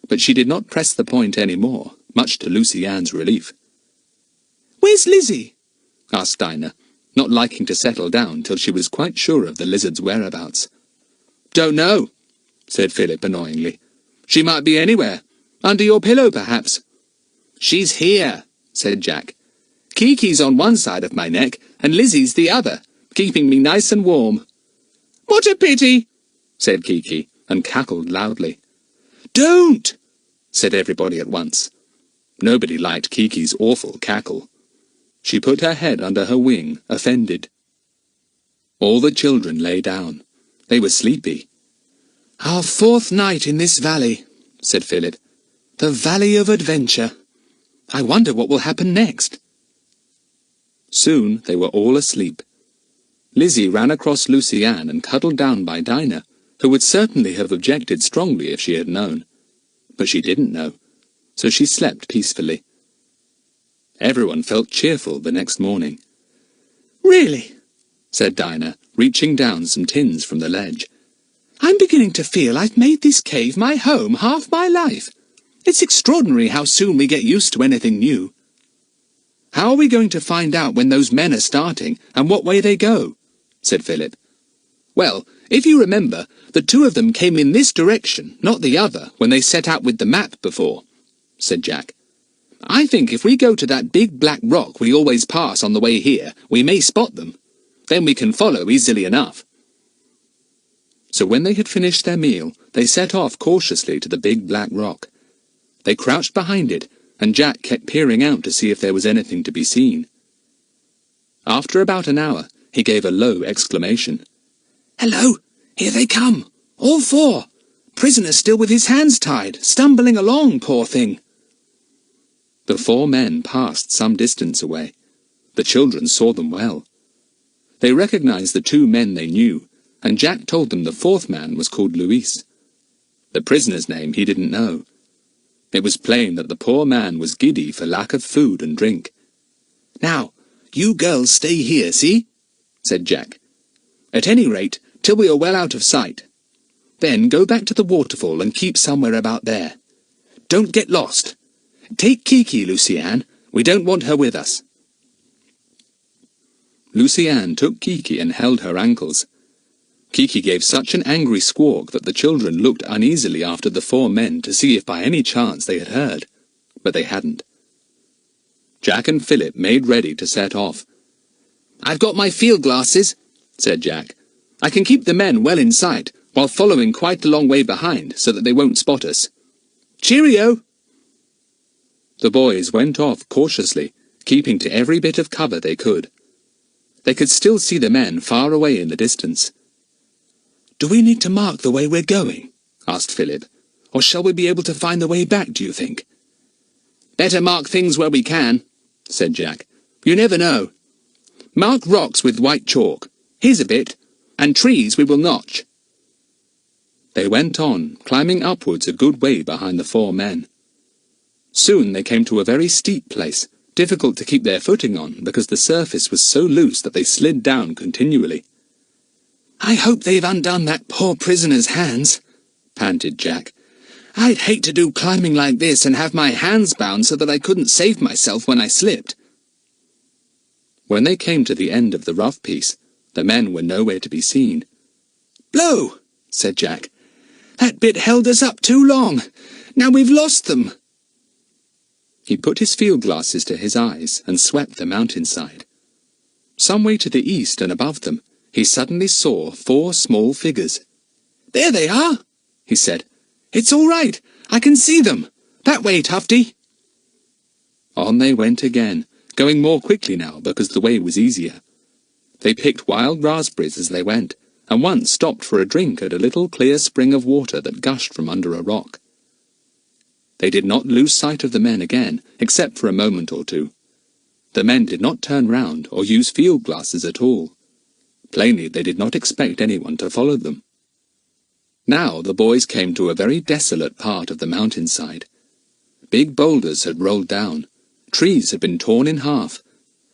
but she did not press the point any more, much to Lucy Ann's relief. "Where's Lizzie?" asked Dinah, not liking to settle down till she was quite sure of the lizard's whereabouts. "Don't know," said Philip annoyingly. "She might be anywhere. Under your pillow, perhaps." "She's here," said Jack. "Kiki's on one side of my neck, and Lizzie's the other, keeping me nice and warm." "What a pity," said Kiki, and cackled loudly. "Don't," said everybody at once. Nobody liked Kiki's awful cackle. She put her head under her wing, offended. All the children lay down. They were sleepy. "Our 4th night in this valley," said Philip. "The Valley of Adventure. I wonder what will happen next." Soon they were all asleep. Lizzie ran across Lucy Ann and cuddled down by Dinah, who would certainly have objected strongly if she had known. But she didn't know, so she slept peacefully. Everyone felt cheerful the next morning. "Really," said Dinah, reaching down some tins from the ledge. "I'm beginning to feel I've made this cave my home half my life. It's extraordinary how soon we get used to anything new." "How are we going to find out when those men are starting and what way they go?" said Philip. "Well, if you remember, the 2 of them came in this direction, not the other, when they set out with the map before," said Jack. "I think if we go to that big black rock we always pass on the way here, we may spot them. Then we can follow easily enough." So when they had finished their meal, they set off cautiously to the big black rock. They crouched behind it, and Jack kept peering out to see if there was anything to be seen. After about an hour, he gave a low exclamation. "Hello! Here they come! All four! Prisoner still with his hands tied, stumbling along, poor thing!" The 4 men passed some distance away. The children saw them well. They recognized the 2 men they knew, and Jack told them the 4th man was called Luis. The prisoner's name he didn't know. It was plain that the poor man was giddy for lack of food and drink. "Now, you girls stay here, see?" said Jack. "At any rate, till we are well out of sight. Then go back to the waterfall and keep somewhere about there. Don't get lost. Take Kiki, Lucy-Anne. We don't want her with us." Lucy-Anne took Kiki and held her ankles. Kiki gave such an angry squawk that the children looked uneasily after the 4 men to see if by any chance they had heard, but they hadn't. Jack and Philip made ready to set off. "I've got my field glasses," said Jack. "I can keep the men well in sight, while following quite a long way behind, so that they won't spot us. Cheerio!" The boys went off cautiously, keeping to every bit of cover they could. They could still see the men far away in the distance. "Do we need to mark the way we're going?" asked Philip. "Or shall we be able to find the way back, do you think?" "Better mark things where we can," said Jack. "You never know. Mark rocks with white chalk. Here's a bit. And trees we will notch." They went on, climbing upwards a good way behind the 4 men. Soon they came to a very steep place, difficult to keep their footing on because the surface was so loose that they slid down continually. "I hope they've undone that poor prisoner's hands," panted Jack. "I'd hate to do climbing like this and have my hands bound so that I couldn't save myself when I slipped." When they came to the end of the rough piece, the men were nowhere to be seen. "Blow!" said Jack. "That bit held us up too long. Now we've lost them." He put his field glasses to his eyes and swept the mountainside. Some way to the east and above them, he suddenly saw 4 small figures. "There they are," he said. "It's all right. I can see them. That way, Tufty." On they went again, going more quickly now because the way was easier. They picked wild raspberries as they went, and once stopped for a drink at a little clear spring of water that gushed from under a rock. They did not lose sight of the men again, except for a moment or 2. The men did not turn round or use field glasses at all. Plainly they did not expect anyone to follow them. Now the boys came to a very desolate part of the mountainside. Big boulders had rolled down, trees had been torn in half,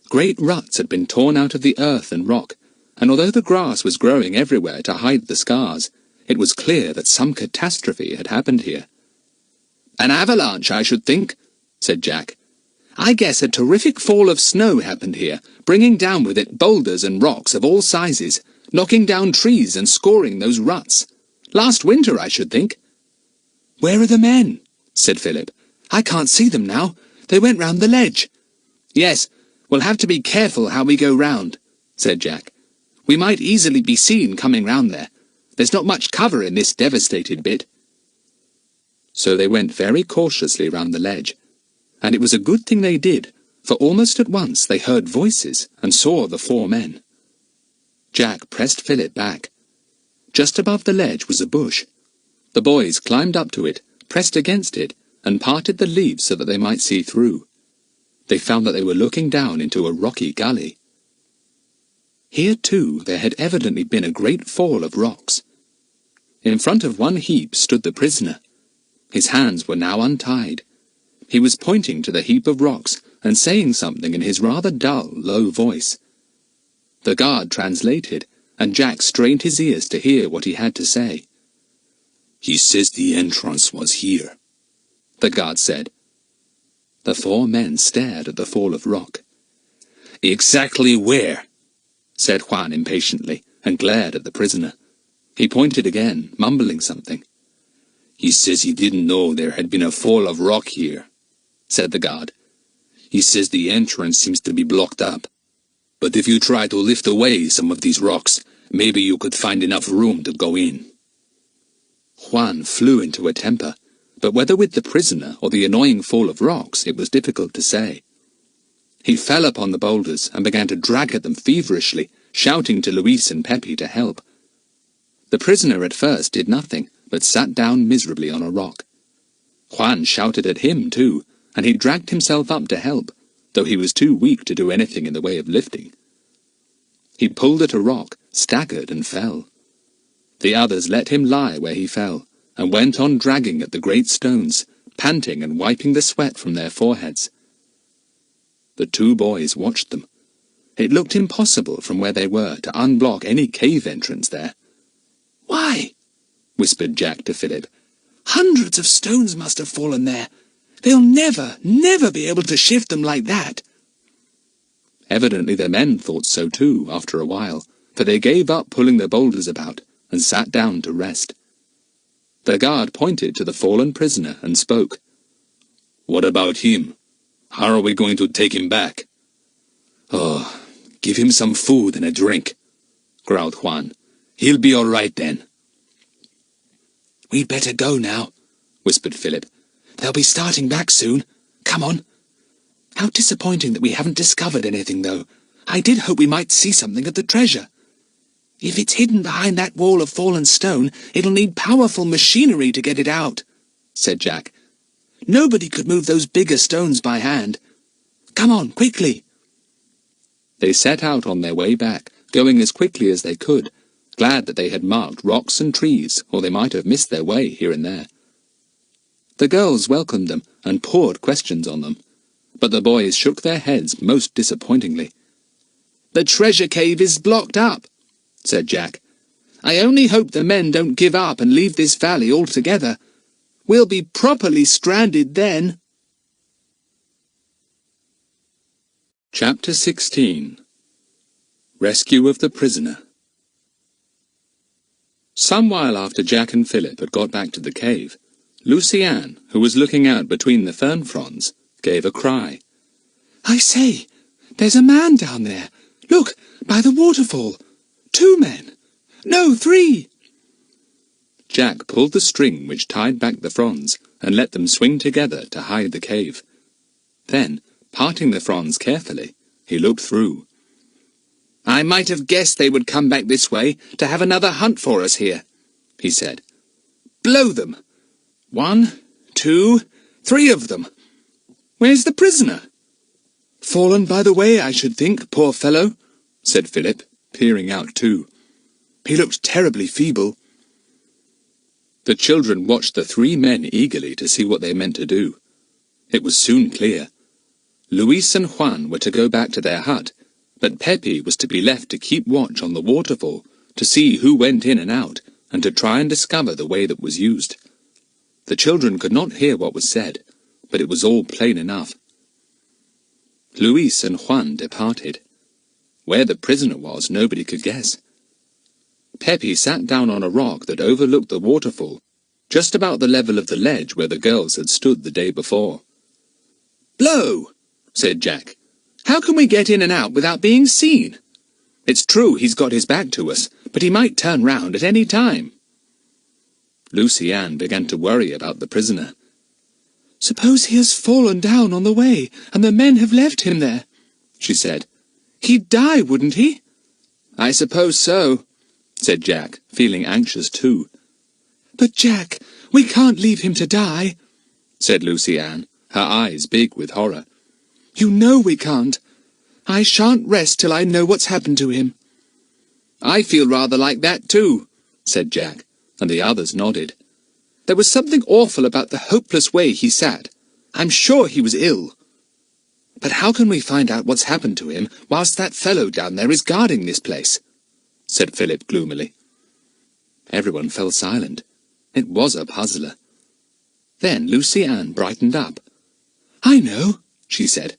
great ruts had been torn out of the earth and rock, and although the grass was growing everywhere to hide the scars, it was clear that some catastrophe had happened here. "An avalanche, I should think," said Jack. "I guess a terrific fall of snow happened here, bringing down with it boulders and rocks of all sizes, knocking down trees and scoring those ruts. Last winter, I should think." "Where are the men?" said Philip. "I can't see them now. They went round the ledge." "Yes, we'll have to be careful how we go round," said Jack. "We might easily be seen coming round there. There's not much cover in this devastated bit." So they went very cautiously round the ledge, and it was a good thing they did, for almost at once they heard voices and saw the 4 men. Jack pressed Philip back. Just above the ledge was a bush. The boys climbed up to it, pressed against it, and parted the leaves so that they might see through. They found that they were looking down into a rocky gully. Here, too, there had evidently been a great fall of rocks. In front of one heap stood the prisoner. His hands were now untied. He was pointing to the heap of rocks and saying something in his rather dull, low voice. The guard translated, and Jack strained his ears to hear what he had to say. "He says the entrance was here," the guard said. The 4 men stared at the fall of rock. "Exactly where?" said Juan impatiently, and glared at the prisoner. He pointed again, mumbling something. "He says he didn't know there had been a fall of rock here," said the guard. "He says the entrance seems to be blocked up. But if you try to lift away some of these rocks, maybe you could find enough room to go in." Juan flew into a temper, but whether with the prisoner or the annoying fall of rocks, it was difficult to say. He fell upon the boulders and began to drag at them feverishly, shouting to Luis and Peppy to help. The prisoner at first did nothing, but sat down miserably on a rock. Juan shouted at him too, and he dragged himself up to help, though he was too weak to do anything in the way of lifting. He pulled at a rock, staggered and fell. The others let him lie where he fell, and went on dragging at the great stones, panting and wiping the sweat from their foreheads. The two boys watched them. It looked impossible from where they were to unblock any cave entrance there. "Why?" whispered Jack to Philip. "Hundreds of stones must have fallen there. They'll never be able to shift them like that." Evidently the men thought so too, after a while, for they gave up pulling the boulders about, and sat down to rest. The guard pointed to the fallen prisoner and spoke. "What about him? How are we going to take him back?" "Oh, give him some food and a drink," growled Juan. "He'll be all right then." "We'd better go now," whispered Philip. "They'll be starting back soon. Come on." "How disappointing that we haven't discovered anything, though. I did hope we might see something of the treasure." "If it's hidden behind that wall of fallen stone, it'll need powerful machinery to get it out," said Jack. "Nobody could move those bigger stones by hand. Come on, quickly." They set out on their way back, going as quickly as they could, glad that they had marked rocks and trees, or they might have missed their way here and there. The girls welcomed them and poured questions on them, but the boys shook their heads most disappointingly. "The treasure cave is blocked up," said Jack. "I only hope the men don't give up and leave this valley altogether. We'll be properly stranded then." Chapter 16. Rescue of the Prisoner. Some while after Jack and Philip had got back to the cave, Lucy Ann, who was looking out between the fern fronds, gave a cry. "I say, there's a man down there. Look, by the waterfall. 2 men. No, 3. Jack pulled the string which tied back the fronds and let them swing together to hide the cave. Then, parting the fronds carefully, he looked through. "I might have guessed they would come back this way to have another hunt for us here," he said. "Blow them. 1, 2, 3 of them. Where's the prisoner?" "Fallen by the way, I should think, poor fellow," said Philip, peering out too. "He looked terribly feeble." The children watched the 3 men eagerly to see what they meant to do. It was soon clear. Luis and Juan were to go back to their hut, but Peppy was to be left to keep watch on the waterfall, to see who went in and out, and to try and discover the way that was used. The children could not hear what was said, but it was all plain enough. Luis and Juan departed. Where the prisoner was, nobody could guess. Peppy sat down on a rock that overlooked the waterfall, just about the level of the ledge where the girls had stood the day before. "Blow," said Jack. "How can we get in and out without being seen? It's true he's got his back to us, but he might turn round at any time." Lucy Ann began to worry about the prisoner. "Suppose he has fallen down on the way, and the men have left him there," she said. "He'd die, wouldn't he?" "I suppose so," said Jack, feeling anxious too. "But Jack, we can't leave him to die," said Lucy Ann, her eyes big with horror. "You know we can't. I shan't rest till I know what's happened to him." "I feel rather like that too," said Jack, and the others nodded. "There was something awful about the hopeless way he sat. I'm sure he was ill. But how can we find out what's happened to him whilst that fellow down there is guarding this place?" said Philip gloomily. Everyone fell silent. It was a puzzler. Then Lucy Ann brightened up. "I know," she said.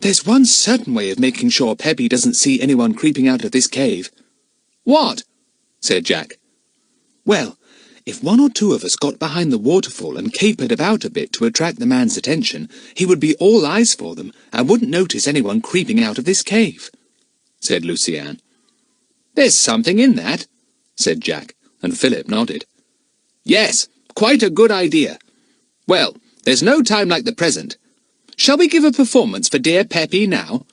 "There's one certain way of making sure Peppy doesn't see anyone creeping out of this cave." "What?" said Jack. "Well, if 1 or 2 of us got behind the waterfall and capered about a bit to attract the man's attention, he would be all eyes for them and wouldn't notice anyone creeping out of this cave," said Lucy Ann. "There's something in that," said Jack, and Philip nodded. "Yes, quite a good idea. Well, there's no time like the present. Shall we give a performance for dear Peppy now?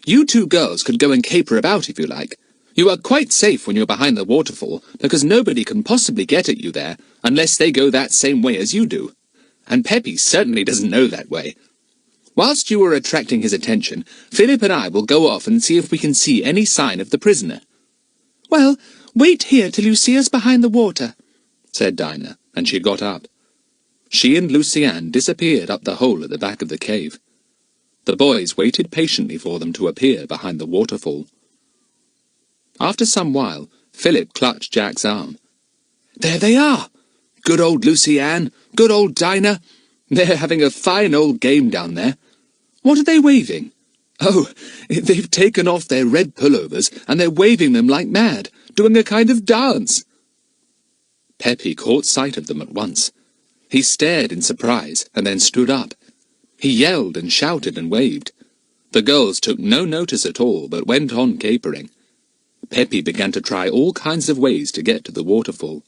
You two girls could go and caper about if you like. You are quite safe when you're behind the waterfall, because nobody can possibly get at you there, unless they go that same way as you do. And Peppy certainly doesn't know that way. Whilst you are attracting his attention, Philip and I will go off and see if we can see any sign of the prisoner. Well, wait here till you see us behind the water, said Dinah, and she got up. She and Lucy-Anne disappeared up the hole at the back of the cave. The boys waited patiently for them to appear behind the waterfall. After some while, Philip clutched Jack's arm. There they are! Good old Lucy-Anne, good old Dinah. They're having a fine old game down there. What are they waving? Oh, they've taken off their red pullovers, and they're waving them like mad, doing a kind of dance. Peppy caught sight of them at once. He stared in surprise, and then stood up. He yelled and shouted and waved. The girls took no notice at all, but went on capering. Peppy began to try all kinds of ways to get to the waterfall.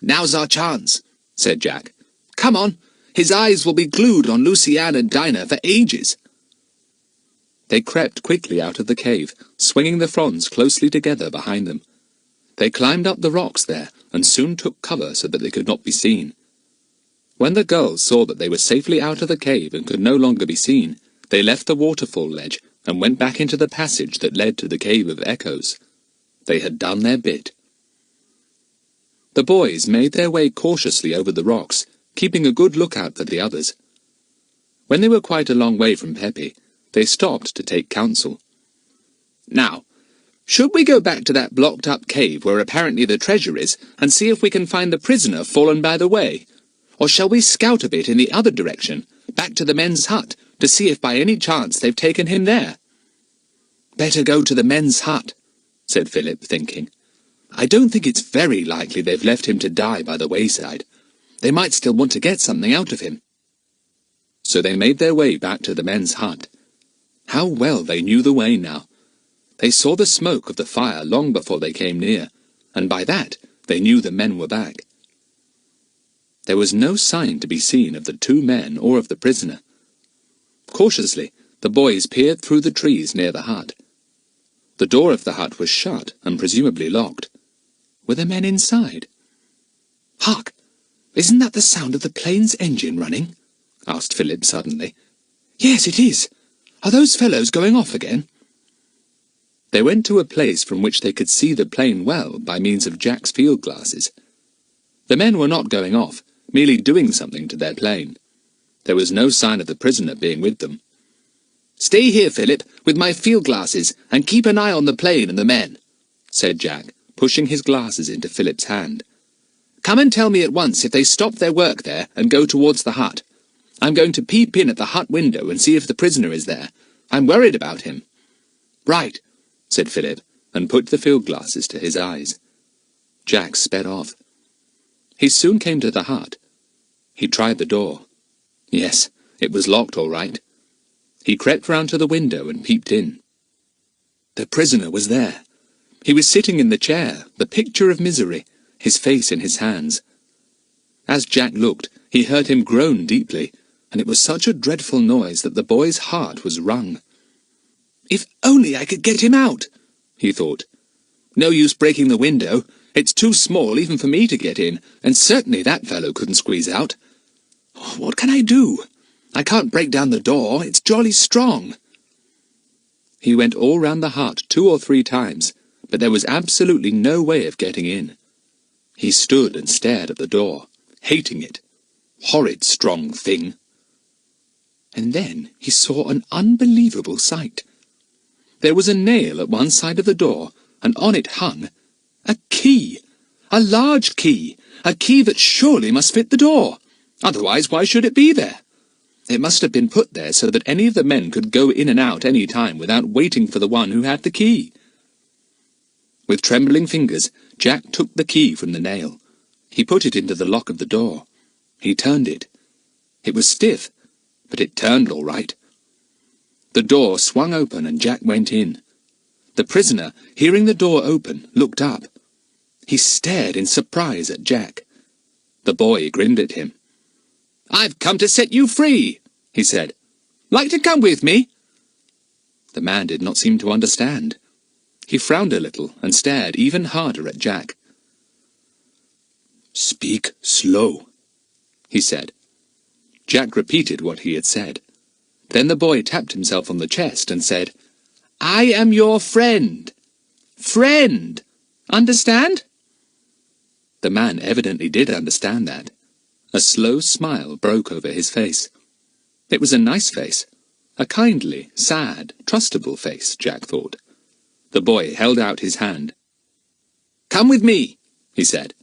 Now's our chance, said Jack. Come on, his eyes will be glued on Lucy-Anne and Dinah for ages. They crept quickly out of the cave, swinging the fronds closely together behind them. They climbed up the rocks there, and soon took cover so that they could not be seen. When the girls saw that they were safely out of the cave and could no longer be seen, they left the waterfall ledge and went back into the passage that led to the Cave of Echoes. They had done their bit. The boys made their way cautiously over the rocks, keeping a good lookout for the others. When they were quite a long way from Peppy, they stopped to take counsel. Now, should we go back to that blocked-up cave where apparently the treasure is, and see if we can find the prisoner fallen by the way? Or shall we scout a bit in the other direction, back to the men's hut, to see if by any chance they've taken him there? Better go to the men's hut, said Philip, thinking. I don't think it's very likely they've left him to die by the wayside. They might still want to get something out of him. So they made their way back to the men's hut. How well they knew the way now! They saw the smoke of the fire long before they came near, and by that they knew the men were back. There was no sign to be seen of the two men or of the prisoner. Cautiously, the boys peered through the trees near the hut. The door of the hut was shut and presumably locked. Were the men inside? Hark! Isn't that the sound of the plane's engine running? Asked Philip suddenly. Yes, it is. Are those fellows going off again? They went to a place from which they could see the plane well by means of Jack's field glasses. The men were not going off, merely doing something to their plane. There was no sign of the prisoner being with them. Stay here, Philip, with my field glasses, and keep an eye on the plane and the men, said Jack, pushing his glasses into Philip's hand. Come and tell me at once if they stop their work there and go towards the hut. I'm going to peep in at the hut window and see if the prisoner is there. I'm worried about him. Right, said Philip, and put the field glasses to his eyes. Jack sped off. He soon came to the hut. He tried the door. Yes, it was locked all right. He crept round to the window and peeped in. The prisoner was there. He was sitting in the chair, the picture of misery, his face in his hands. As Jack looked, he heard him groan deeply, and it was such a dreadful noise that the boy's heart was wrung. If only I could get him out, he thought. No use breaking the window. It's too small even for me to get in, and certainly that fellow couldn't squeeze out. What can I do? I can't break down the door. It's jolly strong. He went all round the hut 2 or 3 times, but there was absolutely no way of getting in. He stood and stared at the door, hating it. Horrid strong thing. And then he saw an unbelievable sight. There was a nail at one side of the door, and on it hung a key. A large key. A key that surely must fit the door. Otherwise, why should it be there? It must have been put there so that any of the men could go in and out any time without waiting for the one who had the key. With trembling fingers, Jack took the key from the nail. He put it into the lock of the door. He turned it. It was stiff, but it turned all right. The door swung open and Jack went in. The prisoner, hearing the door open, looked up. He stared in surprise at Jack. The boy grinned at him. "I've come to set you free," he said. "Like to come with me?" The man did not seem to understand. He frowned a little and stared even harder at Jack. "Speak slow," he said. Jack repeated what he had said. Then the boy tapped himself on the chest and said, "I am your friend. Friend! Understand?" The man evidently did understand that. A slow smile broke over his face. It was a nice face. A kindly, sad, trustable face, Jack thought. The boy held out his hand. "Come with me," he said.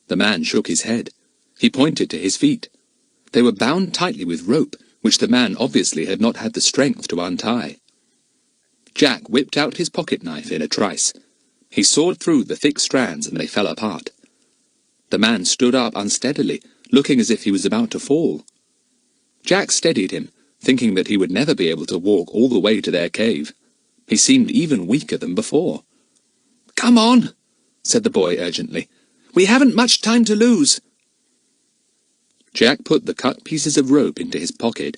The man shook his head. He pointed to his feet. They were bound tightly with rope, which the man obviously had not had the strength to untie. Jack whipped out his pocket-knife in a trice. He sawed through the thick strands and they fell apart. The man stood up unsteadily, looking as if he was about to fall. Jack steadied him, thinking that he would never be able to walk all the way to their cave. He seemed even weaker than before. "Come on," said the boy urgently. "We haven't much time to lose." Jack put the cut pieces of rope into his pocket.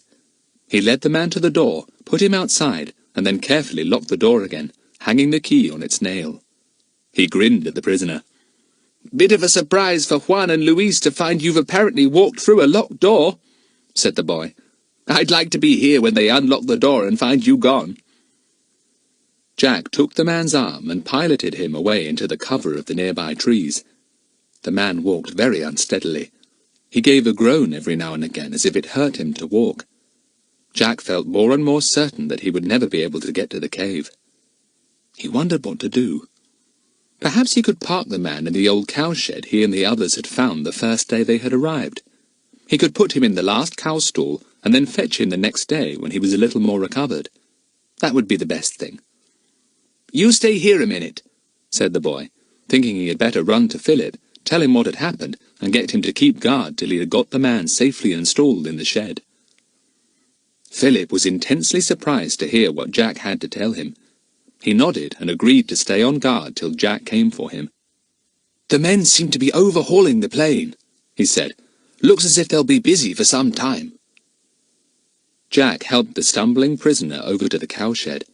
He led the man to the door, put him outside, and then carefully locked the door again, hanging the key on its nail. He grinned at the prisoner. "Bit of a surprise for Juan and Luis to find you've apparently walked through a locked door," said the boy. "I'd like to be here when they unlock the door and find you gone." Jack took the man's arm and piloted him away into the cover of the nearby trees. The man walked very unsteadily. He gave a groan every now and again as if it hurt him to walk. Jack felt more and more certain that he would never be able to get to the cave. He wondered what to do. Perhaps he could park the man in the old cowshed he and the others had found the first day they had arrived. He could put him in the last cow stall and then fetch him the next day when he was a little more recovered. That would be the best thing. "You stay here a minute," said the boy, thinking he had better run to Philip, tell him what had happened, and get him to keep guard till he had got the man safely installed in the shed. Philip was intensely surprised to hear what Jack had to tell him. He nodded and agreed to stay on guard till Jack came for him. "The men seem to be overhauling the plane," he said. "Looks as if they'll be busy for some time." Jack helped the stumbling prisoner over to the cowshed.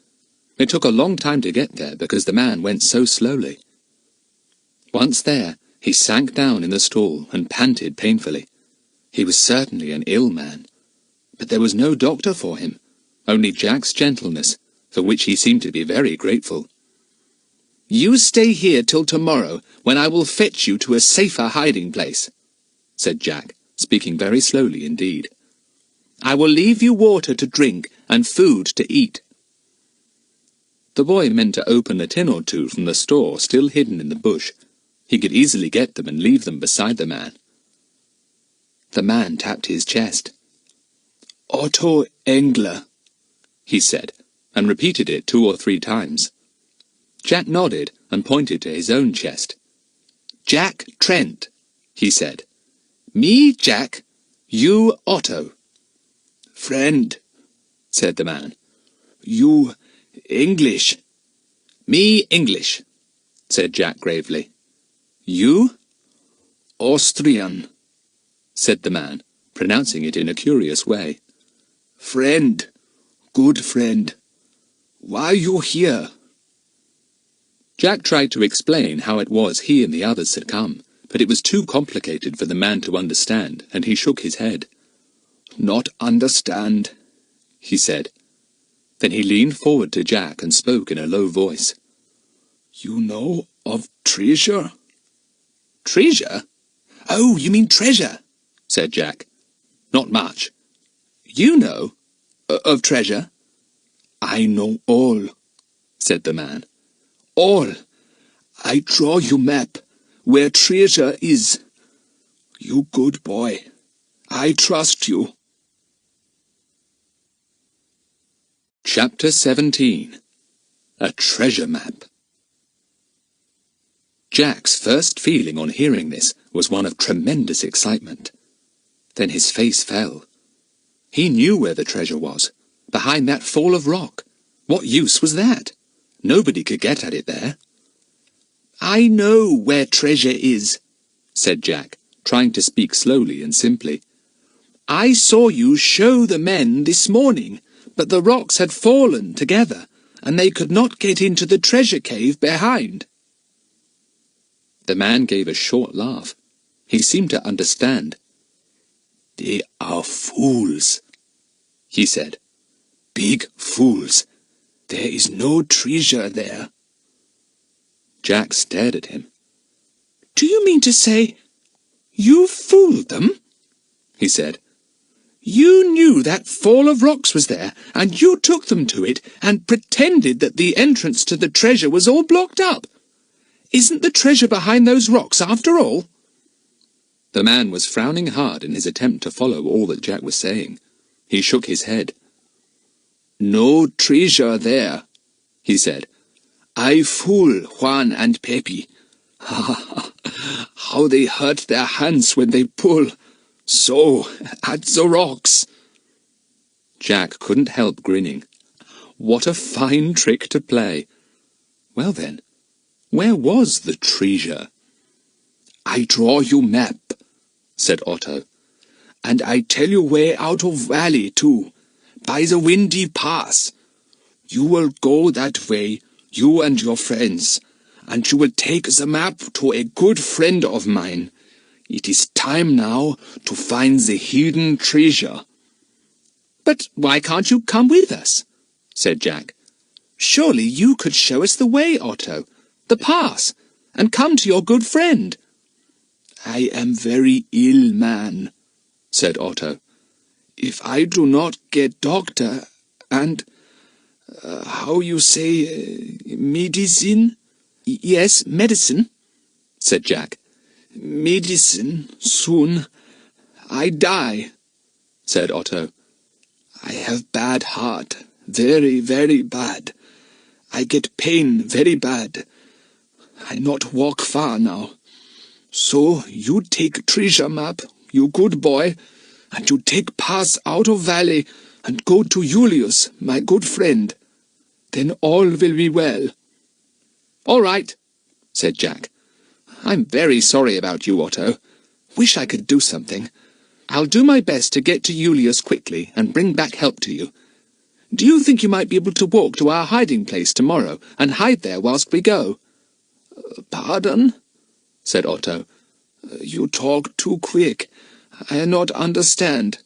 It took a long time to get there because the man went so slowly. Once there, he sank down in the stall and panted painfully. He was certainly an ill man. But there was no doctor for him, only Jack's gentleness, for which he seemed to be very grateful. "You stay here till tomorrow, when I will fetch you to a safer hiding place," said Jack, speaking very slowly indeed. "I will leave you water to drink and food to eat." The boy meant to open a tin or two from the store still hidden in the bush. He could easily get them and leave them beside the man. The man tapped his chest. "Otto Engler," he said, and repeated it 2 or 3 times. Jack nodded and pointed to his own chest. "Jack Trent," he said. "Me, Jack. You, Otto." "Friend," said the man. "You English?" "Me English," said Jack gravely. "You?" "Austrian," said the man, pronouncing it in a curious way. "Friend, good friend. Why you here?" Jack tried to explain how it was he and the others had come, but it was too complicated for the man to understand, and he shook his head. "Not understand," he said. Then he leaned forward to Jack and spoke in a low voice. "You know of treasure?" "Treasure? Oh, you mean treasure," said Jack. "Not much. You know of treasure?" "I know all," said the man. "All. I draw you map where treasure is. You good boy. I trust you." Chapter 17. A Treasure Map. Jack's first feeling on hearing this was one of tremendous excitement. Then his face fell. He knew where the treasure was, behind that fall of rock. What use was that? Nobody could get at it there. "I know where treasure is," said Jack, trying to speak slowly and simply. I saw you show the men this morning, but the rocks had fallen together, and they could not get into the treasure cave behind." The man gave a short laugh. He seemed to understand. "They are fools," he said. "Big fools. There is no treasure there." Jack stared at him. "Do you mean to say you fooled them?" he said. "You knew that fall of rocks was there, and you took them to it and pretended that the entrance to the treasure was all blocked up. Isn't the treasure behind those rocks after all?" The man was frowning hard in his attempt to follow all that Jack was saying. He shook his head. "No treasure there," he said. "I fool Juan and Pepe. How they hurt their hands when they pull. So, at the rocks." Jack couldn't help grinning. What a fine trick to play. Well then, where was the treasure? "I draw you map," said Otto. "And I tell you way out of valley too, by the windy pass. You will go that way, you and your friends, and you will take the map to a good friend of mine. It is time now to find the hidden treasure." "But why can't you come with us?" said Jack. "Surely you could show us the way, Otto, the pass, and come to your good friend." "I am very ill, man," said Otto. "If I do not get doctor and, how you say, medicine?" "Yes, medicine," said Jack. "Medicine, soon. I die," said Otto. "I have bad heart, very, very bad. I get pain very bad. I not walk far now. So you take treasure map, you good boy, and you take pass out of valley and go to Julius, my good friend. Then all will be well." "All right," said Jack. "I'm very sorry about you, Otto. Wish I could do something. I'll do my best to get to Julius quickly and bring back help to you. Do you think you might be able to walk to our hiding place tomorrow and hide there whilst we go?" "Pardon?" said Otto. "You talk too quick. I not understand."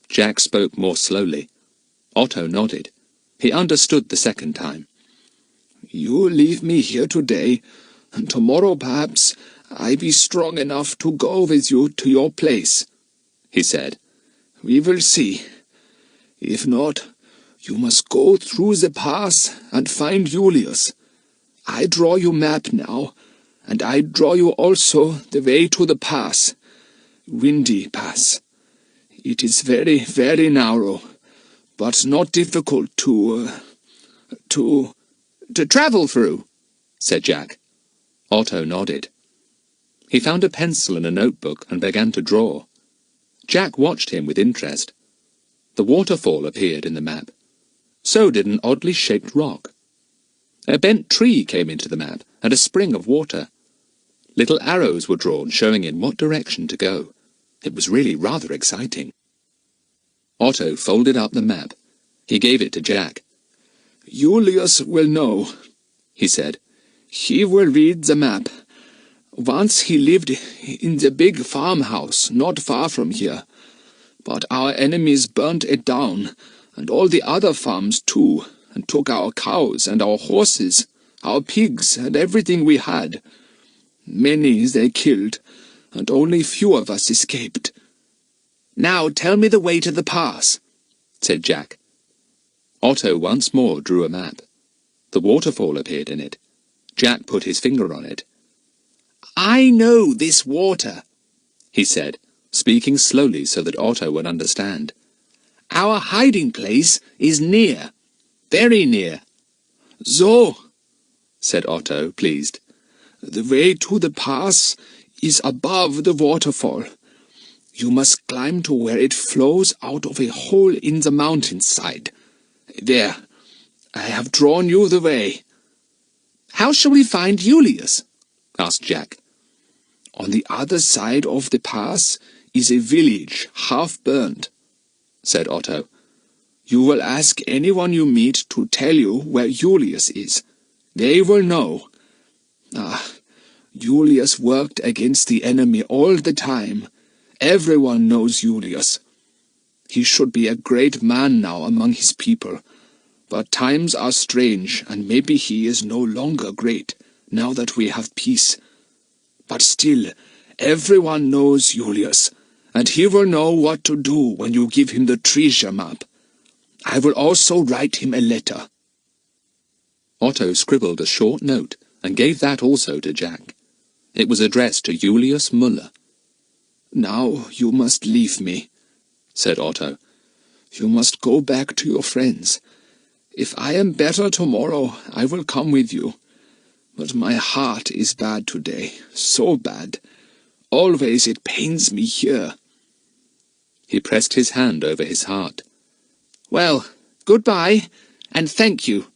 Jack spoke more slowly. Otto nodded. He understood the second time. "You leave me here today, and tomorrow perhaps I be strong enough to go with you to your place," he said. "We will see. If not, you must go through the pass and find Julius. I draw you map now, and I draw you also the way to the pass. Windy pass. It is very, very narrow, but not difficult to travel through," said Jack. Otto nodded. He found a pencil and a notebook and began to draw. Jack watched him with interest. The waterfall appeared in the map. So did an oddly shaped rock. A bent tree came into the map, and a spring of water. Little arrows were drawn showing in what direction to go. It was really rather exciting. Otto folded up the map. He gave it to Jack. "Julius will know," he said. "He will read the map. Once he lived in the big farmhouse not far from here, but our enemies burnt it down, and all the other farms too, and took our cows and our horses, our pigs, and everything we had. Many they killed, and only few of us escaped." "Now tell me the way to the pass," said Jack. Otto once more drew a map. The waterfall appeared in it. Jack put his finger on it. "I know this water," he said, speaking slowly so that Otto would understand. "Our hiding place is near, very near." "So," said Otto, pleased. "The way to the pass is above the waterfall. You must climb to where it flows out of a hole in the mountainside. There, I have drawn you the way." "How shall we find Julius?" asked Jack. "On the other side of the pass is a village half burned," said Otto. "You will ask anyone you meet to tell you where Julius is. They will know. Julius worked against the enemy all the time. Everyone knows Julius. He should be a great man now among his people. But times are strange, and maybe he is no longer great, now that we have peace. But still, everyone knows Julius, and he will know what to do when you give him the treasure map. I will also write him a letter." Otto scribbled a short note, and gave that also to Jack. It was addressed to Julius Muller. "Now you must leave me," said Otto. "You must go back to your friends. If I am better tomorrow, I will come with you. But my heart is bad today, so bad. Always it pains me here." He pressed his hand over his heart. "Well, goodbye, and thank you,"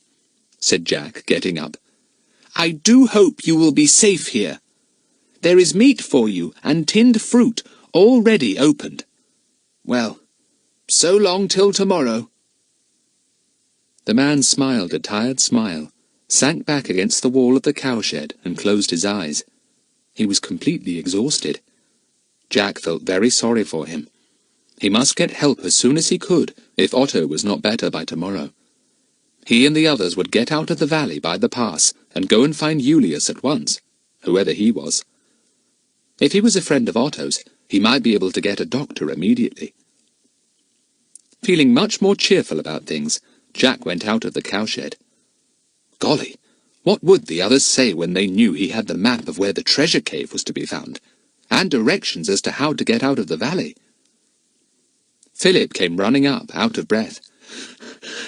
said Jack, getting up. "I do hope you will be safe here. There is meat for you, and tinned fruit, already opened. Well, so long till tomorrow." The man smiled a tired smile, sank back against the wall of the cowshed, and closed his eyes. He was completely exhausted. Jack felt very sorry for him. He must get help as soon as he could, if Otto was not better by tomorrow. He and the others would get out of the valley by the pass, and go and find Julius at once, whoever he was. If he was a friend of Otto's, he might be able to get a doctor immediately. Feeling much more cheerful about things, Jack went out of the cowshed. Golly, what would the others say when they knew he had the map of where the treasure cave was to be found, and directions as to how to get out of the valley? Philip came running up, out of breath.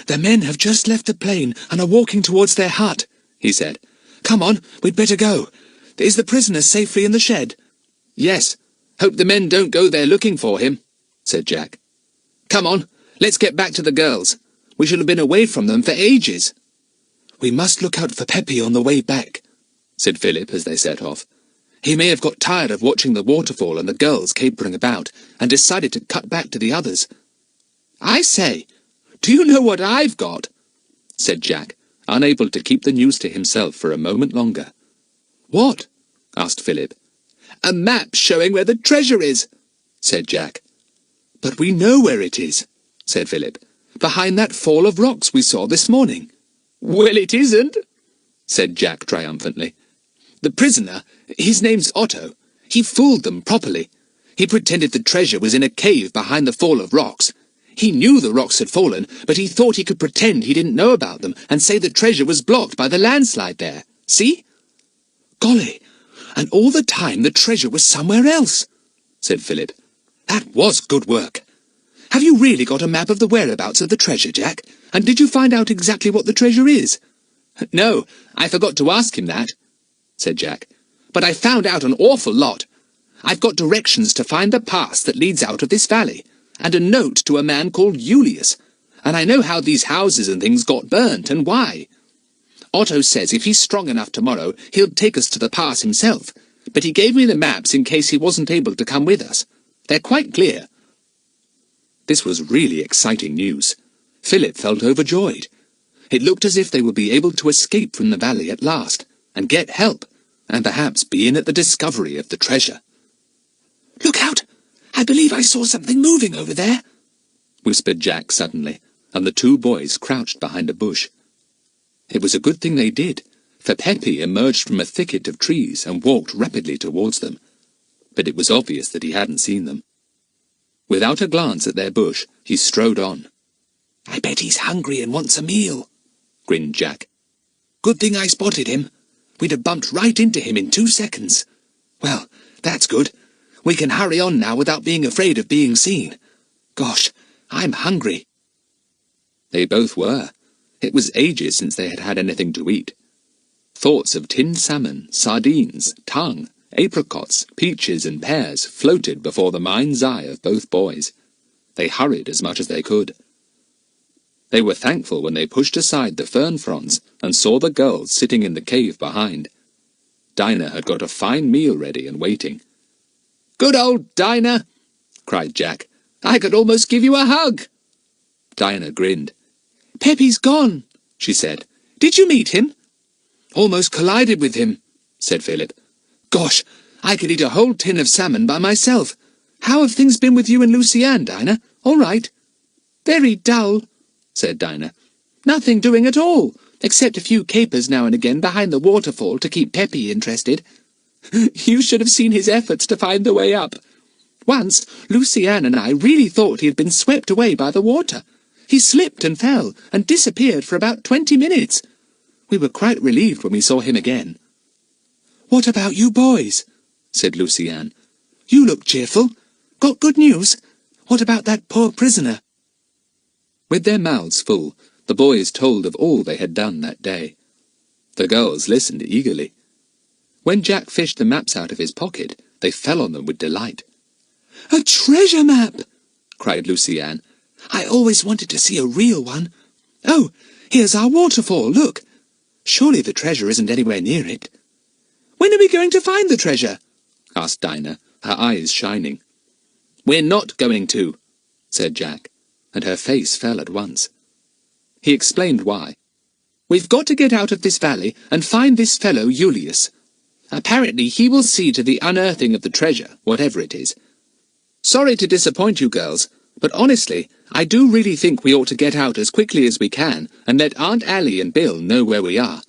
"The men have just left the plain and are walking towards their hut," he said. "Come on, we'd better go. Is the prisoner safely in the shed?" "Yes, hope the men don't go there looking for him," said Jack. "Come on, let's get back to the girls. We shall have been away from them for ages." "We must look out for Peppy on the way back," said Philip as they set off. "He may have got tired of watching the waterfall and the girls capering about, and decided to cut back to the others. I say, do you know what I've got?" said Jack, unable to keep the news to himself for a moment longer. "What?" asked Philip. "A map showing where the treasure is," said Jack. "But we know where it is," said Philip. "Behind that fall of rocks we saw this morning." "Well, it isn't," said Jack triumphantly. "The prisoner, his name's Otto, he fooled them properly. He pretended the treasure was in a cave behind the fall of rocks. He knew the rocks had fallen, but he thought he could pretend he didn't know about them and say the treasure was blocked by the landslide there. See?" "Golly, and all the time the treasure was somewhere else," said Philip. "That was good work. Have you really got a map of the whereabouts of the treasure, Jack? And did you find out exactly what the treasure is?" "No, I forgot to ask him that," said Jack. "But I found out an awful lot. I've got directions to find the pass that leads out of this valley, and a note to a man called Julius, and I know how these houses and things got burnt and why. Otto says if he's strong enough tomorrow, he'll take us to the pass himself, but he gave me the maps in case he wasn't able to come with us. They're quite clear." This was really exciting news. Philip felt overjoyed. It looked as if they would be able to escape from the valley at last, and get help, and perhaps be in at the discovery of the treasure. "Look out! I believe I saw something moving over there," whispered Jack suddenly, and the two boys crouched behind a bush. It was a good thing they did, for Peppy emerged from a thicket of trees and walked rapidly towards them, but it was obvious that he hadn't seen them. Without a glance at their bush, he strode on. "I bet he's hungry and wants a meal," grinned Jack. "Good thing I spotted him. We'd have bumped right into him in 2 seconds. Well, that's good. We can hurry on now without being afraid of being seen. Gosh, I'm hungry." They both were. It was ages since they had had anything to eat. Thoughts of tinned salmon, sardines, tongue, apricots, peaches, and pears floated before the mind's eye of both boys. They hurried as much as they could. They were thankful when they pushed aside the fern fronds and saw the girls sitting in the cave behind. Dinah had got a fine meal ready and waiting. "Good old Dinah," cried Jack. "I could almost give you a hug." Dinah grinned. "Peppy's gone," she said. "Did you meet him?" "Almost collided with him," said Philip. "Gosh, I could eat a whole tin of salmon by myself. How have things been with you and Lucy-Ann, Dinah? All right?" "Very dull," said Dinah. "Nothing doing at all, except a few capers now and again behind the waterfall to keep Peppy interested. You should have seen his efforts to find the way up. Once, Lucy-Ann and I really thought he had been swept away by the water. He slipped and fell and disappeared for about 20 minutes. We were quite relieved when we saw him again." "What about you boys?" said Lucy-Ann. "You look cheerful. Got good news? What about that poor prisoner?" With their mouths full, the boys told of all they had done that day. The girls listened eagerly. When Jack fished the maps out of his pocket, they fell on them with delight. "A treasure map!" cried Lucy-Ann. "I always wanted to see a real one. Oh, here's our waterfall, look. Surely the treasure isn't anywhere near it." "When are we going to find the treasure?" asked Dinah, her eyes shining. "We're not going to," said Jack, and her face fell at once. He explained why. "We've got to get out of this valley and find this fellow Julius. Apparently he will see to the unearthing of the treasure, whatever it is. Sorry to disappoint you girls, but honestly, I do really think we ought to get out as quickly as we can and let Aunt Allie and Bill know where we are.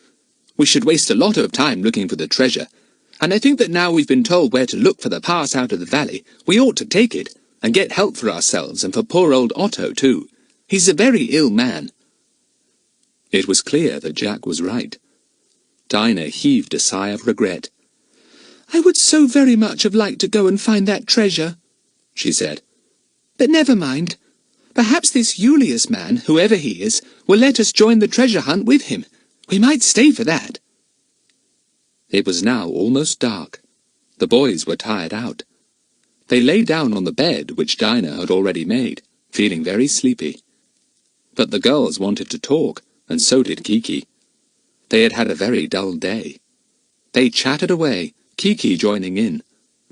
We should waste a lot of time looking for the treasure, and I think that now we've been told where to look for the pass out of the valley, we ought to take it and get help for ourselves and for poor old Otto too. He's a very ill man." It was clear that Jack was right. Dinah heaved a sigh of regret. "I would so very much have liked to go and find that treasure," she said. "But never mind. Perhaps this Julius man, whoever he is, will let us join the treasure hunt with him. We might stay for that." It was now almost dark. The boys were tired out. They lay down on the bed which Dinah had already made, feeling very sleepy. But the girls wanted to talk, and so did Kiki. They had had a very dull day. They chattered away, Kiki joining in,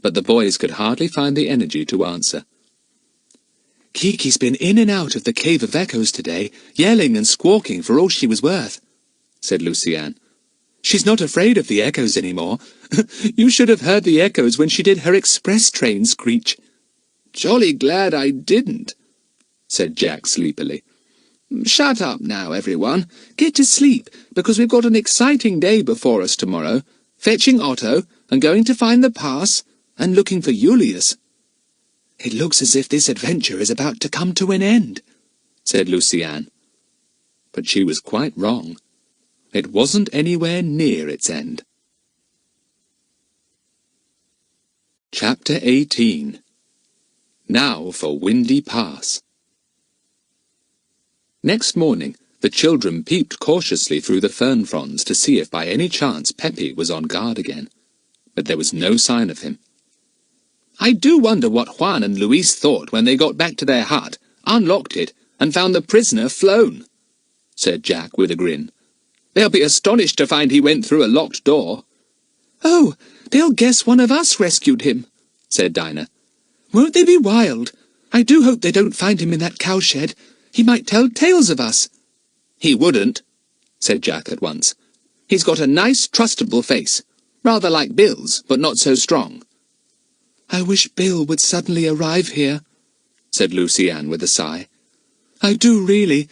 but the boys could hardly find the energy to answer. "Kiki's been in and out of the Cave of Echoes today, yelling and squawking for all she was worth," said Lucy-Ann. "She's not afraid of the echoes anymore. You should have heard the echoes when she did her express train screech." "Jolly glad I didn't," said Jack sleepily. "Shut up now, everyone. Get to sleep, because we've got an exciting day before us tomorrow, fetching Otto, and going to find the pass, and looking for Julius." "It looks as if this adventure is about to come to an end," said Lucy-Ann. But she was quite wrong. It wasn't anywhere near its end. Chapter 18. Now for Windy Pass. Next morning, the children peeped cautiously through the fern fronds to see if by any chance Peppy was on guard again. But there was no sign of him. "I do wonder what Juan and Luis thought when they got back to their hut, unlocked it, and found the prisoner flown," said Jack with a grin. "They'll be astonished to find he went through a locked door." "Oh, they'll guess one of us rescued him," said Dinah. "Won't they be wild? I do hope they don't find him in that cowshed. He might tell tales of us." "He wouldn't," said Jack at once. "He's got a nice, trustable face, rather like Bill's, but not so strong." "I wish Bill would suddenly arrive here," said Lucy-Ann with a sigh. "I do really.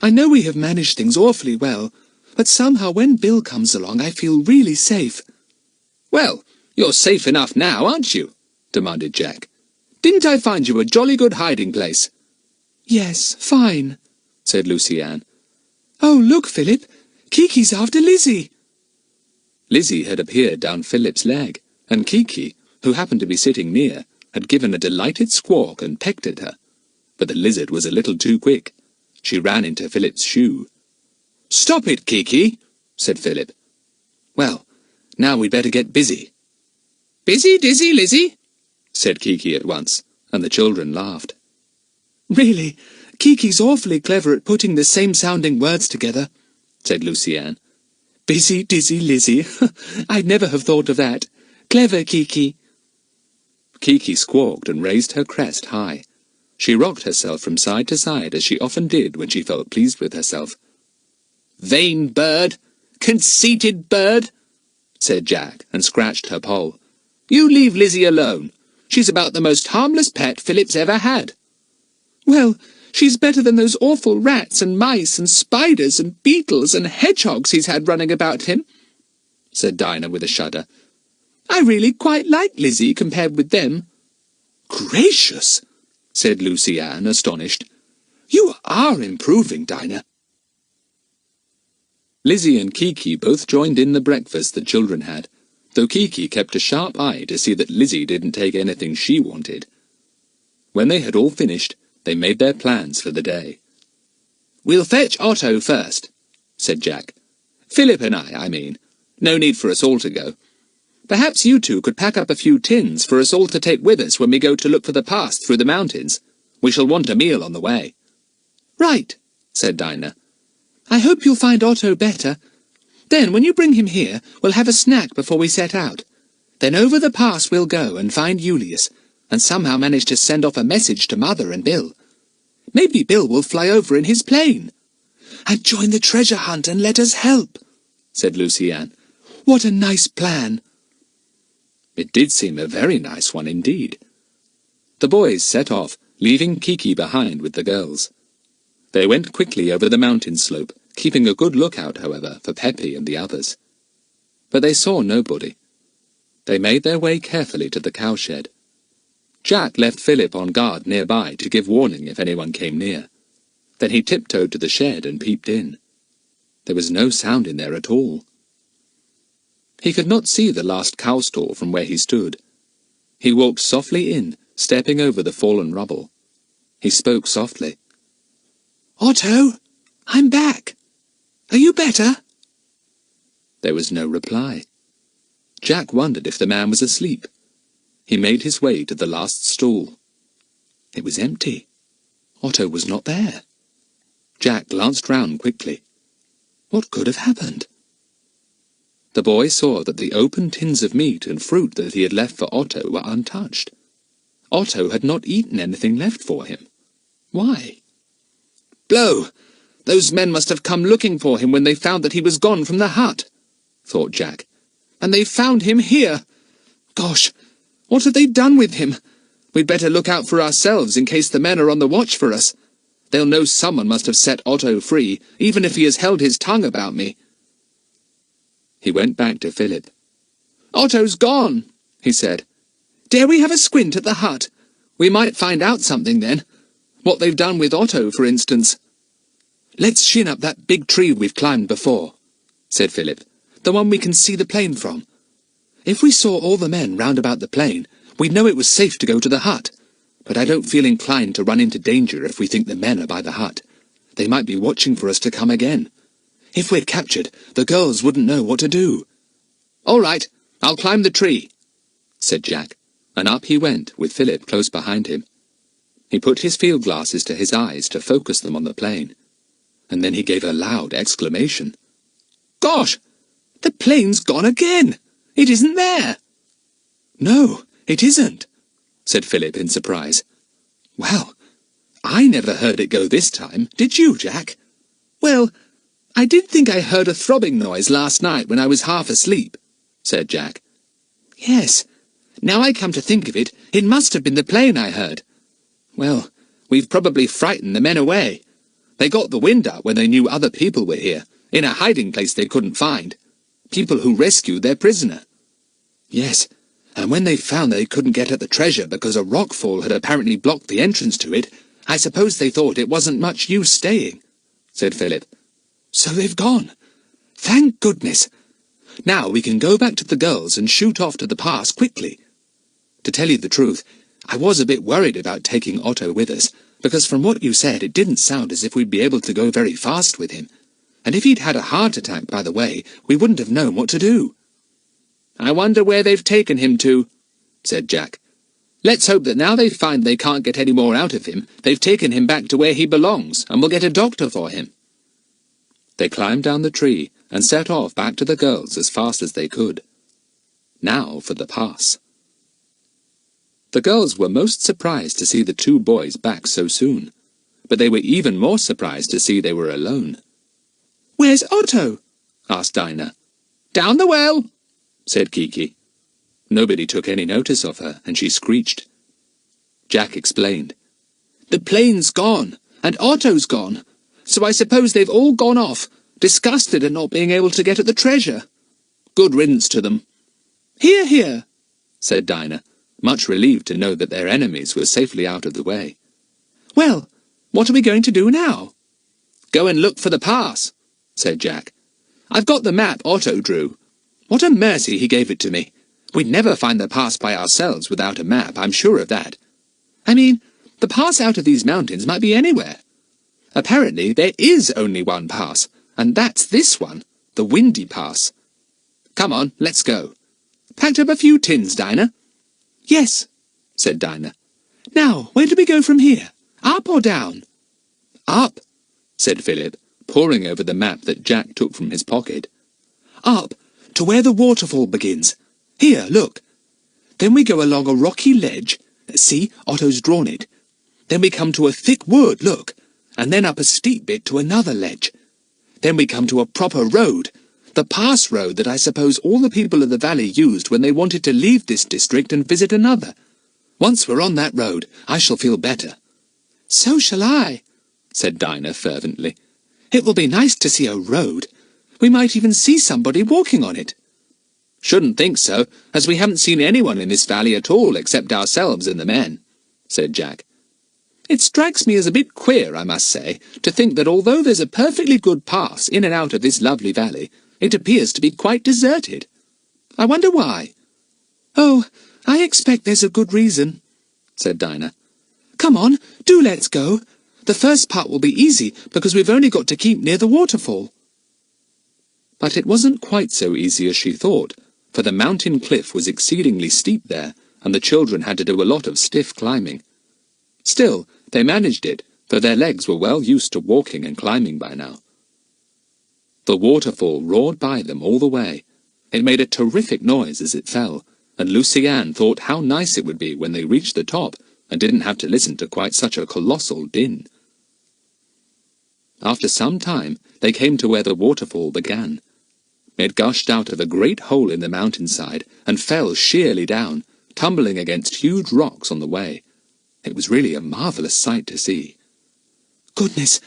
I know we have managed things awfully well, but somehow when Bill comes along I feel really safe." "Well, you're safe enough now, aren't you?" demanded Jack. "Didn't I find you a jolly good hiding place?" "Yes, fine," said Lucy-Ann. "Oh, look, Philip! Kiki's after Lizzie!" Lizzie had appeared down Philip's leg, and Kiki, who happened to be sitting near, had given a delighted squawk and pecked at her. But the lizard was a little too quick. She ran into Philip's shoe. "Stop it, Kiki," said Philip. "Well, now we'd better get busy." "Busy, dizzy, Lizzie?" said Kiki at once, and the children laughed. "Really, Kiki's awfully clever at putting the same-sounding words together," said Lucy-Ann. "Busy, dizzy, Lizzie. I'd never have thought of that. Clever, Kiki." Kiki squawked and raised her crest high. She rocked herself from side to side, as she often did when she felt pleased with herself. "Vain bird! Conceited bird!" said Jack, and scratched her poll. "You leave Lizzie alone. She's about the most harmless pet Philip's ever had." "Well, she's better than those awful rats and mice and spiders and beetles and hedgehogs he's had running about him," said Dinah with a shudder. "I really quite like Lizzie compared with them." "Gracious!" said Lucy Ann, astonished. "You are improving, Dinah." Lizzie and Kiki both joined in the breakfast the children had, though Kiki kept a sharp eye to see that Lizzie didn't take anything she wanted. When they had all finished, they made their plans for the day. "We'll fetch Otto first," said Jack. "Philip and I mean. No need for us all to go. Perhaps you two could pack up a few tins for us all to take with us when we go to look for the path through the mountains. We shall want a meal on the way." "Right," said Dinah. "I hope you'll find Otto better. Then, when you bring him here, we'll have a snack before we set out. Then over the pass we'll go and find Julius, and somehow manage to send off a message to Mother and Bill. Maybe Bill will fly over in his plane." "And join the treasure hunt and let us help," said Lucy Ann. "What a nice plan." It did seem a very nice one indeed. The boys set off, leaving Kiki behind with the girls. They went quickly over the mountain slope, keeping a good lookout, however, for Peppy and the others. But they saw nobody. They made their way carefully to the cowshed. Jack left Philip on guard nearby to give warning if anyone came near. Then he tiptoed to the shed and peeped in. There was no sound in there at all. He could not see the last cow stall from where he stood. He walked softly in, stepping over the fallen rubble. He spoke softly. "Otto, I'm back. Are you better?" There was no reply. Jack wondered if the man was asleep. He made his way to the last stall. It was empty. Otto was not there. Jack glanced round quickly. What could have happened? The boy saw that the open tins of meat and fruit that he had left for Otto were untouched. Otto had not eaten anything left for him. Why? "Blow! Those men must have come looking for him when they found that he was gone from the hut," thought Jack. "And they found him here. Gosh, what have they done with him? We'd better look out for ourselves in case the men are on the watch for us. They'll know someone must have set Otto free, even if he has held his tongue about me." He went back to Philip. "Otto's gone," he said. "Dare we have a squint at the hut? We might find out something then. What they've done with Otto, for instance." "Let's shin up that big tree we've climbed before," said Philip. "The one we can see the plain from. If we saw all the men round about the plain, we'd know it was safe to go to the hut. But I don't feel inclined to run into danger if we think the men are by the hut. They might be watching for us to come again. If we're captured, the girls wouldn't know what to do." "All right, I'll climb the tree," said Jack, and up he went, with Philip close behind him. He put his field glasses to his eyes to focus them on the plain, and then he gave a loud exclamation. "Gosh! The plane's gone again! It isn't there!" "No, it isn't," said Philip in surprise. "Well, I never heard it go this time. Did you, Jack?" "Well, I did think I heard a throbbing noise last night when I was half asleep," said Jack. "Yes, now I come to think of it, it must have been the plane I heard. Well, we've probably frightened the men away. They got the wind up when they knew other people were here, in a hiding place they couldn't find. People who rescued their prisoner." "Yes, and when they found they couldn't get at the treasure because a rockfall had apparently blocked the entrance to it, I suppose they thought it wasn't much use staying," said Philip. "So they've gone. Thank goodness. Now we can go back to the girls and shoot off to the pass quickly. To tell you the truth, I was a bit worried about taking Otto with us, because from what you said it didn't sound as if we'd be able to go very fast with him. And if he'd had a heart attack by the way, we wouldn't have known what to do." "I wonder where they've taken him to," said Jack. "Let's hope that now they find they can't get any more out of him, they've taken him back to where he belongs, and will get a doctor for him." They climbed down the tree and set off back to the girls as fast as they could. Now for the pass. The girls were most surprised to see the two boys back so soon, but they were even more surprised to see they were alone. "Where's Otto?" asked Dinah. "Down the well," said Kiki. Nobody took any notice of her, and she screeched. Jack explained. "The plane's gone, and Otto's gone, so I suppose they've all gone off, disgusted at not being able to get at the treasure. Good riddance to them." "Hear, hear," said Dinah, much relieved to know that their enemies were safely out of the way. "Well, what are we going to do now?" "Go and look for the pass," said Jack. "I've got the map Otto drew. What a mercy he gave it to me. We'd never find the pass by ourselves without a map, I'm sure of that. I mean, the pass out of these mountains might be anywhere. Apparently there is only one pass, and that's this one, the Windy Pass. Come on, let's go. Packed up a few tins, Dinah?" "Yes," said Dinah. "Now, where do we go from here? Up or down?" "Up," said Philip, poring over the map that Jack took from his pocket. "Up, to where the waterfall begins. Here, look. Then we go along a rocky ledge. See, Otto's drawn it. Then we come to a thick wood, look, and then up a steep bit to another ledge. Then we come to a proper road, the pass road that I suppose all the people of the valley used when they wanted to leave this district and visit another. Once we're on that road, I shall feel better." "So shall I," said Dinah fervently. "It will be nice to see a road. We might even see somebody walking on it." "Shouldn't think so, as we haven't seen anyone in this valley at all except ourselves and the men," said Jack. "It strikes me as a bit queer, I must say, to think that although there's a perfectly good pass in and out of this lovely valley, it appears to be quite deserted. I wonder why." "Oh, I expect there's a good reason," said Dinah. "Come on, do let's go. The first part will be easy, because we've only got to keep near the waterfall." But it wasn't quite so easy as she thought, for the mountain cliff was exceedingly steep there, and the children had to do a lot of stiff climbing. Still, they managed it, for their legs were well used to walking and climbing by now. The waterfall roared by them all the way. It made a terrific noise as it fell, and Lucy Ann thought how nice it would be when they reached the top and didn't have to listen to quite such a colossal din. After some time, they came to where the waterfall began. It gushed out of a great hole in the mountainside and fell sheerly down, tumbling against huge rocks on the way. It was really a marvellous sight to see. "Goodness,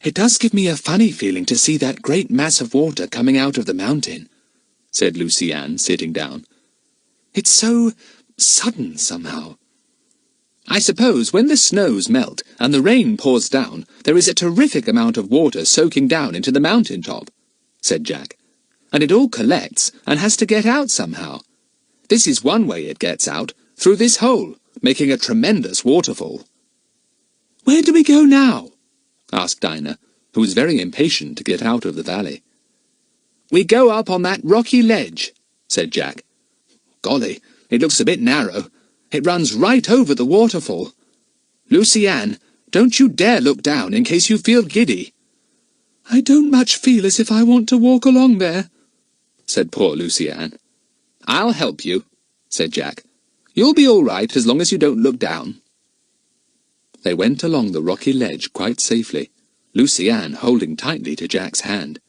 it does give me a funny feeling to see that great mass of water coming out of the mountain," said Lucy Ann, sitting down. "It's so sudden, somehow." "I suppose when the snows melt and the rain pours down, there is a terrific amount of water soaking down into the mountain top," said Jack. "And it all collects and has to get out somehow. This is one way it gets out, through this hole, making a tremendous waterfall." "Where do we go now?" asked Dinah, who was very impatient to get out of the valley. "We go up on that rocky ledge," said Jack. "Golly, it looks a bit narrow. It runs right over the waterfall. Lucy Ann, don't you dare look down in case you feel giddy." "I don't much feel as if I want to walk along there," said poor Lucy Ann. "I'll help you," said Jack. "You'll be all right as long as you don't look down." They went along the rocky ledge quite safely, Lucy Ann holding tightly to Jack's hand.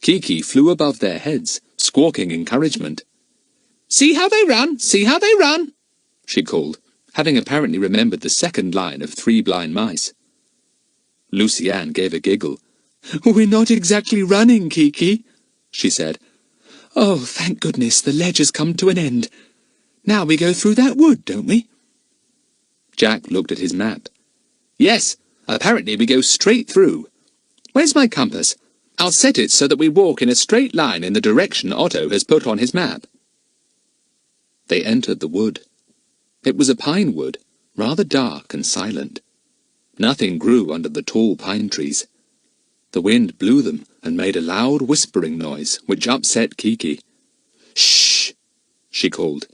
Kiki flew above their heads, squawking encouragement. "See how they run! See how they run!" she called, having apparently remembered the second line of Three Blind Mice. Lucy Ann gave a giggle. "We're not exactly running, Kiki," she said. "Oh, thank goodness, the ledge has come to an end. Now we go through that wood, don't we?" Jack looked at his map. "Yes, apparently we go straight through. Where's my compass? I'll set it so that we walk in a straight line in the direction Otto has put on his map." They entered the wood. It was a pine wood, rather dark and silent. Nothing grew under the tall pine trees. The wind blew them and made a loud whispering noise, which upset Kiki. "Shh!" she called.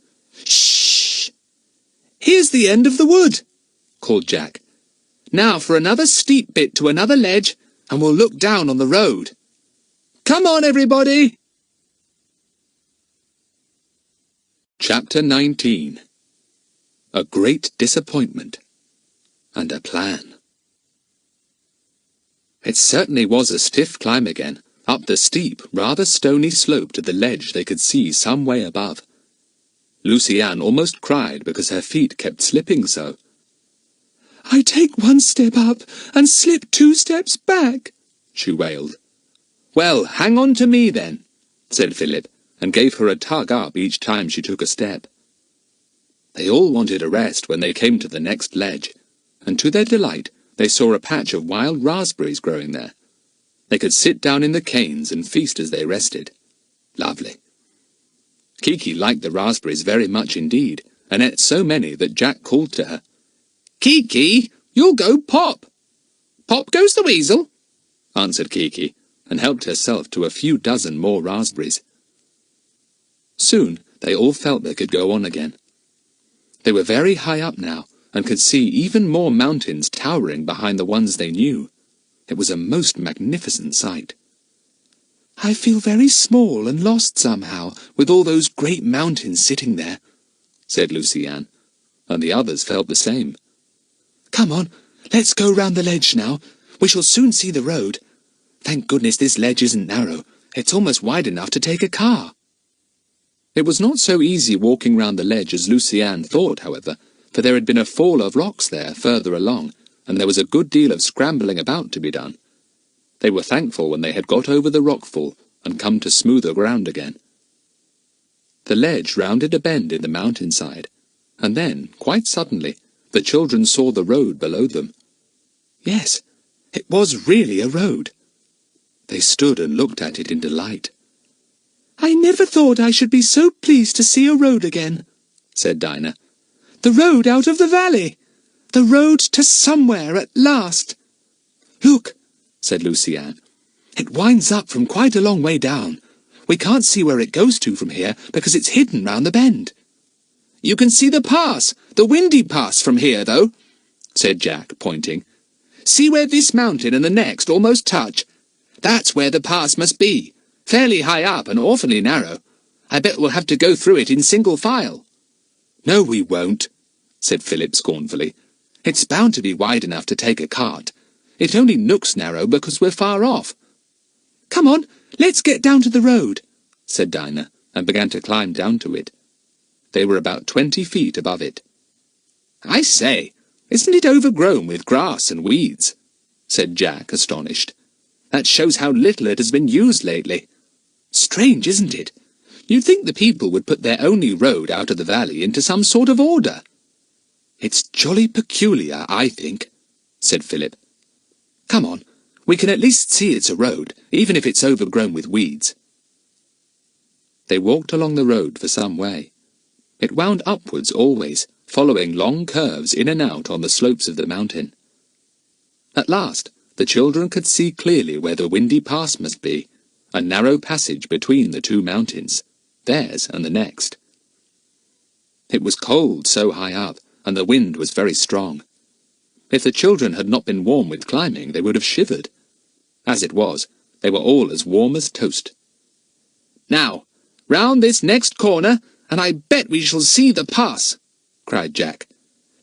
"Shh! Here's the end of the wood," called Jack. "Now for another steep bit to another ledge, and we'll look down on the road. Come on, everybody!" Chapter 19. a great disappointment, and a plan. It certainly was a stiff climb again, up the steep, rather stony slope to the ledge they could see some way above. Lucy Ann almost cried because her feet kept slipping so. "I take one step up and slip 2 steps back," she wailed. "Well, hang on to me then," said Philip, and gave her a tug up each time she took a step. They all wanted a rest when they came to the next ledge, and to their delight they saw a patch of wild raspberries growing there. They could sit down in the canes and feast as they rested. Lovely. Kiki liked the raspberries very much indeed, and ate so many that Jack called to her. "Kiki, you'll go pop." "Pop goes the weasel," answered Kiki, and helped herself to a few dozen more raspberries. Soon they all felt they could go on again. They were very high up now, and could see even more mountains towering behind the ones they knew. It was a most magnificent sight. "I feel very small and lost somehow, with all those great mountains sitting there," said Lucy Ann, and the others felt the same. "Come on, let's go round the ledge now. We shall soon see the road. Thank goodness this ledge isn't narrow. It's almost wide enough to take a car." It was not so easy walking round the ledge as Lucy Ann thought, however, for there had been a fall of rocks there further along, and there was a good deal of scrambling about to be done. They were thankful when they had got over the rockfall and come to smoother ground again. The ledge rounded a bend in the mountainside, and then, quite suddenly, the children saw the road below them. Yes, it was really a road. They stood and looked at it in delight. "I never thought I should be so pleased to see a road again," said Dinah. "The road out of the valley! The road to somewhere at last!" "Look," said Lucy Ann. "It winds up from quite a long way down. We can't see where it goes to from here because it's hidden round the bend." "You can see the pass, the Windy Pass from here, though," said Jack, pointing. "See where this mountain and the next almost touch? That's where the pass must be. Fairly high up and awfully narrow. I bet we'll have to go through it in single file." "No, we won't," said Philip scornfully. "It's bound to be wide enough to take a cart. It only looks narrow because we're far off." "Come on, let's get down to the road," said Dinah, and began to climb down to it. They were about 20 feet above it. "I say, isn't it overgrown with grass and weeds?" said Jack, astonished. "That shows how little it has been used lately. Strange, isn't it? You'd think the people would put their only road out of the valley into some sort of order." "It's jolly peculiar, I think," said Philip. "Come on, we can at least see it's a road, even if it's overgrown with weeds." They walked along the road for some way. It wound upwards always, following long curves in and out on the slopes of the mountain. At last, the children could see clearly where the Windy Pass must be, a narrow passage between the 2 mountains, theirs and the next. It was cold so high up, and the wind was very strong. If the children had not been warm with climbing, they would have shivered. As it was, they were all as warm as toast. "Now, round this next corner, and I bet we shall see the pass," cried Jack.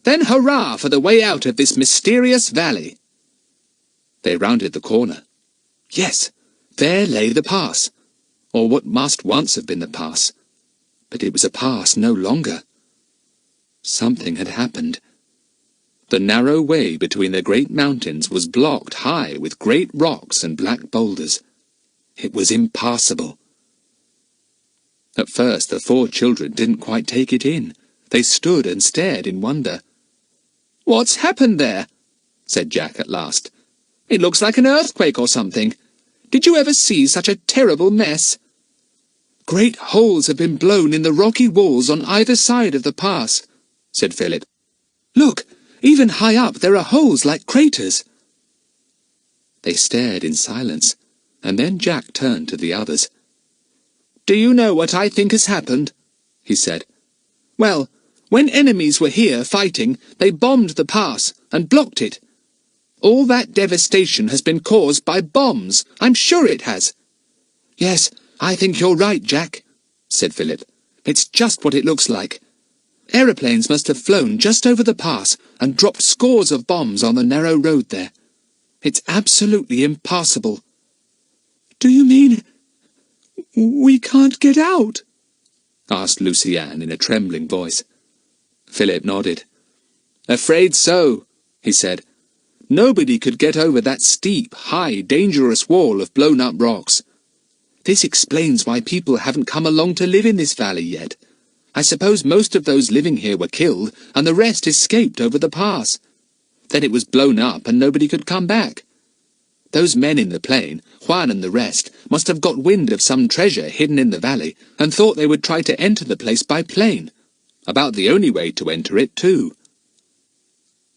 "Then hurrah for the way out of this mysterious valley." They rounded the corner. Yes, there lay the pass, or what must once have been the pass. But it was a pass no longer. Something had happened. The narrow way between the great mountains was blocked high with great rocks and black boulders. It was impassable. At first the 4 children didn't quite take it in. They stood and stared in wonder. "What's happened there?" said Jack at last. "It looks like an earthquake or something. Did you ever see such a terrible mess?" "Great holes have been blown in the rocky walls on either side of the pass," said Philip. "Look, even high up there are holes like craters." They stared in silence, and then Jack turned to the others. "Do you know what I think has happened?" he said. "Well, when enemies were here fighting, they bombed the pass and blocked it. All that devastation has been caused by bombs. I'm sure it has." "Yes, I think you're right, Jack," said Philip. "It's just what it looks like. Aeroplanes must have flown just over the pass and dropped scores of bombs on the narrow road there. It's absolutely impassable. Do you mean we can't get out? Asked Lucy-Anne in a trembling voice. Philip nodded. Afraid so, he said. Nobody could get over that steep, high, dangerous wall of blown-up rocks. This explains why people haven't come along to live in this valley yet. I suppose most of those living here were killed, and the rest escaped over the pass. Then it was blown up, and nobody could come back. Those men in the plane, Juan and the rest, must have got wind of some treasure hidden in the valley, and thought they would try to enter the place by plane. About the only way to enter it, too.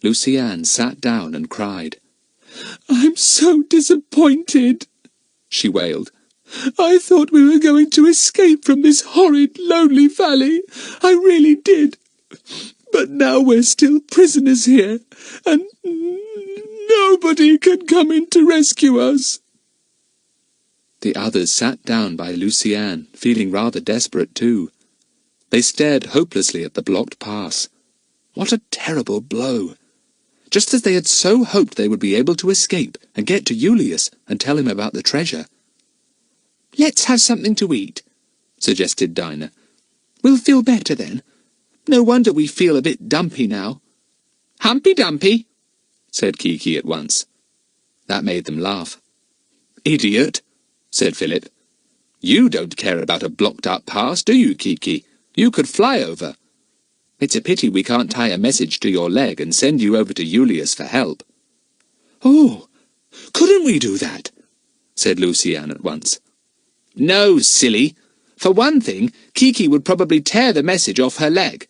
Lucy-Anne sat down and cried. I'm so disappointed, she wailed. I thought we were going to escape from this horrid, lonely valley. I really did. But now we're still prisoners here, and nobody can come in to rescue us. The others sat down by Lucy-Anne, feeling rather desperate too. They stared hopelessly at the blocked pass. What a terrible blow! Just as they had so hoped they would be able to escape and get to Julius and tell him about the treasure. Let's have something to eat, suggested Dinah. We'll feel better then. No wonder we feel a bit dumpy now. Humpy Dumpy, said Kiki at once. That made them laugh. Idiot, said Philip. You don't care about a blocked-up pass, do you, Kiki? You could fly over. It's a pity we can't tie a message to your leg and send you over to Julius for help. Oh, couldn't we do that? Said Lucy-Anne at once. No, silly. For one thing, Kiki would probably tear the message off her leg,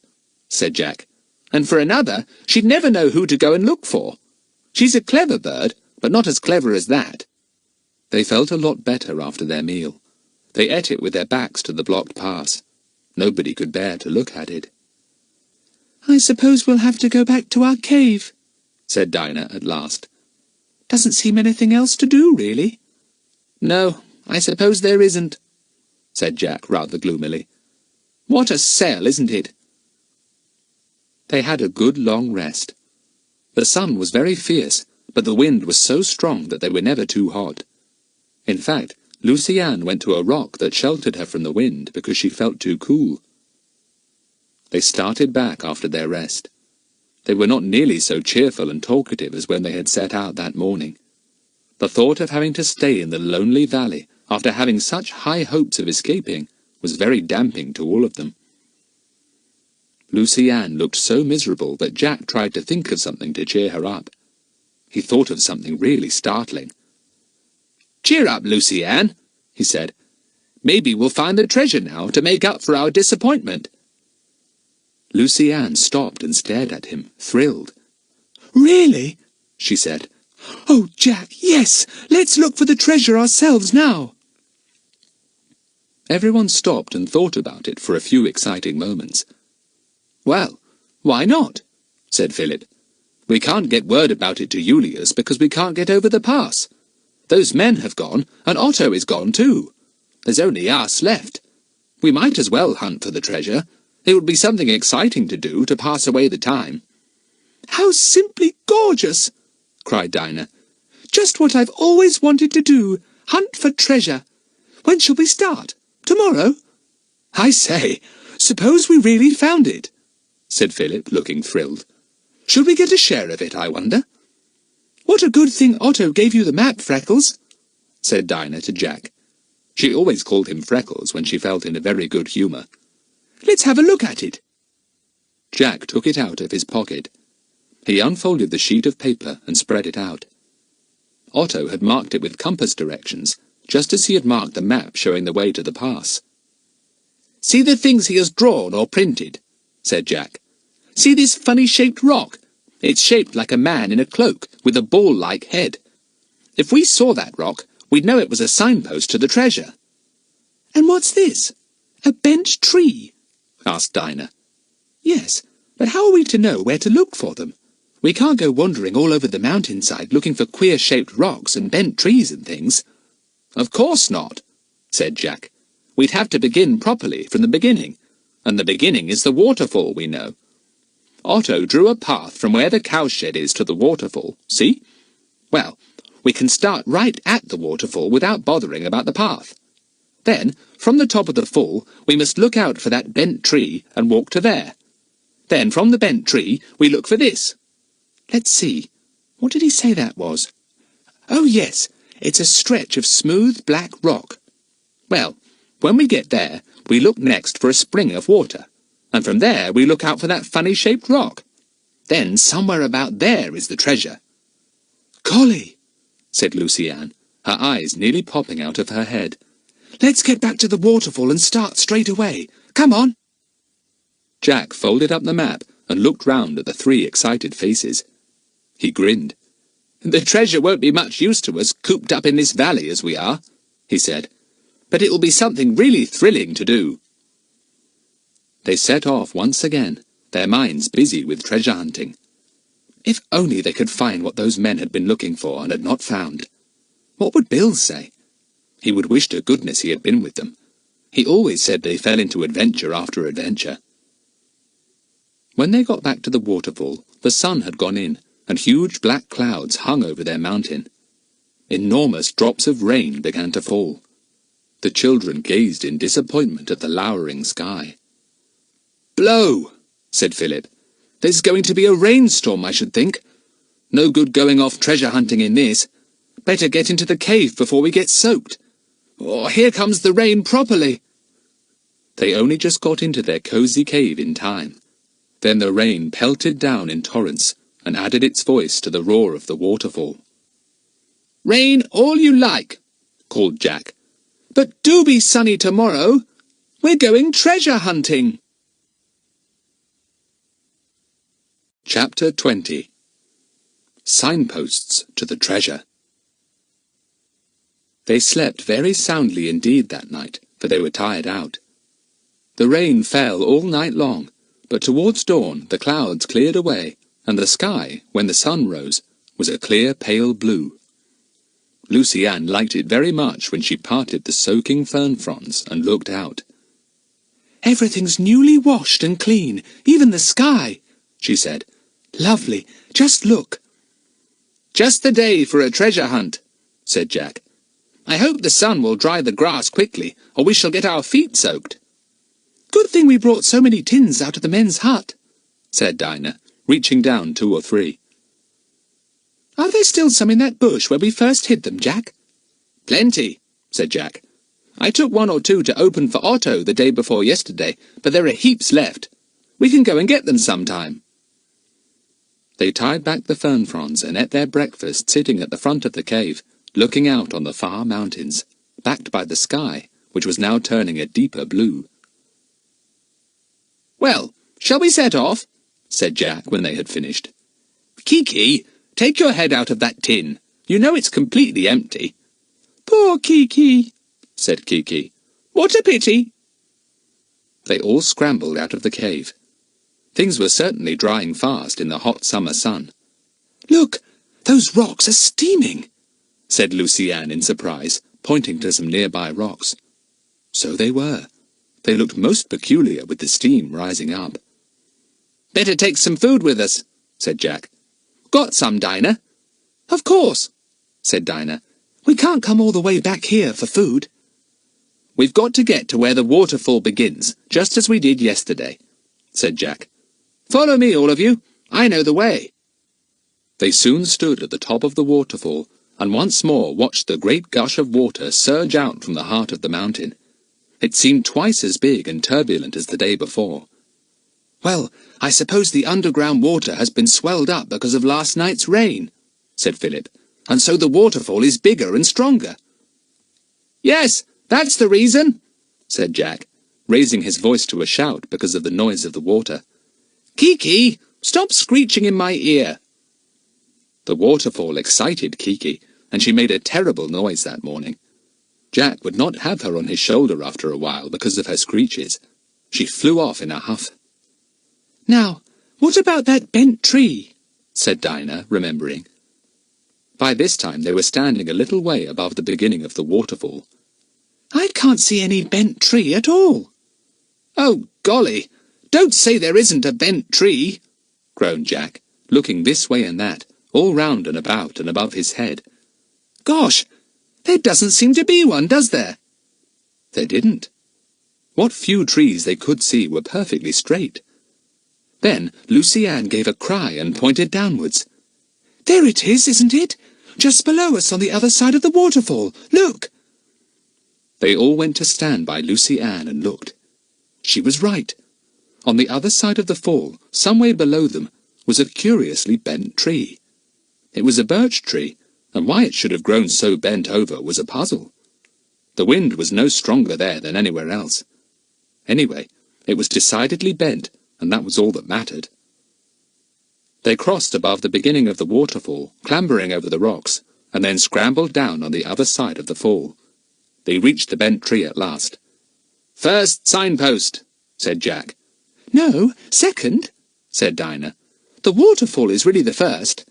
said Jack. And for another, she'd never know who to go and look for. She's a clever bird, but not as clever as that. They felt a lot better after their meal. They ate it with their backs to the blocked pass. Nobody could bear to look at it. I suppose we'll have to go back to our cave, said Dinah at last. Doesn't seem anything else to do, really. No, I suppose there isn't, said Jack rather gloomily. What a sell, isn't it? They had a good long rest. The sun was very fierce, but the wind was so strong that they were never too hot. In fact, Lucy-Anne went to a rock that sheltered her from the wind because she felt too cool. They started back after their rest. They were not nearly so cheerful and talkative as when they had set out that morning. The thought of having to stay in the lonely valley after having such high hopes of escaping was very damping to all of them. Lucy-Anne looked so miserable that Jack tried to think of something to cheer her up. He thought of something really startling. Cheer up, Lucy-Anne, he said. Maybe we'll find the treasure now to make up for our disappointment. Lucy-Anne stopped and stared at him, thrilled. Really? She said. Oh, Jack, yes! Let's look for the treasure ourselves now! Everyone stopped and thought about it for a few exciting moments. Well, why not? Said Philip. We can't get word about it to Julius because we can't get over the pass. Those men have gone, and Otto is gone too. There's only us left. We might as well hunt for the treasure. It would be something exciting to do to pass away the time. How simply gorgeous! Cried Dinah. Just what I've always wanted to do, hunt for treasure. When shall we start? Tomorrow? I say, suppose we really found it, said Philip, looking thrilled. Should we get a share of it, I wonder? What a good thing Otto gave you the map, Freckles, said Dinah to Jack. She always called him Freckles when she felt in a very good humour. Let's have a look at it. Jack took it out of his pocket. He unfolded the sheet of paper and spread it out. Otto had marked it with compass directions, just as he had marked the map showing the way to the pass. See the things he has drawn or printed, said Jack. See this funny-shaped rock? It's shaped like a man in a cloak with a ball-like head. If we saw that rock, we'd know it was a signpost to the treasure. And what's this? A bent tree? Asked Dinah. Yes, but how are we to know where to look for them? We can't go wandering all over the mountainside looking for queer-shaped rocks and bent trees and things. Of course not, said Jack. We'd have to begin properly from the beginning. and the beginning is the waterfall, we know. Otto drew a path from where the cowshed is to the waterfall, see? Well, we can start right at the waterfall without bothering about the path. Then, from the top of the fall, we must look out for that bent tree and walk to there. Then, from the bent tree, we look for this. Let's see, what did he say that was? Oh, yes, it's a stretch of smooth black rock. Well, when we get there, we look next for a spring of water, and from there we look out for that funny-shaped rock. Then, somewhere about there is the treasure. Golly, said Lucy Ann, her eyes nearly popping out of her head. Let's get back to the waterfall and start straight away. Come on. Jack folded up the map and looked round at the three excited faces. He grinned. The treasure won't be much use to us, cooped up in this valley as we are, he said, but it will be something really thrilling to do. They set off once again, their minds busy with treasure hunting. If only they could find what those men had been looking for and had not found. What would Bill say? He would wish to goodness he had been with them. He always said they fell into adventure after adventure. When they got back to the waterfall, the sun had gone in, and huge black clouds hung over their mountain. Enormous drops of rain began to fall. The children gazed in disappointment at the lowering sky. "Blow!" said Philip. "There's going to be a rainstorm, I should think. No good going off treasure hunting in this. Better get into the cave before we get soaked. Oh, here comes the rain properly." They only just got into their cosy cave in time. Then the rain pelted down in torrents and added its voice to the roar of the waterfall. "Rain all you like," called Jack. "But do be sunny tomorrow. We're going treasure hunting." Chapter 20. Signposts to the Treasure. They slept very soundly indeed that night, for they were tired out. The rain fell all night long, but towards dawn the clouds cleared away, and the sky, when the sun rose, was a clear pale blue. Lucy Ann liked it very much when she parted the soaking fern fronds and looked out. "Everything's newly washed and clean, even the sky," she said. "Lovely, just look." "Just the day for a treasure hunt," said Jack. "I hope the sun will dry the grass quickly, or we shall get our feet soaked." "Good thing we brought so many tins out of the men's hut," said Dinah, reaching down 2 or 3. "Are there still some in that bush where we first hid them, Jack?" "Plenty," said Jack. "I took 1 or 2 to open for Otto the day before yesterday, but there are heaps left. We can go and get them sometime." They tied back the fern fronds and ate their breakfast sitting at the front of the cave, looking out on the far mountains, backed by the sky, which was now turning a deeper blue. "Well, shall we set off?" said Jack when they had finished. "Kiki, take your head out of that tin. You know it's completely empty." "Poor Kiki," said Kiki. "What a pity." They all scrambled out of the cave. Things were certainly drying fast in the hot summer sun. "Look, those rocks are steaming," said Lucy Ann in surprise, pointing to some nearby rocks. So they were. They looked most peculiar with the steam rising up. "Better take some food with us," said Jack. "Got some, Dinah?" "Of course," said Dinah. "We can't come all the way back here for food." "We've got to get to where the waterfall begins, just as we did yesterday," said Jack. "Follow me, all of you. I know the way." They soon stood at the top of the waterfall, and once more watched the great gush of water surge out from the heart of the mountain. It seemed twice as big and turbulent as the day before. "Well, I suppose the underground water has been swelled up because of last night's rain," said Philip, "and so the waterfall is bigger and stronger." "Yes, that's the reason," said Jack, raising his voice to a shout because of the noise of the water. "Kiki, stop screeching in my ear." The waterfall excited Kiki, and she made a terrible noise that morning. Jack would not have her on his shoulder after a while because of her screeches. She flew off in a huff. "Now, what about that bent tree?" said Dinah, remembering. By this time they were standing a little way above the beginning of the waterfall. "I can't see any bent tree at all." "Oh, golly! Don't say there isn't a bent tree!" groaned Jack, looking this way and that, all round and about and above his head. "Gosh! There doesn't seem to be one, does there?" There didn't. What few trees they could see were perfectly straight. Then Lucy Ann gave a cry and pointed downwards. "There it is, isn't it? Just below us on the other side of the waterfall. Look!" They all went to stand by Lucy Ann and looked. She was right. On the other side of the fall, some way below them, was a curiously bent tree. It was a birch tree, and why it should have grown so bent over was a puzzle. The wind was no stronger there than anywhere else. Anyway, it was decidedly bent, and that was all that mattered. They crossed above the beginning of the waterfall, clambering over the rocks, and then scrambled down on the other side of the fall. They reached the bent tree at last. "First signpost," said Jack. "No, second," said Dinah. "The waterfall is really the first."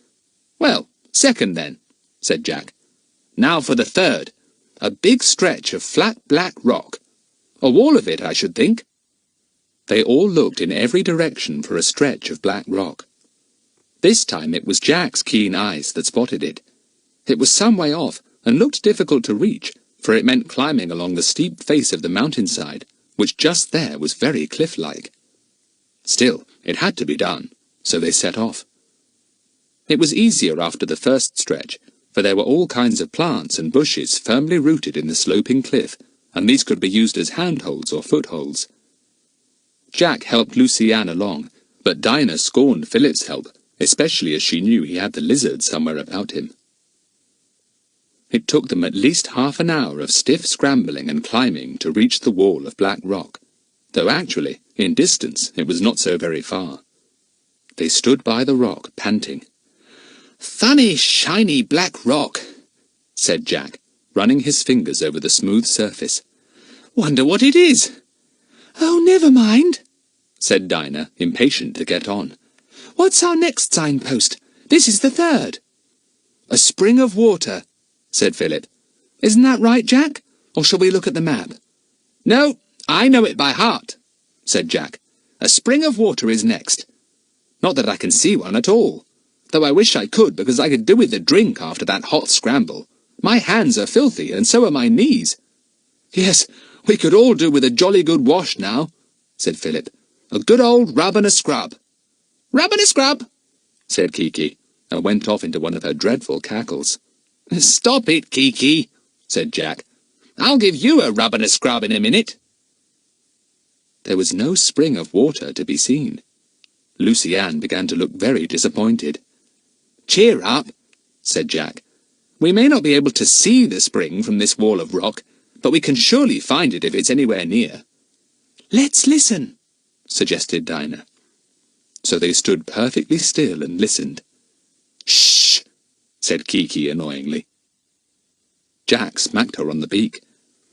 "Well, second then," said Jack. "Now for the third. A big stretch of flat black rock. A wall of it, I should think." They all looked in every direction for a stretch of black rock. This time it was Jack's keen eyes that spotted it. It was some way off and looked difficult to reach, for it meant climbing along the steep face of the mountainside, which just there was very cliff-like. Still, it had to be done, so they set off. It was easier after the first stretch, for there were all kinds of plants and bushes firmly rooted in the sloping cliff, and these could be used as handholds or footholds. Jack helped Lucy Ann along, but Dinah scorned Philip's help, especially as she knew he had the lizard somewhere about him. It took them at least half an hour of stiff scrambling and climbing to reach the wall of black rock, though actually, in distance, it was not so very far. They stood by the rock, panting. "Funny, shiny black rock," said Jack, running his fingers over the smooth surface. "Wonder what it is?" "Oh, never mind," said Dinah, impatient to get on. "What's our next signpost? This is the third." "A spring of water," said Philip. "Isn't that right, Jack? Or shall we look at the map?" "No, I know it by heart," said Jack. "A spring of water is next. Not that I can see one at all, though I wish I could, because I could do with a drink after that hot scramble. My hands are filthy, and so are my knees." "Yes, we could all do with a jolly good wash now," said Philip. "A good old rub and a scrub." "Rub and a scrub," said Kiki, and went off into one of her dreadful cackles. "Stop it, Kiki," said Jack. "I'll give you a rub and a scrub in a minute." There was no spring of water to be seen. Lucy Ann began to look very disappointed. "Cheer up," said Jack. "We may not be able to see the spring from this wall of rock, but we can surely find it if it's anywhere near." "Let's listen," suggested Dinah. So they stood perfectly still and listened. "Shh!" said Kiki annoyingly. Jack smacked her on the beak.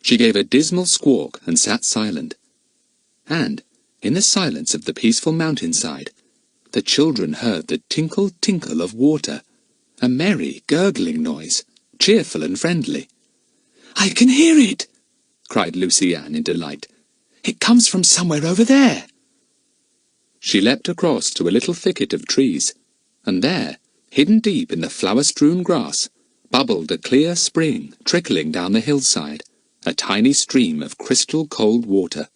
She gave a dismal squawk and sat silent. And, in the silence of the peaceful mountainside, the children heard the tinkle-tinkle of water, a merry, gurgling noise, cheerful and friendly. "I can hear it!" cried Lucy Ann in delight. "It comes from somewhere over there." She leapt across to a little thicket of trees, and there, hidden deep in the flower-strewn grass, bubbled a clear spring trickling down the hillside, a tiny stream of crystal-cold water.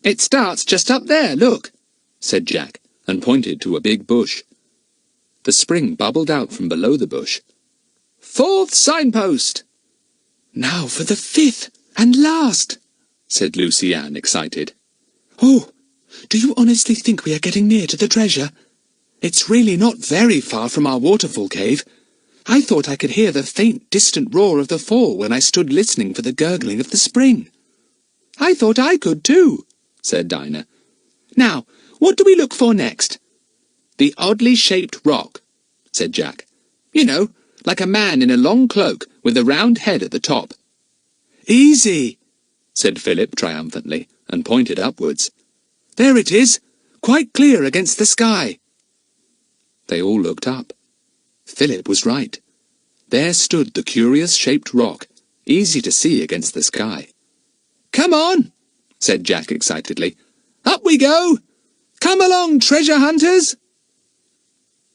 "It starts just up there, look," said Jack, and pointed to a big bush. The spring bubbled out from below the bush. "Fourth signpost!" "Now for the fifth and last," said Lucy Ann, excited. "Oh, do you honestly think we are getting near to the treasure? It's really not very far from our waterfall cave. I thought I could hear the faint, distant roar of the fall when I stood listening for the gurgling of the spring." "I thought I could too," said Dinah. "Now, what do we look for next?" "The oddly shaped rock," said Jack. "You know, like a man in a long cloak with a round head at the top." "Easy," said Philip triumphantly, and pointed upwards. "There it is, quite clear against the sky." They all looked up. Philip was right. There stood the curious-shaped rock, easy to see against the sky. "Come on," said Jack excitedly. we go! Come along, treasure hunters!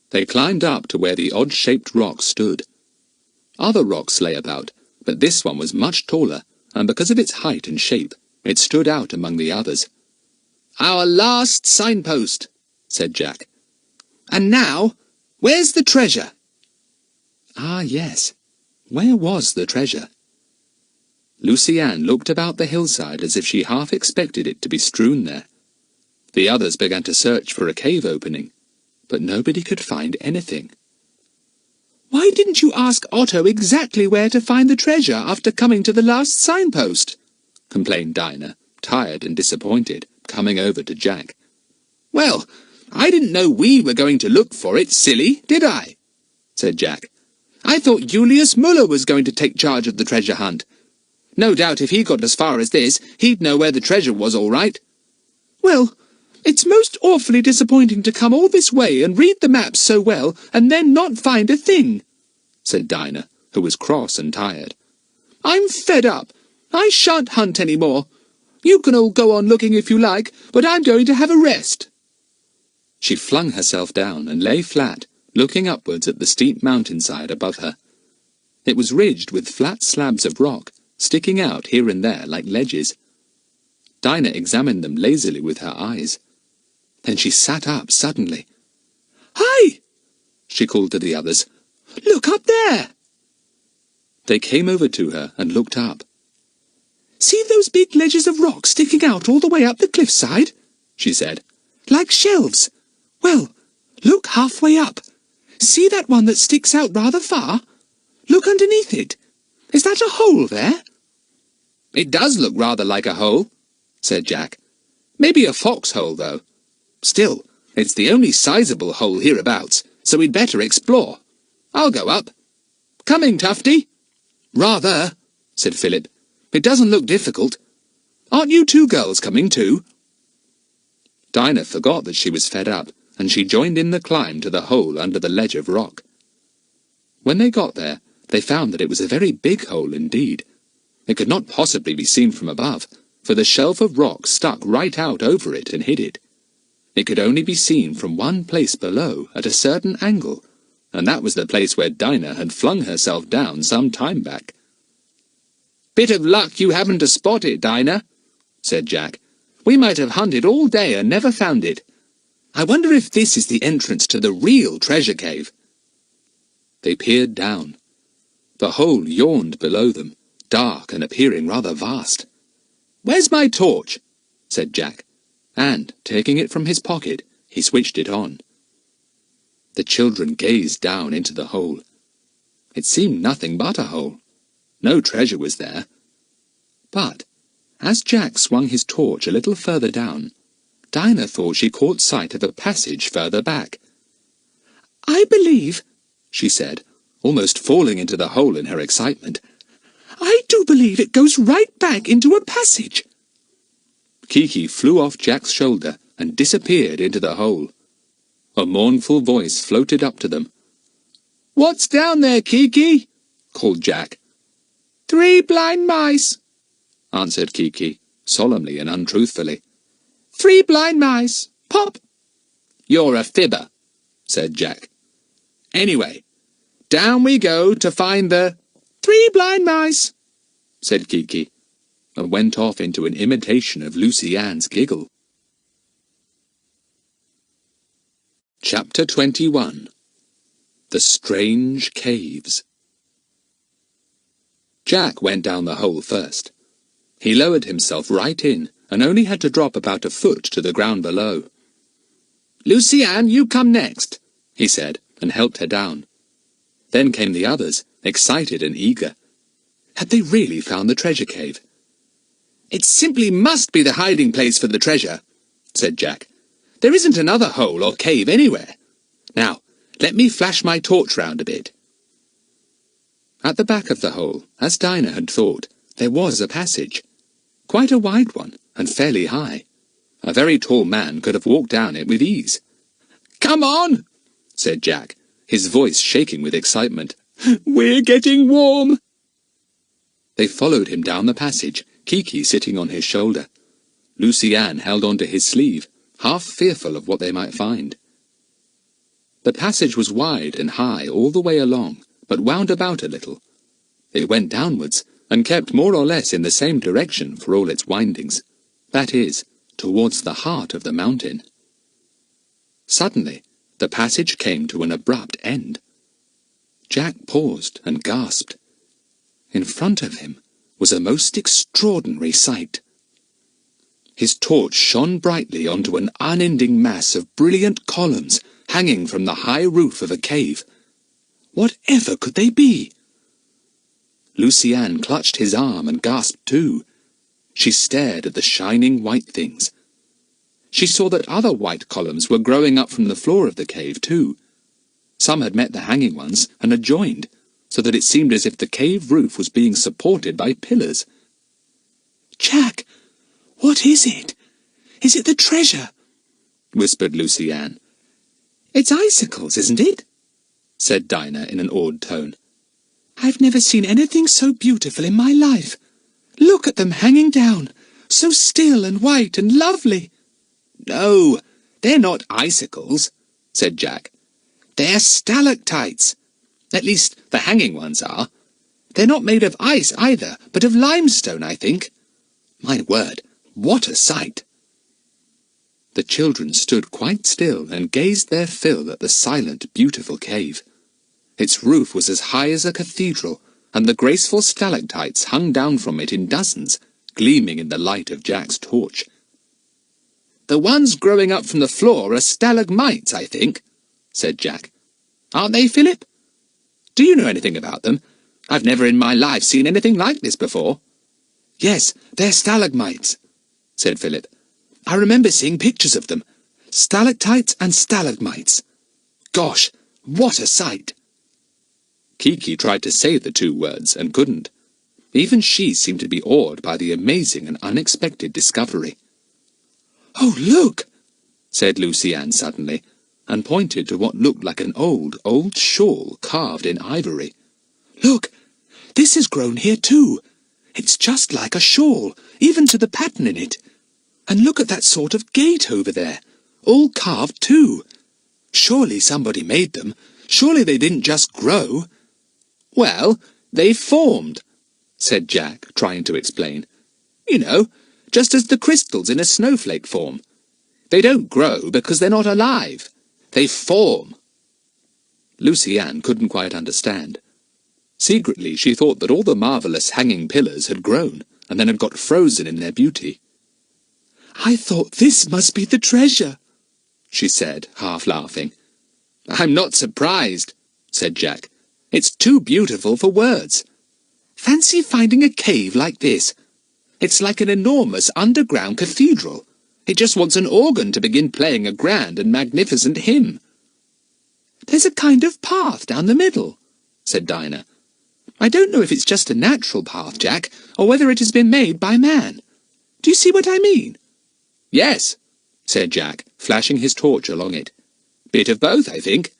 They climbed up to where the odd-shaped rock stood. Other rocks lay about, but this one was much taller, and because of its height and shape, it stood out among the others. Our last signpost, said Jack. And now, where's the treasure? Ah, yes. Where was the treasure? Lucy Ann looked about the hillside as if she half expected it to be strewn there. The others began to search for a cave opening, but nobody could find anything. Why didn't you ask Otto exactly where to find the treasure after coming to the last signpost? Complained Dinah, tired and disappointed, coming over to Jack. Well, I didn't know we were going to look for it, silly, did I? Said Jack. I thought Julius Muller was going to take charge of the treasure hunt. No doubt if he got as far as this, he'd know where the treasure was all right. Well, it's most awfully disappointing to come all this way and read the maps so well and then not find a thing, said Dinah, who was cross and tired. I'm fed up. I shan't hunt any more. You can all go on looking if you like, but I'm going to have a rest. She flung herself down and lay flat, looking upwards at the steep mountainside above her. It was ridged with flat slabs of rock, sticking out here and there like ledges. Dinah examined them lazily with her eyes. Then she sat up suddenly. Hi! She called to the others. Look up there! They came over to her and looked up. See those big ledges of rock sticking out all the way up the cliffside? She said. Like shelves. Well, look halfway up. See that one that sticks out rather far? Look underneath it. Is that a hole there? It does look rather like a hole, said Jack. Maybe a foxhole, though. Still, it's the only sizable hole hereabouts, so we'd better explore. I'll go up. Coming, Tufty? Rather, said Philip. It doesn't look difficult. Aren't you two girls coming too? Dinah forgot that she was fed up, and she joined in the climb to the hole under the ledge of rock. When they got there, they found that it was a very big hole indeed. It could not possibly be seen from above, for the shelf of rock stuck right out over it and hid it. It could only be seen from one place below at a certain angle, and that was the place where Dinah had flung herself down some time back. Bit of luck you happened to spot it, Dinah, said Jack. We might have hunted all day and never found it. I wonder if this is the entrance to the real treasure cave. They peered down. The hole yawned below them, dark and appearing rather vast. Where's my torch? Said Jack, and, taking it from his pocket, he switched it on. The children gazed down into the hole. It seemed nothing but a hole. No treasure was there. But, as Jack swung his torch a little further down, Dinah thought she caught sight of a passage further back. I believe, she said, almost falling into the hole in her excitement. I do believe it goes right back into a passage. Kiki flew off Jack's shoulder and disappeared into the hole. A mournful voice floated up to them. What's down there, Kiki? Called Jack. 3 blind mice, answered Kiki, solemnly and untruthfully. 3 blind mice. Pop! You're a fibber, said Jack. Anyway, down we go to find the 3 blind mice, said Kiki, and went off into an imitation of Lucy Ann's giggle. Chapter 21. The Strange Caves. Jack went down the hole first. He lowered himself right in, and only had to drop about a foot to the ground below. Lucy Ann, you come next, he said, and helped her down. Then came the others, excited and eager. Had they really found the treasure cave? It simply must be the hiding place for the treasure, said Jack. There isn't another hole or cave anywhere. Now, let me flash my torch round a bit. At the back of the hole, as Dinah had thought, there was a passage. Quite a wide one, and fairly high. A very tall man could have walked down it with ease. Come on, said Jack, his voice shaking with excitement. We're getting warm. They followed him down the passage, Kiki sitting on his shoulder. Lucy Ann held on to his sleeve, half fearful of what they might find. The passage was wide and high all the way along, but wound about a little. It went downwards, and kept more or less in the same direction for all its windings, that is, towards the heart of the mountain. Suddenly, the passage came to an abrupt end. Jack paused and gasped. In front of him was a most extraordinary sight. His torch shone brightly onto an unending mass of brilliant columns hanging from the high roof of a cave. Whatever could they be? Lucy Ann clutched his arm and gasped too. She stared at the shining white things. She saw that other white columns were growing up from the floor of the cave too. Some had met the hanging ones and had joined, so that it seemed as if the cave roof was being supported by pillars. "Jack, what is it? Is it the treasure?" whispered Lucy Ann. "It's icicles, isn't it?" said Dinah in an awed tone. "I've never seen anything so beautiful in my life. Look at them hanging down, so still and white and lovely." "No, they're not icicles," said Jack. "They're stalactites. At least, the hanging ones are. They're not made of ice either, but of limestone, I think. My word, what a sight!" The children stood quite still and gazed their fill at the silent, beautiful cave. Its roof was as high as a cathedral, and the graceful stalactites hung down from it in dozens, gleaming in the light of Jack's torch. "The ones growing up from the floor are stalagmites, I think," said Jack. "Aren't they, Philip? Do you know anything about them? I've never in my life seen anything like this before." "Yes, they're stalagmites," said Philip. "I remember seeing pictures of them. Stalactites and stalagmites. Gosh, what a sight!" Kiki tried to say the two words and couldn't. Even she seemed to be awed by the amazing and unexpected discovery. "Oh, look!" said Lucy Ann suddenly, and pointed to what looked like an old shawl carved in ivory. "Look! This has grown here too. It's just like a shawl, even to the pattern in it. And look at that sort of gate over there, all carved too. Surely somebody made them. Surely they didn't just grow." "Well, they formed," said Jack, trying to explain. "You know, just as the crystals in a snowflake form. They don't grow because they're not alive. They form." Lucy Ann couldn't quite understand. Secretly, she thought that all the marvellous hanging pillars had grown, and then had got frozen in their beauty. "I thought this must be the treasure," she said, half laughing. "I'm not surprised," said Jack. "It's too beautiful for words. Fancy finding a cave like this. It's like an enormous underground cathedral. It just wants an organ to begin playing a grand and magnificent hymn." "There's a kind of path down the middle," said Dinah. "I don't know if it's just a natural path, Jack, or whether it has been made by man. Do you see what I mean?" "Yes," said Jack, flashing his torch along it. "Bit of both, I think.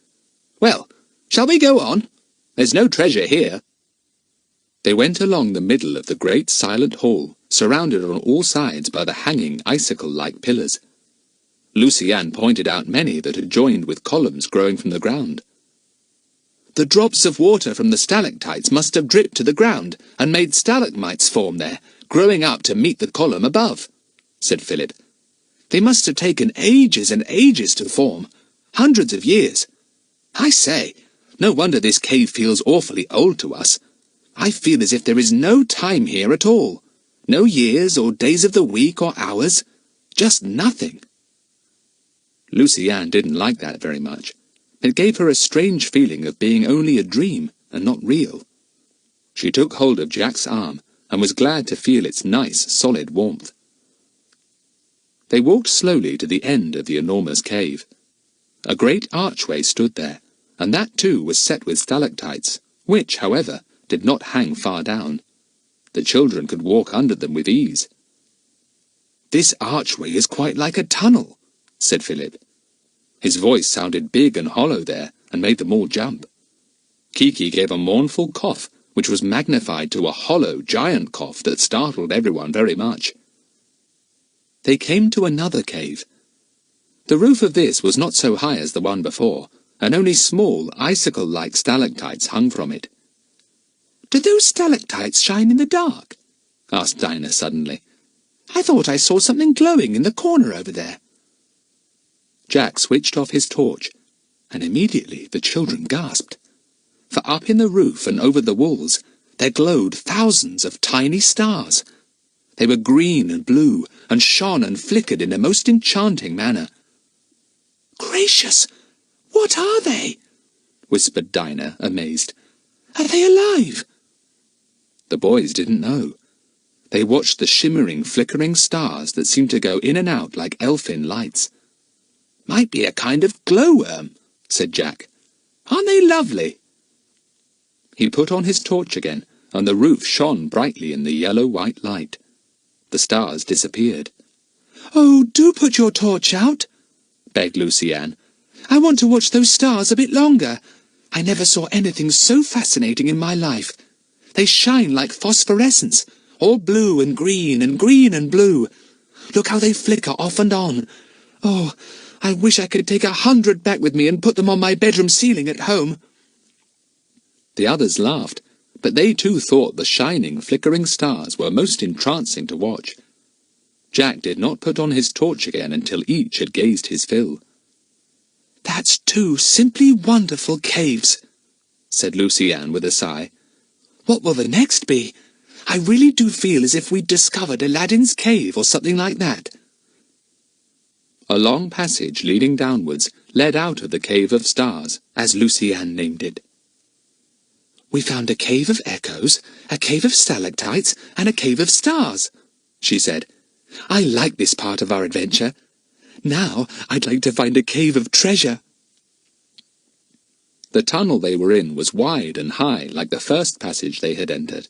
Well, shall we go on? There's no treasure here." They went along the middle of the great silent hall, surrounded on all sides by the hanging icicle-like pillars. Lucy Ann pointed out many that had joined with columns growing from the ground. "The drops of water from the stalactites must have dripped to the ground and made stalagmites form there, growing up to meet the column above," said Philip. "They must have taken ages and ages to form, hundreds of years. I say, no wonder this cave feels awfully old to us. I feel as if there is no time here at all. No years or days of the week or hours. Just nothing." Lucy Ann didn't like that very much. It gave her a strange feeling of being only a dream and not real. She took hold of Jack's arm and was glad to feel its nice, solid warmth. They walked slowly to the end of the enormous cave. A great archway stood there, and that too was set with stalactites, which, however, did not hang far down. The children could walk under them with ease. "This archway is quite like a tunnel," said Philip. His voice sounded big and hollow there, and made them all jump. Kiki gave a mournful cough, which was magnified to a hollow, giant cough that startled everyone very much. they came to another cave. The roof of this was not so high as the one before, and only small, icicle-like stalactites hung from it. "Do those stalactites shine in the dark?" asked Dinah suddenly. "I thought I saw something glowing in the corner over there." Jack switched off his torch, and immediately the children gasped. For up in the roof and over the walls there glowed thousands of tiny stars. They were green and blue, and shone and flickered in a most enchanting manner. "Gracious! What are they?" whispered Dinah, amazed. "Are they alive?" The boys didn't know. They watched the shimmering, flickering stars that seemed to go in and out like elfin lights. "Might be a kind of glowworm," said Jack. "Aren't they lovely?" He put on his torch again, and the roof shone brightly in the yellow-white light. The stars disappeared. "Oh, do put your torch out," begged Lucy Ann. "I want to watch those stars a bit longer. I never saw anything so fascinating in my life. They shine like phosphorescence, all blue and green and blue. Look how they flicker off and on. Oh, I wish I could take 100 back with me and put them on my bedroom ceiling at home." The others laughed, but they too thought the shining, flickering stars were most entrancing to watch. Jack did not put on his torch again until each had gazed his fill. "That's 2 simply wonderful caves," said Lucy Ann with a sigh. "What will the next be? I really do feel as if we'd discovered Aladdin's cave or something like that." A long passage leading downwards led out of the Cave of Stars, as Lucy Ann named it. "We found a cave of echoes, a cave of stalactites, and a cave of stars," she said. "I like this part of our adventure. Now I'd like to find a cave of treasure." The tunnel they were in was wide and high like the first passage they had entered.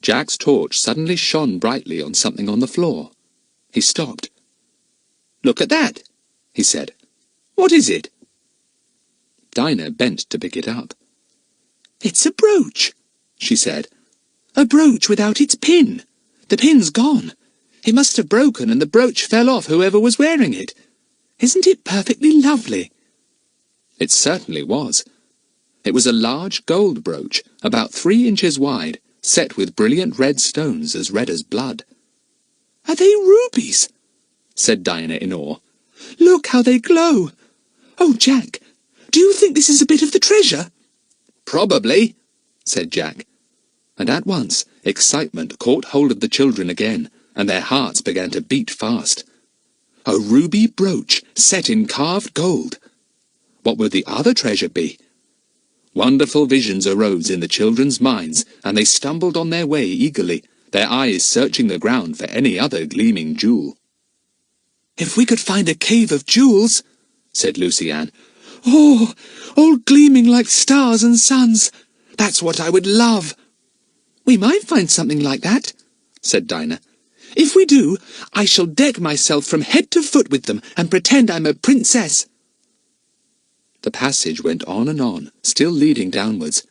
Jack's torch suddenly shone brightly on something on the floor. He stopped. "Look at that," he said. "What is it?" Dinah bent to pick it up. "It's a brooch," she said. "A brooch without its pin. The pin's gone. It must have broken and the brooch fell off whoever was wearing it. Isn't it perfectly lovely?" It certainly was. It was a large gold brooch, about 3 inches wide, set with brilliant red stones as red as blood. "Are they rubies?" said Dinah in awe. "Look how they glow! Oh, Jack, do you think this is a bit of the treasure?" "Probably," said Jack. And at once excitement caught hold of the children again, and their hearts began to beat fast. A ruby brooch set in carved gold. What would the other treasure be? Wonderful visions arose in the children's minds, and they stumbled on their way eagerly, their eyes searching the ground for any other gleaming jewel. "If we could find a cave of jewels," said Lucy Ann. "Oh, all gleaming like stars and suns. That's what I would love." "We might find something like that," said Dinah. "If we do, I shall deck myself from head to foot with them and pretend I'm a princess." The passage went on and on, still leading downwards.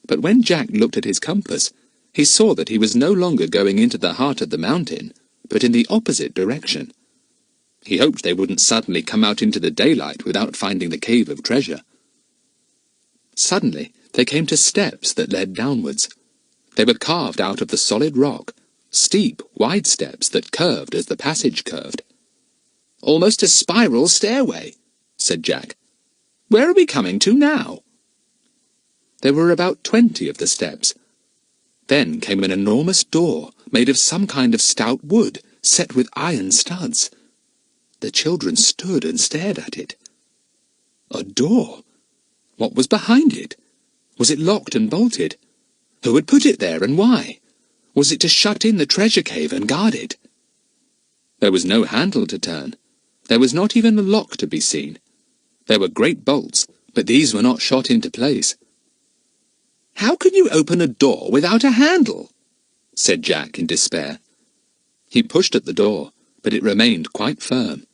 But when Jack looked at his compass, he saw that he was no longer going into the heart of the mountain, but in the opposite direction. He hoped they wouldn't suddenly come out into the daylight without finding the cave of treasure. Suddenly they came to steps that led downwards. They were carved out of the solid rock, steep, wide steps that curved as the passage curved. "Almost a spiral stairway," said Jack. "Where are we coming to now?" There were about 20 of the steps. Then came an enormous door, made of some kind of stout wood, set with iron studs. The children stood and stared at it. A door? What was behind it? Was it locked and bolted? Who had put it there, and why? Was it to shut in the treasure cave and guard it? There was no handle to turn. There was not even a lock to be seen. There were great bolts, but these were not shot into place. "How can you open a door without a handle?" said Jack in despair. He pushed at the door, but it remained quite firm.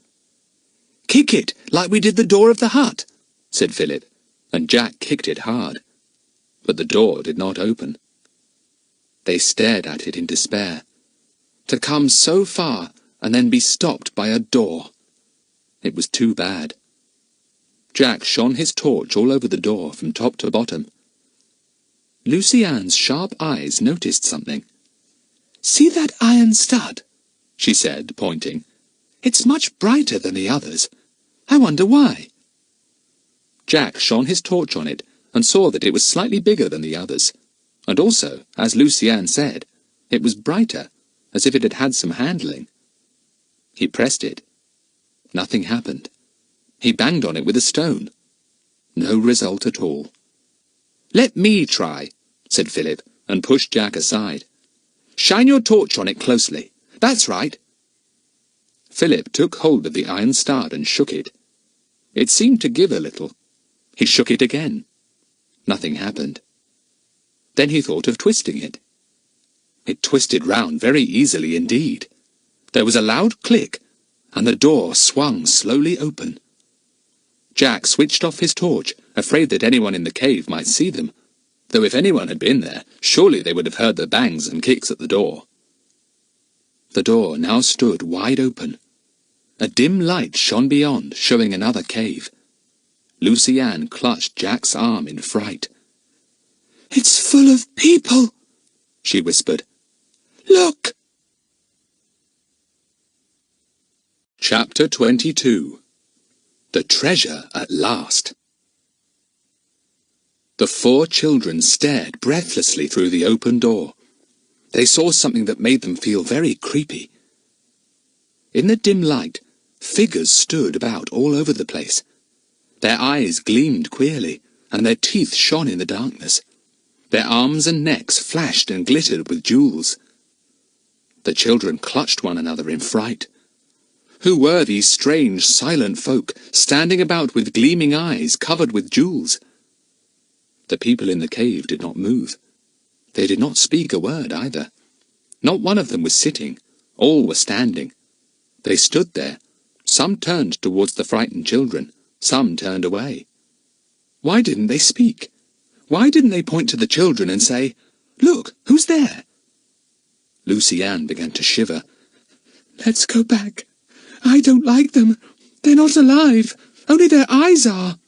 "Kick it, like we did the door of the hut," said Philip, and Jack kicked it hard. But the door did not open. They stared at it in despair. To come so far and then be stopped by a door. It was too bad. Jack shone his torch all over the door from top to bottom. Lucy Ann's sharp eyes noticed something. "See that iron stud?" she said, pointing. "It's much brighter than the others. I wonder why." Jack shone his torch on it and saw that it was slightly bigger than the others, and also, as Lucy Ann said, it was brighter, as if it had had some handling. He pressed it. Nothing happened. He banged on it with a stone. No result at all. "Let me try," said Philip, and pushed Jack aside. "Shine your torch on it closely. That's right." Philip took hold of the iron stud and shook it. It seemed to give a little. He shook it again. Nothing happened. Then he thought of twisting it. It twisted round very easily indeed. There was a loud click, and the door swung slowly open. Jack switched off his torch, afraid that anyone in the cave might see them, though if anyone had been there, surely they would have heard the bangs and kicks at the door. The door now stood wide open. A dim light shone beyond, showing another cave. Lucy Ann clutched Jack's arm in fright. "It's full of people," she whispered. "Look!" Chapter 22. The Treasure at Last. The 4 children stared breathlessly through the open door. They saw something that made them feel very creepy. In the dim light, figures stood about all over the place. Their eyes gleamed queerly, and their teeth shone in the darkness. Their arms and necks flashed and glittered with jewels. The children clutched one another in fright. Who were these strange, silent folk, standing about with gleaming eyes covered with jewels? The people in the cave did not move. They did not speak a word either. Not one of them was sitting. All were standing. They stood there. Some turned towards the frightened children. Some turned away. Why didn't they speak? Why didn't they point to the children and say, "Look, who's there?" Lucy Ann began to shiver. "Let's go back. I don't like them. They're not alive. Only their eyes are."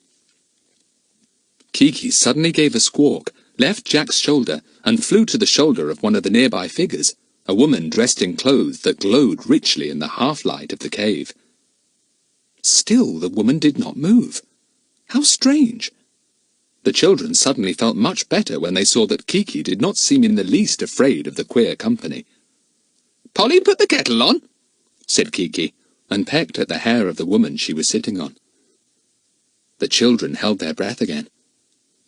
Kiki suddenly gave a squawk, left Jack's shoulder, and flew to the shoulder of one of the nearby figures, a woman dressed in clothes that glowed richly in the half-light of the cave. Still the woman did not move. How strange! The children suddenly felt much better when they saw that Kiki did not seem in the least afraid of the queer company. "Polly, put the kettle on," said Kiki, and pecked at the hair of the woman she was sitting on. The children held their breath again.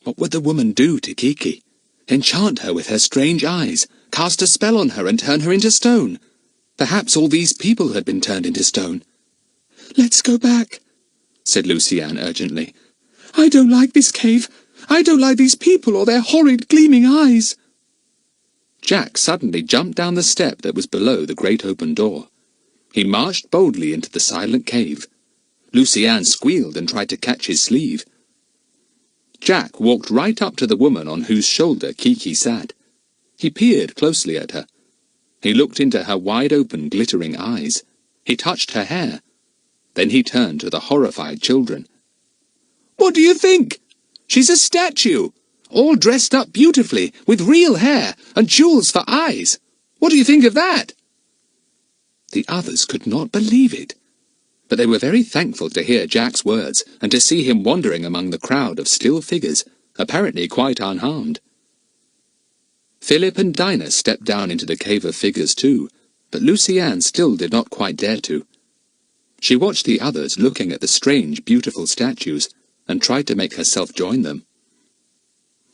What would the woman do to Kiki? Enchant her with her strange eyes, cast a spell on her and turn her into stone? Perhaps all these people had been turned into stone. "Let's go back," said Lucy Ann urgently. "I don't like this cave. I don't like these people or their horrid gleaming eyes." Jack suddenly jumped down the step that was below the great open door. He marched boldly into the silent cave. Lucy Ann squealed and tried to catch his sleeve. Jack walked right up to the woman on whose shoulder Kiki sat. He peered closely at her. He looked into her wide-open, glittering eyes. He touched her hair. Then he turned to the horrified children. "What do you think? She's a statue, all dressed up beautifully, with real hair and jewels for eyes. What do you think of that?" The others could not believe it. But they were very thankful to hear Jack's words and to see him wandering among the crowd of still figures, apparently quite unharmed. Philip and Dinah stepped down into the cave of figures too, but Lucy Ann still did not quite dare to. She watched the others looking at the strange, beautiful statues and tried to make herself join them.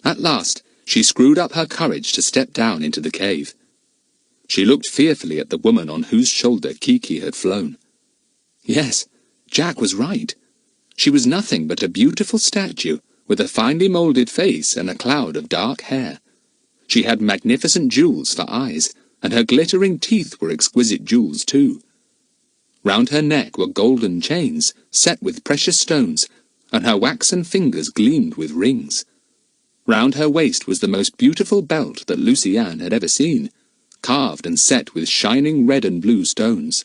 At last, she screwed up her courage to step down into the cave. She looked fearfully at the woman on whose shoulder Kiki had flown. Yes, Jack was right. She was nothing but a beautiful statue with a finely moulded face and a cloud of dark hair. She had magnificent jewels for eyes, and her glittering teeth were exquisite jewels too. Round her neck were golden chains set with precious stones, and her waxen fingers gleamed with rings. Round her waist was the most beautiful belt that Lucy Ann had ever seen, carved and set with shining red and blue stones.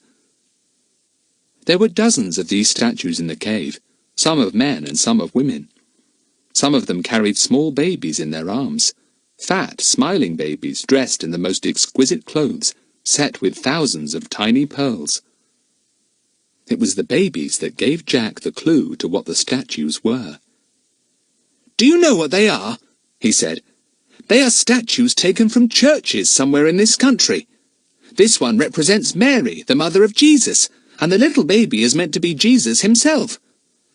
There were dozens of these statues in the cave, some of men and some of women. Some of them carried small babies in their arms, fat, smiling babies dressed in the most exquisite clothes, set with thousands of tiny pearls. It was the babies that gave Jack the clue to what the statues were. "Do you know what they are?" he said. "They are statues taken from churches somewhere in this country. This one represents Mary, the mother of Jesus, and the little baby is meant to be Jesus himself.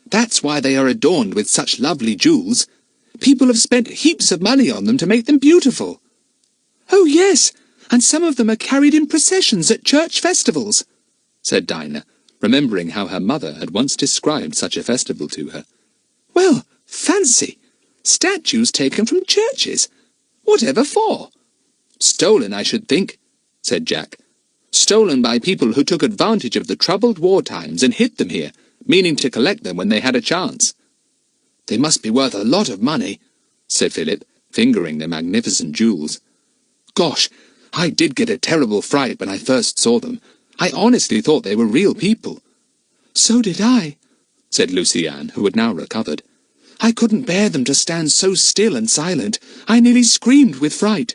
That's why they are adorned with such lovely jewels. People have spent heaps of money on them to make them beautiful." "Oh, yes, and some of them are carried in processions at church festivals," said Dinah, remembering how her mother had once described such a festival to her. "Well, fancy! Statues taken from churches! Whatever for?" "Stolen, I should think," said Jack. "Stolen by people who took advantage of the troubled war times and hid them here, meaning to collect them when they had a chance." "They must be worth a lot of money," said Philip, fingering the magnificent jewels. "Gosh, I did get a terrible fright when I first saw them. I honestly thought they were real people." "So did I," said Lucy-Anne, who had now recovered. "I couldn't bear them to stand so still and silent. I nearly screamed with fright."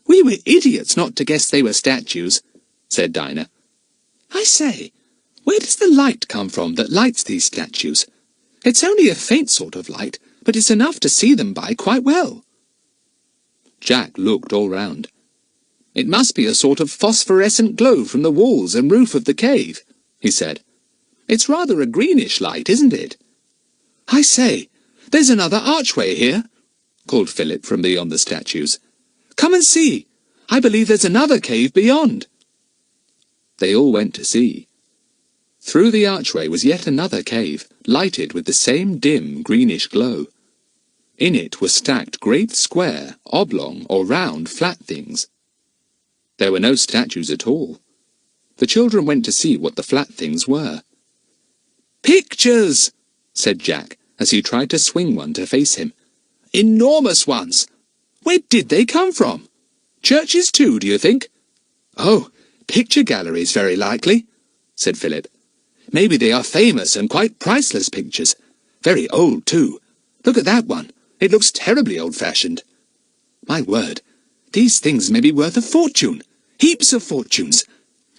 "We were idiots not to guess they were statues," said Dinah. "I say, where does the light come from that lights these statues? It's only a faint sort of light, but it's enough to see them by quite well." Jack looked all round. "It must be a sort of phosphorescent glow from the walls and roof of the cave," he said. "It's rather a greenish light, isn't it?" "I say, there's another archway here," called Philip from beyond the statues. "Come and see. I believe there's another cave beyond." They all went to see. Through the archway was yet another cave, lighted with the same dim greenish glow. In it were stacked great square, oblong, or round flat things. There were no statues at all. The children went to see what the flat things were. "Pictures!" said Jack, as he tried to swing one to face him. "Enormous ones! Where did they come from? Churches too, do you think?" "Oh, picture galleries, very likely," said Philip. "Maybe they are famous and quite priceless pictures. Very old, too. Look at that one. It looks terribly old-fashioned. My word, these things may be worth a fortune. Heaps of fortunes.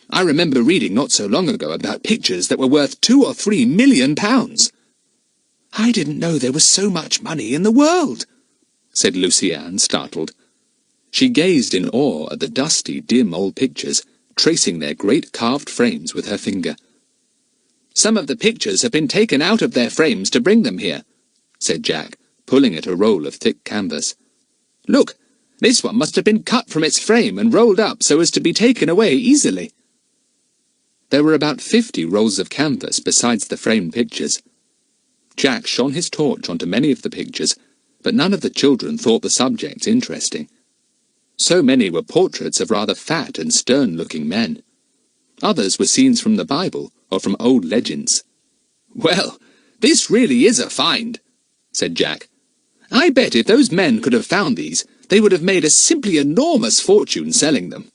I remember reading not so long ago about pictures that were worth 2 or 3 million pounds. "I didn't know there was so much money in the world," said Lucy-Anne, startled. She gazed in awe at the dusty, dim old pictures, tracing their great carved frames with her finger. "Some of the pictures have been taken out of their frames to bring them here," said Jack, pulling at a roll of thick canvas. "Look, this one must have been cut from its frame and rolled up so as to be taken away easily." There were about 50 rolls of canvas besides the framed pictures. Jack shone his torch onto many of the pictures, but none of the children thought the subjects interesting. So many were portraits of rather fat and stern-looking men. Others were scenes from the Bible or from old legends. "Well, this really is a find," said Jack. "I bet if those men could have found these, they would have made a simply enormous fortune selling them."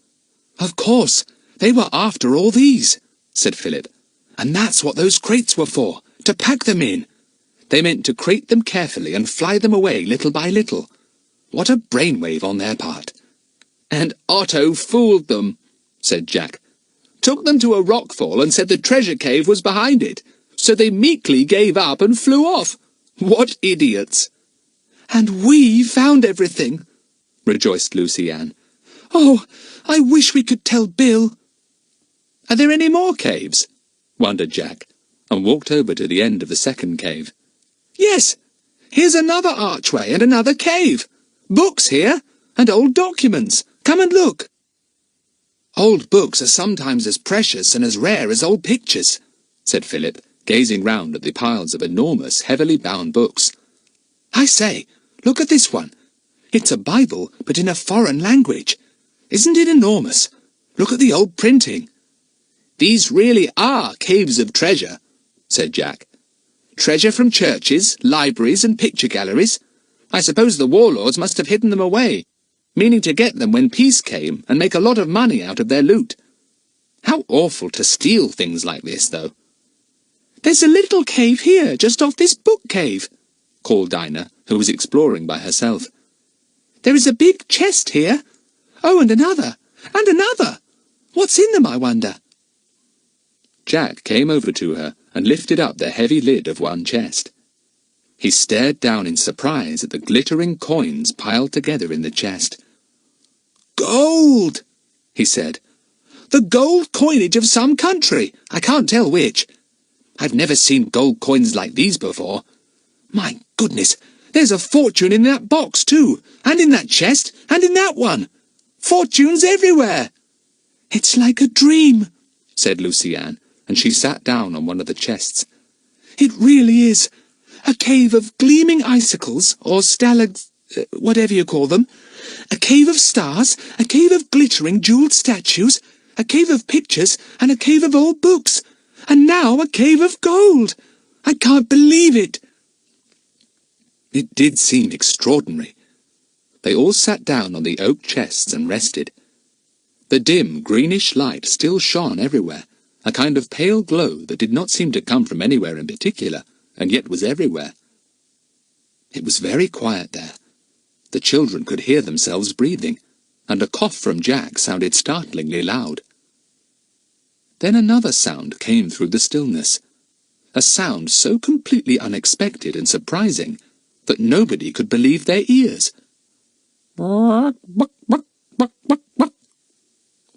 "Of course, they were after all these," said Philip. "And that's what those crates were for, to pack them in. They meant to crate them carefully and fly them away little by little. What a brainwave on their part." "And Otto fooled them," said Jack. "Took them to a rockfall and said the treasure cave was behind it, so they meekly gave up and flew off. What idiots!" "And we found everything," rejoiced Lucy-Anne. "Oh, I wish we could tell Bill." "Are there any more caves?" wondered Jack, and walked over to the end of the second cave. "Yes, here's another archway and another cave. Books here, and old documents. Come and look." "Old books are sometimes as precious and as rare as old pictures," said Philip, gazing round at the piles of enormous, heavily bound books. "I say, look at this one. It's a Bible, but in a foreign language. Isn't it enormous? Look at the old printing." "These really are caves of treasure," said Jack. "Treasure from churches, libraries, and picture galleries. I suppose the warlords must have hidden them away, meaning to get them when peace came and make a lot of money out of their loot." How awful to steal things like this, though. There's a little cave here, just off this book cave, called Dinah, who was exploring by herself. There is a big chest here. Oh, and another, and another. What's in them, I wonder? Jack came over to her and lifted up the heavy lid of one chest. He stared down in surprise at the glittering coins piled together in the chest. "Gold!" he said. "The gold coinage of some country. I can't tell which. I've never seen gold coins like these before. My goodness, there's a fortune in that box too, and in that chest, and in that one. Fortunes everywhere." "It's like a dream," said Luciane, and she sat down on one of the chests. "It really is. A cave of gleaming icicles, or whatever you call them. A cave of stars, a cave of glittering jewelled statues, a cave of pictures, and a cave of old books. And now a cave of gold. I can't believe it." It did seem extraordinary. They all sat down on the oak chests and rested. The dim, greenish light still shone everywhere, a kind of pale glow that did not seem to come from anywhere in particular, and yet was everywhere. It was very quiet there. The children could hear themselves breathing, and a cough from Jack sounded startlingly loud. Then another sound came through the stillness, a sound so completely unexpected and surprising that nobody could believe their ears.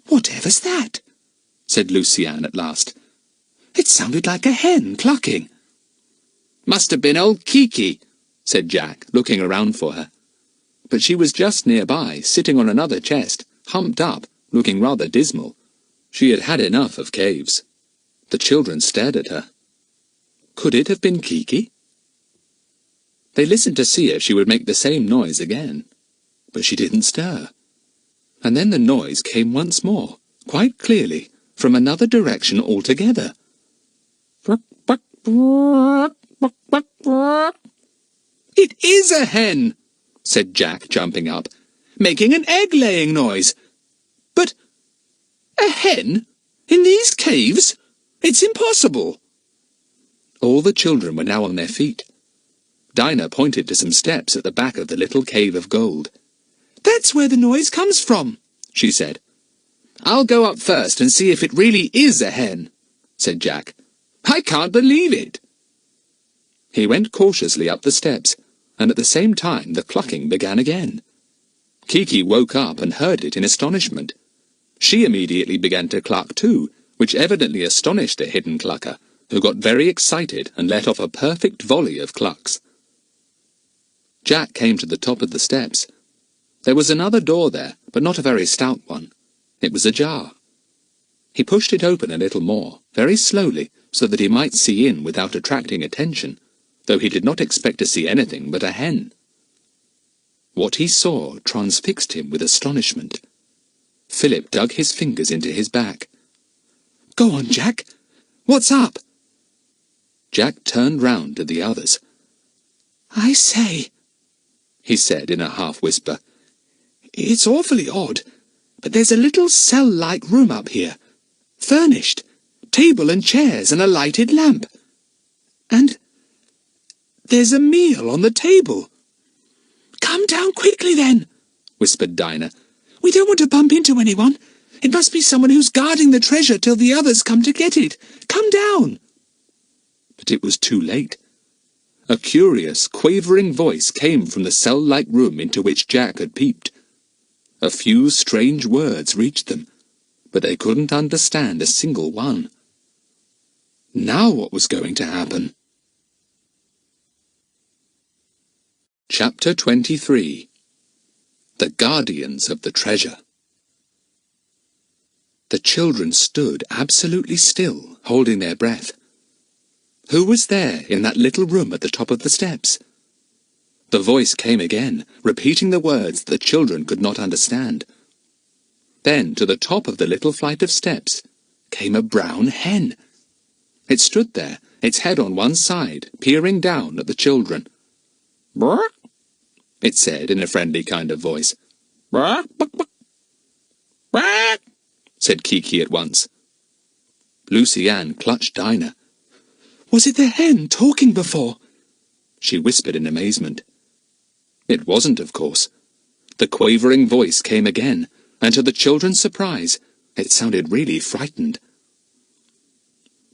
"Whatever's that?" said Luciane at last. "It sounded like a hen clucking." "Must have been old Kiki," said Jack, looking around for her. But she was just nearby, sitting on another chest, humped up, looking rather dismal. She had had enough of caves. The children stared at her. Could it have been Kiki? They listened to see if she would make the same noise again, but she didn't stir. And then the noise came once more, quite clearly, from another direction altogether. "It is a hen," said Jack, jumping up, "making an egg-laying noise. But a hen? In these caves? It's impossible." All the children were now on their feet. Dinah pointed to some steps at the back of the little cave of gold. "That's where the noise comes from," she said. "I'll go up first and see if it really is a hen," said Jack. "I can't believe it." He went cautiously up the steps, and at the same time the clucking began again. Kiki woke up and heard it in astonishment. She immediately began to cluck too, which evidently astonished the hidden clucker, who got very excited and let off a perfect volley of clucks. Jack came to the top of the steps. There was another door there, but not a very stout one. It was ajar. He pushed it open a little more, very slowly, so that he might see in without attracting attention, though he did not expect to see anything but a hen. What he saw transfixed him with astonishment. Philip dug his fingers into his back. "Go on, Jack. What's up?" Jack turned round to the others. "I say," he said in a half-whisper, "it's awfully odd, but there's a little cell-like room up here, furnished, table and chairs and a lighted lamp. And there's a meal on the table." "Come down quickly, then," whispered Dinah. "We don't want to bump into anyone. It must be someone who's guarding the treasure till the others come to get it. Come down." But it was too late. A curious, quavering voice came from the cell-like room into which Jack had peeped. A few strange words reached them, but they couldn't understand a single one. Now what was going to happen? Chapter 23. The Guardians of the Treasure. The children stood absolutely still, holding their breath. Who was there in that little room at the top of the steps? The voice came again, repeating the words that the children could not understand. Then, to the top of the little flight of steps, came a brown hen. It stood there, its head on one side, peering down at the children. "Brrr," it said in a friendly kind of voice. "Brrr, buck, buck." "Brrr," said Kiki at once. Lucy Ann clutched Dinah. Was it the hen talking before? She whispered in amazement. It wasn't, of course. The quavering voice came again, and to the children's surprise, it sounded really frightened.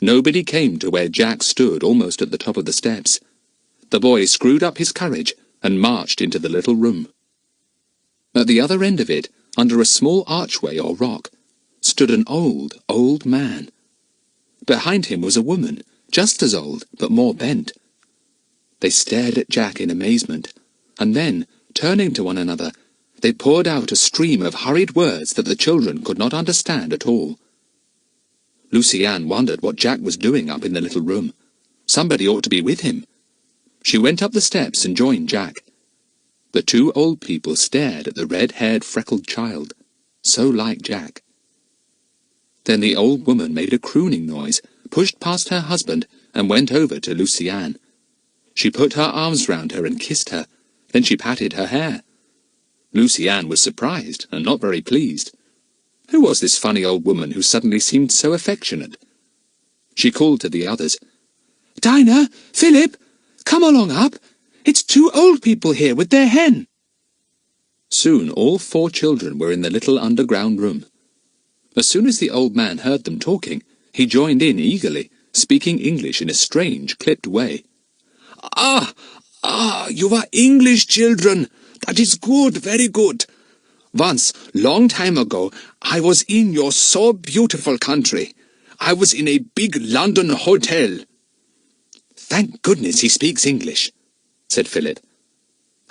Nobody came to where Jack stood almost at the top of the steps. The boy screwed up his courage and marched into the little room. At the other end of it, under a small archway or rock, stood an old, old man. Behind him was a woman, just as old, but more bent. They stared at Jack in amazement, and then, turning to one another, they poured out a stream of hurried words that the children could not understand at all. Lucy Ann wondered what Jack was doing up in the little room. Somebody ought to be with him. She went up the steps and joined Jack. The two old people stared at the red-haired, freckled child, so like Jack. Then the old woman made a crooning noise, pushed past her husband, and went over to Lucy Ann. She put her arms round her and kissed her. Then she patted her hair. Lucy Ann was surprised and not very pleased. Who was this funny old woman who suddenly seemed so affectionate? She called to the others. Dinah, Philip, come along up. It's two old people here with their hen. Soon all 4 children were in the little underground room. As soon as the old man heard them talking, he joined in eagerly, speaking English in a strange, clipped way. You are English children. That is good, very good. Once, long time ago, I was in your so beautiful country. I was in a big London hotel. Thank goodness he speaks English, said Philip.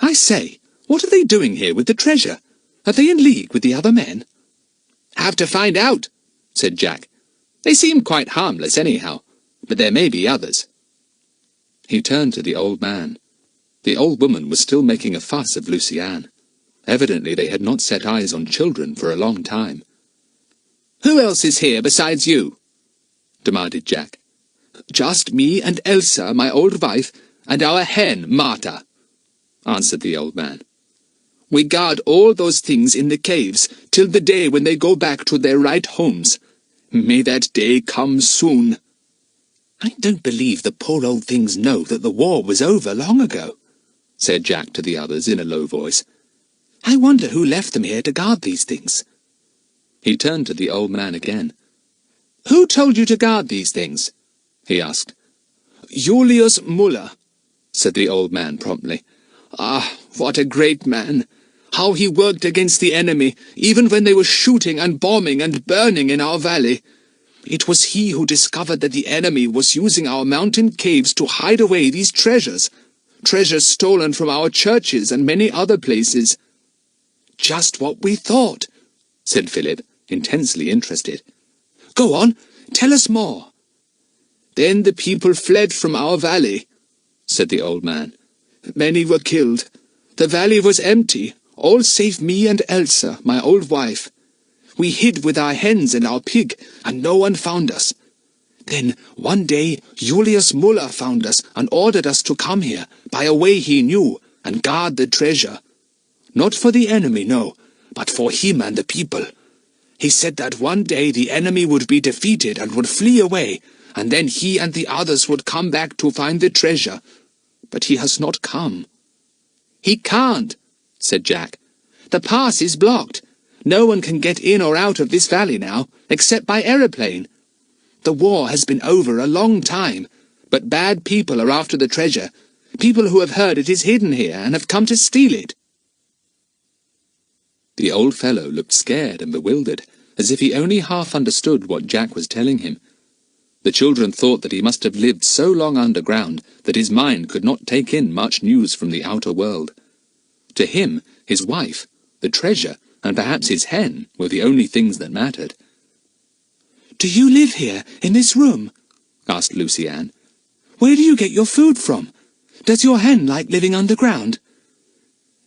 I say, what are they doing here with the treasure? Are they in league with the other men? Have to find out, said Jack. They seem quite harmless anyhow, but there may be others. He turned to the old man. The old woman was still making a fuss of Lucy Ann. Evidently they had not set eyes on children for a long time. Who else is here besides you? Demanded Jack. Just me and Elsa, my old wife, and our hen, Martha, answered the old man. We guard all those things in the caves till the day when they go back to their right homes. May that day come soon. I don't believe the poor old things know that the war was over long ago, said Jack to the others in a low voice. I wonder who left them here to guard these things. He turned to the old man again. Who told you to guard these things? He asked. Julius Muller, said the old man promptly. Ah, what a great man! How he worked against the enemy, even when they were shooting and bombing and burning in our valley. It was he who discovered that the enemy was using our mountain caves to hide away these treasures. Treasures stolen from our churches and many other places. Just what we thought, said Philip, intensely interested. Go on, tell us more. Then the people fled from our valley, said the old man. Many were killed. The valley was empty, all save me and Elsa, my old wife. We hid with our hens and our pig, and no one found us. Then, one day, Julius Muller found us and ordered us to come here, by a way he knew, and guard the treasure. Not for the enemy, no, but for him and the people. He said that one day the enemy would be defeated and would flee away, and then he and the others would come back to find the treasure. But he has not come. He can't, said Jack. The pass is blocked. No one can get in or out of this valley now, except by aeroplane. The war has been over a long time, but bad people are after the treasure, people who have heard it is hidden here and have come to steal it. The old fellow looked scared and bewildered, as if he only half understood what Jack was telling him. The children thought that he must have lived so long underground that his mind could not take in much news from the outer world. To him, his wife, the treasure, and perhaps his hen were the only things that mattered. "Do you live here, in this room?" asked Lucy Ann. "Where do you get your food from? Does your hen like living underground?"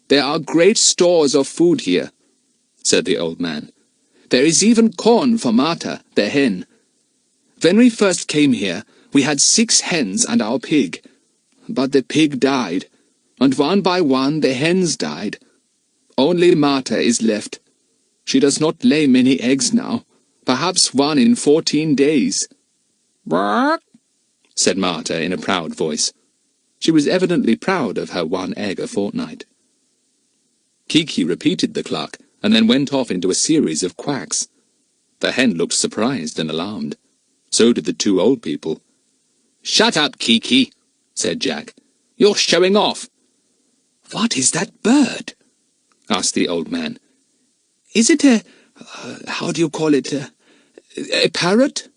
"There are great stores of food here," said the old man. "There is even corn for Martha, the hen. When we first came here, we had 6 hens and our pig. But the pig died, and one by one the hens died. Only Martha is left. She does not lay many eggs now, perhaps 1 in 14 days. "Bark," said Marta in a proud voice. She was evidently proud of her 1 egg a fortnight. Kiki repeated the cluck, and then went off into a series of quacks. The hen looked surprised and alarmed. So did the 2 old people. "Shut up, Kiki," said Jack. "You're showing off." "What is that bird?" asked the old man. "Is it how do you call it, a parrot?"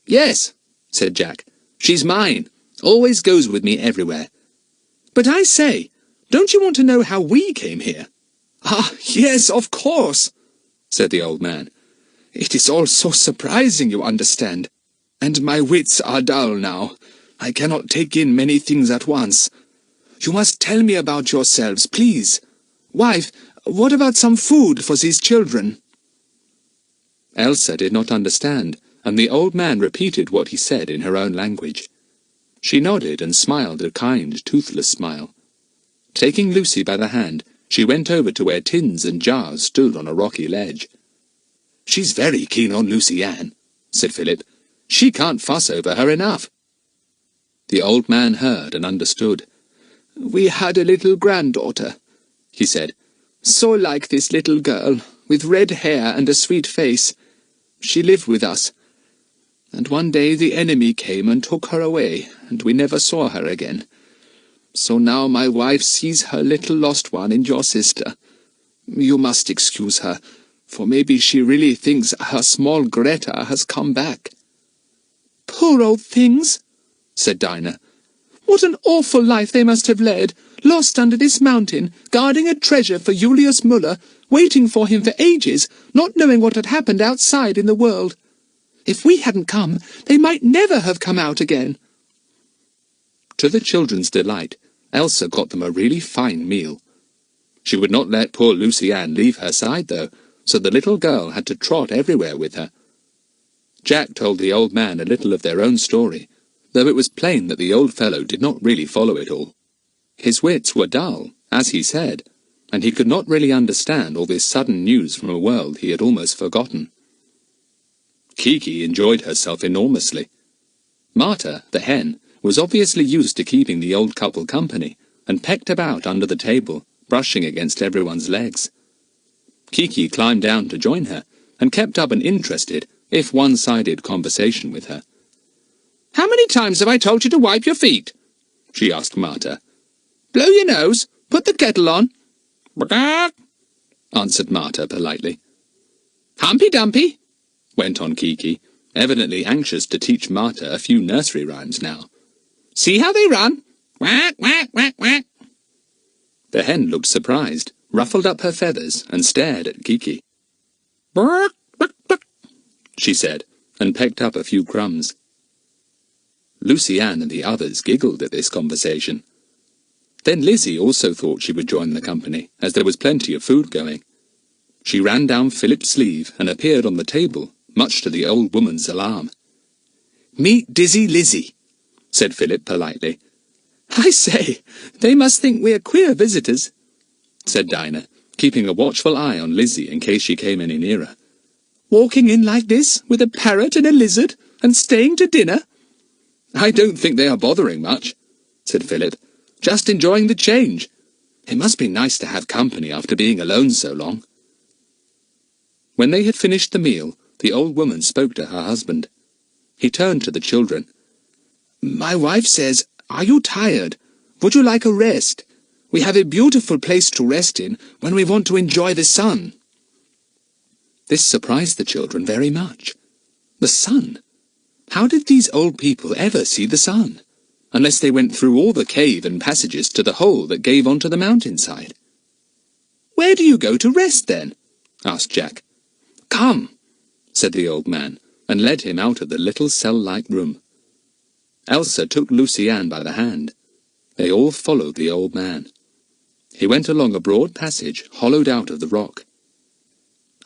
"Yes," said Jack. "She's mine. Always goes with me everywhere." "But I say, don't you want to know how we came here?" "Ah, yes, of course," said the old man. "It is all so surprising, you understand, and my wits are dull now. I cannot take in many things at once. You must tell me about yourselves, please. Wife, what about some food for these children?" Elsa did not understand, and the old man repeated what he said in her own language. She nodded and smiled a kind, toothless smile. Taking Lucy by the hand, she went over to where tins and jars stood on a rocky ledge. "She's very keen on Lucy Ann," said Philip. "She can't fuss over her enough." The old man heard and understood. "We had a little granddaughter," he said, "so like this little girl, with red hair and a sweet face. She lived with us. And one day the enemy came and took her away, and we never saw her again. So now my wife sees her little lost one in your sister. You must excuse her, for maybe she really thinks her small Greta has come back." "Poor old things," said Dinah. "What an awful life they must have led, lost under this mountain, guarding a treasure for Julius Muller, waiting for him for ages, not knowing what had happened outside in the world. If we hadn't come, they might never have come out again." To the children's delight, Elsa got them a really fine meal. She would not let poor Lucy Ann leave her side, though, so the little girl had to trot everywhere with her. Jack told the old man a little of their own story, though it was plain that the old fellow did not really follow it all. His wits were dull, as he said, and he could not really understand all this sudden news from a world he had almost forgotten. Kiki enjoyed herself enormously. Marta, the hen, was obviously used to keeping the old couple company, and pecked about under the table, brushing against everyone's legs. Kiki climbed down to join her, and kept up an interested, if one-sided conversation with her. "How many times have I told you to wipe your feet?" she asked Marta. "Blow your nose, put the kettle on." "Bark," answered Marta politely. "Humpy Dumpy," went on Kiki, evidently anxious to teach Marta a few nursery rhymes now. "See how they run? Quack, quack, quack, quack." The hen looked surprised, ruffled up her feathers, and stared at Kiki. "Bark, bark, bark," she said, and pecked up a few crumbs. Lucy Ann and the others giggled at this conversation. Then Lizzie also thought she would join the company, as there was plenty of food going. She ran down Philip's sleeve and appeared on the table, much to the old woman's alarm. "Meet Dizzy Lizzie," said Philip politely. "I say, they must think we're queer visitors," said Dinah, keeping a watchful eye on Lizzie in case she came any nearer. "Walking in like this, with a parrot and a lizard, and staying to dinner." "I don't think they are bothering much," said Philip. "Just enjoying the change. It must be nice to have company after being alone so long." When they had finished the meal, the old woman spoke to her husband. He turned to the children. "My wife says, are you tired? Would you like a rest? We have a beautiful place to rest in when we want to enjoy the sun." This surprised the children very much. The sun? How did these old people ever see the sun, unless they went through all the cave and passages to the hole that gave onto the mountainside? "Where do you go to rest, then?" asked Jack. "Come," said the old man, and led him out of the little cell-like room. Elsa took Lucy Ann by the hand. They all followed the old man. He went along a broad passage hollowed out of the rock.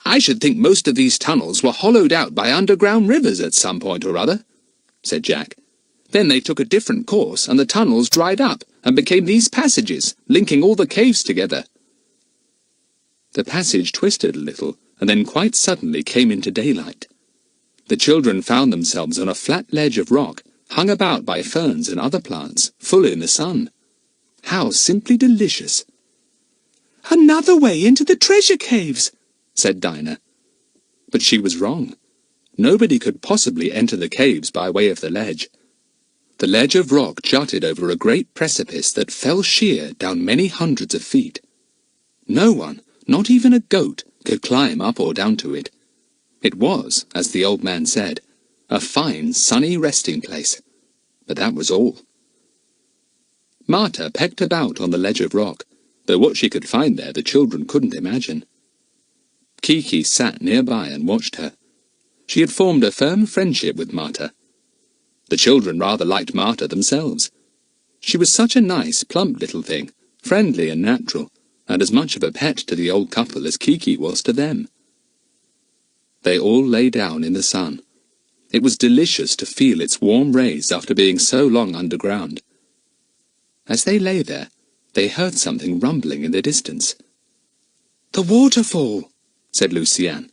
"I should think most of these tunnels were hollowed out by underground rivers at some point or other," said Jack. "Then they took a different course, and the tunnels dried up, and became these passages, linking all the caves together." The passage twisted a little, and then quite suddenly came into daylight. the children found themselves on a flat ledge of rock, hung about by ferns and other plants, full in the sun. How simply delicious! "Another way into the treasure caves," said Dinah. But she was wrong. Nobody could possibly enter the caves by way of the ledge. The ledge of rock jutted over a great precipice that fell sheer down many hundreds of feet. No one, not even a goat, could climb up or down to it. It was, as the old man said, a fine sunny resting place. But that was all. Marta pecked about on the ledge of rock, though what she could find there the children couldn't imagine. Kiki sat nearby and watched her. She had formed a firm friendship with Marta. The children rather liked Marta themselves. She was such a nice, plump little thing, friendly and natural, and as much of a pet to the old couple as Kiki was to them. They all lay down in the sun. It was delicious to feel its warm rays after being so long underground. As they lay there, they heard something rumbling in the distance. "The waterfall," said Lucienne.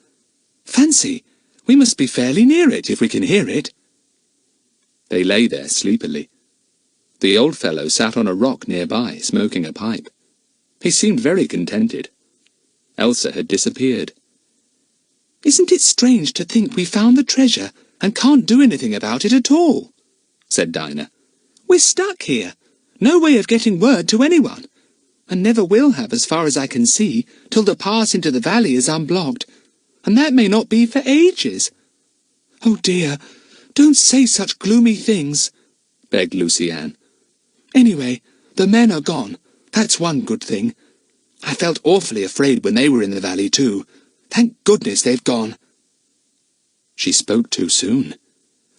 "Fancy, we must be fairly near it if we can hear it." They lay there sleepily. The old fellow sat on a rock nearby, smoking a pipe. He seemed very contented. Elsa had disappeared. "Isn't it strange to think we found the treasure and can't do anything about it at all?" said Dinah. "We're stuck here. No way of getting word to anyone, and never will have as far as I can see till the pass into the valley is unblocked, and that may not be for ages. Oh dear, don't say such gloomy things," begged Lucienne. "Anyway, the men are gone. That's one good thing. I felt awfully afraid when they were in the valley too. Thank goodness they've gone." She spoke too soon.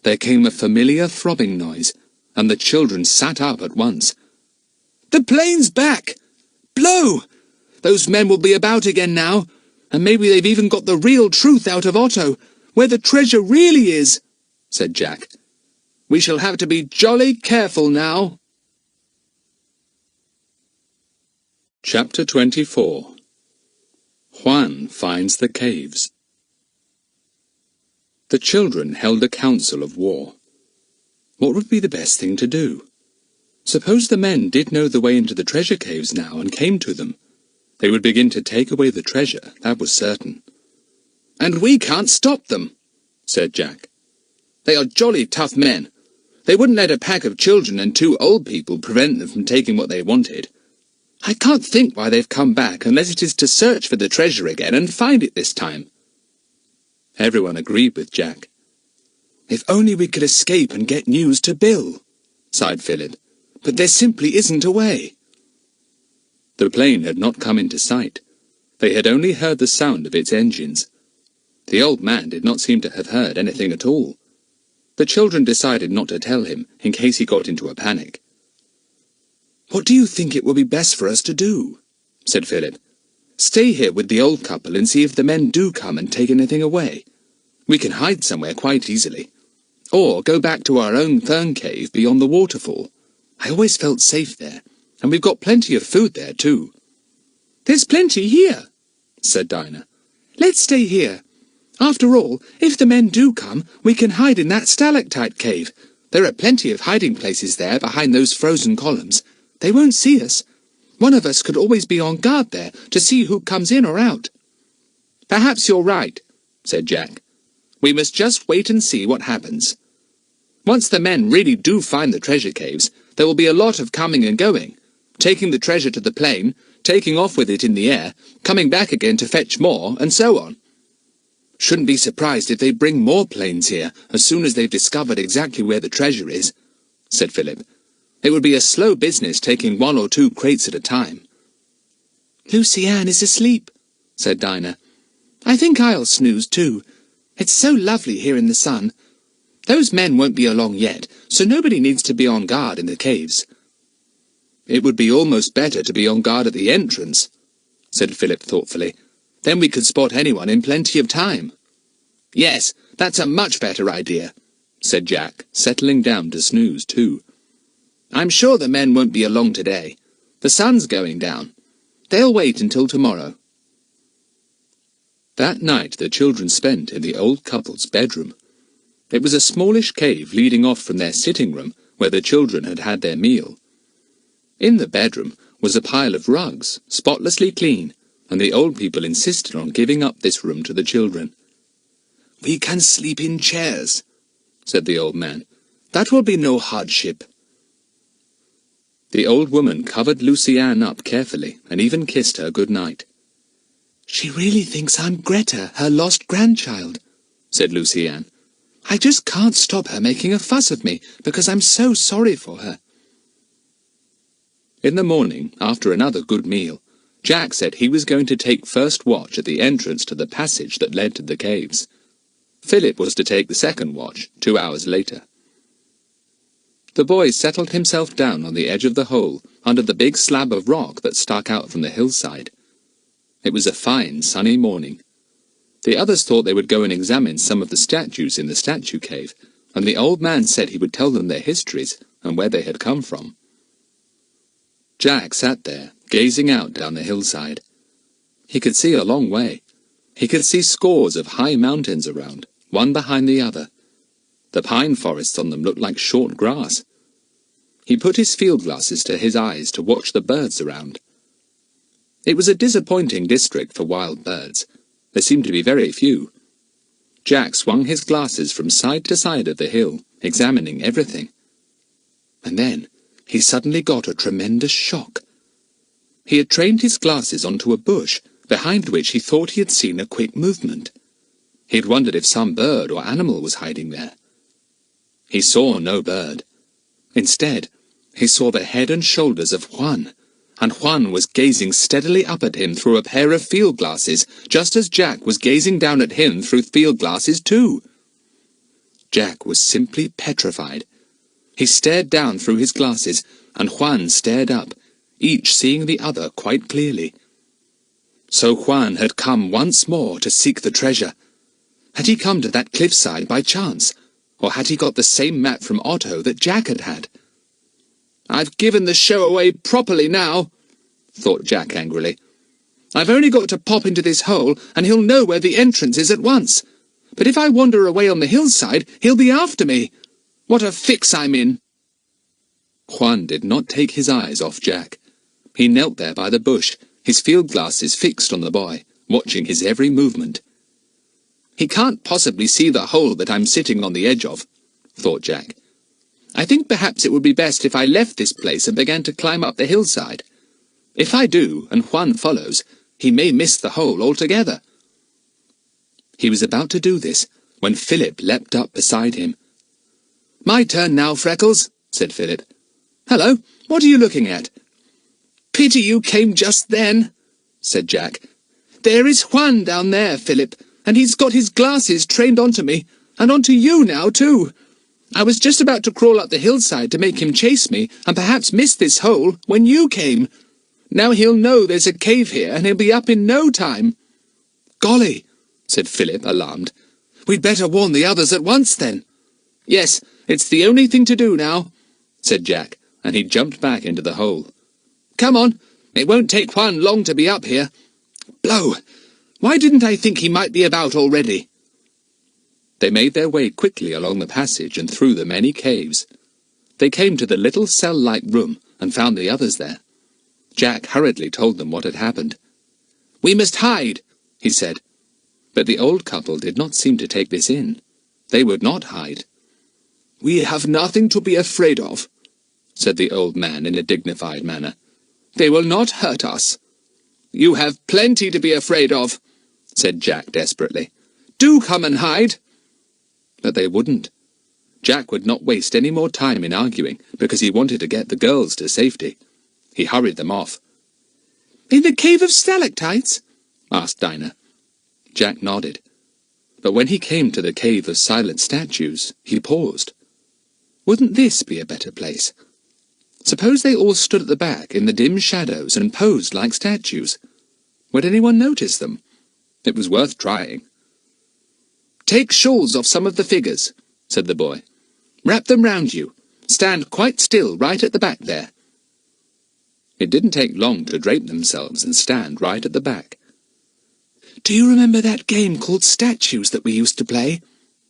There came a familiar throbbing noise, and the children sat up at once. "The plane's back! Blow! Those men will be about again now, and maybe they've even got the real truth out of Otto, where the treasure really is," said Jack. "We shall have to be jolly careful now." Chapter 24. Juan finds the caves. The children held a council of war. What would be the best thing to do? Suppose the men did know the way into the treasure caves now and came to them. They would begin to take away the treasure, that was certain. "And we can't stop them," said Jack. "They are jolly tough men. They wouldn't let a pack of children and 2 old people prevent them from taking what they wanted. I can't think why they've come back unless it is to search for the treasure again and find it this time." Everyone agreed with Jack. "If only we could escape and get news to Bill," sighed Philip. "But there simply isn't a way." The plane had not come into sight. They had only heard the sound of its engines. The old man did not seem to have heard anything at all. The children decided not to tell him, in case he got into a panic. "What do you think it will be best for us to do?" said Philip. "Stay here with the old couple and see if the men do come and take anything away. We can hide somewhere quite easily. Or go back to our own fern cave beyond the waterfall. I always felt safe there, and we've got plenty of food there too." "There's plenty here," said Dinah. "Let's stay here. After all, if the men do come, we can hide in that stalactite cave. There are plenty of hiding places there behind those frozen columns. They won't see us. One of us could always be on guard there to see who comes in or out." "Perhaps you're right," said Jack. "We must just wait and see what happens. Once the men really do find the treasure caves, there will be a lot of coming and going, taking the treasure to the plane, taking off with it in the air, coming back again to fetch more, and so on." "Shouldn't be surprised if they bring more planes here as soon as they've discovered exactly where the treasure is," said Philip. "It would be a slow business taking 1 or 2 crates at a time." "Lucienne is asleep," said Dinah. "I think I'll snooze too. It's so lovely here in the sun. Those men won't be along yet, so nobody needs to be on guard in the caves." "It would be almost better to be on guard at the entrance," said Philip thoughtfully. "Then we could spot anyone in plenty of time." "Yes, that's a much better idea," said Jack, settling down to snooze too. "I'm sure the men won't be along today. The sun's going down. They'll wait until tomorrow." That night the children spent in the old couple's bedroom. It was a smallish cave leading off from their sitting room, where the children had had their meal. In the bedroom was a pile of rugs, spotlessly clean, and the old people insisted on giving up this room to the children. "We can sleep in chairs," said the old man. "That will be no hardship." The old woman covered Lucy Ann up carefully and even kissed her good night. "She really thinks I'm Greta, her lost grandchild," said Lucy Ann. "I just can't stop her making a fuss of me because I'm so sorry for her." In the morning, after another good meal, Jack said he was going to take first watch at the entrance to the passage that led to the caves. Philip was to take the second watch, 2 hours later. The boy settled himself down on the edge of the hole, under the big slab of rock that stuck out from the hillside. It was a fine, sunny morning. The others thought they would go and examine some of the statues in the statue cave, and the old man said he would tell them their histories and where they had come from. Jack sat there, gazing out down the hillside. He could see a long way. He could see scores of high mountains around, one behind the other. The pine forests on them looked like short grass. He put his field glasses to his eyes to watch the birds around. It was a disappointing district for wild birds. There seemed to be very few. Jack swung his glasses from side to side of the hill, examining everything. And then he suddenly got a tremendous shock. He had trained his glasses onto a bush, behind which he thought he had seen a quick movement. He had wondered if some bird or animal was hiding there. He saw no bird. Instead, he saw the head and shoulders of Juan, and Juan was gazing steadily up at him through a pair of field glasses, just as Jack was gazing down at him through field glasses too. Jack was simply petrified. He stared down through his glasses, and Juan stared up, each seeing the other quite clearly. So Juan had come once more to seek the treasure. Had he come to that cliffside by chance, or had he got the same map from Otto that Jack had had? "I've given the show away properly now," thought Jack angrily. "I've only got to pop into this hole, and he'll know where the entrance is at once. But if I wander away on the hillside, he'll be after me. What a fix I'm in!" Juan did not take his eyes off Jack. He knelt there by the bush, his field glasses fixed on the boy, watching his every movement. "He can't possibly see the hole that I'm sitting on the edge of," thought Jack. "I think perhaps it would be best if I left this place and began to climb up the hillside. If I do, and Juan follows, he may miss the hole altogether." He was about to do this when Philip leapt up beside him. "My turn now, Freckles," said Philip. "Hello, what are you looking at?" "Pity you came just then," said Jack. "There is Juan down there, Philip, and he's got his glasses trained onto me, and onto you now, too. I was just about to crawl up the hillside to make him chase me, and perhaps miss this hole, when you came. Now he'll know there's a cave here, and he'll be up in no time." "Golly," said Philip, alarmed. "We'd better warn the others at once, then." "Yes, it's the only thing to do now," said Jack, and he jumped back into the hole. "Come on, it won't take Juan long to be up here. Blow! Why didn't I think he might be about already?" They made their way quickly along the passage and through the many caves. They came to the little cell-like room and found the others there. Jack hurriedly told them what had happened. "We must hide," he said. But the old couple did not seem to take this in. They would not hide. "We have nothing to be afraid of," said the old man in a dignified manner. "They will not hurt us." "You have plenty to be afraid of," said Jack desperately. "Do come and hide." But they wouldn't. Jack would not waste any more time in arguing, because he wanted to get the girls to safety. He hurried them off. "In the cave of stalactites?" asked Dinah. Jack nodded. But when he came to the cave of silent statues, he paused. Wouldn't this be a better place? Suppose they all stood at the back in the dim shadows and posed like statues. Would anyone notice them? It was worth trying. "Take shawls off some of the figures," said the boy. "Wrap them round you. Stand quite still right at the back there." It didn't take long to drape themselves and stand right at the back. "Do you remember that game called Statues that we used to play?"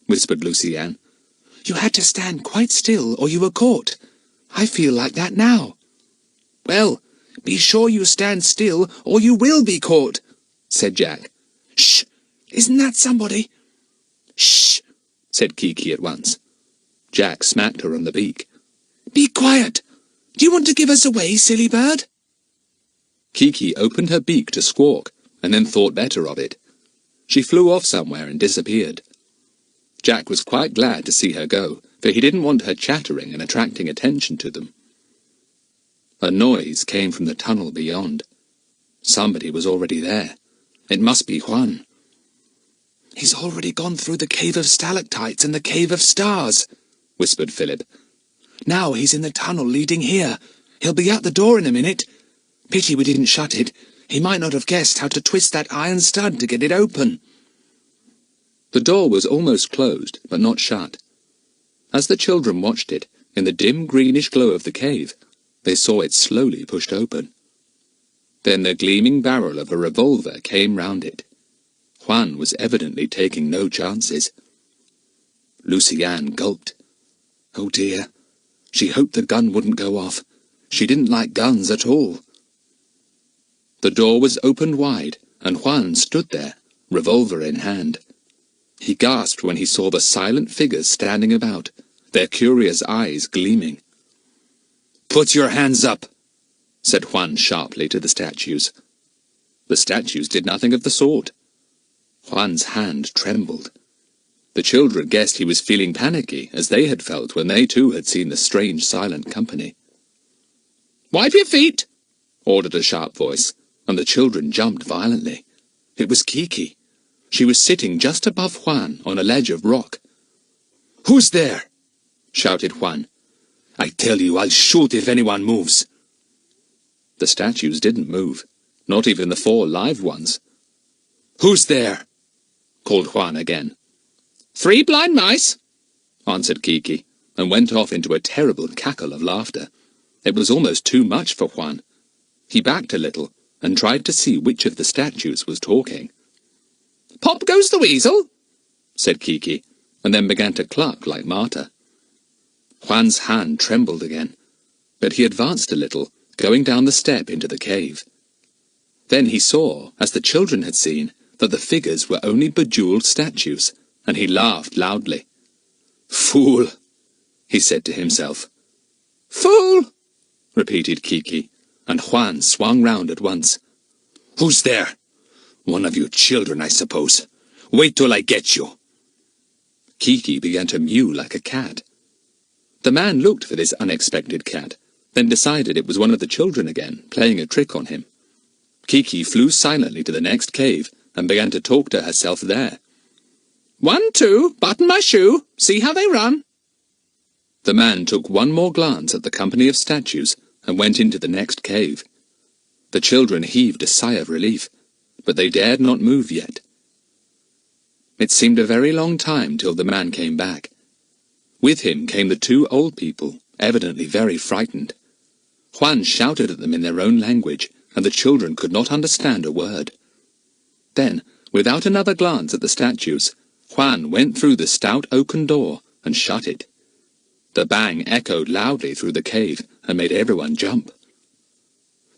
whispered Lucy Ann. You had to stand quite still or you were caught. I feel like that now. Well, be sure you stand still or you will be caught, said Jack. Shh! Isn't that somebody? Shh! Said Kiki at once. Jack smacked her on the beak. Be quiet! Do you want to give us away, silly bird? Kiki opened her beak to squawk, and then thought better of it. She flew off somewhere and disappeared. Jack was quite glad to see her go, for he didn't want her chattering and attracting attention to them. A noise came from the tunnel beyond. Somebody was already there. It must be Juan. He's already gone through the cave of stalactites and the cave of stars, whispered Philip. Now he's in the tunnel leading here. He'll be at the door in a minute. Pity we didn't shut it. He might not have guessed how to twist that iron stud to get it open. The door was almost closed, but not shut. As the children watched it, in the dim greenish glow of the cave, they saw it slowly pushed open. Then the gleaming barrel of a revolver came round it. Juan was evidently taking no chances. Lucy-Anne gulped. Oh dear. She hoped the gun wouldn't go off. She didn't like guns at all. The door was opened wide, and Juan stood there, revolver in hand. He gasped when he saw the silent figures standing about, their curious eyes gleaming. "Put your hands up," said Juan sharply to the statues. The statues did nothing of the sort. Juan's hand trembled. The children guessed he was feeling panicky, as they had felt when they too had seen the strange silent company. "Wipe your feet," ordered a sharp voice, and the children jumped violently. It was Kiki. She was sitting just above Juan on a ledge of rock. "Who's there?" shouted Juan. "I tell you, I'll shoot if anyone moves." The statues didn't move, not even the 4 live ones. "Who's there?" called Juan again. 3 blind mice," answered Kiki, and went off into a terrible cackle of laughter. It was almost too much for Juan. He backed a little, and tried to see which of the statues was talking. "Pop goes the weasel," said Kiki, and then began to cluck like Marta. Juan's hand trembled again, but he advanced a little, going down the step into the cave. Then he saw, as the children had seen, that the figures were only bejeweled statues, and he laughed loudly. "Fool," he said to himself. "Fool," repeated Kiki, and Juan swung round at once. "Who's there? One of you children, I suppose. Wait till I get you." Kiki began to mew like a cat. The man looked for this unexpected cat, then decided it was one of the children again, playing a trick on him. Kiki flew silently to the next cave and began to talk to herself there. 1, 2, button my shoe, see how they run." The man took one more glance at the company of statues and went into the next cave. The children heaved a sigh of relief, but they dared not move yet. It seemed a very long time till the man came back. With him came the 2 old people, evidently very frightened. Juan shouted at them in their own language, and the children could not understand a word. Then, without another glance at the statues, Juan went through the stout oaken door and shut it. The bang echoed loudly through the cave and made everyone jump.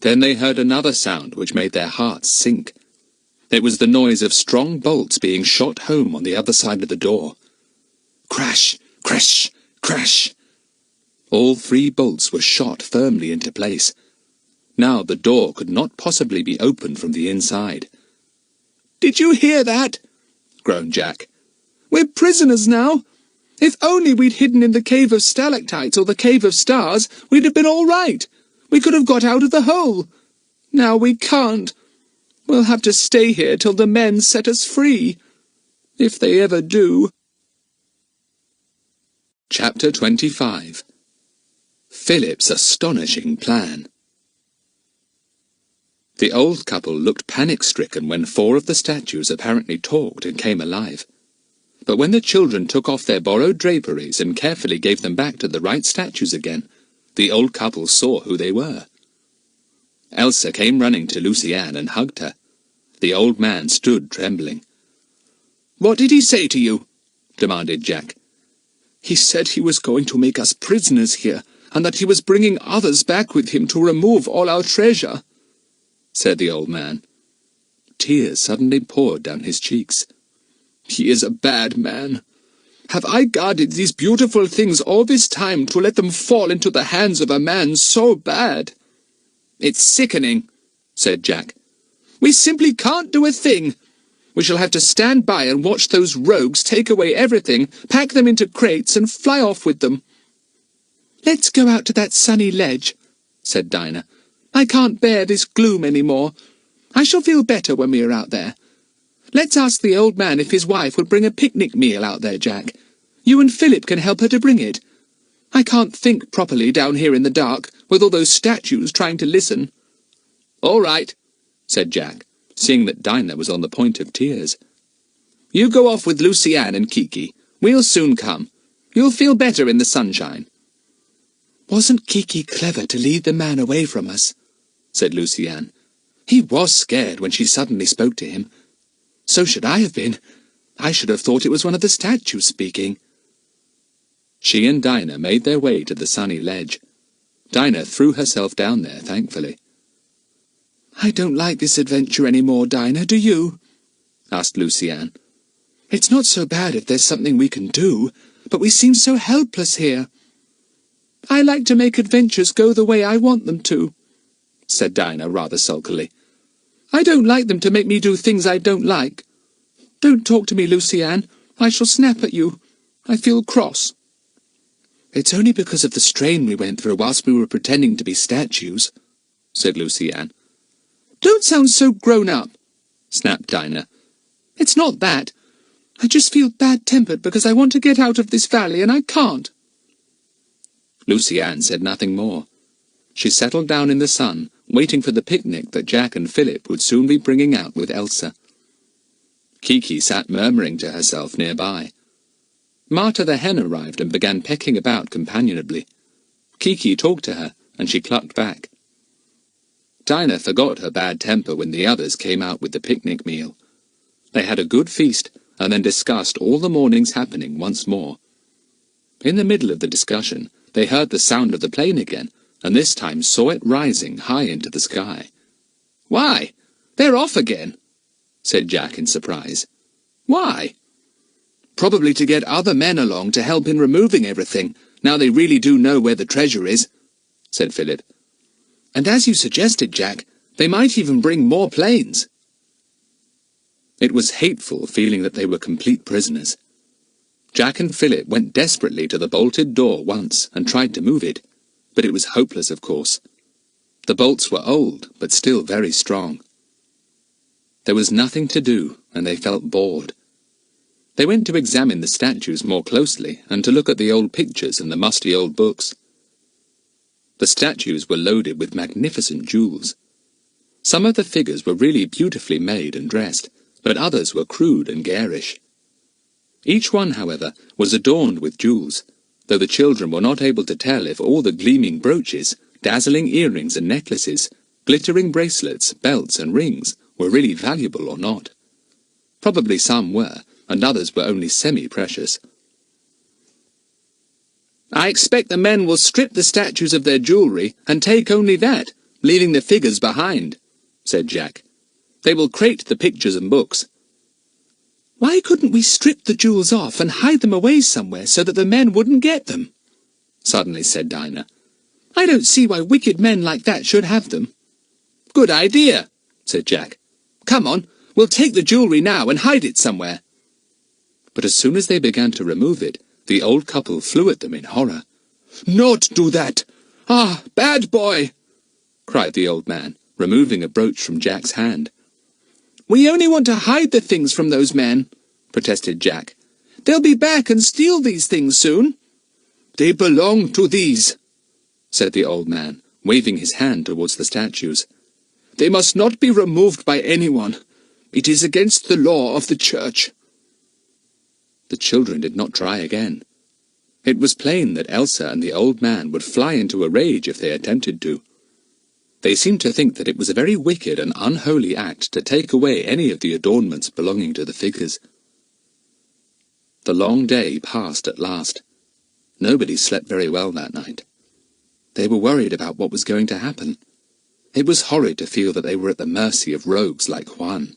Then they heard another sound which made their hearts sink. It was the noise of strong bolts being shot home on the other side of the door. Crash! Crash! Crash! All 3 bolts were shot firmly into place. Now the door could not possibly be opened from the inside. "Did you hear that?" groaned Jack. "We're prisoners now. If only we'd hidden in the cave of stalactites or the cave of stars, we'd have been all right. We could have got out of the hole. Now we can't. We'll have to stay here till the men set us free. If they ever do." Chapter 25. Philip's Astonishing Plan. The old couple looked panic-stricken when 4 of the statues apparently talked and came alive. But when the children took off their borrowed draperies and carefully gave them back to the right statues again, the old couple saw who they were. Elsa came running to Lucy-Anne and hugged her. The old man stood trembling. "What did he say to you?" demanded Jack. He said he was going to make us prisoners here, and that he was bringing others back with him to remove all our treasure," said the old man. Tears suddenly poured down his cheeks. "He is a bad man. Have I guarded these beautiful things all this time to let them fall into the hands of a man so bad?" "It's sickening," said Jack. "We simply can't do a thing. We shall have to stand by and watch those rogues take away everything, pack them into crates, and fly off with them." "Let's go out to that sunny ledge," said Dinah. "I can't bear this gloom any more. I shall feel better when we are out there. Let's ask the old man if his wife would bring a picnic meal out there, Jack. You and Philip can help her to bring it. I can't think properly down here in the dark, with all those statues trying to listen." "All right," said Jack, seeing that Dinah was on the point of tears. "You go off with Lucy-Ann and Kiki. We'll soon come. You'll feel better in the sunshine." "Wasn't Kiki clever to lead the man away from us?" said Lucy-Ann. "He was scared when she suddenly spoke to him. So should I have been. I should have thought it was one of the statues speaking." She and Dinah made their way to the sunny ledge. Dinah threw herself down there thankfully. "I don't like this adventure any more, Dinah, do you?" asked Lucy-Ann. "It's not so bad if there's something we can do, but we seem so helpless here." "I like to make adventures go the way I want them to," said Dinah rather sulkily. "I don't like them to make me do things I don't like. Don't talk to me, Lucy-Ann. I shall snap at you. I feel cross." "It's only because of the strain we went through whilst we were pretending to be statues," said Lucy-Ann. "Don't sound so grown-up," snapped Dinah. "It's not that. I just feel bad-tempered because I want to get out of this valley and I can't." Lucy-Ann said nothing more. She settled down in the sun, waiting for the picnic that Jack and Philip would soon be bringing out with Elsa. Kiki sat murmuring to herself nearby. Marta the hen arrived and began pecking about companionably. Kiki talked to her, and she clucked back. Dinah forgot her bad temper when the others came out with the picnic meal. They had a good feast, and then discussed all the morning's happening once more. In the middle of the discussion, they heard the sound of the plane again, and this time saw it rising high into the sky. "Why, they're off again," said Jack in surprise. "Why?" "Probably to get other men along to help in removing everything, now they really do know where the treasure is," said Philip. "And as you suggested, Jack, they might even bring more planes." It was hateful feeling that they were complete prisoners. Jack and Philip went desperately to the bolted door once and tried to move it, but it was hopeless, of course. The bolts were old, but still very strong. There was nothing to do, and they felt bored. They went to examine the statues more closely and to look at the old pictures and the musty old books. The statues were loaded with magnificent jewels. Some of the figures were really beautifully made and dressed, but others were crude and garish. Each one, however, was adorned with jewels, though the children were not able to tell if all the gleaming brooches, dazzling earrings and necklaces, glittering bracelets, belts and rings were really valuable or not. Probably some were, and others were only semi-precious. "I expect the men will strip the statues of their jewellery and take only that, leaving the figures behind," said Jack. "They will crate the pictures and books." "Why couldn't we strip the jewels off and hide them away somewhere so that the men wouldn't get them?" suddenly said Dinah. "I don't see why wicked men like that should have them." "Good idea," said Jack. "Come on, we'll take the jewellery now and hide it somewhere." But as soon as they began to remove it, the old couple flew at them in horror. "Not do that! Ah, bad boy!" cried the old man, removing a brooch from Jack's hand. "We only want to hide the things from those men," protested Jack. "They'll be back and steal these things soon." "They belong to these," said the old man, waving his hand towards the statues. "They must not be removed by anyone. It is against the law of the church." The children did not try again. It was plain that Elsa and the old man would fly into a rage if they attempted to. They seemed to think that it was a very wicked and unholy act to take away any of the adornments belonging to the figures. The long day passed at last. Nobody slept very well that night. They were worried about what was going to happen. It was horrid to feel that they were at the mercy of rogues like Juan.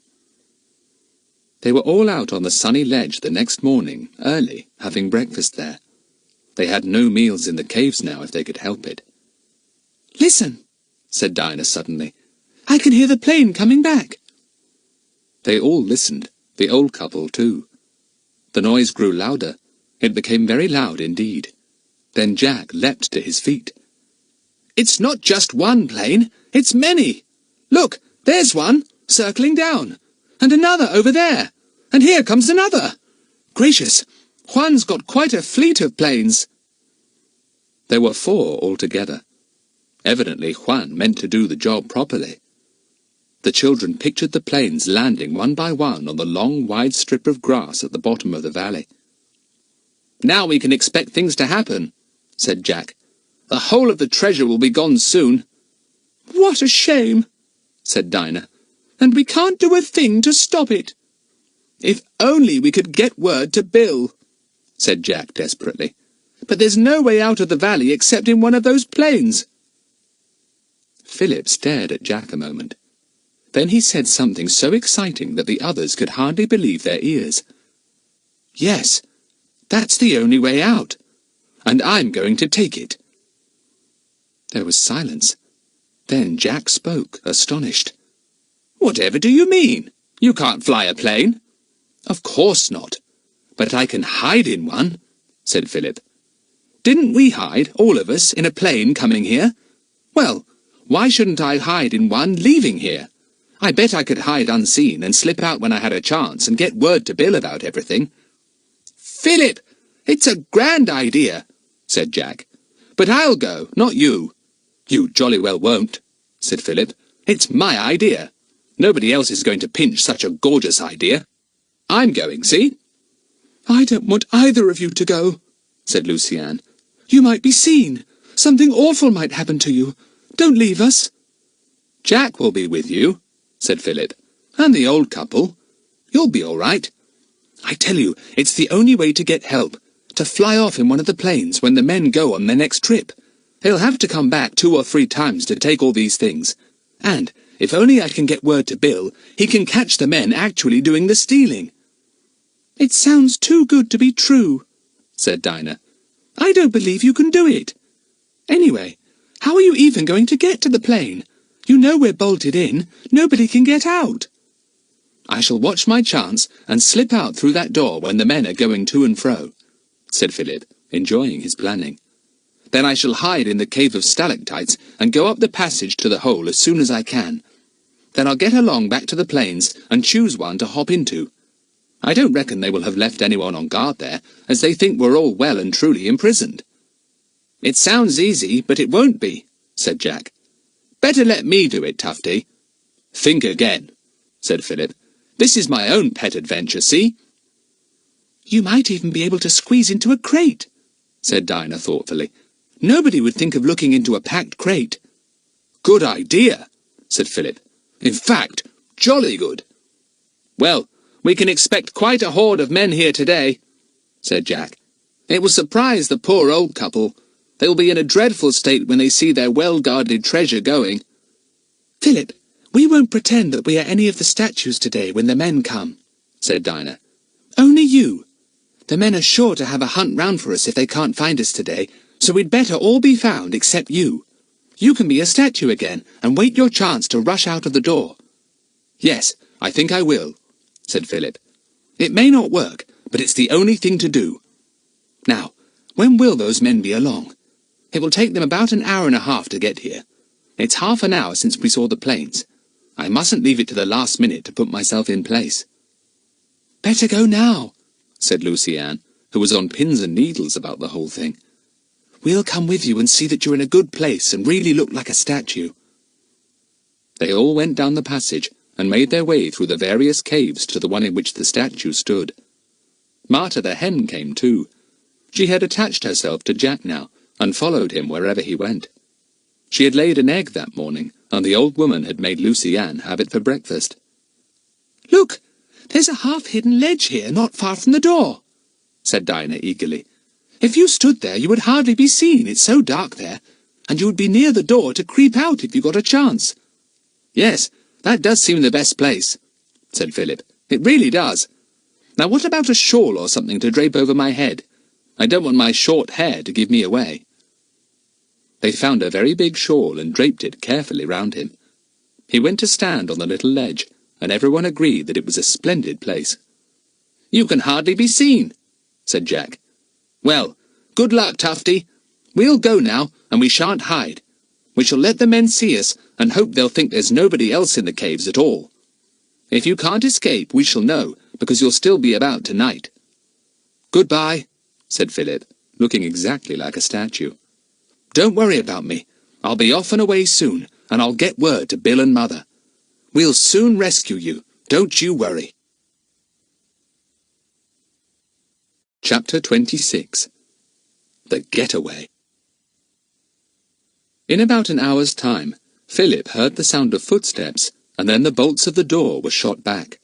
They were all out on the sunny ledge the next morning, early, having breakfast there. They had no meals in the caves now if they could help it. "Listen," said Dinah suddenly. "I can hear the plane coming back." They all listened, the old couple too. The noise grew louder. It became very loud indeed. Then Jack leapt to his feet. "It's not just one plane, it's many. Look, there's one, circling down, and another over there, and here comes another. Gracious, Juan's got quite a fleet of planes." There were 4 altogether. Evidently Juan meant to do the job properly. The children pictured the planes landing one by one on the long, wide strip of grass at the bottom of the valley. "Now we can expect things to happen," said Jack. "The whole of the treasure will be gone soon." "What a shame," said Dinah. "And we can't do a thing to stop it." "If only we could get word to Bill," said Jack desperately. "But there's no way out of the valley except in one of those planes." Philip stared at Jack a moment. Then he said something so exciting that the others could hardly believe their ears. "Yes, that's the only way out, and I'm going to take it." There was silence. Then Jack spoke, astonished. "Whatever do you mean? You can't fly a plane." "Of course not. But I can hide in one," said Philip. "Didn't we hide, all of us, in a plane coming here? Well, why shouldn't I hide in one leaving here? I bet I could hide unseen and slip out when I had a chance and get word to Bill about everything." "Philip, it's a grand idea," said Jack. "But I'll go, not you." "You jolly well won't," said Philip. "It's my idea. Nobody else is going to pinch such a gorgeous idea. I'm going, see?" "I don't want either of you to go," said Luciane. "You might be seen. Something awful might happen to you. Don't leave us." "Jack will be with you," said Philip. "And the old couple. You'll be all right. I tell you, it's the only way to get help, to fly off in one of the planes when the men go on their next trip. They'll have to come back 2 or 3 times to take all these things. And if only I can get word to Bill, he can catch the men actually doing the stealing." "It sounds too good to be true," said Dinah. "I don't believe you can do it. Anyway, how are you even going to get to the plane? You know we're bolted in. Nobody can get out." "I shall watch my chance and slip out through that door when the men are going to and fro," said Philip, enjoying his planning. "Then I shall hide in the cave of stalactites and go up the passage to the hole as soon as I can. Then I'll get along back to the plains and choose one to hop into. I don't reckon they will have left anyone on guard there, as they think we're all well and truly imprisoned." "It sounds easy, but it won't be," said Jack. "Better let me do it, Tufty." "Think again," said Philip. "This is my own pet adventure, see?" "You might even be able to squeeze into a crate," said Dinah thoughtfully. "Nobody would think of looking into a packed crate." "Good idea," said Philip. "In fact, jolly good." "Well, we can expect quite a horde of men here today," said Jack. "It will surprise the poor old couple. They will be in a dreadful state when they see their well-guarded treasure going." "Philip, we won't pretend that we are any of the statues today when the men come," said Dinah. "Only you. The men are sure to have a hunt round for us if they can't find us today, so we'd better all be found except you. You can be a statue again and wait your chance to rush out of the door." "Yes, I think I will," said Philip. "It may not work, but it's the only thing to do. Now, when will those men be along? It will take them about an hour and a half to get here. It's half an hour since we saw the planes. I mustn't leave it to the last minute to put myself in place." "Better go now," said Luciane, who was on pins and needles about the whole thing. "We'll come with you and see that you're in a good place and really look like a statue." They all went down the passage and made their way through the various caves to the one in which the statue stood. Marta the hen came too. She had attached herself to Jack now, and followed him wherever he went. She had laid an egg that morning, and the old woman had made Luciane have it for breakfast. "Look, there's a half-hidden ledge here not far from the door," said Dinah eagerly. If you stood there, you would hardly be seen. It's so dark there, and you would be near the door to creep out if you got a chance." "Yes, that does seem the best place," said Philip. "It really does. Now what about a shawl or something to drape over my head? I don't want my short hair to give me away." They found a very big shawl and draped it carefully round him. He went to stand on the little ledge, and everyone agreed that it was a splendid place. "You can hardly be seen," said Jack. "Well, good luck, Tufty. We'll go now, and we shan't hide. We shall let the men see us, and hope they'll think there's nobody else in the caves at all. If you can't escape, we shall know, because you'll still be about tonight." "Goodbye," said Philip, looking exactly like a statue. "Don't worry about me. I'll be off and away soon, and I'll get word to Bill and Mother. We'll soon rescue you. Don't you worry." Chapter 26. The Getaway. In about an hour's time, Philip heard the sound of footsteps, and then the bolts of the door were shot back.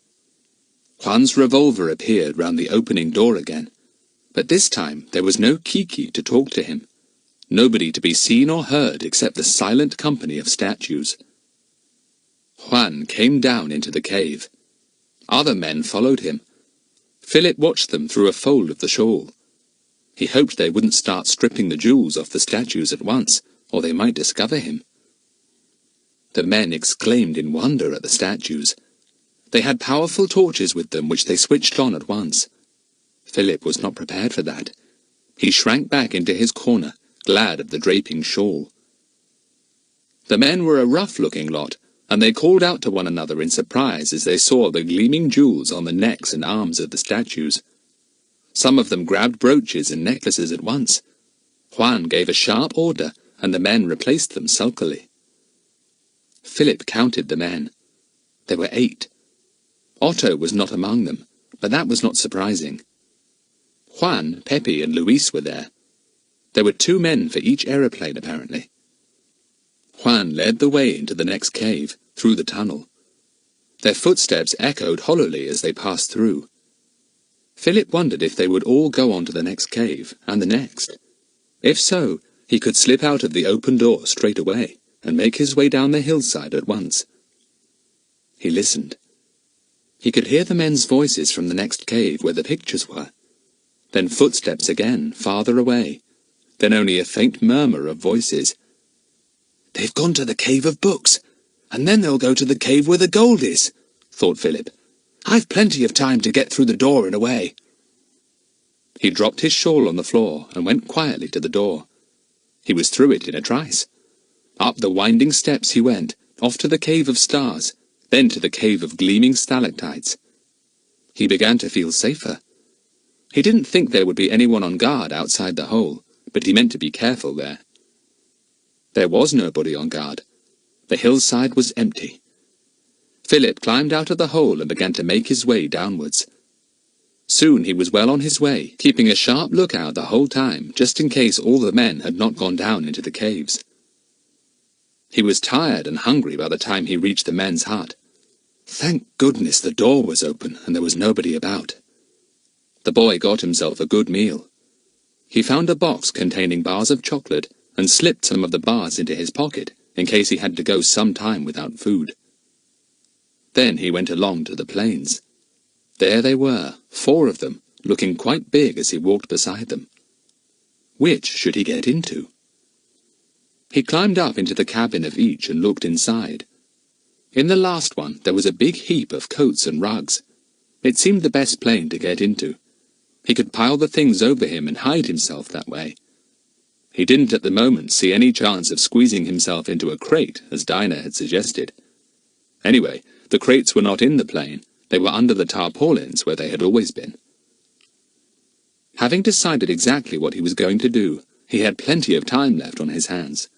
Juan's revolver appeared round the opening door again, but this time there was no Kiki to talk to him, nobody to be seen or heard except the silent company of statues. Juan came down into the cave. Other men followed him. Philip watched them through a fold of the shawl. He hoped they wouldn't start stripping the jewels off the statues at once, or they might discover him. The men exclaimed in wonder at the statues. They had powerful torches with them which they switched on at once. Philip was not prepared for that. He shrank back into his corner, glad of the draping shawl. The men were a rough-looking lot, and they called out to one another in surprise as they saw the gleaming jewels on the necks and arms of the statues. Some of them grabbed brooches and necklaces at once. Juan gave a sharp order, and the men replaced them sulkily. Philip counted the men. There were 8. Otto was not among them, but that was not surprising. Juan, Pepe, and Luis were there. There were 2 men for each aeroplane, apparently. Juan led the way into the next cave, through the tunnel. Their footsteps echoed hollowly as they passed through. Philip wondered if they would all go on to the next cave, and the next. If so, he could slip out of the open door straight away, and make his way down the hillside at once. He listened. He could hear the men's voices from the next cave where the pictures were. Then footsteps again, farther away. Then only a faint murmur of voices. "They've gone to the cave of books, and then they'll go to the cave where the gold is," thought Philip. "I've plenty of time to get through the door and away." He dropped his shawl on the floor and went quietly to the door. He was through it in a trice. Up the winding steps he went, off to the cave of stars, then to the cave of gleaming stalactites. He began to feel safer. He didn't think there would be anyone on guard outside the hole, but he meant to be careful there. There was nobody on guard. The hillside was empty. Philip climbed out of the hole and began to make his way downwards. Soon he was well on his way, keeping a sharp lookout the whole time, just in case all the men had not gone down into the caves. He was tired and hungry by the time he reached the men's hut. Thank goodness the door was open and there was nobody about. The boy got himself a good meal. He found a box containing bars of chocolate and slipped some of the bars into his pocket in case he had to go some time without food. Then he went along to the plains. There they were, 4 of them, looking quite big as he walked beside them. Which should he get into? He climbed up into the cabin of each and looked inside. In the last one there was a big heap of coats and rugs. It seemed the best plane to get into. He could pile the things over him and hide himself that way. He didn't at the moment see any chance of squeezing himself into a crate, as Dinah had suggested. Anyway, the crates were not in the plane. They were under the tarpaulins where they had always been. Having decided exactly what he was going to do, he had plenty of time left on his hands.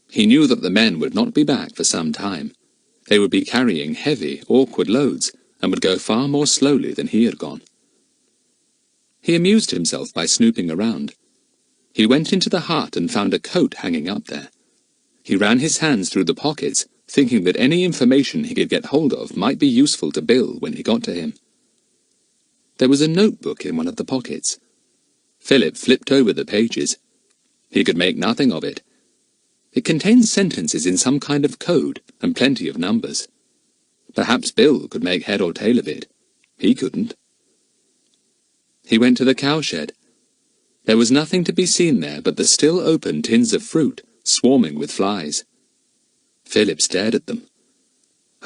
He knew that the men would not be back for some time. They would be carrying heavy, awkward loads, and would go far more slowly than he had gone. He amused himself by snooping around. He went into the hut and found a coat hanging up there. He ran his hands through the pockets, thinking that any information he could get hold of might be useful to Bill when he got to him. There was a notebook in one of the pockets. Philip flipped over the pages. He could make nothing of it. It contained sentences in some kind of code and plenty of numbers. Perhaps Bill could make head or tail of it. He couldn't. He went to the cowshed. There was nothing to be seen there but the still open tins of fruit, swarming with flies. Philip stared at them.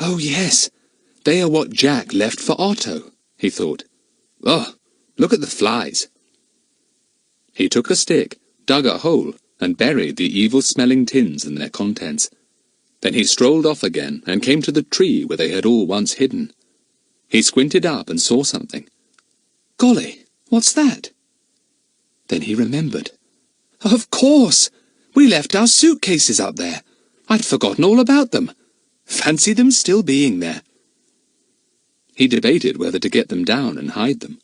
"Oh, yes, they are what Jack left for Otto," he thought. "Oh, look at the flies." He took a stick, dug a hole, and buried the evil-smelling tins and their contents. Then he strolled off again and came to the tree where they had all once hidden. He squinted up and saw something. "Golly, what's that?" Then he remembered. "Of course! We left our suitcases up there. I'd forgotten all about them. Fancy them still being there." He debated whether to get them down and hide them.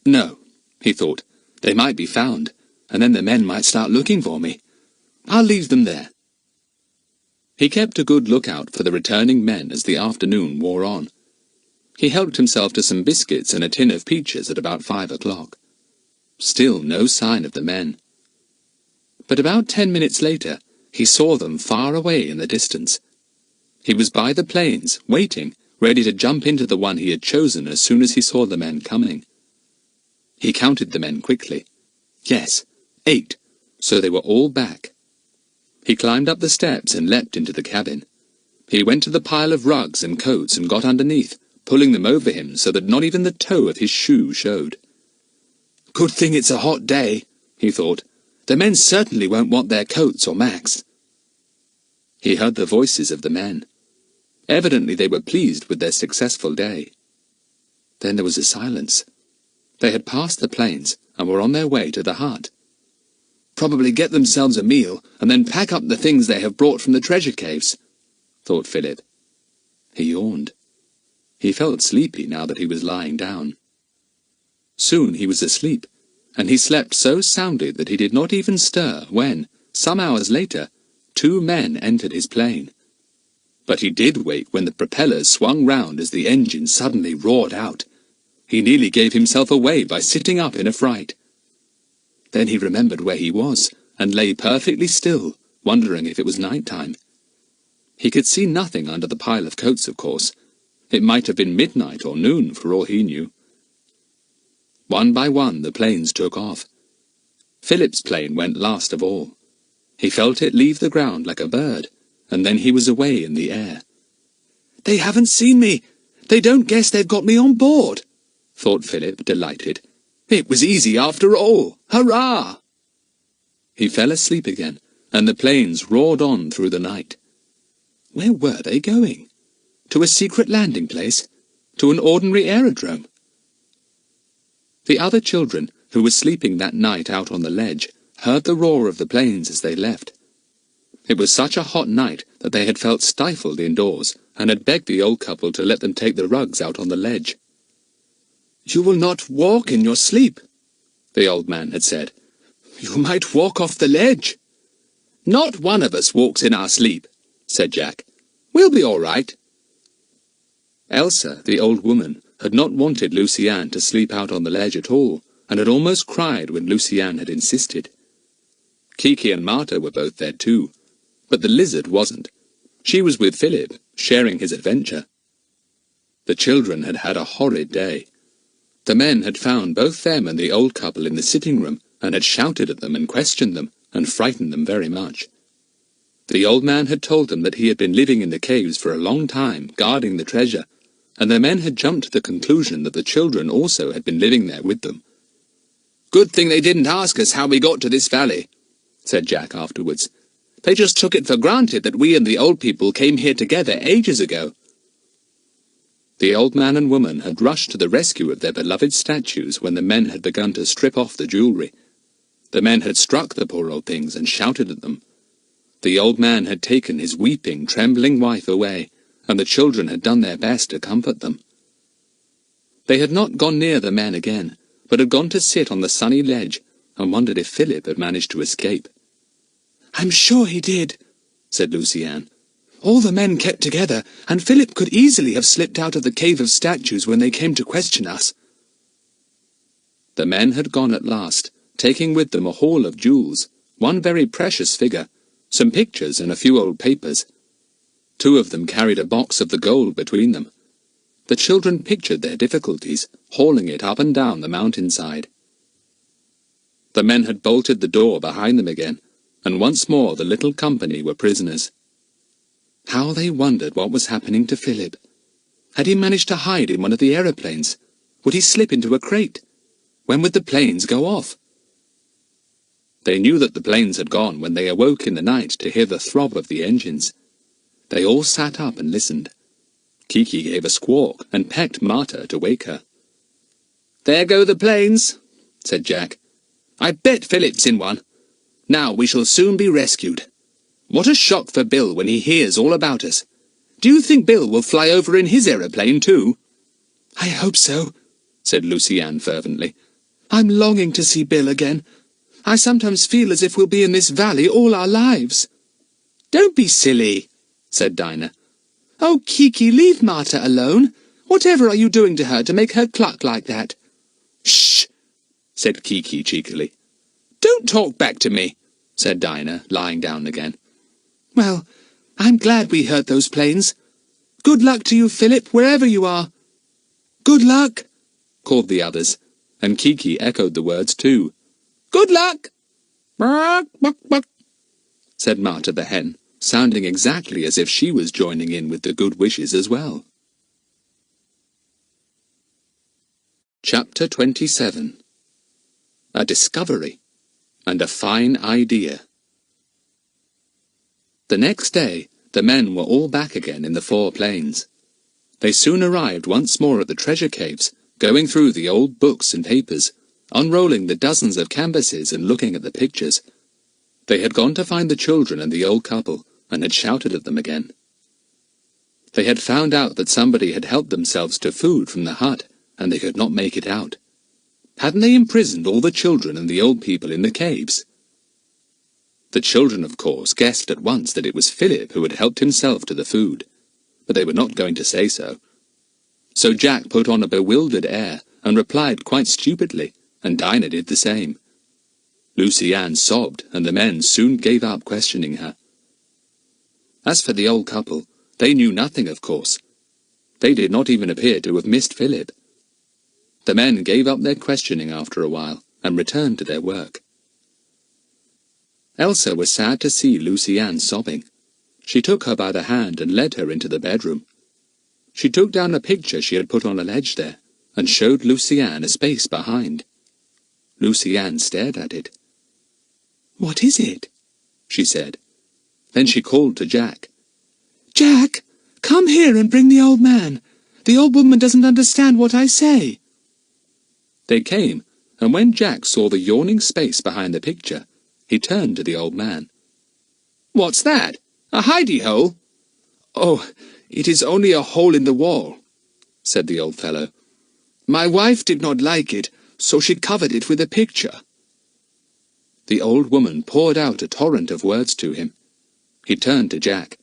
"No," he thought, "they might be found, and then the men might start looking for me. I'll leave them there." He kept a good lookout for the returning men as the afternoon wore on. He helped himself to some biscuits and a tin of peaches at about 5 o'clock. Still no sign of the men. But about 10 minutes later, he saw them far away in the distance. He was by the planes, waiting, ready to jump into the one he had chosen as soon as he saw the men coming. He counted the men quickly. Yes, 8, so they were all back. He climbed up the steps and leapt into the cabin. He went to the pile of rugs and coats and got underneath, pulling them over him so that not even the toe of his shoe showed. "Good thing it's a hot day," he thought. "The men certainly won't want their coats or macks." He heard the voices of the men. Evidently they were pleased with their successful day. Then there was a silence. They had passed the plains and were on their way to the hut. "Probably get themselves a meal and then pack up the things they have brought from the treasure caves," thought Philip. He yawned. He felt sleepy now that he was lying down. Soon he was asleep, and he slept so soundly that he did not even stir when, some hours later, 2 men entered his plane. But he did wake when the propellers swung round as the engine suddenly roared out. He nearly gave himself away by sitting up in a fright. Then he remembered where he was, and lay perfectly still, wondering if it was night time. He could see nothing under the pile of coats, of course. It might have been midnight or noon, for all he knew. One by one the planes took off. Philip's plane went last of all. He felt it leave the ground like a bird, and then he was away in the air. "They haven't seen me! They don't guess they've got me on board!" thought Philip, delighted. "It was easy after all! Hurrah!" He fell asleep again, and the planes roared on through the night. Where were they going? To a secret landing place? To an ordinary aerodrome? The other children, who were sleeping that night out on the ledge, heard the roar of the planes as they left. It was such a hot night that they had felt stifled indoors, and had begged the old couple to let them take the rugs out on the ledge. "You will not walk in your sleep," the old man had said. "You might walk off the ledge." "Not one of us walks in our sleep," said Jack. "We'll be all right." Elsa, the old woman, had not wanted Lucienne to sleep out on the ledge at all, and had almost cried when Lucienne had insisted. Kiki and Marta were both there too, but the lizard wasn't. She was with Philip, sharing his adventure. The children had had a horrid day. The men had found both them and the old couple in the sitting room, and had shouted at them and questioned them, and frightened them very much. The old man had told them that he had been living in the caves for a long time, guarding the treasure, and the men had jumped to the conclusion that the children also had been living there with them. "Good thing they didn't ask us how we got to this valley," said Jack afterwards. "They just took it for granted that we and the old people came here together ages ago." The old man and woman had rushed to the rescue of their beloved statues when the men had begun to strip off the jewellery. The men had struck the poor old things and shouted at them. The old man had taken his weeping, trembling wife away, and the children had done their best to comfort them. They had not gone near the men again, but had gone to sit on the sunny ledge, and wondered if Philip had managed to escape. "I'm sure he did," said Lucienne. "All the men kept together, and Philip could easily have slipped out of the cave of statues when they came to question us." The men had gone at last, taking with them a haul of jewels, one very precious figure, some pictures and a few old papers. 2 of them carried a box of the gold between them. The children pictured their difficulties, hauling it up and down the mountainside. The men had bolted the door behind them again, and once more the little company were prisoners. How they wondered what was happening to Philip. Had he managed to hide in one of the aeroplanes? Would he slip into a crate? When would the planes go off? They knew that the planes had gone when they awoke in the night to hear the throb of the engines. They all sat up and listened. Kiki gave a squawk and pecked Marta to wake her. "There go the planes," said Jack. "I bet Philip's in one. Now we shall soon be rescued. What a shock for Bill when he hears all about us. Do you think Bill will fly over in his aeroplane too?" "I hope so," said Lucy-Anne fervently. "I'm longing to see Bill again. I sometimes feel as if we'll be in this valley all our lives." "Don't be silly," said Dinah. "Oh, Kiki, leave Marta alone. Whatever are you doing to her to make her cluck like that?" "Shh!" said Kiki cheekily. "Don't talk back to me," said Dinah, lying down again. "Well, I'm glad we heard those planes. Good luck to you, Philip, wherever you are." "Good luck," called the others, and Kiki echoed the words too. "Good luck!" "Buck, buck, buck," said Marta the hen, sounding exactly as if she was joining in with the good wishes as well. Chapter 27. A Discovery and a Fine Idea. The next day, the men were all back again in the 4 planes. They soon arrived once more at the treasure caves, going through the old books and papers, unrolling the dozens of canvases and looking at the pictures. They had gone to find the children and the old couple, and had shouted at them again. They had found out that somebody had helped themselves to food from the hut, and they could not make it out. Hadn't they imprisoned all the children and the old people in the caves? The children, of course, guessed at once that it was Philip who had helped himself to the food, but they were not going to say so. So Jack put on a bewildered air and replied quite stupidly, and Dinah did the same. Lucy-Anne sobbed, and the men soon gave up questioning her. As for the old couple, they knew nothing, of course. They did not even appear to have missed Philip. The men gave up their questioning after a while, and returned to their work. Elsa was sad to see Lucy-Anne sobbing. She took her by the hand and led her into the bedroom. She took down a picture she had put on a ledge there, and showed Lucy-Anne a space behind. Lucy-Anne stared at it. "What is it?" she said. Then she called to Jack. "Jack, come here and bring the old man. The old woman doesn't understand what I say." They came, and when Jack saw the yawning space behind the picture, he turned to the old man. "What's that? A hidey-hole?" "Oh, it is only a hole in the wall," said the old fellow. "My wife did not like it, so she covered it with a picture." The old woman poured out a torrent of words to him. He turned to Jack.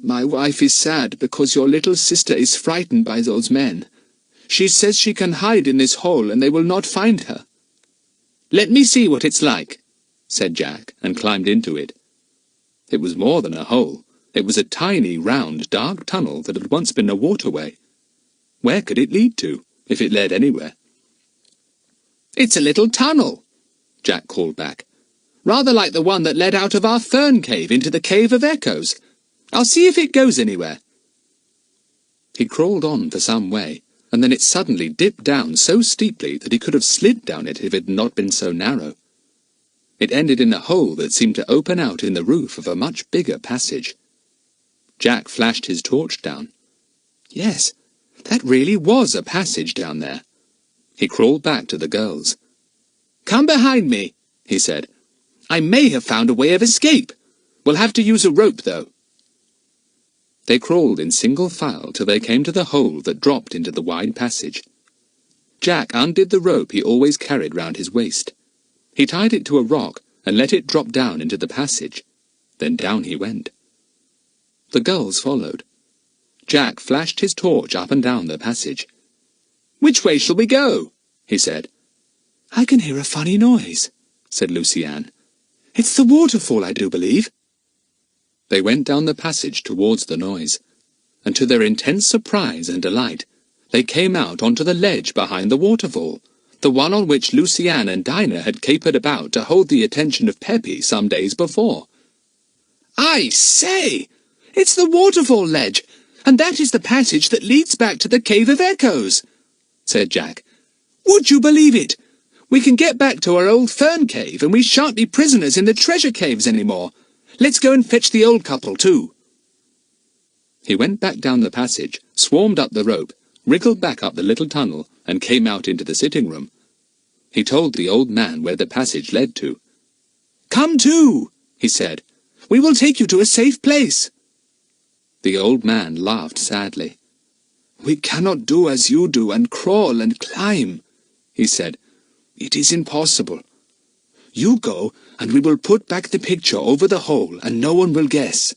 "My wife is sad because your little sister is frightened by those men. She says she can hide in this hole and they will not find her." "Let me see what it's like," said Jack, and climbed into it. It was more than a hole. It was a tiny, round, dark tunnel that had once been a waterway. Where could it lead to, if it led anywhere? "It's a little tunnel," Jack called back. "Rather like the one that led out of our fern cave into the Cave of Echoes. I'll see if it goes anywhere." He crawled on for some way, and then it suddenly dipped down so steeply that he could have slid down it if it had not been so narrow. It ended in a hole that seemed to open out in the roof of a much bigger passage. Jack flashed his torch down. Yes, that really was a passage down there. He crawled back to the girls. "Come behind me," he said. "I may have found a way of escape. We'll have to use a rope, though." They crawled in single file till they came to the hole that dropped into the wide passage. Jack undid the rope he always carried round his waist. He tied it to a rock and let it drop down into the passage. Then down he went. The girls followed. Jack flashed his torch up and down the passage. "Which way shall we go?" he said. I can hear a funny noise, said Lucy Ann. It's the waterfall, I do believe. They went down the passage towards the noise, and to their intense surprise and delight, they came out onto the ledge behind the waterfall, the one on which Lucy Ann and Dinah had capered about to hold the attention of Peppy some days before. I say! It's the waterfall ledge, and that is the passage that leads back to the Cave of Echoes, said Jack. Would you believe it? We can get back to our old fern cave, and we shan't be prisoners in the treasure caves any more. Let's go and fetch the old couple, too. He went back down the passage, swarmed up the rope, wriggled back up the little tunnel, and came out into the sitting room. He told the old man where the passage led to. Come too, he said. We will take you to a safe place. The old man laughed sadly. We cannot do as you do and crawl and climb, he said. It is impossible. You go, and we will put back the picture over the hole, and no one will guess.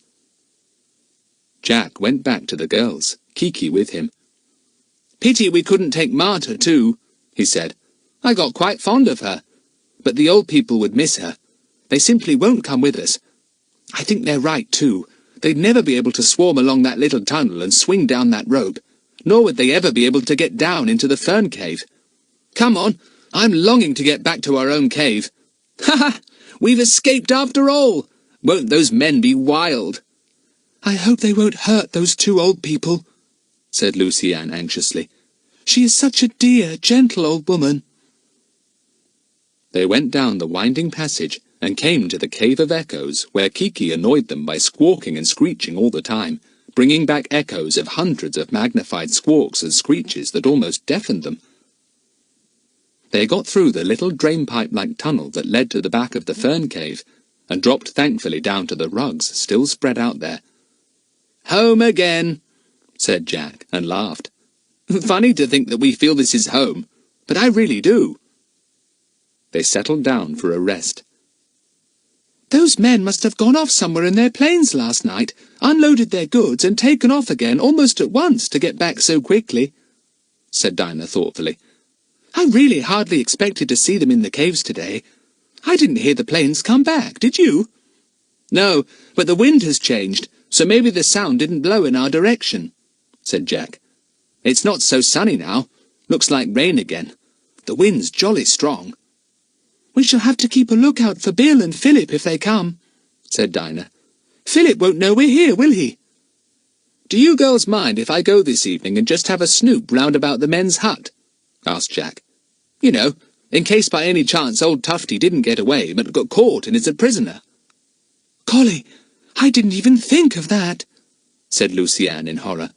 Jack went back to the girls, Kiki with him. Pity we couldn't take Marta too, he said. I got quite fond of her, but the old people would miss her. They simply won't come with us. I think they're right too. They'd never be able to swarm along that little tunnel and swing down that rope, nor would they ever be able to get down into the fern cave. Come on, I'm longing to get back to our own cave. Ha ha! We've escaped after all! Won't those men be wild? I hope they won't hurt those two old people, said Lucy Ann anxiously. She is such a dear, gentle old woman. They went down the winding passage and came to the Cave of Echoes, where Kiki annoyed them by squawking and screeching all the time, bringing back echoes of hundreds of magnified squawks and screeches that almost deafened them. They got through the little drainpipe-like tunnel that led to the back of the fern cave, and dropped thankfully down to the rugs still spread out there. Home again, said Jack, and laughed. Funny to think that we feel this is home, but I really do. They settled down for a rest. Those men must have gone off somewhere in their planes last night, unloaded their goods, and taken off again almost at once to get back so quickly, said Dinah thoughtfully. I really hardly expected to see them in the caves today. I didn't hear the planes come back, did you? No, but the wind has changed, so maybe the sound didn't blow in our direction, said Jack. It's not so sunny now. Looks like rain again. The wind's jolly strong. We shall have to keep a lookout for Bill and Philip if they come, said Dinah. Philip won't know we're here, will he? Do you girls mind if I go this evening and just have a snoop round about the men's hut? Asked Jack. You know, in case by any chance old Tufty didn't get away but got caught and is a prisoner. Golly, I didn't even think of that, said Lucy Ann in horror.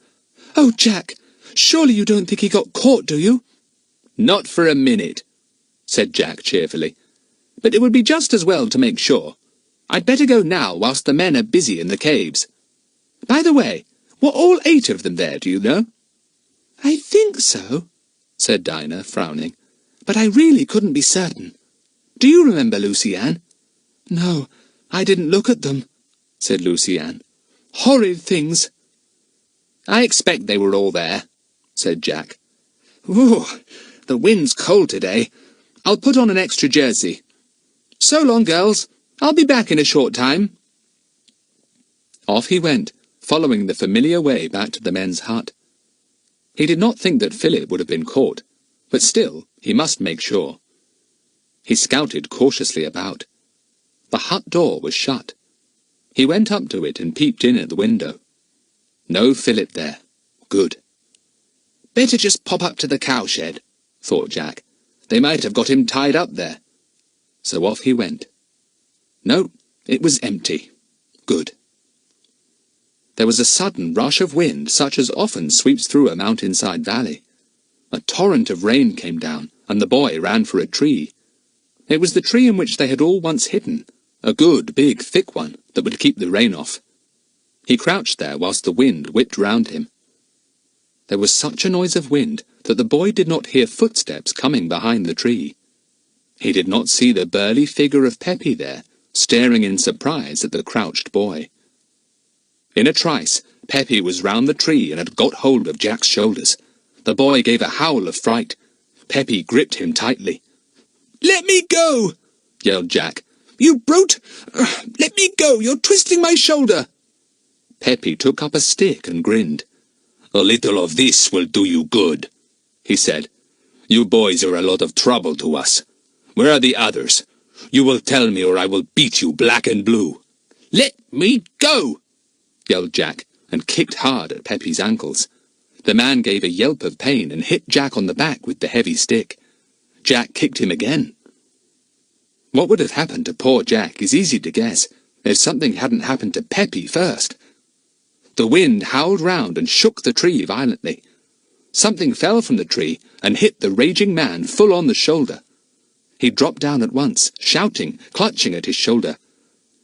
Oh, Jack, surely you don't think he got caught, do you? Not for a minute, said Jack cheerfully. But it would be just as well to make sure. I'd better go now whilst the men are busy in the caves. By the way, were all 8 of them there, do you know? I think so, said Dinah, frowning. But I really couldn't be certain. Do you remember, Lucy Ann? No, I didn't look at them, said Lucy Ann. Horrid things. I expect they were all there, said Jack. Ooh, the wind's cold today. I'll put on an extra jersey. So long, girls. I'll be back in a short time. Off he went, following the familiar way back to the men's hut. He did not think that Philip would have been caught, but still he must make sure. He scouted cautiously about. The hut door was shut. He went up to it and peeped in at the window. No Philip there. Good. Better just pop up to the cowshed, thought Jack. They might have got him tied up there. So off he went. No, it was empty. Good. There was a sudden rush of wind such as often sweeps through a mountainside valley. A torrent of rain came down, and the boy ran for a tree. It was the tree in which they had all once hidden, a good, big, thick one that would keep the rain off. He crouched there whilst the wind whipped round him. There was such a noise of wind that the boy did not hear footsteps coming behind the tree. He did not see the burly figure of Peppy there, staring in surprise at the crouched boy. In a trice, Peppy was round the tree and had got hold of Jack's shoulders. The boy gave a howl of fright. Peppy gripped him tightly. Let me go! Yelled Jack. You brute! Let me go! You're twisting my shoulder! Peppy took up a stick and grinned. A little of this will do you good, he said. You boys are a lot of trouble to us. Where are the others? You will tell me or I will beat you black and blue. Let me go! Yelled Jack, and kicked hard at Peppy's ankles. The man gave a yelp of pain and hit Jack on the back with the heavy stick. Jack kicked him again. What would have happened to poor Jack is easy to guess, if something hadn't happened to Peppy first. The wind howled round and shook the tree violently. Something fell from the tree and hit the raging man full on the shoulder. He dropped down at once, shouting, clutching at his shoulder.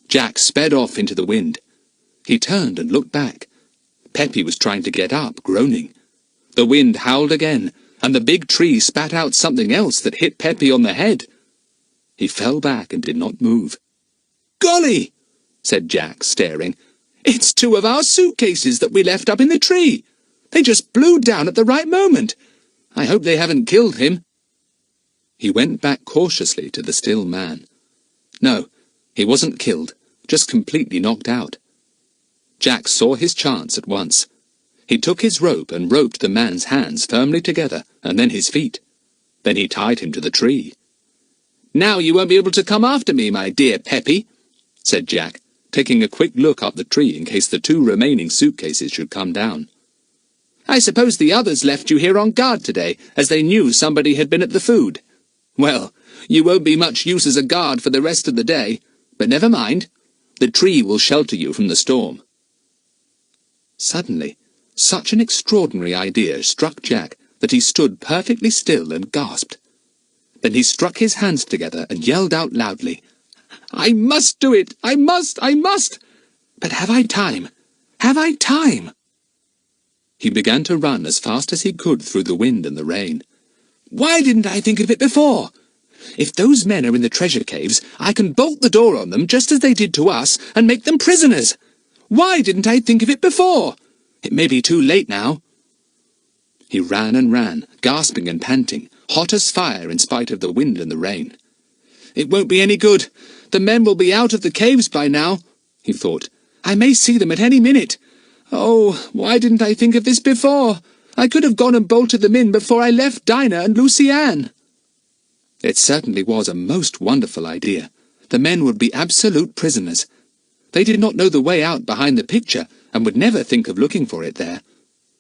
Jack sped off into the wind. He turned and looked back. Peppy was trying to get up, groaning. The wind howled again, and the big tree spat out something else that hit Peppy on the head. He fell back and did not move. Golly! Said Jack, staring. It's 2 of our suitcases that we left up in the tree. They just blew down at the right moment. I hope they haven't killed him. He went back cautiously to the still man. No, he wasn't killed, just completely knocked out. Jack saw his chance at once. He took his rope and roped the man's hands firmly together, and then his feet. Then he tied him to the tree. Now you won't be able to come after me, my dear Peppy, said Jack, taking a quick look up the tree in case the 2 remaining suitcases should come down. I suppose the others left you here on guard today, as they knew somebody had been at the food. Well, you won't be much use as a guard for the rest of the day, but never mind. The tree will shelter you from the storm. Suddenly, such an extraordinary idea struck Jack that he stood perfectly still and gasped. Then he struck his hands together and yelled out loudly, I must do it! I must! But have I time? Have I time? He began to run as fast as he could through the wind and the rain. Why didn't I think of it before? If those men are in the treasure caves, I can bolt the door on them just as they did to us and make them prisoners. Why didn't I think of it before? It may be too late now. He ran and ran, gasping and panting, hot as fire in spite of the wind and the rain. It won't be any good. The men will be out of the caves by now, he thought. I may see them at any minute. Oh, why didn't I think of this before? I could have gone and bolted them in before I left Dinah and Lucy Ann. It certainly was a most wonderful idea. The men would be absolute prisoners. They did not know the way out behind the picture, and would never think of looking for it there.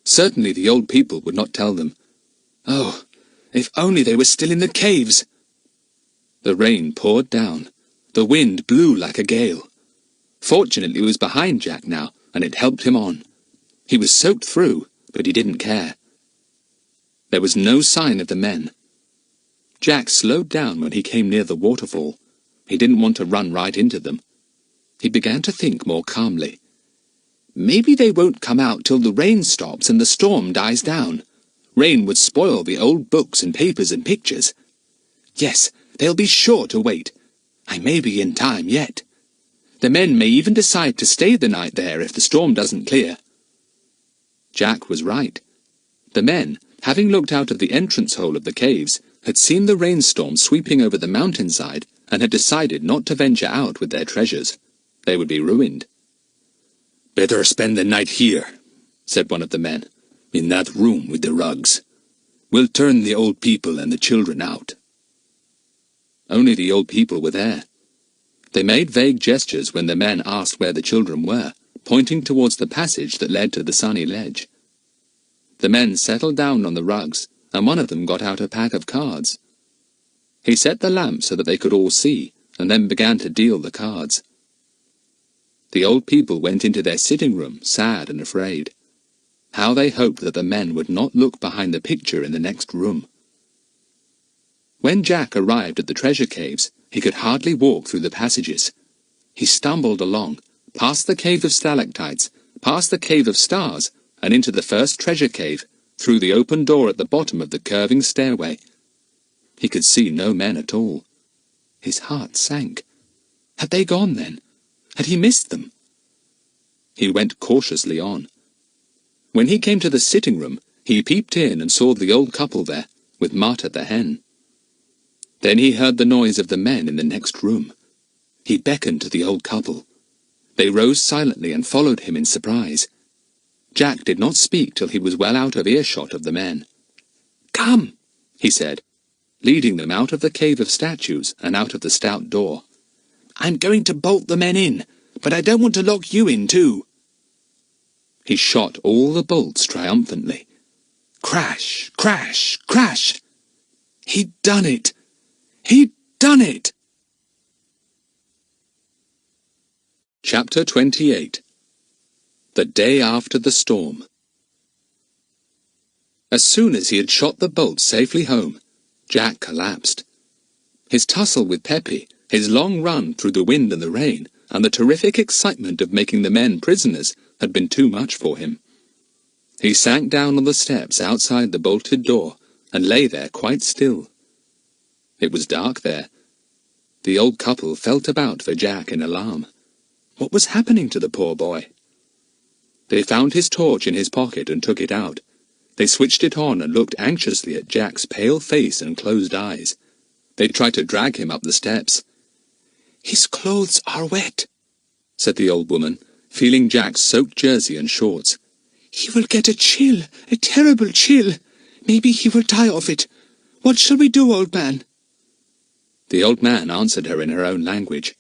Certainly the old people would not tell them. Oh, if only they were still in the caves! The rain poured down. The wind blew like a gale. Fortunately it was behind Jack now, and it helped him on. He was soaked through, but he didn't care. There was no sign of the men. Jack slowed down when he came near the waterfall. He didn't want to run right into them. He began to think more calmly. Maybe they won't come out till the rain stops and the storm dies down. Rain would spoil the old books and papers and pictures. Yes, they'll be sure to wait. I may be in time yet. The men may even decide to stay the night there if the storm doesn't clear. Jack was right. The men, having looked out of the entrance hole of the caves, had seen the rainstorm sweeping over the mountainside and had decided not to venture out with their treasures. They would be ruined. Better spend the night here, said one of the men, in that room with the rugs. We'll turn the old people and the children out. Only the old people were there. They made vague gestures when the men asked where the children were, pointing towards the passage that led to the sunny ledge. The men settled down on the rugs, and one of them got out a pack of cards. He set the lamp so that they could all see, and then began to deal the cards. The old people went into their sitting room, sad and afraid. How they hoped that the men would not look behind the picture in the next room. When Jack arrived at the treasure caves, he could hardly walk through the passages. He stumbled along, past the cave of stalactites, past the cave of stars, and into the first treasure cave, through the open door at the bottom of the curving stairway. He could see no men at all. His heart sank. Had they gone then? Had he missed them? He went cautiously on. When he came to the sitting room, he peeped in and saw the old couple there, with Marta the hen. Then he heard the noise of the men in the next room. He beckoned to the old couple. They rose silently and followed him in surprise. Jack did not speak till he was well out of earshot of the men. "Come," he said, leading them out of the cave of statues and out of the stout door. "I'm going to bolt the men in, but I don't want to lock you in too." He shot all the bolts triumphantly. Crash, crash, crash! He'd done it! He'd done it! Chapter 28. The Day After the Storm. As soon as he had shot the bolts safely home, Jack collapsed. His tussle with Peppy, his long run through the wind and the rain, and the terrific excitement of making the men prisoners had been too much for him. He sank down on the steps outside the bolted door and lay there quite still. It was dark there. The old couple felt about for Jack in alarm. What was happening to the poor boy? They found his torch in his pocket and took it out. They switched it on and looked anxiously at Jack's pale face and closed eyes. They tried to drag him up the steps. "His clothes are wet," said the old woman, feeling Jack's soaked jersey and shorts. "He will get a chill, a terrible chill. Maybe he will die of it. What shall we do, old man?" The old man answered her in her own language.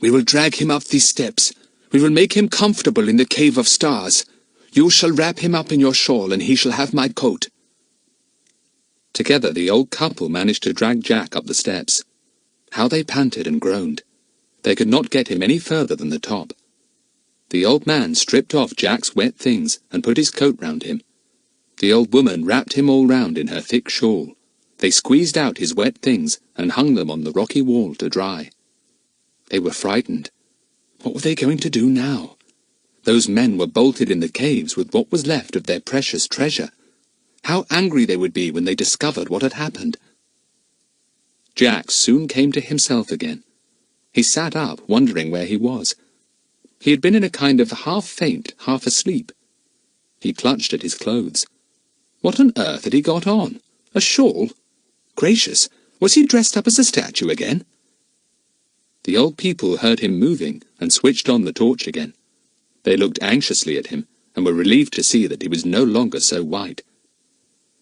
"We will drag him up these steps. We will make him comfortable in the cave of stars. You shall wrap him up in your shawl, and he shall have my coat." Together the old couple managed to drag Jack up the steps. How they panted and groaned. They could not get him any further than the top. The old man stripped off Jack's wet things and put his coat round him. The old woman wrapped him all round in her thick shawl. They squeezed out his wet things and hung them on the rocky wall to dry. They were frightened. What were they going to do now? Those men were bolted in the caves with what was left of their precious treasure. How angry they would be when they discovered what had happened. Jack soon came to himself again. He sat up, wondering where he was. He had been in a kind of half-faint, half-asleep. He clutched at his clothes. What on earth had he got on? A shawl? Gracious, was he dressed up as a statue again? The old people heard him moving and switched on the torch again. They looked anxiously at him and were relieved to see that he was no longer so white.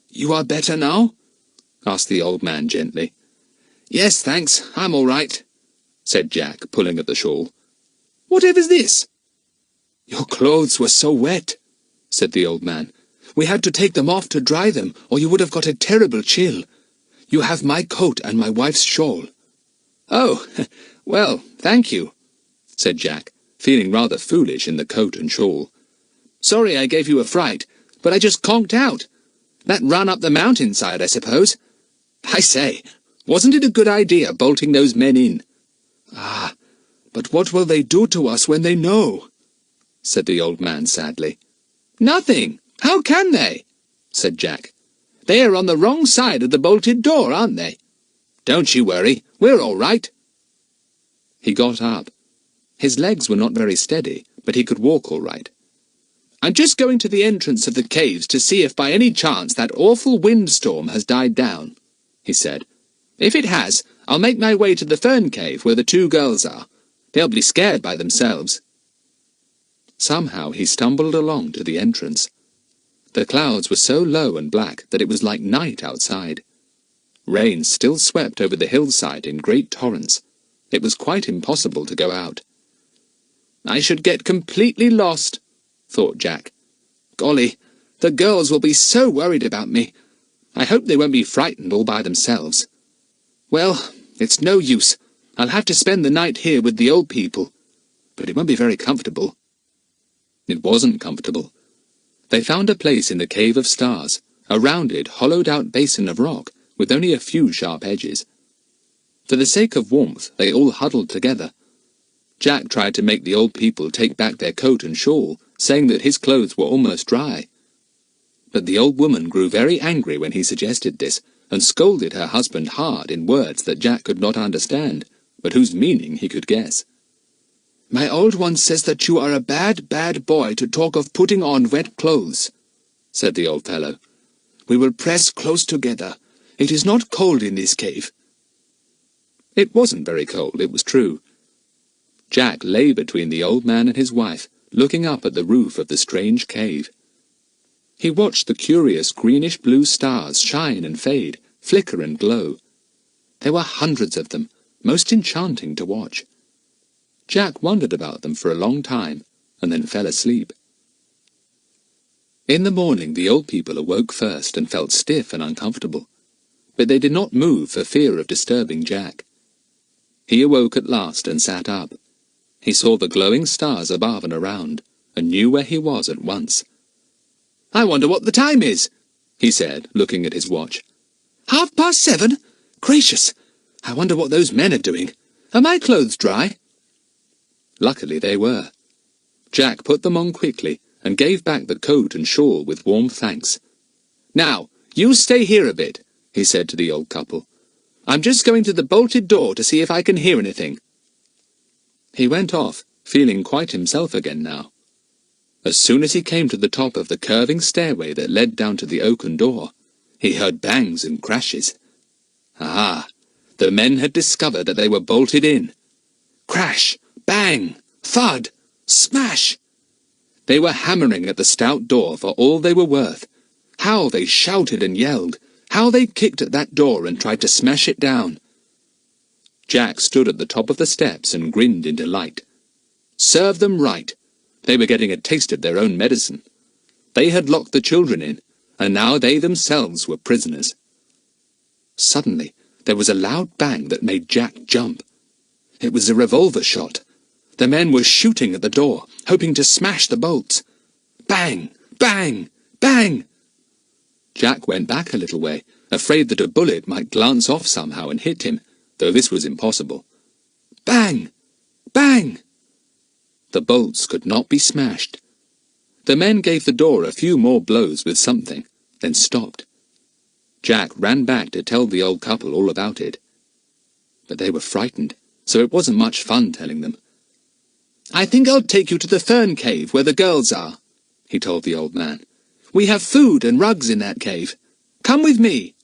"You are better now?" asked the old man gently. "Yes, thanks, I'm all right," said Jack, pulling at the shawl. "Whatever's this?" "Your clothes were so wet," said the old man. "We had to take them off to dry them, or you would have got a terrible chill. You have my coat and my wife's shawl." "Oh, well, thank you," said Jack, feeling rather foolish in the coat and shawl. "Sorry I gave you a fright, but I just conked out. That run up the mountainside, I suppose. I say, wasn't it a good idea bolting those men in?" "Ah, but what will they do to us when they know?" said the old man sadly. "Nothing. How can they?" said Jack. "They are on the wrong side of the bolted door, aren't they? Don't you worry, we're all right." He got up. His legs were not very steady, but he could walk all right. "I'm just going to the entrance of the caves to see if by any chance that awful windstorm has died down," he said. "If it has, I'll make my way to the fern cave where the two girls are. They'll be scared by themselves." Somehow he stumbled along to the entrance. The clouds were so low and black that it was like night outside. Rain still swept over the hillside in great torrents. It was quite impossible to go out. "I should get completely lost," thought Jack. "Golly, the girls will be so worried about me. I hope they won't be frightened all by themselves. Well, it's no use. I'll have to spend the night here with the old people. But it won't be very comfortable." It wasn't comfortable. They found a place in the Cave of Stars, a rounded, hollowed-out basin of rock with only a few sharp edges. For the sake of warmth, they all huddled together. Jack tried to make the old people take back their coat and shawl, saying that his clothes were almost dry. But the old woman grew very angry when he suggested this, and scolded her husband hard in words that Jack could not understand, but whose meaning he could guess. "My old one says that you are a bad, bad boy to talk of putting on wet clothes," said the old fellow. "We will press close together. It is not cold in this cave. It wasn't very cold, it was true. Jack lay between the old man and his wife, looking up at the roof of the strange cave. He watched the curious greenish-blue stars shine and fade, flicker and glow. There were hundreds of them, most enchanting to watch. Jack wondered about them for a long time, and then fell asleep. In the morning the old people awoke first and felt stiff and uncomfortable, but they did not move for fear of disturbing Jack. He awoke at last and sat up. He saw the glowing stars above and around, and knew where he was at once. "I wonder what the time is," he said, looking at his watch. "7:30? Gracious! I wonder what those men are doing. Are my clothes dry?" Luckily they were. Jack put them on quickly and gave back the coat and shawl with warm thanks. "Now, you stay here a bit," he said to the old couple. "I'm just going to the bolted door to see if I can hear anything." He went off, feeling quite himself again now. As soon as he came to the top of the curving stairway that led down to the oaken door, he heard bangs and crashes. Ah, the men had discovered that they were bolted in. Crash, bang, thud, smash! They were hammering at the stout door for all they were worth. How they shouted and yelled! How they kicked at that door and tried to smash it down! Jack stood at the top of the steps and grinned in delight. Serve them right! They were getting a taste of their own medicine. They had locked the children in, and now they themselves were prisoners. Suddenly, there was a loud bang that made Jack jump. It was a revolver shot. The men were shooting at the door, hoping to smash the bolts. Bang! Bang! Bang! Jack went back a little way, afraid that a bullet might glance off somehow and hit him, though this was impossible. Bang! Bang! The bolts could not be smashed. The men gave the door a few more blows with something, then stopped. Jack ran back to tell the old couple all about it. But they were frightened, so it wasn't much fun telling them. "I think I'll take you to the fern cave where the girls are," he told the old man. "We have food and rugs in that cave. Come with me."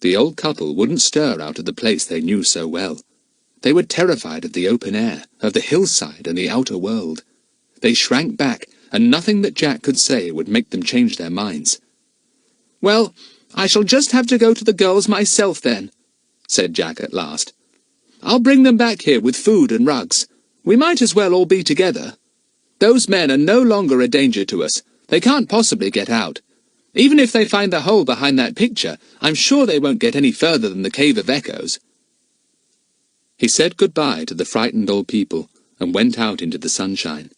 The old couple wouldn't stir out of the place they knew so well. They were terrified of the open air, of the hillside and the outer world. They shrank back, and nothing that Jack could say would make them change their minds. "Well, I shall just have to go to the girls myself then," said Jack at last. "I'll bring them back here with food and rugs. We might as well all be together. Those men are no longer a danger to us. They can't possibly get out. Even if they find the hole behind that picture, I'm sure they won't get any further than the Cave of Echoes." He said goodbye to the frightened old people and went out into the sunshine.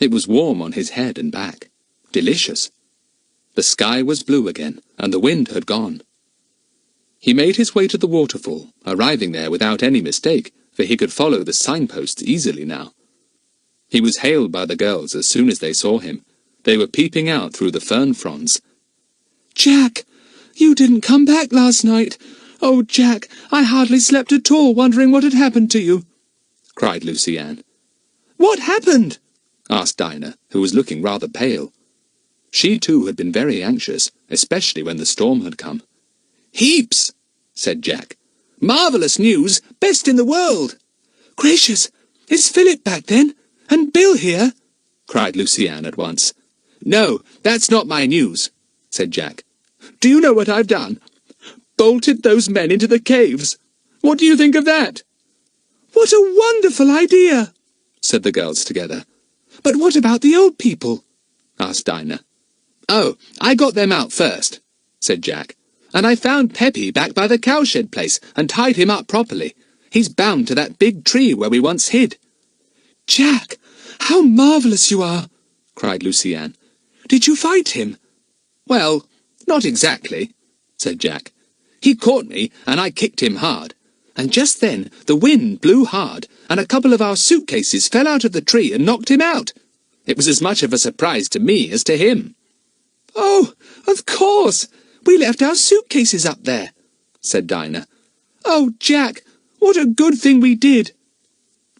It was warm on his head and back. Delicious. The sky was blue again, and the wind had gone. He made his way to the waterfall, arriving there without any mistake, for he could follow the signposts easily now. He was hailed by the girls as soon as they saw him. They were peeping out through the fern fronds. "Jack, you didn't come back last night. Oh, Jack, I hardly slept at all, wondering what had happened to you," cried Lucy-Anne. "What happened?" asked Dinah, who was looking rather pale. She too had been very anxious, especially when the storm had come. "Heaps," said Jack. "Marvellous news, best in the world." "Gracious, is Philip back then? And Bill here?" cried Lucy-Anne at once. "No, that's not my news," said Jack. "Do you know what I've done? Bolted those men into the caves. What do you think of that?" "What a wonderful idea," said the girls together. "But what about the old people?" asked Dinah. "Oh, I got them out first," said Jack. "And I found Peppy back by the cowshed place and tied him up properly. He's bound to that big tree where we once hid." "Jack, how marvellous you are!" cried Lucy-Anne. "Did you fight him?" "Well, not exactly," said Jack. "He caught me, and I kicked him hard. And just then the wind blew hard, and a couple of our suitcases fell out of the tree and knocked him out. It was as much of a surprise to me as to him." "Oh, of course! We left our suitcases up there," said Dinah. "Oh, Jack, what a good thing we did!"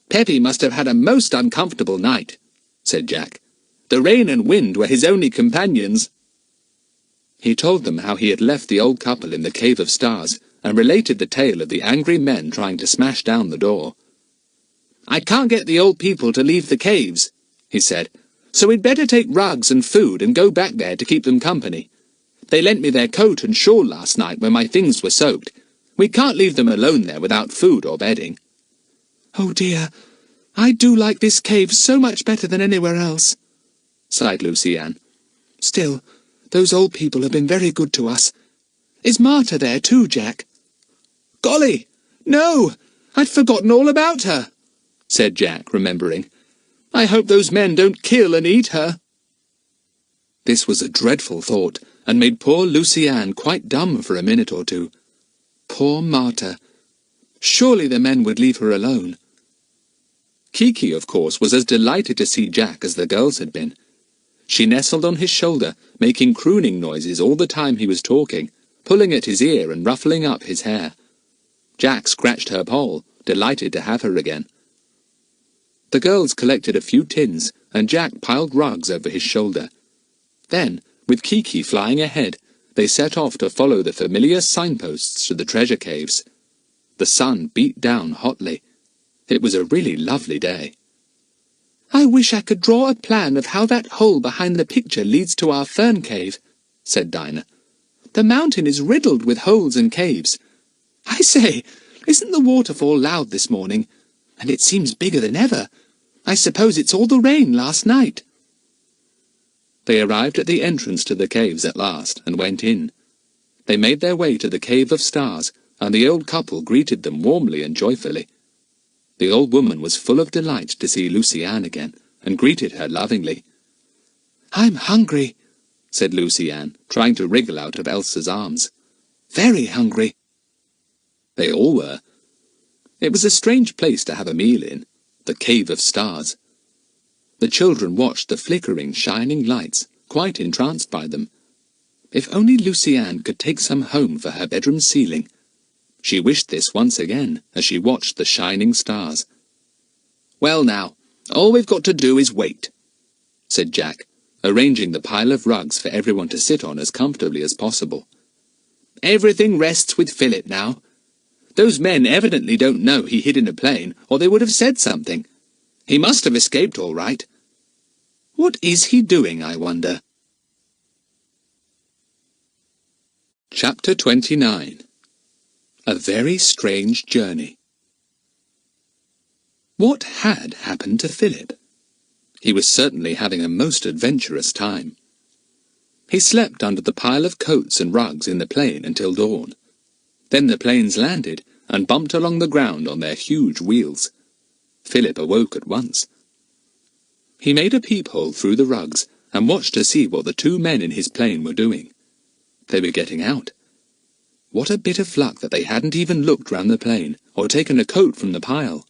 "Peppy must have had a most uncomfortable night," said Jack. "The rain and wind were his only companions." He told them how he had left the old couple in the Cave of Stars and related the tale of the angry men trying to smash down the door. "I can't get the old people to leave the caves," he said, "so we'd better take rugs and food and go back there to keep them company. They lent me their coat and shawl last night when my things were soaked. We can't leave them alone there without food or bedding." "Oh dear, I do like this cave so much better than anywhere else," sighed Lucy Ann. "Still, those old people have been very good to us. Is Marta there too, Jack?" "Golly, no! I'd forgotten all about her," said Jack, remembering. "I hope those men don't kill and eat her." This was a dreadful thought, and made poor Lucy Ann quite dumb for a minute or two. Poor Marta! Surely the men would leave her alone. Kiki, of course, was as delighted to see Jack as the girls had been. She nestled on his shoulder, making crooning noises all the time he was talking, pulling at his ear and ruffling up his hair. Jack scratched her poll, delighted to have her again. The girls collected a few tins, and Jack piled rugs over his shoulder. Then, with Kiki flying ahead, they set off to follow the familiar signposts to the treasure caves. The sun beat down hotly. It was a really lovely day. "I wish I could draw a plan of how that hole behind the picture leads to our fern cave," said Dinah. "The mountain is riddled with holes and caves. I say, isn't the waterfall loud this morning? And it seems bigger than ever. I suppose it's all the rain last night." They arrived at the entrance to the caves at last, and went in. They made their way to the Cave of Stars, and the old couple greeted them warmly and joyfully. The old woman was full of delight to see Lucy Ann again, and greeted her lovingly. "I'm hungry," said Lucy Ann, trying to wriggle out of Elsa's arms. "Very hungry." They all were. It was a strange place to have a meal in, the Cave of Stars. The children watched the flickering, shining lights, quite entranced by them. If only Lucy Ann could take some home for her bedroom ceiling. She wished this once again, as she watched the shining stars. "Well now, all we've got to do is wait," said Jack, arranging the pile of rugs for everyone to sit on as comfortably as possible. "Everything rests with Philip now. Those men evidently don't know he hid in a plane, or they would have said something. He must have escaped all right. What is he doing, I wonder?" Chapter 29. A Very Strange Journey. What had happened to Philip? He was certainly having a most adventurous time. He slept under the pile of coats and rugs in the plane until dawn. Then the planes landed and bumped along the ground on their huge wheels. Philip awoke at once. He made a peephole through the rugs and watched to see what the two men in his plane were doing. They were getting out. What a bit of luck that they hadn't even looked round the plane, or taken a coat from the pile.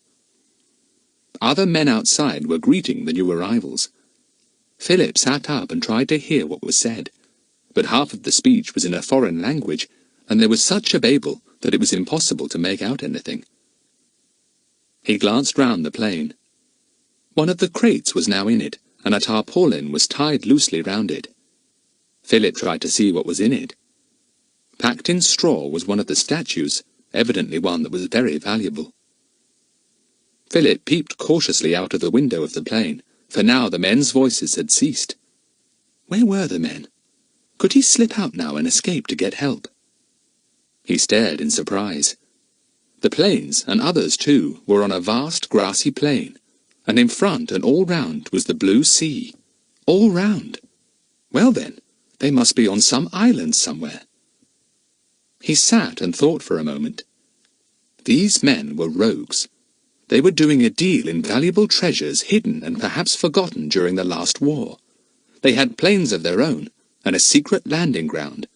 Other men outside were greeting the new arrivals. Philip sat up and tried to hear what was said, but half of the speech was in a foreign language, and there was such a babel that it was impossible to make out anything. He glanced round the plane. One of the crates was now in it, and a tarpaulin was tied loosely round it. Philip tried to see what was in it. Packed in straw was one of the statues, evidently one that was very valuable. Philip peeped cautiously out of the window of the plane, for now the men's voices had ceased. Where were the men? Could he slip out now and escape to get help? He stared in surprise. The planes, and others too, were on a vast grassy plain, and in front and all round was the blue sea. All round. Well then, they must be on some island somewhere. He sat and thought for a moment. These men were rogues. They were doing a deal in valuable treasures hidden and perhaps forgotten during the last war. They had planes of their own, and a secret landing ground.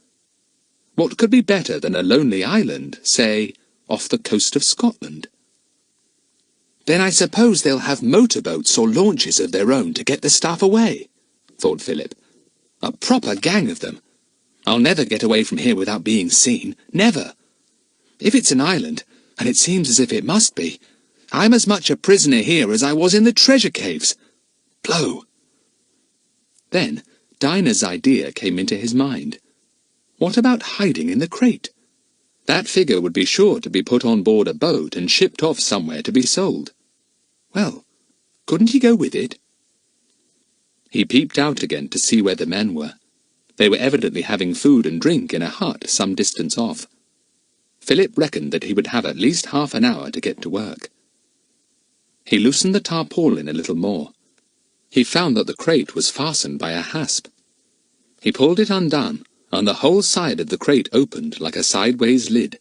What could be better than a lonely island, say, off the coast of Scotland? "Then I suppose they'll have motorboats or launches of their own to get the stuff away," thought Philip. "A proper gang of them. I'll never get away from here without being seen. Never. If it's an island, and it seems as if it must be, I'm as much a prisoner here as I was in the treasure caves. Blow." Then Dinah's idea came into his mind. What about hiding in the crate? That figure would be sure to be put on board a boat and shipped off somewhere to be sold. Well, couldn't he go with it? He peeped out again to see where the men were. They were evidently having food and drink in a hut some distance off. Philip reckoned that he would have at least half an hour to get to work. He loosened the tarpaulin a little more. He found that the crate was fastened by a hasp. He pulled it undone, and the whole side of the crate opened like a sideways lid.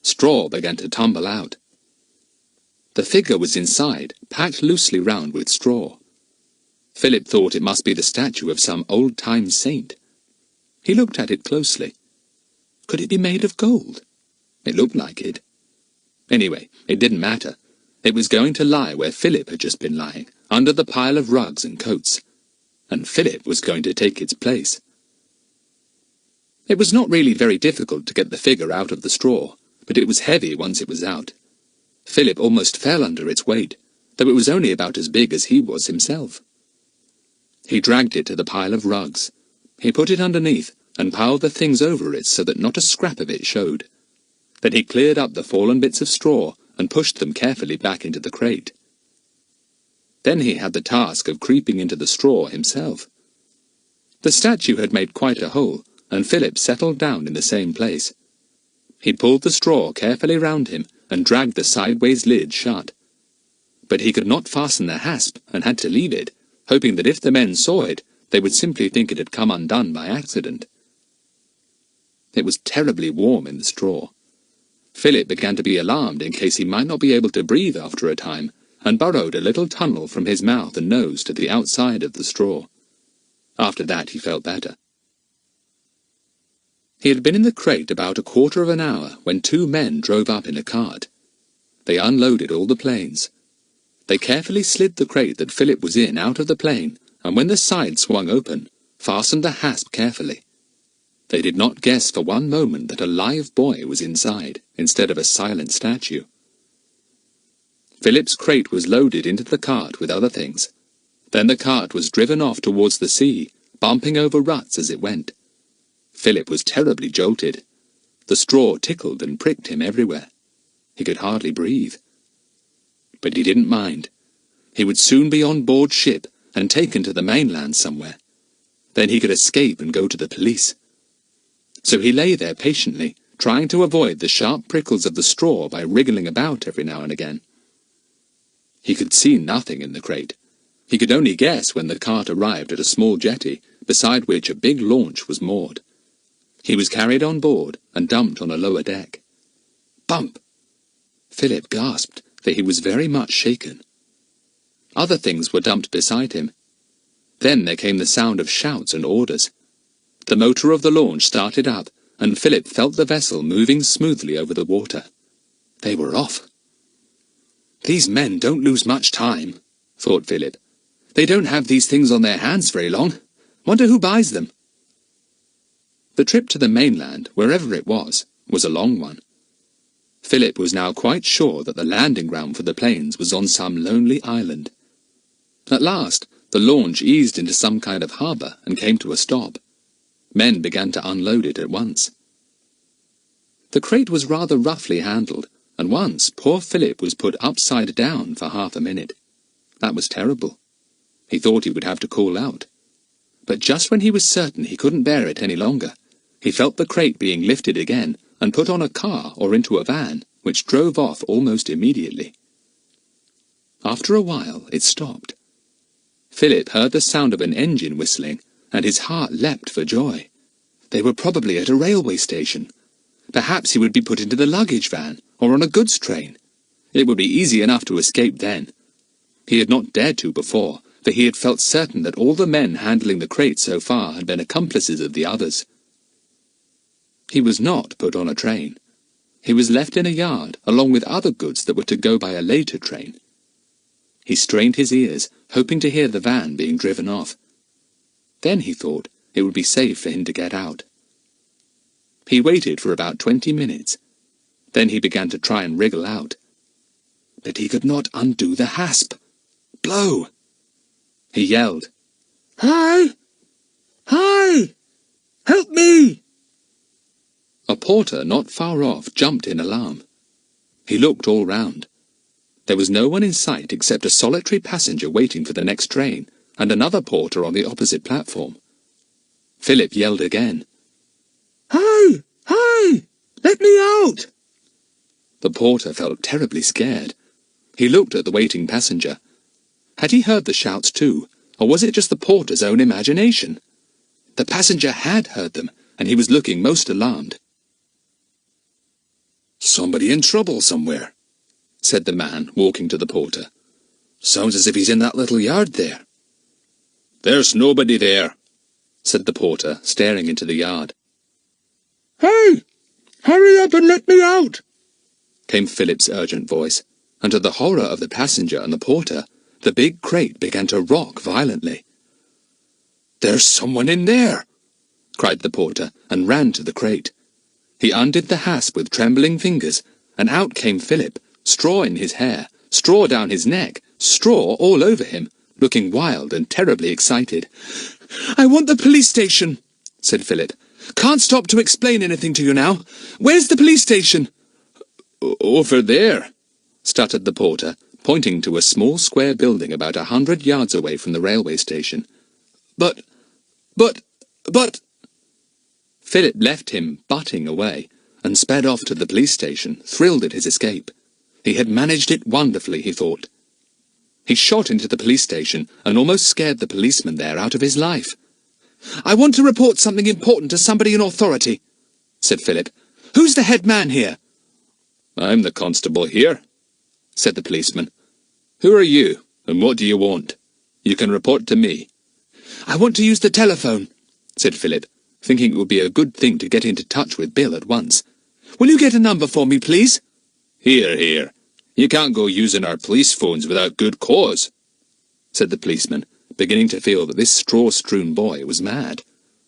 Straw began to tumble out. The figure was inside, packed loosely round with straw. Philip thought it must be the statue of some old-time saint. He looked at it closely. Could it be made of gold? It looked like it. Anyway, it didn't matter. It was going to lie where Philip had just been lying, under the pile of rugs and coats. And Philip was going to take its place. It was not really very difficult to get the figure out of the straw, but it was heavy once it was out. Philip almost fell under its weight, though it was only about as big as he was himself. He dragged it to the pile of rugs. He put it underneath, and piled the things over it so that not a scrap of it showed. Then he cleared up the fallen bits of straw and pushed them carefully back into the crate. Then he had the task of creeping into the straw himself. The statue had made quite a hole, and Philip settled down in the same place. He pulled the straw carefully round him and dragged the sideways lid shut. But he could not fasten the hasp and had to leave it, hoping that if the men saw it, they would simply think it had come undone by accident. It was terribly warm in the straw. Philip began to be alarmed in case he might not be able to breathe after a time, and burrowed a little tunnel from his mouth and nose to the outside of the straw. After that he felt better. He had been in the crate about a quarter of an hour when two men drove up in a cart. They unloaded all the planes. They carefully slid the crate that Philip was in out of the plane, and when the side swung open, fastened the hasp carefully. They did not guess for one moment that a live boy was inside, instead of a silent statue. Philip's crate was loaded into the cart with other things. Then the cart was driven off towards the sea, bumping over ruts as it went. Philip was terribly jolted. The straw tickled and pricked him everywhere. He could hardly breathe. But he didn't mind. He would soon be on board ship and taken to the mainland somewhere. Then he could escape and go to the police. So he lay there patiently, trying to avoid the sharp prickles of the straw by wriggling about every now and again. He could see nothing in the crate. He could only guess when the cart arrived at a small jetty, beside which a big launch was moored. He was carried on board and dumped on a lower deck. Bump! Philip gasped, for he was very much shaken. Other things were dumped beside him. Then there came the sound of shouts and orders. The motor of the launch started up, and Philip felt the vessel moving smoothly over the water. They were off. These men don't lose much time, thought Philip. They don't have these things on their hands very long. Wonder who buys them. The trip to the mainland, wherever it was a long one. Philip was now quite sure that the landing ground for the planes was on some lonely island. At last, the launch eased into some kind of harbour and came to a stop. Men began to unload it at once. The crate was rather roughly handled, and once poor Philip was put upside down for half a minute. That was terrible. He thought he would have to call out. But just when he was certain he couldn't bear it any longer, he felt the crate being lifted again and put on a car or into a van, which drove off almost immediately. After a while it stopped. Philip heard the sound of an engine whistling, and his heart leapt for joy. They were probably at a railway station. Perhaps he would be put into the luggage van, or on a goods train. It would be easy enough to escape then. He had not dared to before, for he had felt certain that all the men handling the crate so far had been accomplices of the others. He was not put on a train. He was left in a yard, along with other goods that were to go by a later train. He strained his ears, hoping to hear the van being driven off. Then he thought it would be safe for him to get out. He waited for about 20 minutes. Then he began to try and wriggle out. But he could not undo the hasp. Blow! He yelled, "Hi! Hi! Help me!" A porter not far off jumped in alarm. He looked all round. There was no one in sight except a solitary passenger waiting for the next train, and another porter on the opposite platform. Philip yelled again. "Hey! Hey! Let me out!" The porter felt terribly scared. He looked at the waiting passenger. Had he heard the shouts too, or was it just the porter's own imagination? The passenger had heard them, and he was looking most alarmed. "Somebody in trouble somewhere," said the man, walking to the porter. "Sounds as if he's in that little yard there." "There's nobody there," said the porter, staring into the yard. "Hey! Hurry up and let me out!" came Philip's urgent voice, and to the horror of the passenger and the porter, the big crate began to rock violently. "There's someone in there!" cried the porter, and ran to the crate. He undid the hasp with trembling fingers, and out came Philip, straw in his hair, straw down his neck, straw all over him, looking wild and terribly excited. "I want the police station," said Philip. "Can't stop to explain anything to you now. Where's the police station?" "Over there," stuttered the porter, pointing to a small square building about 100 yards away from the railway station. But... Philip left him butting away, and sped off to the police station, thrilled at his escape. He had managed it wonderfully, he thought. He shot into the police station and almost scared the policeman there out of his life. "I want to report something important to somebody in authority," said Philip. "Who's the head man here?" "I'm the constable here," said the policeman. "Who are you, and what do you want? You can report to me." "I want to use the telephone," said Philip, thinking it would be a good thing to get into touch with Bill at once. "Will you get a number for me, please?" Here. You can't go using our police phones without good cause," said the policeman, beginning to feel that this straw-strewn boy was mad.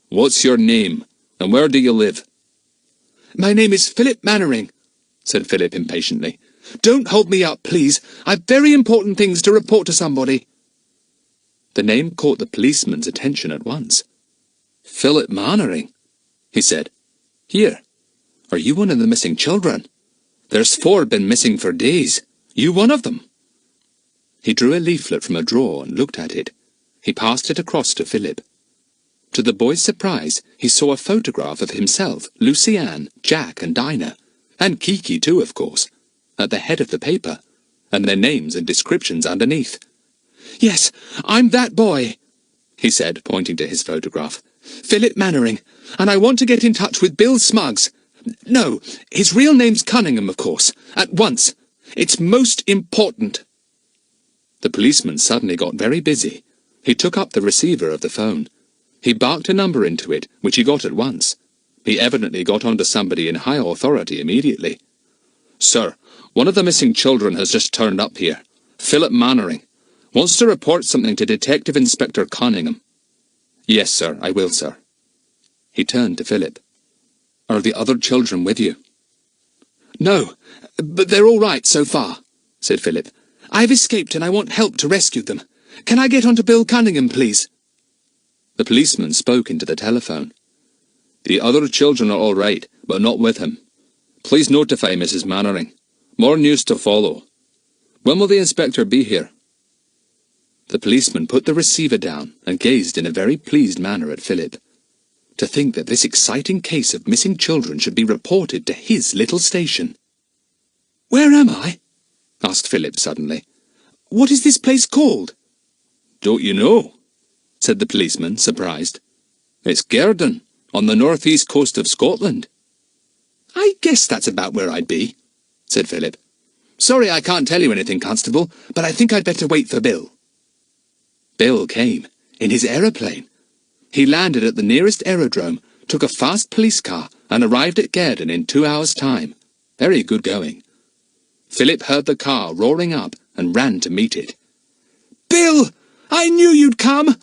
"What's your name, and where do you live?" "My name is Philip Mannering," said Philip impatiently. "Don't hold me up, please. I've very important things to report to somebody." The name caught the policeman's attention at once. "Philip Mannering," he said. "Here, are you one of the missing children? There's 4 been missing for days. You one of them?" He drew a leaflet from a drawer and looked at it. He passed it across to Philip. To the boy's surprise, he saw a photograph of himself, Lucy-Anne, Jack and Dinah, and Kiki too, of course, at the head of the paper, and their names and descriptions underneath. "Yes, I'm that boy," he said, pointing to his photograph. "Philip Mannering, and I want to get in touch with Bill Smuggs. No, his real name's Cunningham, of course. At once. It's most important." The policeman suddenly got very busy. He took up the receiver of the phone. He barked a number into it, which he got at once. He evidently got on to somebody in high authority immediately. "Sir, one of the missing children has just turned up here. Philip Mannering. Wants to report something to Detective Inspector Cunningham." "Yes, sir, I will, sir." He turned to Philip. "Are the other children with you?" "No, but they're all right so far," said Philip. "I've escaped and I want help to rescue them. Can I get on to Bill Cunningham, please?" The policeman spoke into the telephone. "The other children are all right, but not with him. Please notify Mrs. Mannering. More news to follow. When will the inspector be here?" The policeman put the receiver down and gazed in a very pleased manner at Philip. To think that this exciting case of missing children should be reported to his little station. "Where am I?" asked Philip suddenly. "What is this place called?" "Don't you know?" said the policeman, surprised. "It's Gerdon, on the north-east coast of Scotland." "I guess that's about where I'd be," said Philip. "Sorry I can't tell you anything, Constable, but I think I'd better wait for Bill." Bill came, in his aeroplane. He landed at the nearest aerodrome, took a fast police car, and arrived at Gerdon in 2 hours' time. Very good going. Philip heard the car roaring up and ran to meet it. "Bill! I knew you'd come!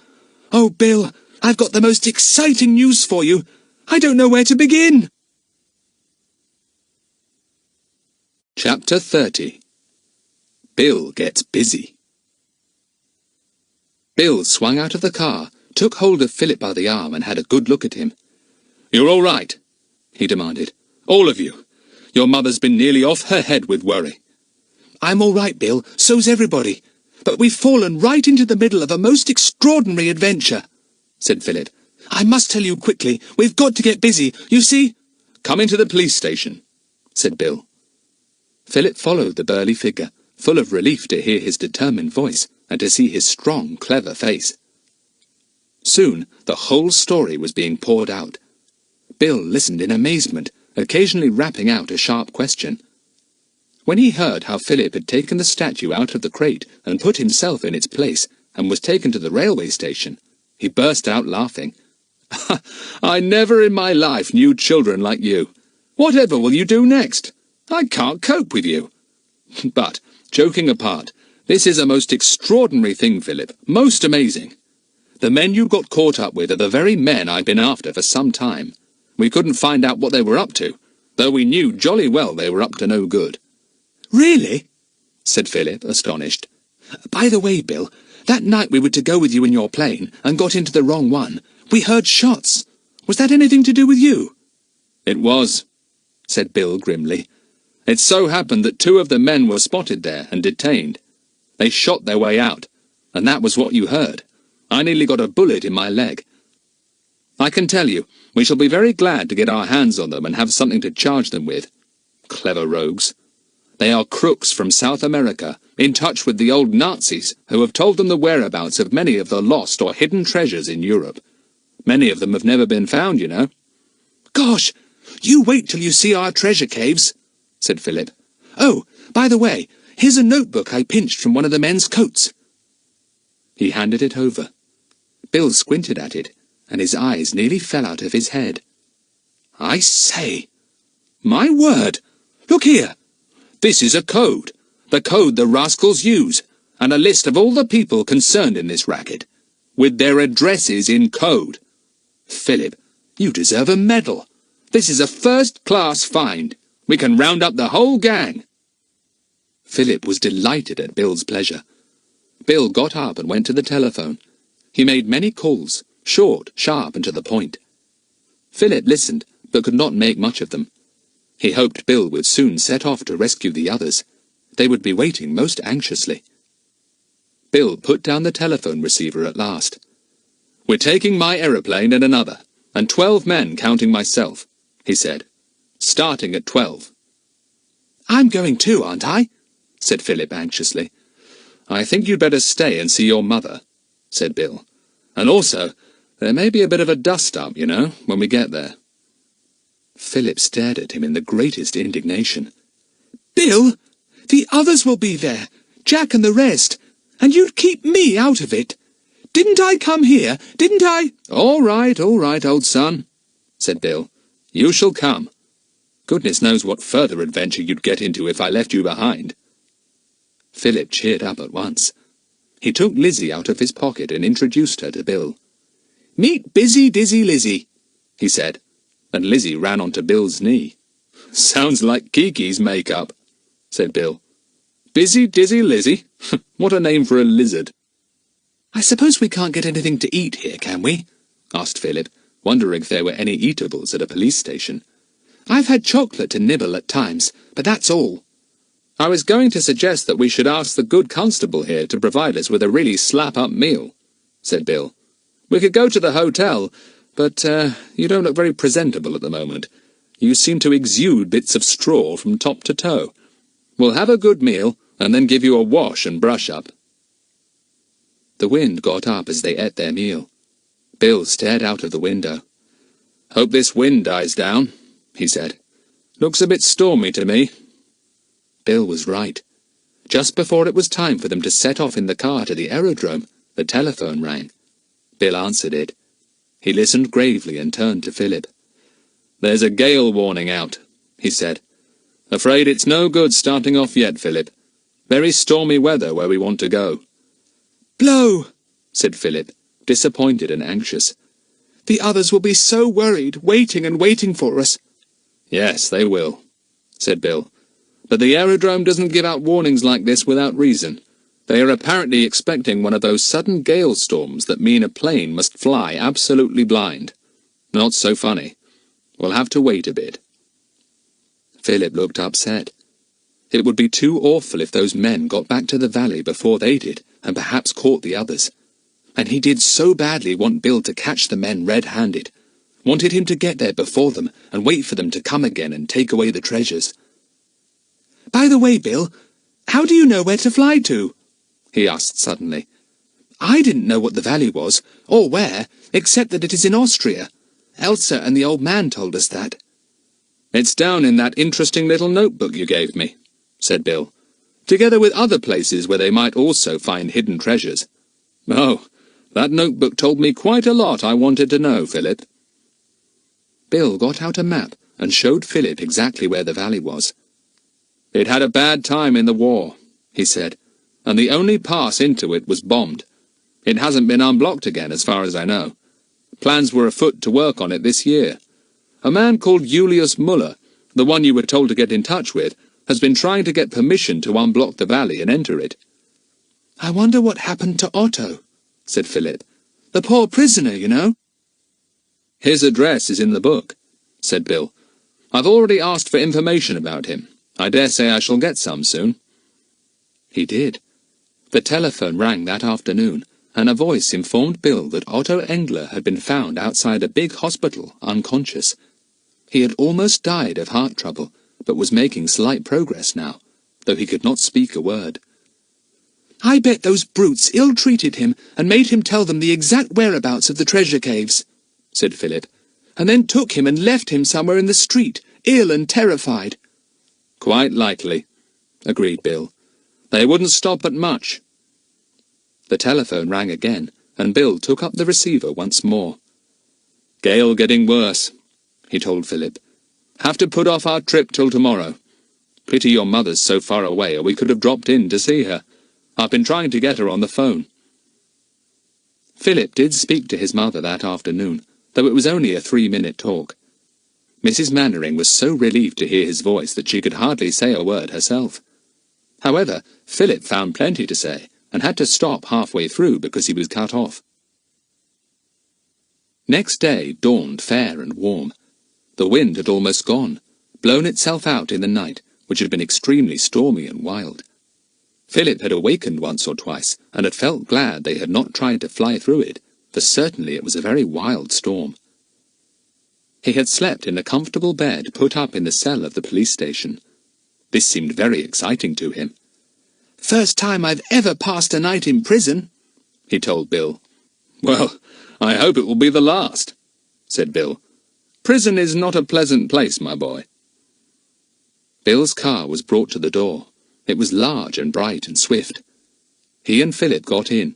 Oh, Bill, I've got the most exciting news for you. I don't know where to begin." Chapter 30. Bill Gets Busy. Bill swung out of the car, took hold of Philip by the arm and had a good look at him. "You're all right?" he demanded. All of you. Your mother's been nearly off her head with worry. I'm all right, Bill. So's everybody. But we've fallen right into the middle of a most extraordinary adventure, said Philip. I must tell you quickly. We've got to get busy. You see— Come into the police station, said Bill. Philip followed the burly figure, full of relief to hear his determined voice and to see his strong, clever face. Soon the whole story was being poured out. Bill listened in amazement, occasionally rapping out a sharp question. When he heard how Philip had taken the statue out of the crate and put himself in its place and was taken to the railway station, he burst out laughing. I never in my life knew children like you. Whatever will you do next? I can't cope with you. But, joking apart, this is a most extraordinary thing, Philip, most amazing. The men you got caught up with are the very men I've been after for some time. We couldn't find out what they were up to, though we knew jolly well they were up to no good. Really? Said Philip, astonished. By the way, Bill, that night we were to go with you in your plane and got into the wrong one, we heard shots. Was that anything to do with you? It was, said Bill grimly. It so happened that 2 of the men were spotted there and detained. They shot their way out, and that was what you heard. I nearly got a bullet in my leg. I can tell you, we shall be very glad to get our hands on them and have something to charge them with. Clever rogues. They are crooks from South America, in touch with the old Nazis, who have told them the whereabouts of many of the lost or hidden treasures in Europe. Many of them have never been found, you know. Gosh, you wait till you see our treasure caves, said Philip. Oh, by the way, here's a notebook I pinched from one of the men's coats. He handed it over. Bill squinted at it, and his eyes nearly fell out of his head. I say, my word, look here. This is a code, the code the rascals use, and a list of all the people concerned in this racket, with their addresses in code. Philip, you deserve a medal. This is a first-class find. We can round up the whole gang. Philip was delighted at Bill's pleasure. Bill got up and went to the telephone. He made many calls, short, sharp, and to the point. Philip listened, but could not make much of them. He hoped Bill would soon set off to rescue the others. They would be waiting most anxiously. Bill put down the telephone receiver at last. We're taking my aeroplane and another, and 12 men counting myself, he said, starting at 12. I'm going too, aren't I? Said Philip anxiously. I think you'd better stay and see your mother, said Bill. And also, there may be a bit of a dust-up, you know, when we get there. Philip stared at him in the greatest indignation. Bill, the others will be there, Jack and the rest, and you'd keep me out of it. Didn't I come here? Didn't I? All right, old son, said Bill. You shall come. Goodness knows what further adventure you'd get into if I left you behind. Philip cheered up at once. He took Lizzie out of his pocket and introduced her to Bill. Meet Busy Dizzy Lizzie, he said, and Lizzie ran onto Bill's knee. Sounds like Kiki's make-up, said Bill. Busy Dizzy Lizzie? What a name for a lizard. I suppose we can't get anything to eat here, can we? Asked Philip, wondering if there were any eatables at a police station. I've had chocolate to nibble at times, but that's all. I was going to suggest that we should ask the good constable here to provide us with a really slap-up meal, said Bill. We could go to the hotel, but you don't look very presentable at the moment. You seem to exude bits of straw from top to toe. We'll have a good meal, and then give you a wash and brush up. The wind got up as they ate their meal. Bill stared out of the window. Hope this wind dies down, he said. Looks a bit stormy to me. Bill was right. Just before it was time for them to set off in the car to the aerodrome, the telephone rang. Bill answered it. He listened gravely and turned to Philip. There's a gale warning out, he said. Afraid it's no good starting off yet, Philip. Very stormy weather where we want to go. Blow, said Philip, disappointed and anxious. The others will be so worried, waiting and waiting for us. Yes, they will, said Bill. But the aerodrome doesn't give out warnings like this without reason. They are apparently expecting one of those sudden gale storms that mean a plane must fly absolutely blind. Not so funny. We'll have to wait a bit. Philip looked upset. It would be too awful if those men got back to the valley before they did, and perhaps caught the others. And he did so badly want Bill to catch the men red-handed, wanted him to get there before them and wait for them to come again and take away the treasures. "By the way, Bill, how do you know where to fly to?" he asked suddenly. "I didn't know what the valley was, or where, except that it is in Austria. Elsa and the old man told us that." "It's down in that interesting little notebook you gave me," said Bill, "together with other places where they might also find hidden treasures. Oh, that notebook told me quite a lot I wanted to know, Philip." Bill got out a map and showed Philip exactly where the valley was. "It had a bad time in the war," he said, "and the only pass into it was bombed. It hasn't been unblocked again, as far as I know. Plans were afoot to work on it this year. A man called Julius Muller, the one you were told to get in touch with, has been trying to get permission to unblock the valley and enter it." "I wonder what happened to Otto," said Philip. "The poor prisoner, you know." "His address is in the book," said Bill. "I've already asked for information about him. I dare say I shall get some soon." He did. The telephone rang that afternoon, and a voice informed Bill that Otto Engler had been found outside a big hospital, unconscious. He had almost died of heart trouble, but was making slight progress now, though he could not speak a word. "I bet those brutes ill-treated him and made him tell them the exact whereabouts of the treasure caves," said Philip, "and then took him and left him somewhere in the street, ill and terrified." "Quite likely," agreed Bill. "They wouldn't stop at much." The telephone rang again, and Bill took up the receiver once more. "Gale getting worse," he told Philip. "Have to put off our trip till tomorrow. Pity your mother's so far away, or we could have dropped in to see her. I've been trying to get her on the phone." Philip did speak to his mother that afternoon, though it was only a 3-minute talk. Mrs. Mannering was so relieved to hear his voice that she could hardly say a word herself. However, Philip found plenty to say, and had to stop halfway through because he was cut off. Next day dawned fair and warm. The wind had almost gone, blown itself out in the night, which had been extremely stormy and wild. Philip had awakened once or twice, and had felt glad they had not tried to fly through it, for certainly it was a very wild storm. He had slept in a comfortable bed put up in the cell of the police station. This seemed very exciting to him. "First time I've ever passed a night in prison," he told Bill. "Well, I hope it will be the last," said Bill. "Prison is not a pleasant place, my boy." Bill's car was brought to the door. It was large and bright and swift. He and Philip got in.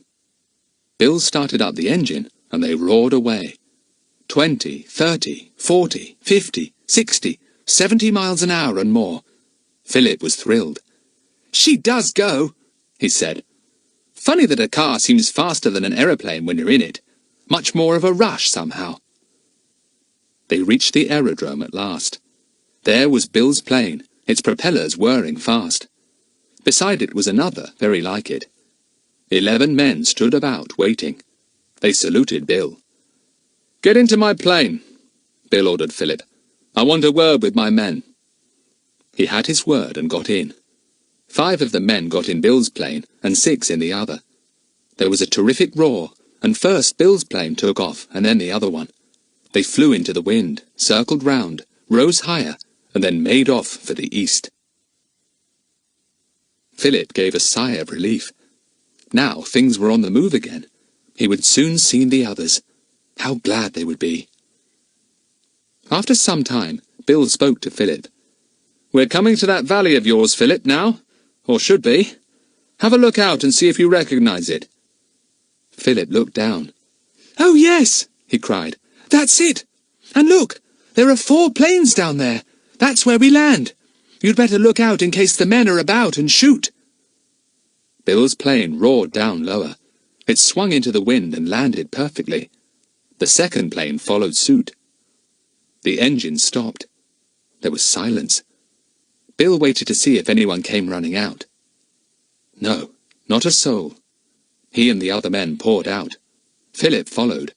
Bill started up the engine, and they roared away. 20, 30, 40, 50, 60, 70 miles an hour and more. Philip was thrilled. "She does go," he said. "Funny that a car seems faster than an aeroplane when you're in it. Much more of a rush, somehow." They reached the aerodrome at last. There was Bill's plane, its propellers whirring fast. Beside it was another, very like it. 11 men stood about, waiting. They saluted Bill. "Get into my plane," Bill ordered Philip. "I want a word with my men." He had his word and got in. 5 of the men got in Bill's plane, and 6 in the other. There was a terrific roar, and first Bill's plane took off, and then the other one. They flew into the wind, circled round, rose higher, and then made off for the east. Philip gave a sigh of relief. Now things were on the move again. He would soon see the others. How glad they would be. After some time, Bill spoke to Philip. "We're coming to that valley of yours, Philip, now. Or should be. Have a look out and see if you recognize it." Philip looked down. "Oh, yes," he cried. "That's it. And look, there are 4 planes down there. That's where we land. You'd better look out in case the men are about and shoot." Bill's plane roared down lower. It swung into the wind and landed perfectly. The second plane followed suit. The engine stopped. There was silence. Bill waited to see if anyone came running out. No, not a soul. He and the other men poured out. Philip followed.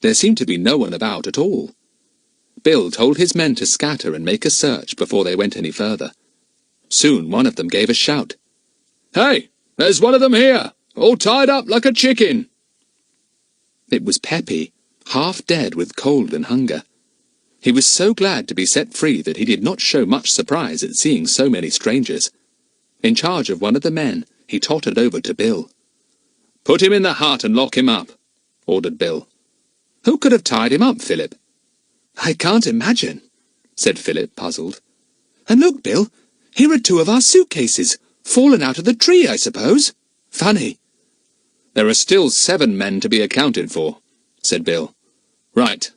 There seemed to be no one about at all. Bill told his men to scatter and make a search before they went any further. Soon one of them gave a shout. "Hey, there's one of them here, all tied up like a chicken." It was Peppy, half dead with cold and hunger. He was so glad to be set free that he did not show much surprise at seeing so many strangers. In charge of one of the men, he tottered over to Bill. "Put him in the hut and lock him up," ordered Bill. "Who could have tied him up, Philip?" "I can't imagine," said Philip, puzzled. "And look, Bill, here are 2 of our suitcases, fallen out of the tree, I suppose. Funny." "There are still 7 men to be accounted for," said Bill. "Right.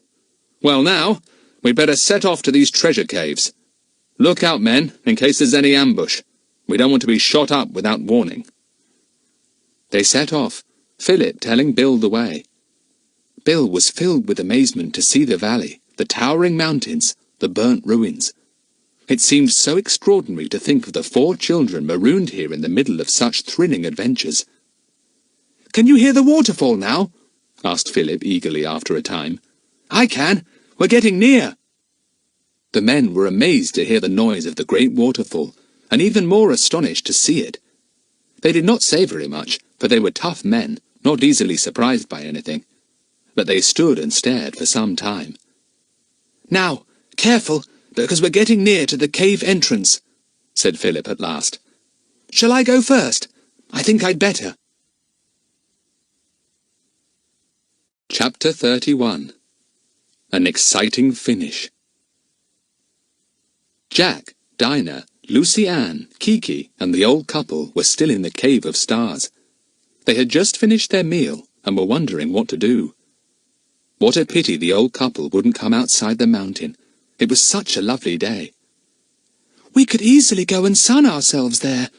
Well now, we'd better set off to these treasure caves. Look out, men, in case there's any ambush. We don't want to be shot up without warning." They set off, Philip telling Bill the way. Bill was filled with amazement to see the valley, the towering mountains, the burnt ruins. It seemed so extraordinary to think of the 4 children marooned here in the middle of such thrilling adventures. "Can you hear the waterfall now?" asked Philip eagerly after a time. "I can. We're getting near." The men were amazed to hear the noise of the great waterfall, and even more astonished to see it. They did not say very much, for they were tough men, not easily surprised by anything. But they stood and stared for some time. "Now, careful, because we're getting near to the cave entrance," said Philip at last. "Shall I go first? I think I'd better." Chapter 31. An exciting finish. Jack, Dinah, Lucy Ann, Kiki, and the old couple were still in the Cave of Stars. They had just finished their meal and were wondering what to do. What a pity the old couple wouldn't come outside the mountain. It was such a lovely day. "We could easily go and sun ourselves there,"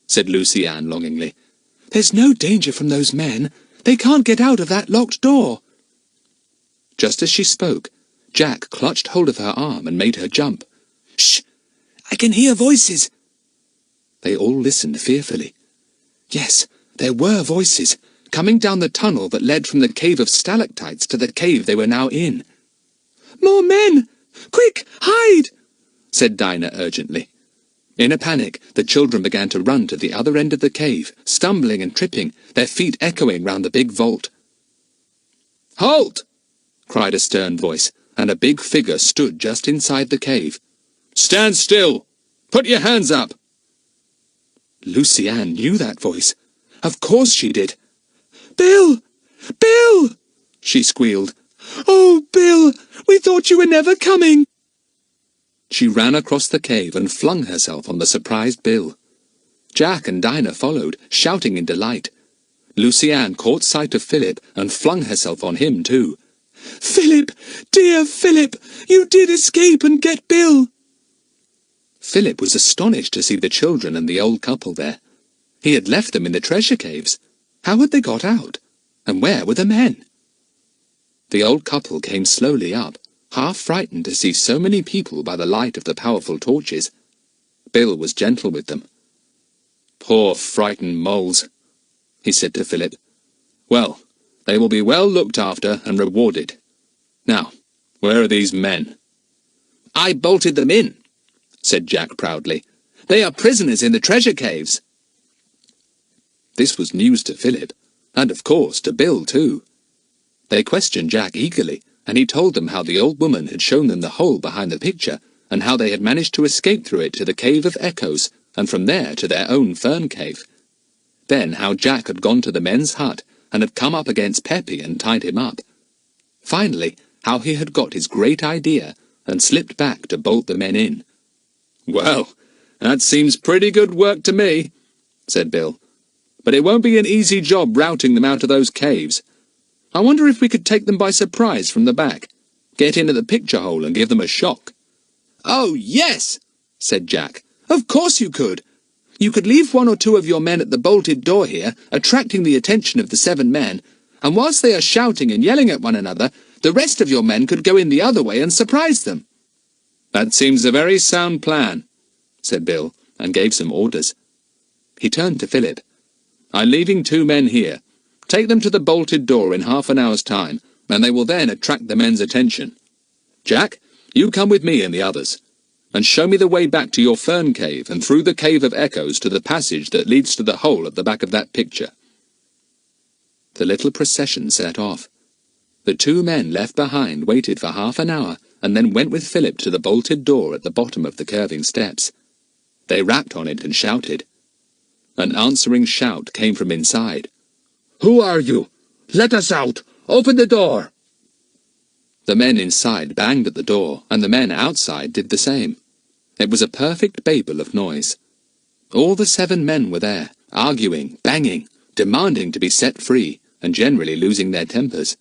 said Lucy Ann longingly. "There's no danger from those men. They can't get out of that locked door." Just as she spoke, Jack clutched hold of her arm and made her jump. "Shh! I can hear voices." They all listened fearfully. Yes, there were voices, coming down the tunnel that led from the cave of stalactites to the cave they were now in. "More men! Quick, hide!" said Dinah urgently. In a panic, the children began to run to the other end of the cave, stumbling and tripping, their feet echoing round the big vault. "Halt!" cried a stern voice, and a big figure stood just inside the cave. "Stand still! Put your hands up!" Lucy Ann knew that voice. Of course she did. "Bill! Bill!" she squealed. "Oh, Bill! We thought you were never coming!" She ran across the cave and flung herself on the surprised Bill. Jack and Dinah followed, shouting in delight. Lucy Ann caught sight of Philip and flung herself on him too. "Philip! Dear Philip! You did escape and get Bill!" Philip was astonished to see the children and the old couple there. He had left them in the treasure caves. How had they got out? And where were the men? The old couple came slowly up, half frightened to see so many people by the light of the powerful torches. Bill was gentle with them. "Poor frightened moles," he said to Philip. "Well, they will be well looked after and rewarded. Now, where are these men?" "I bolted them in," said Jack proudly. "They are prisoners in the treasure caves." This was news to Philip, and of course to Bill too. They questioned Jack eagerly, and he told them how the old woman had shown them the hole behind the picture, and how they had managed to escape through it to the Cave of Echoes, and from there to their own fern cave. Then how Jack had gone to the men's hut, and had come up against Peppy and tied him up. Finally, how he had got his great idea, and slipped back to bolt the men in. "Well, that seems pretty good work to me," said Bill. "But it won't be an easy job routing them out of those caves. I wonder if we could take them by surprise from the back, get in at the picture hole and give them a shock." "Oh, yes," said Jack. "Of course you could. You could leave 1 or 2 of your men at the bolted door here, attracting the attention of the 7 men, and whilst they are shouting and yelling at one another, the rest of your men could go in the other way and surprise them." "That seems a very sound plan," said Bill, and gave some orders. He turned to Philip. "I'm leaving 2 men here. Take them to the bolted door in half an hour's time, and they will then attract the men's attention. Jack, You come with me and the others, and show me the way back to your fern cave and through the Cave of Echoes to the passage that leads to the hole at the back of that picture." The little procession set off. The two men left behind waited for half an hour and then went with Philip to the bolted door at the bottom of the curving steps. They rapped on it and shouted. An answering shout came from inside. "Who are you? Let us out! Open the door!" The men inside banged at the door, and the men outside did the same. It was a perfect babel of noise. All the 7 men were there, arguing, banging, demanding to be set free, and generally losing their tempers.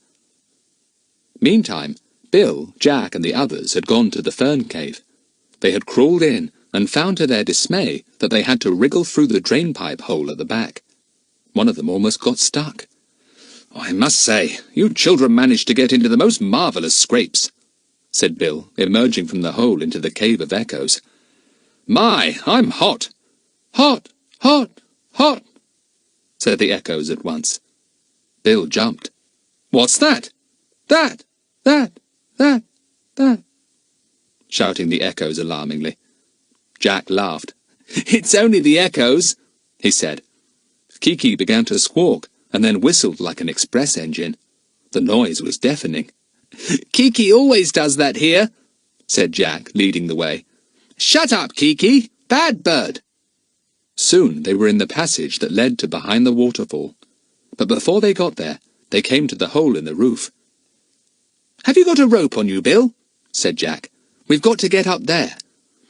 Meantime, Bill, Jack, and the others had gone to the fern cave. They had crawled in, and found to their dismay that they had to wriggle through the drainpipe hole at the back. One of them almost got stuck. "I must say, you children managed to get into the most marvellous scrapes," said Bill, emerging from the hole into the Cave of Echoes. "My, I'm hot!" "Hot! Hot! Hot!" said the echoes at once. Bill jumped. "What's that? That! That! Shouting the echoes alarmingly. Jack laughed. "It's only the echoes," he said. Kiki began to squawk, and then whistled like an express engine. The noise was deafening. "Kiki always does that here," said Jack, leading the way. "Shut up, Kiki! Bad bird!" Soon they were in the passage that led to behind the waterfall. But before they got there, they came to the hole in the roof. "Have you got a rope on you, Bill?" said Jack. "We've got to get up there.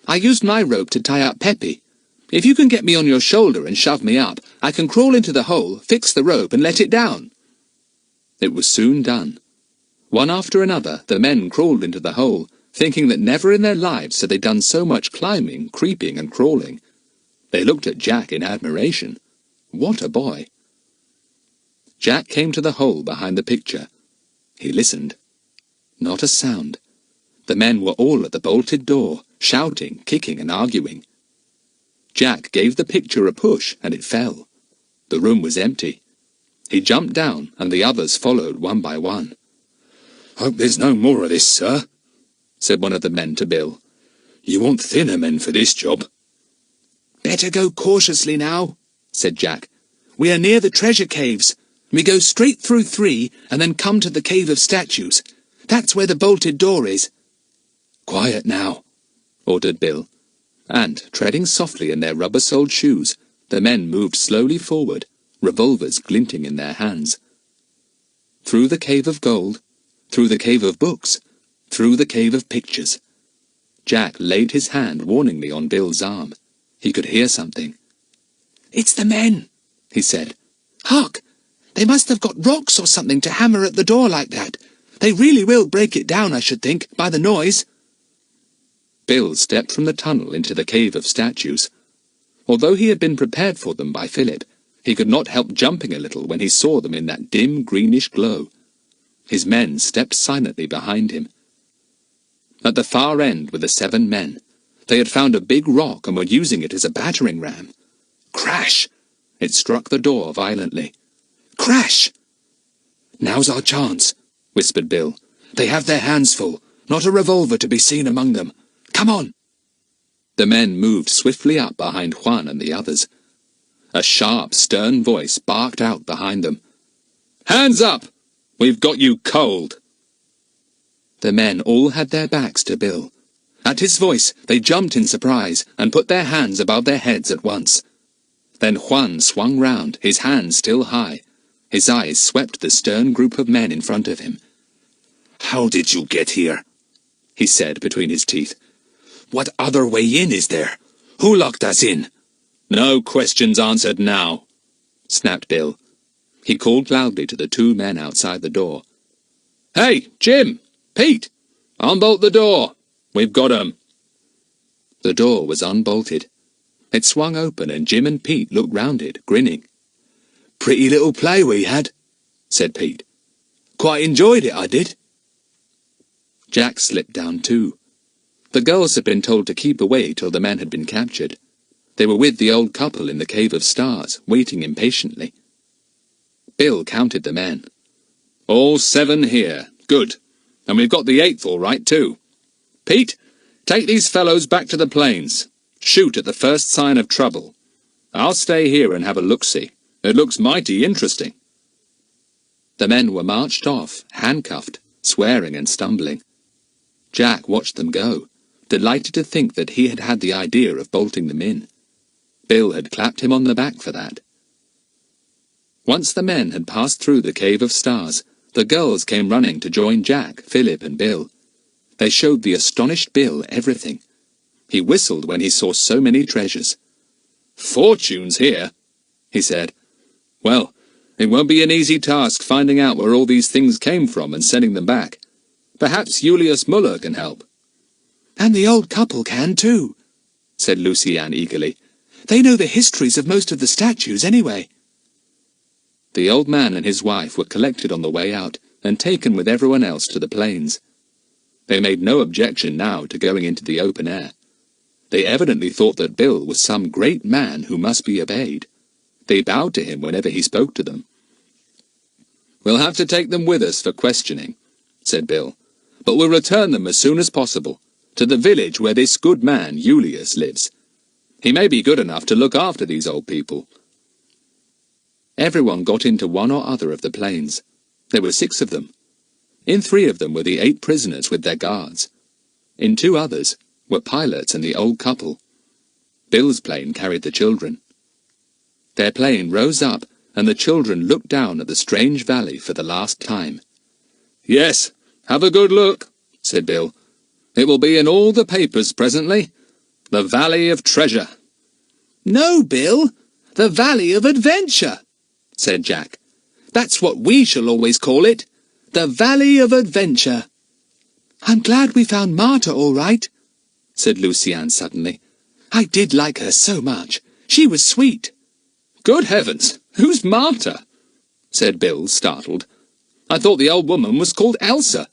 I used my rope to tie up Peppy. If you can get me on your shoulder and shove me up, I can crawl into the hole, fix the rope, and let it down." It was soon done. One after another, the men crawled into the hole, thinking that never in their lives had they done so much climbing, creeping, and crawling. They looked at Jack in admiration. What a boy! Jack came to the hole behind the picture. He listened. Not a sound. The men were all at the bolted door, shouting, kicking, and arguing. Jack gave the picture a push, and it fell. The room was empty. He jumped down, and the others followed one by one. "Hope there's no more of this, sir," said one of the men to Bill. "You want thinner men for this job." "Better go cautiously now," said Jack. "We are near the treasure caves. We go straight through 3, and then come to the Cave of Statues. That's where the bolted door is." "Quiet now," ordered Bill. And, treading softly in their rubber-soled shoes, the men moved slowly forward, revolvers glinting in their hands. Through the Cave of Gold, through the Cave of Books, through the Cave of Pictures. Jack laid his hand warningly on Bill's arm. He could hear something. "It's the men," he said. "Hark! They must have got rocks or something to hammer at the door like that. They really will break it down, I should think, by the noise." Bill stepped from the tunnel into the Cave of Statues. Although he had been prepared for them by Philip, he could not help jumping a little when he saw them in that dim greenish glow. His men stepped silently behind him. At the far end were the 7 men. They had found a big rock and were using it as a battering ram. Crash! It struck the door violently. Crash! "Now's our chance," whispered Bill. "They have their hands full, not a revolver to be seen among them. Come on!" The men moved swiftly up behind Juan and the others. A sharp, stern voice barked out behind them. "Hands up! We've got you cold!" The men all had their backs to Bill. At his voice, they jumped in surprise and put their hands above their heads at once. Then Juan swung round, his hands still high. His eyes swept the stern group of men in front of him. "How did you get here?" he said between his teeth. "What other way in is there? Who locked us in?" "No questions answered now," snapped Bill. He called loudly to the 2 men outside the door. "Hey, Jim! Pete! Unbolt the door! We've got 'em!" The door was unbolted. It swung open and Jim and Pete looked round it, grinning. "Pretty little play we had," said Pete. "Quite enjoyed it, I did." Jack slipped down too. The girls had been told to keep away till the men had been captured. They were with the old couple in the Cave of Stars, waiting impatiently. Bill counted the men. "All 7 here. Good. And we've got the 8th all right too. Pete, take these fellows back to the plains. Shoot at the first sign of trouble. I'll stay here and have a look-see. It looks mighty interesting. The men were marched off, handcuffed, swearing and stumbling. Jack watched them go, delighted to think that he had had the idea of bolting them in. Bill had clapped him on the back for that. Once the men had passed through the Cave of Stars, the girls came running to join Jack, Philip and Bill. They showed the astonished Bill everything. He whistled when he saw so many treasures. "Fortunes here," he said. "Well, it won't be an easy task finding out where all these things came from and sending them back. Perhaps Julius Muller can help." "And the old couple can too," said Lucy-Ann eagerly. "They know the histories of most of the statues anyway." The old man and his wife were collected on the way out and taken with everyone else to the plains. They made no objection now to going into the open air. They evidently thought that Bill was some great man who must be obeyed. They bowed to him whenever he spoke to them. "We'll have to take them with us for questioning," said Bill, "but we'll return them as soon as possible, to the village where this good man, Julius, lives. He may be good enough to look after these old people." Everyone got into one or other of the planes. There were 6 of them. In 3 of them were the 8 prisoners with their guards. In 2 others were pilots and the old couple. Bill's plane carried the children. Their plane rose up, and the children looked down at the strange valley for the last time. "Yes, have a good look," said Bill. "It will be in all the papers presently. The Valley of Treasure." "No, Bill, the Valley of Adventure," said Jack. "That's what we shall always call it, the Valley of Adventure." "I'm glad we found Marta all right," said Lucy-Ann suddenly. "I did like her so much. She was sweet." "Good heavens, who's Marta?" said Bill, startled. "I thought the old woman was called Elsa.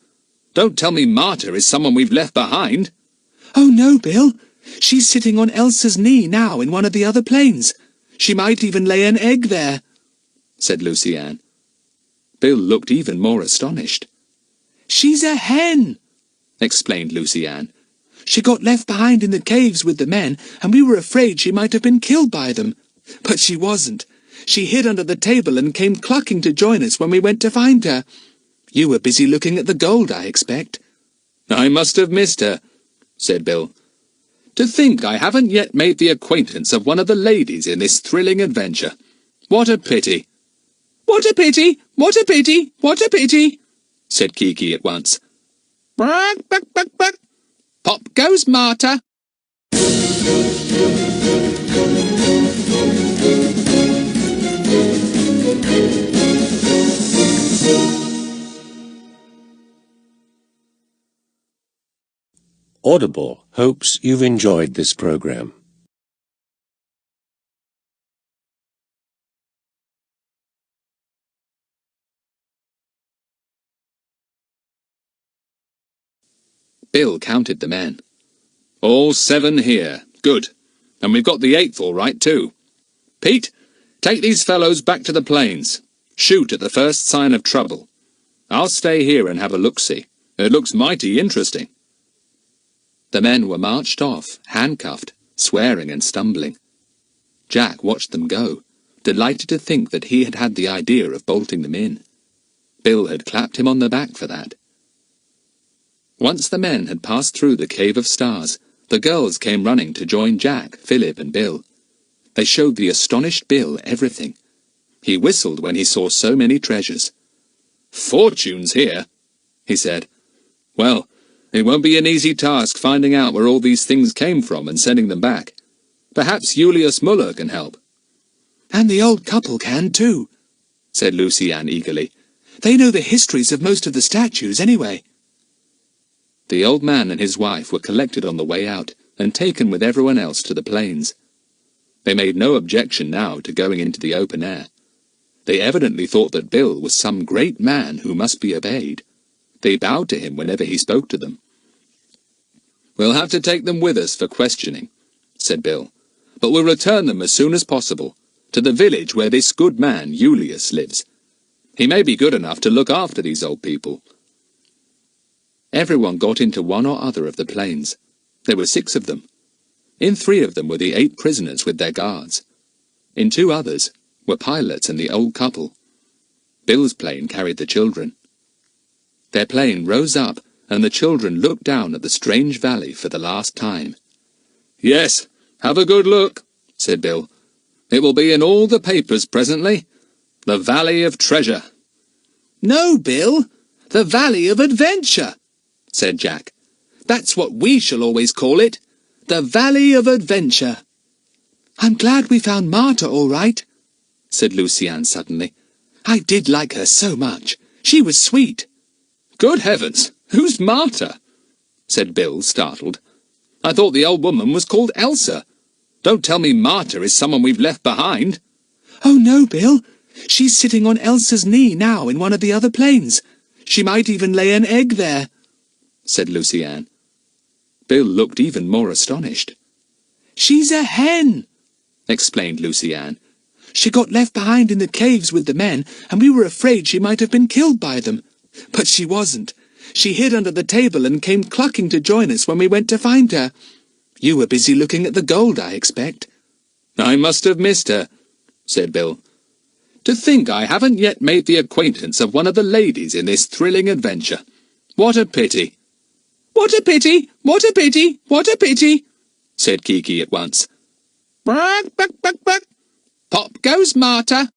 Don't tell me Marta is someone we've left behind." "Oh, no, Bill. She's sitting on Elsa's knee now in one of the other planes. She might even lay an egg there," said Lucy-Ann. Bill looked even more astonished. "She's a hen," explained Lucy-Ann. "She got left behind in the caves with the men, and we were afraid she might have been killed by them. But she wasn't. She hid under the table and came clucking to join us when we went to find her. You were busy looking at the gold, I expect." "I must have missed her," said Bill. "To think I haven't yet made the acquaintance of one of the ladies in this thrilling adventure. What a pity." "What a pity! What a pity! What a pity!" said Kiki at once. "Buck, buck, buck, buck. Pop goes Marta." Audible hopes you've enjoyed this program. Bill counted the men. "All 7 here. Good. And we've got the 8th all right, too. Pete, take these fellows back to the plains. Shoot at the first sign of trouble. I'll stay here and have a look-see. It looks mighty interesting." The men were marched off, handcuffed, swearing and stumbling. Jack watched them go, delighted to think that he had had the idea of bolting them in. Bill had clapped him on the back for that. Once the men had passed through the Cave of Stars, the girls came running to join Jack, Philip and Bill. They showed the astonished Bill everything. He whistled when he saw so many treasures. "Fortunes here," he said. "Well, it won't be an easy task finding out where all these things came from and sending them back. Perhaps Julius Muller can help." "And the old couple can too," said Lucy-Ann eagerly. "They know the histories of most of the statues anyway." The old man and his wife were collected on the way out and taken with everyone else to the plains. They made no objection now to going into the open air. They evidently thought that Bill was some great man who must be obeyed. They bowed to him whenever he spoke to them. "We'll have to take them with us for questioning," said Bill, "but we'll return them as soon as possible, to the village where this good man, Julius, lives. He may be good enough to look after these old people." Everyone got into one or other of the planes. There were 6 of them. In 3 of them were the 8 prisoners with their guards. In 2 others were pilots and the old couple. Bill's plane carried the children. Their plane rose up, and the children looked down at the strange valley for the last time. "Yes, have a good look," said Bill. "It will be in all the papers presently. The Valley of Treasure." "No, Bill, the Valley of Adventure," said Jack. "That's what we shall always call it, the Valley of Adventure." "I'm glad we found Marta all right," said Luciane suddenly. "I did like her so much. She was sweet." "Good heavens, who's Marta?" said Bill, startled. "I thought the old woman was called Elsa. Don't tell me Marta is someone we've left behind." "Oh, no, Bill. She's sitting on Elsa's knee now in one of the other planes. She might even lay an egg there," said Luciane. Bill looked even more astonished. "She's a hen," explained Luciane. "She got left behind in the caves with the men, and we were afraid she might have been killed by them. But she wasn't. She hid under the table and came clucking to join us when we went to find her. You were busy looking at the gold, I expect." "I must have missed her," said Bill. "To think I haven't yet made the acquaintance of one of the ladies in this thrilling adventure. What a pity." "What a pity! What a pity! What a pity!" said Kiki at once. "Buck, buck, buck, buck. Pop goes Marta."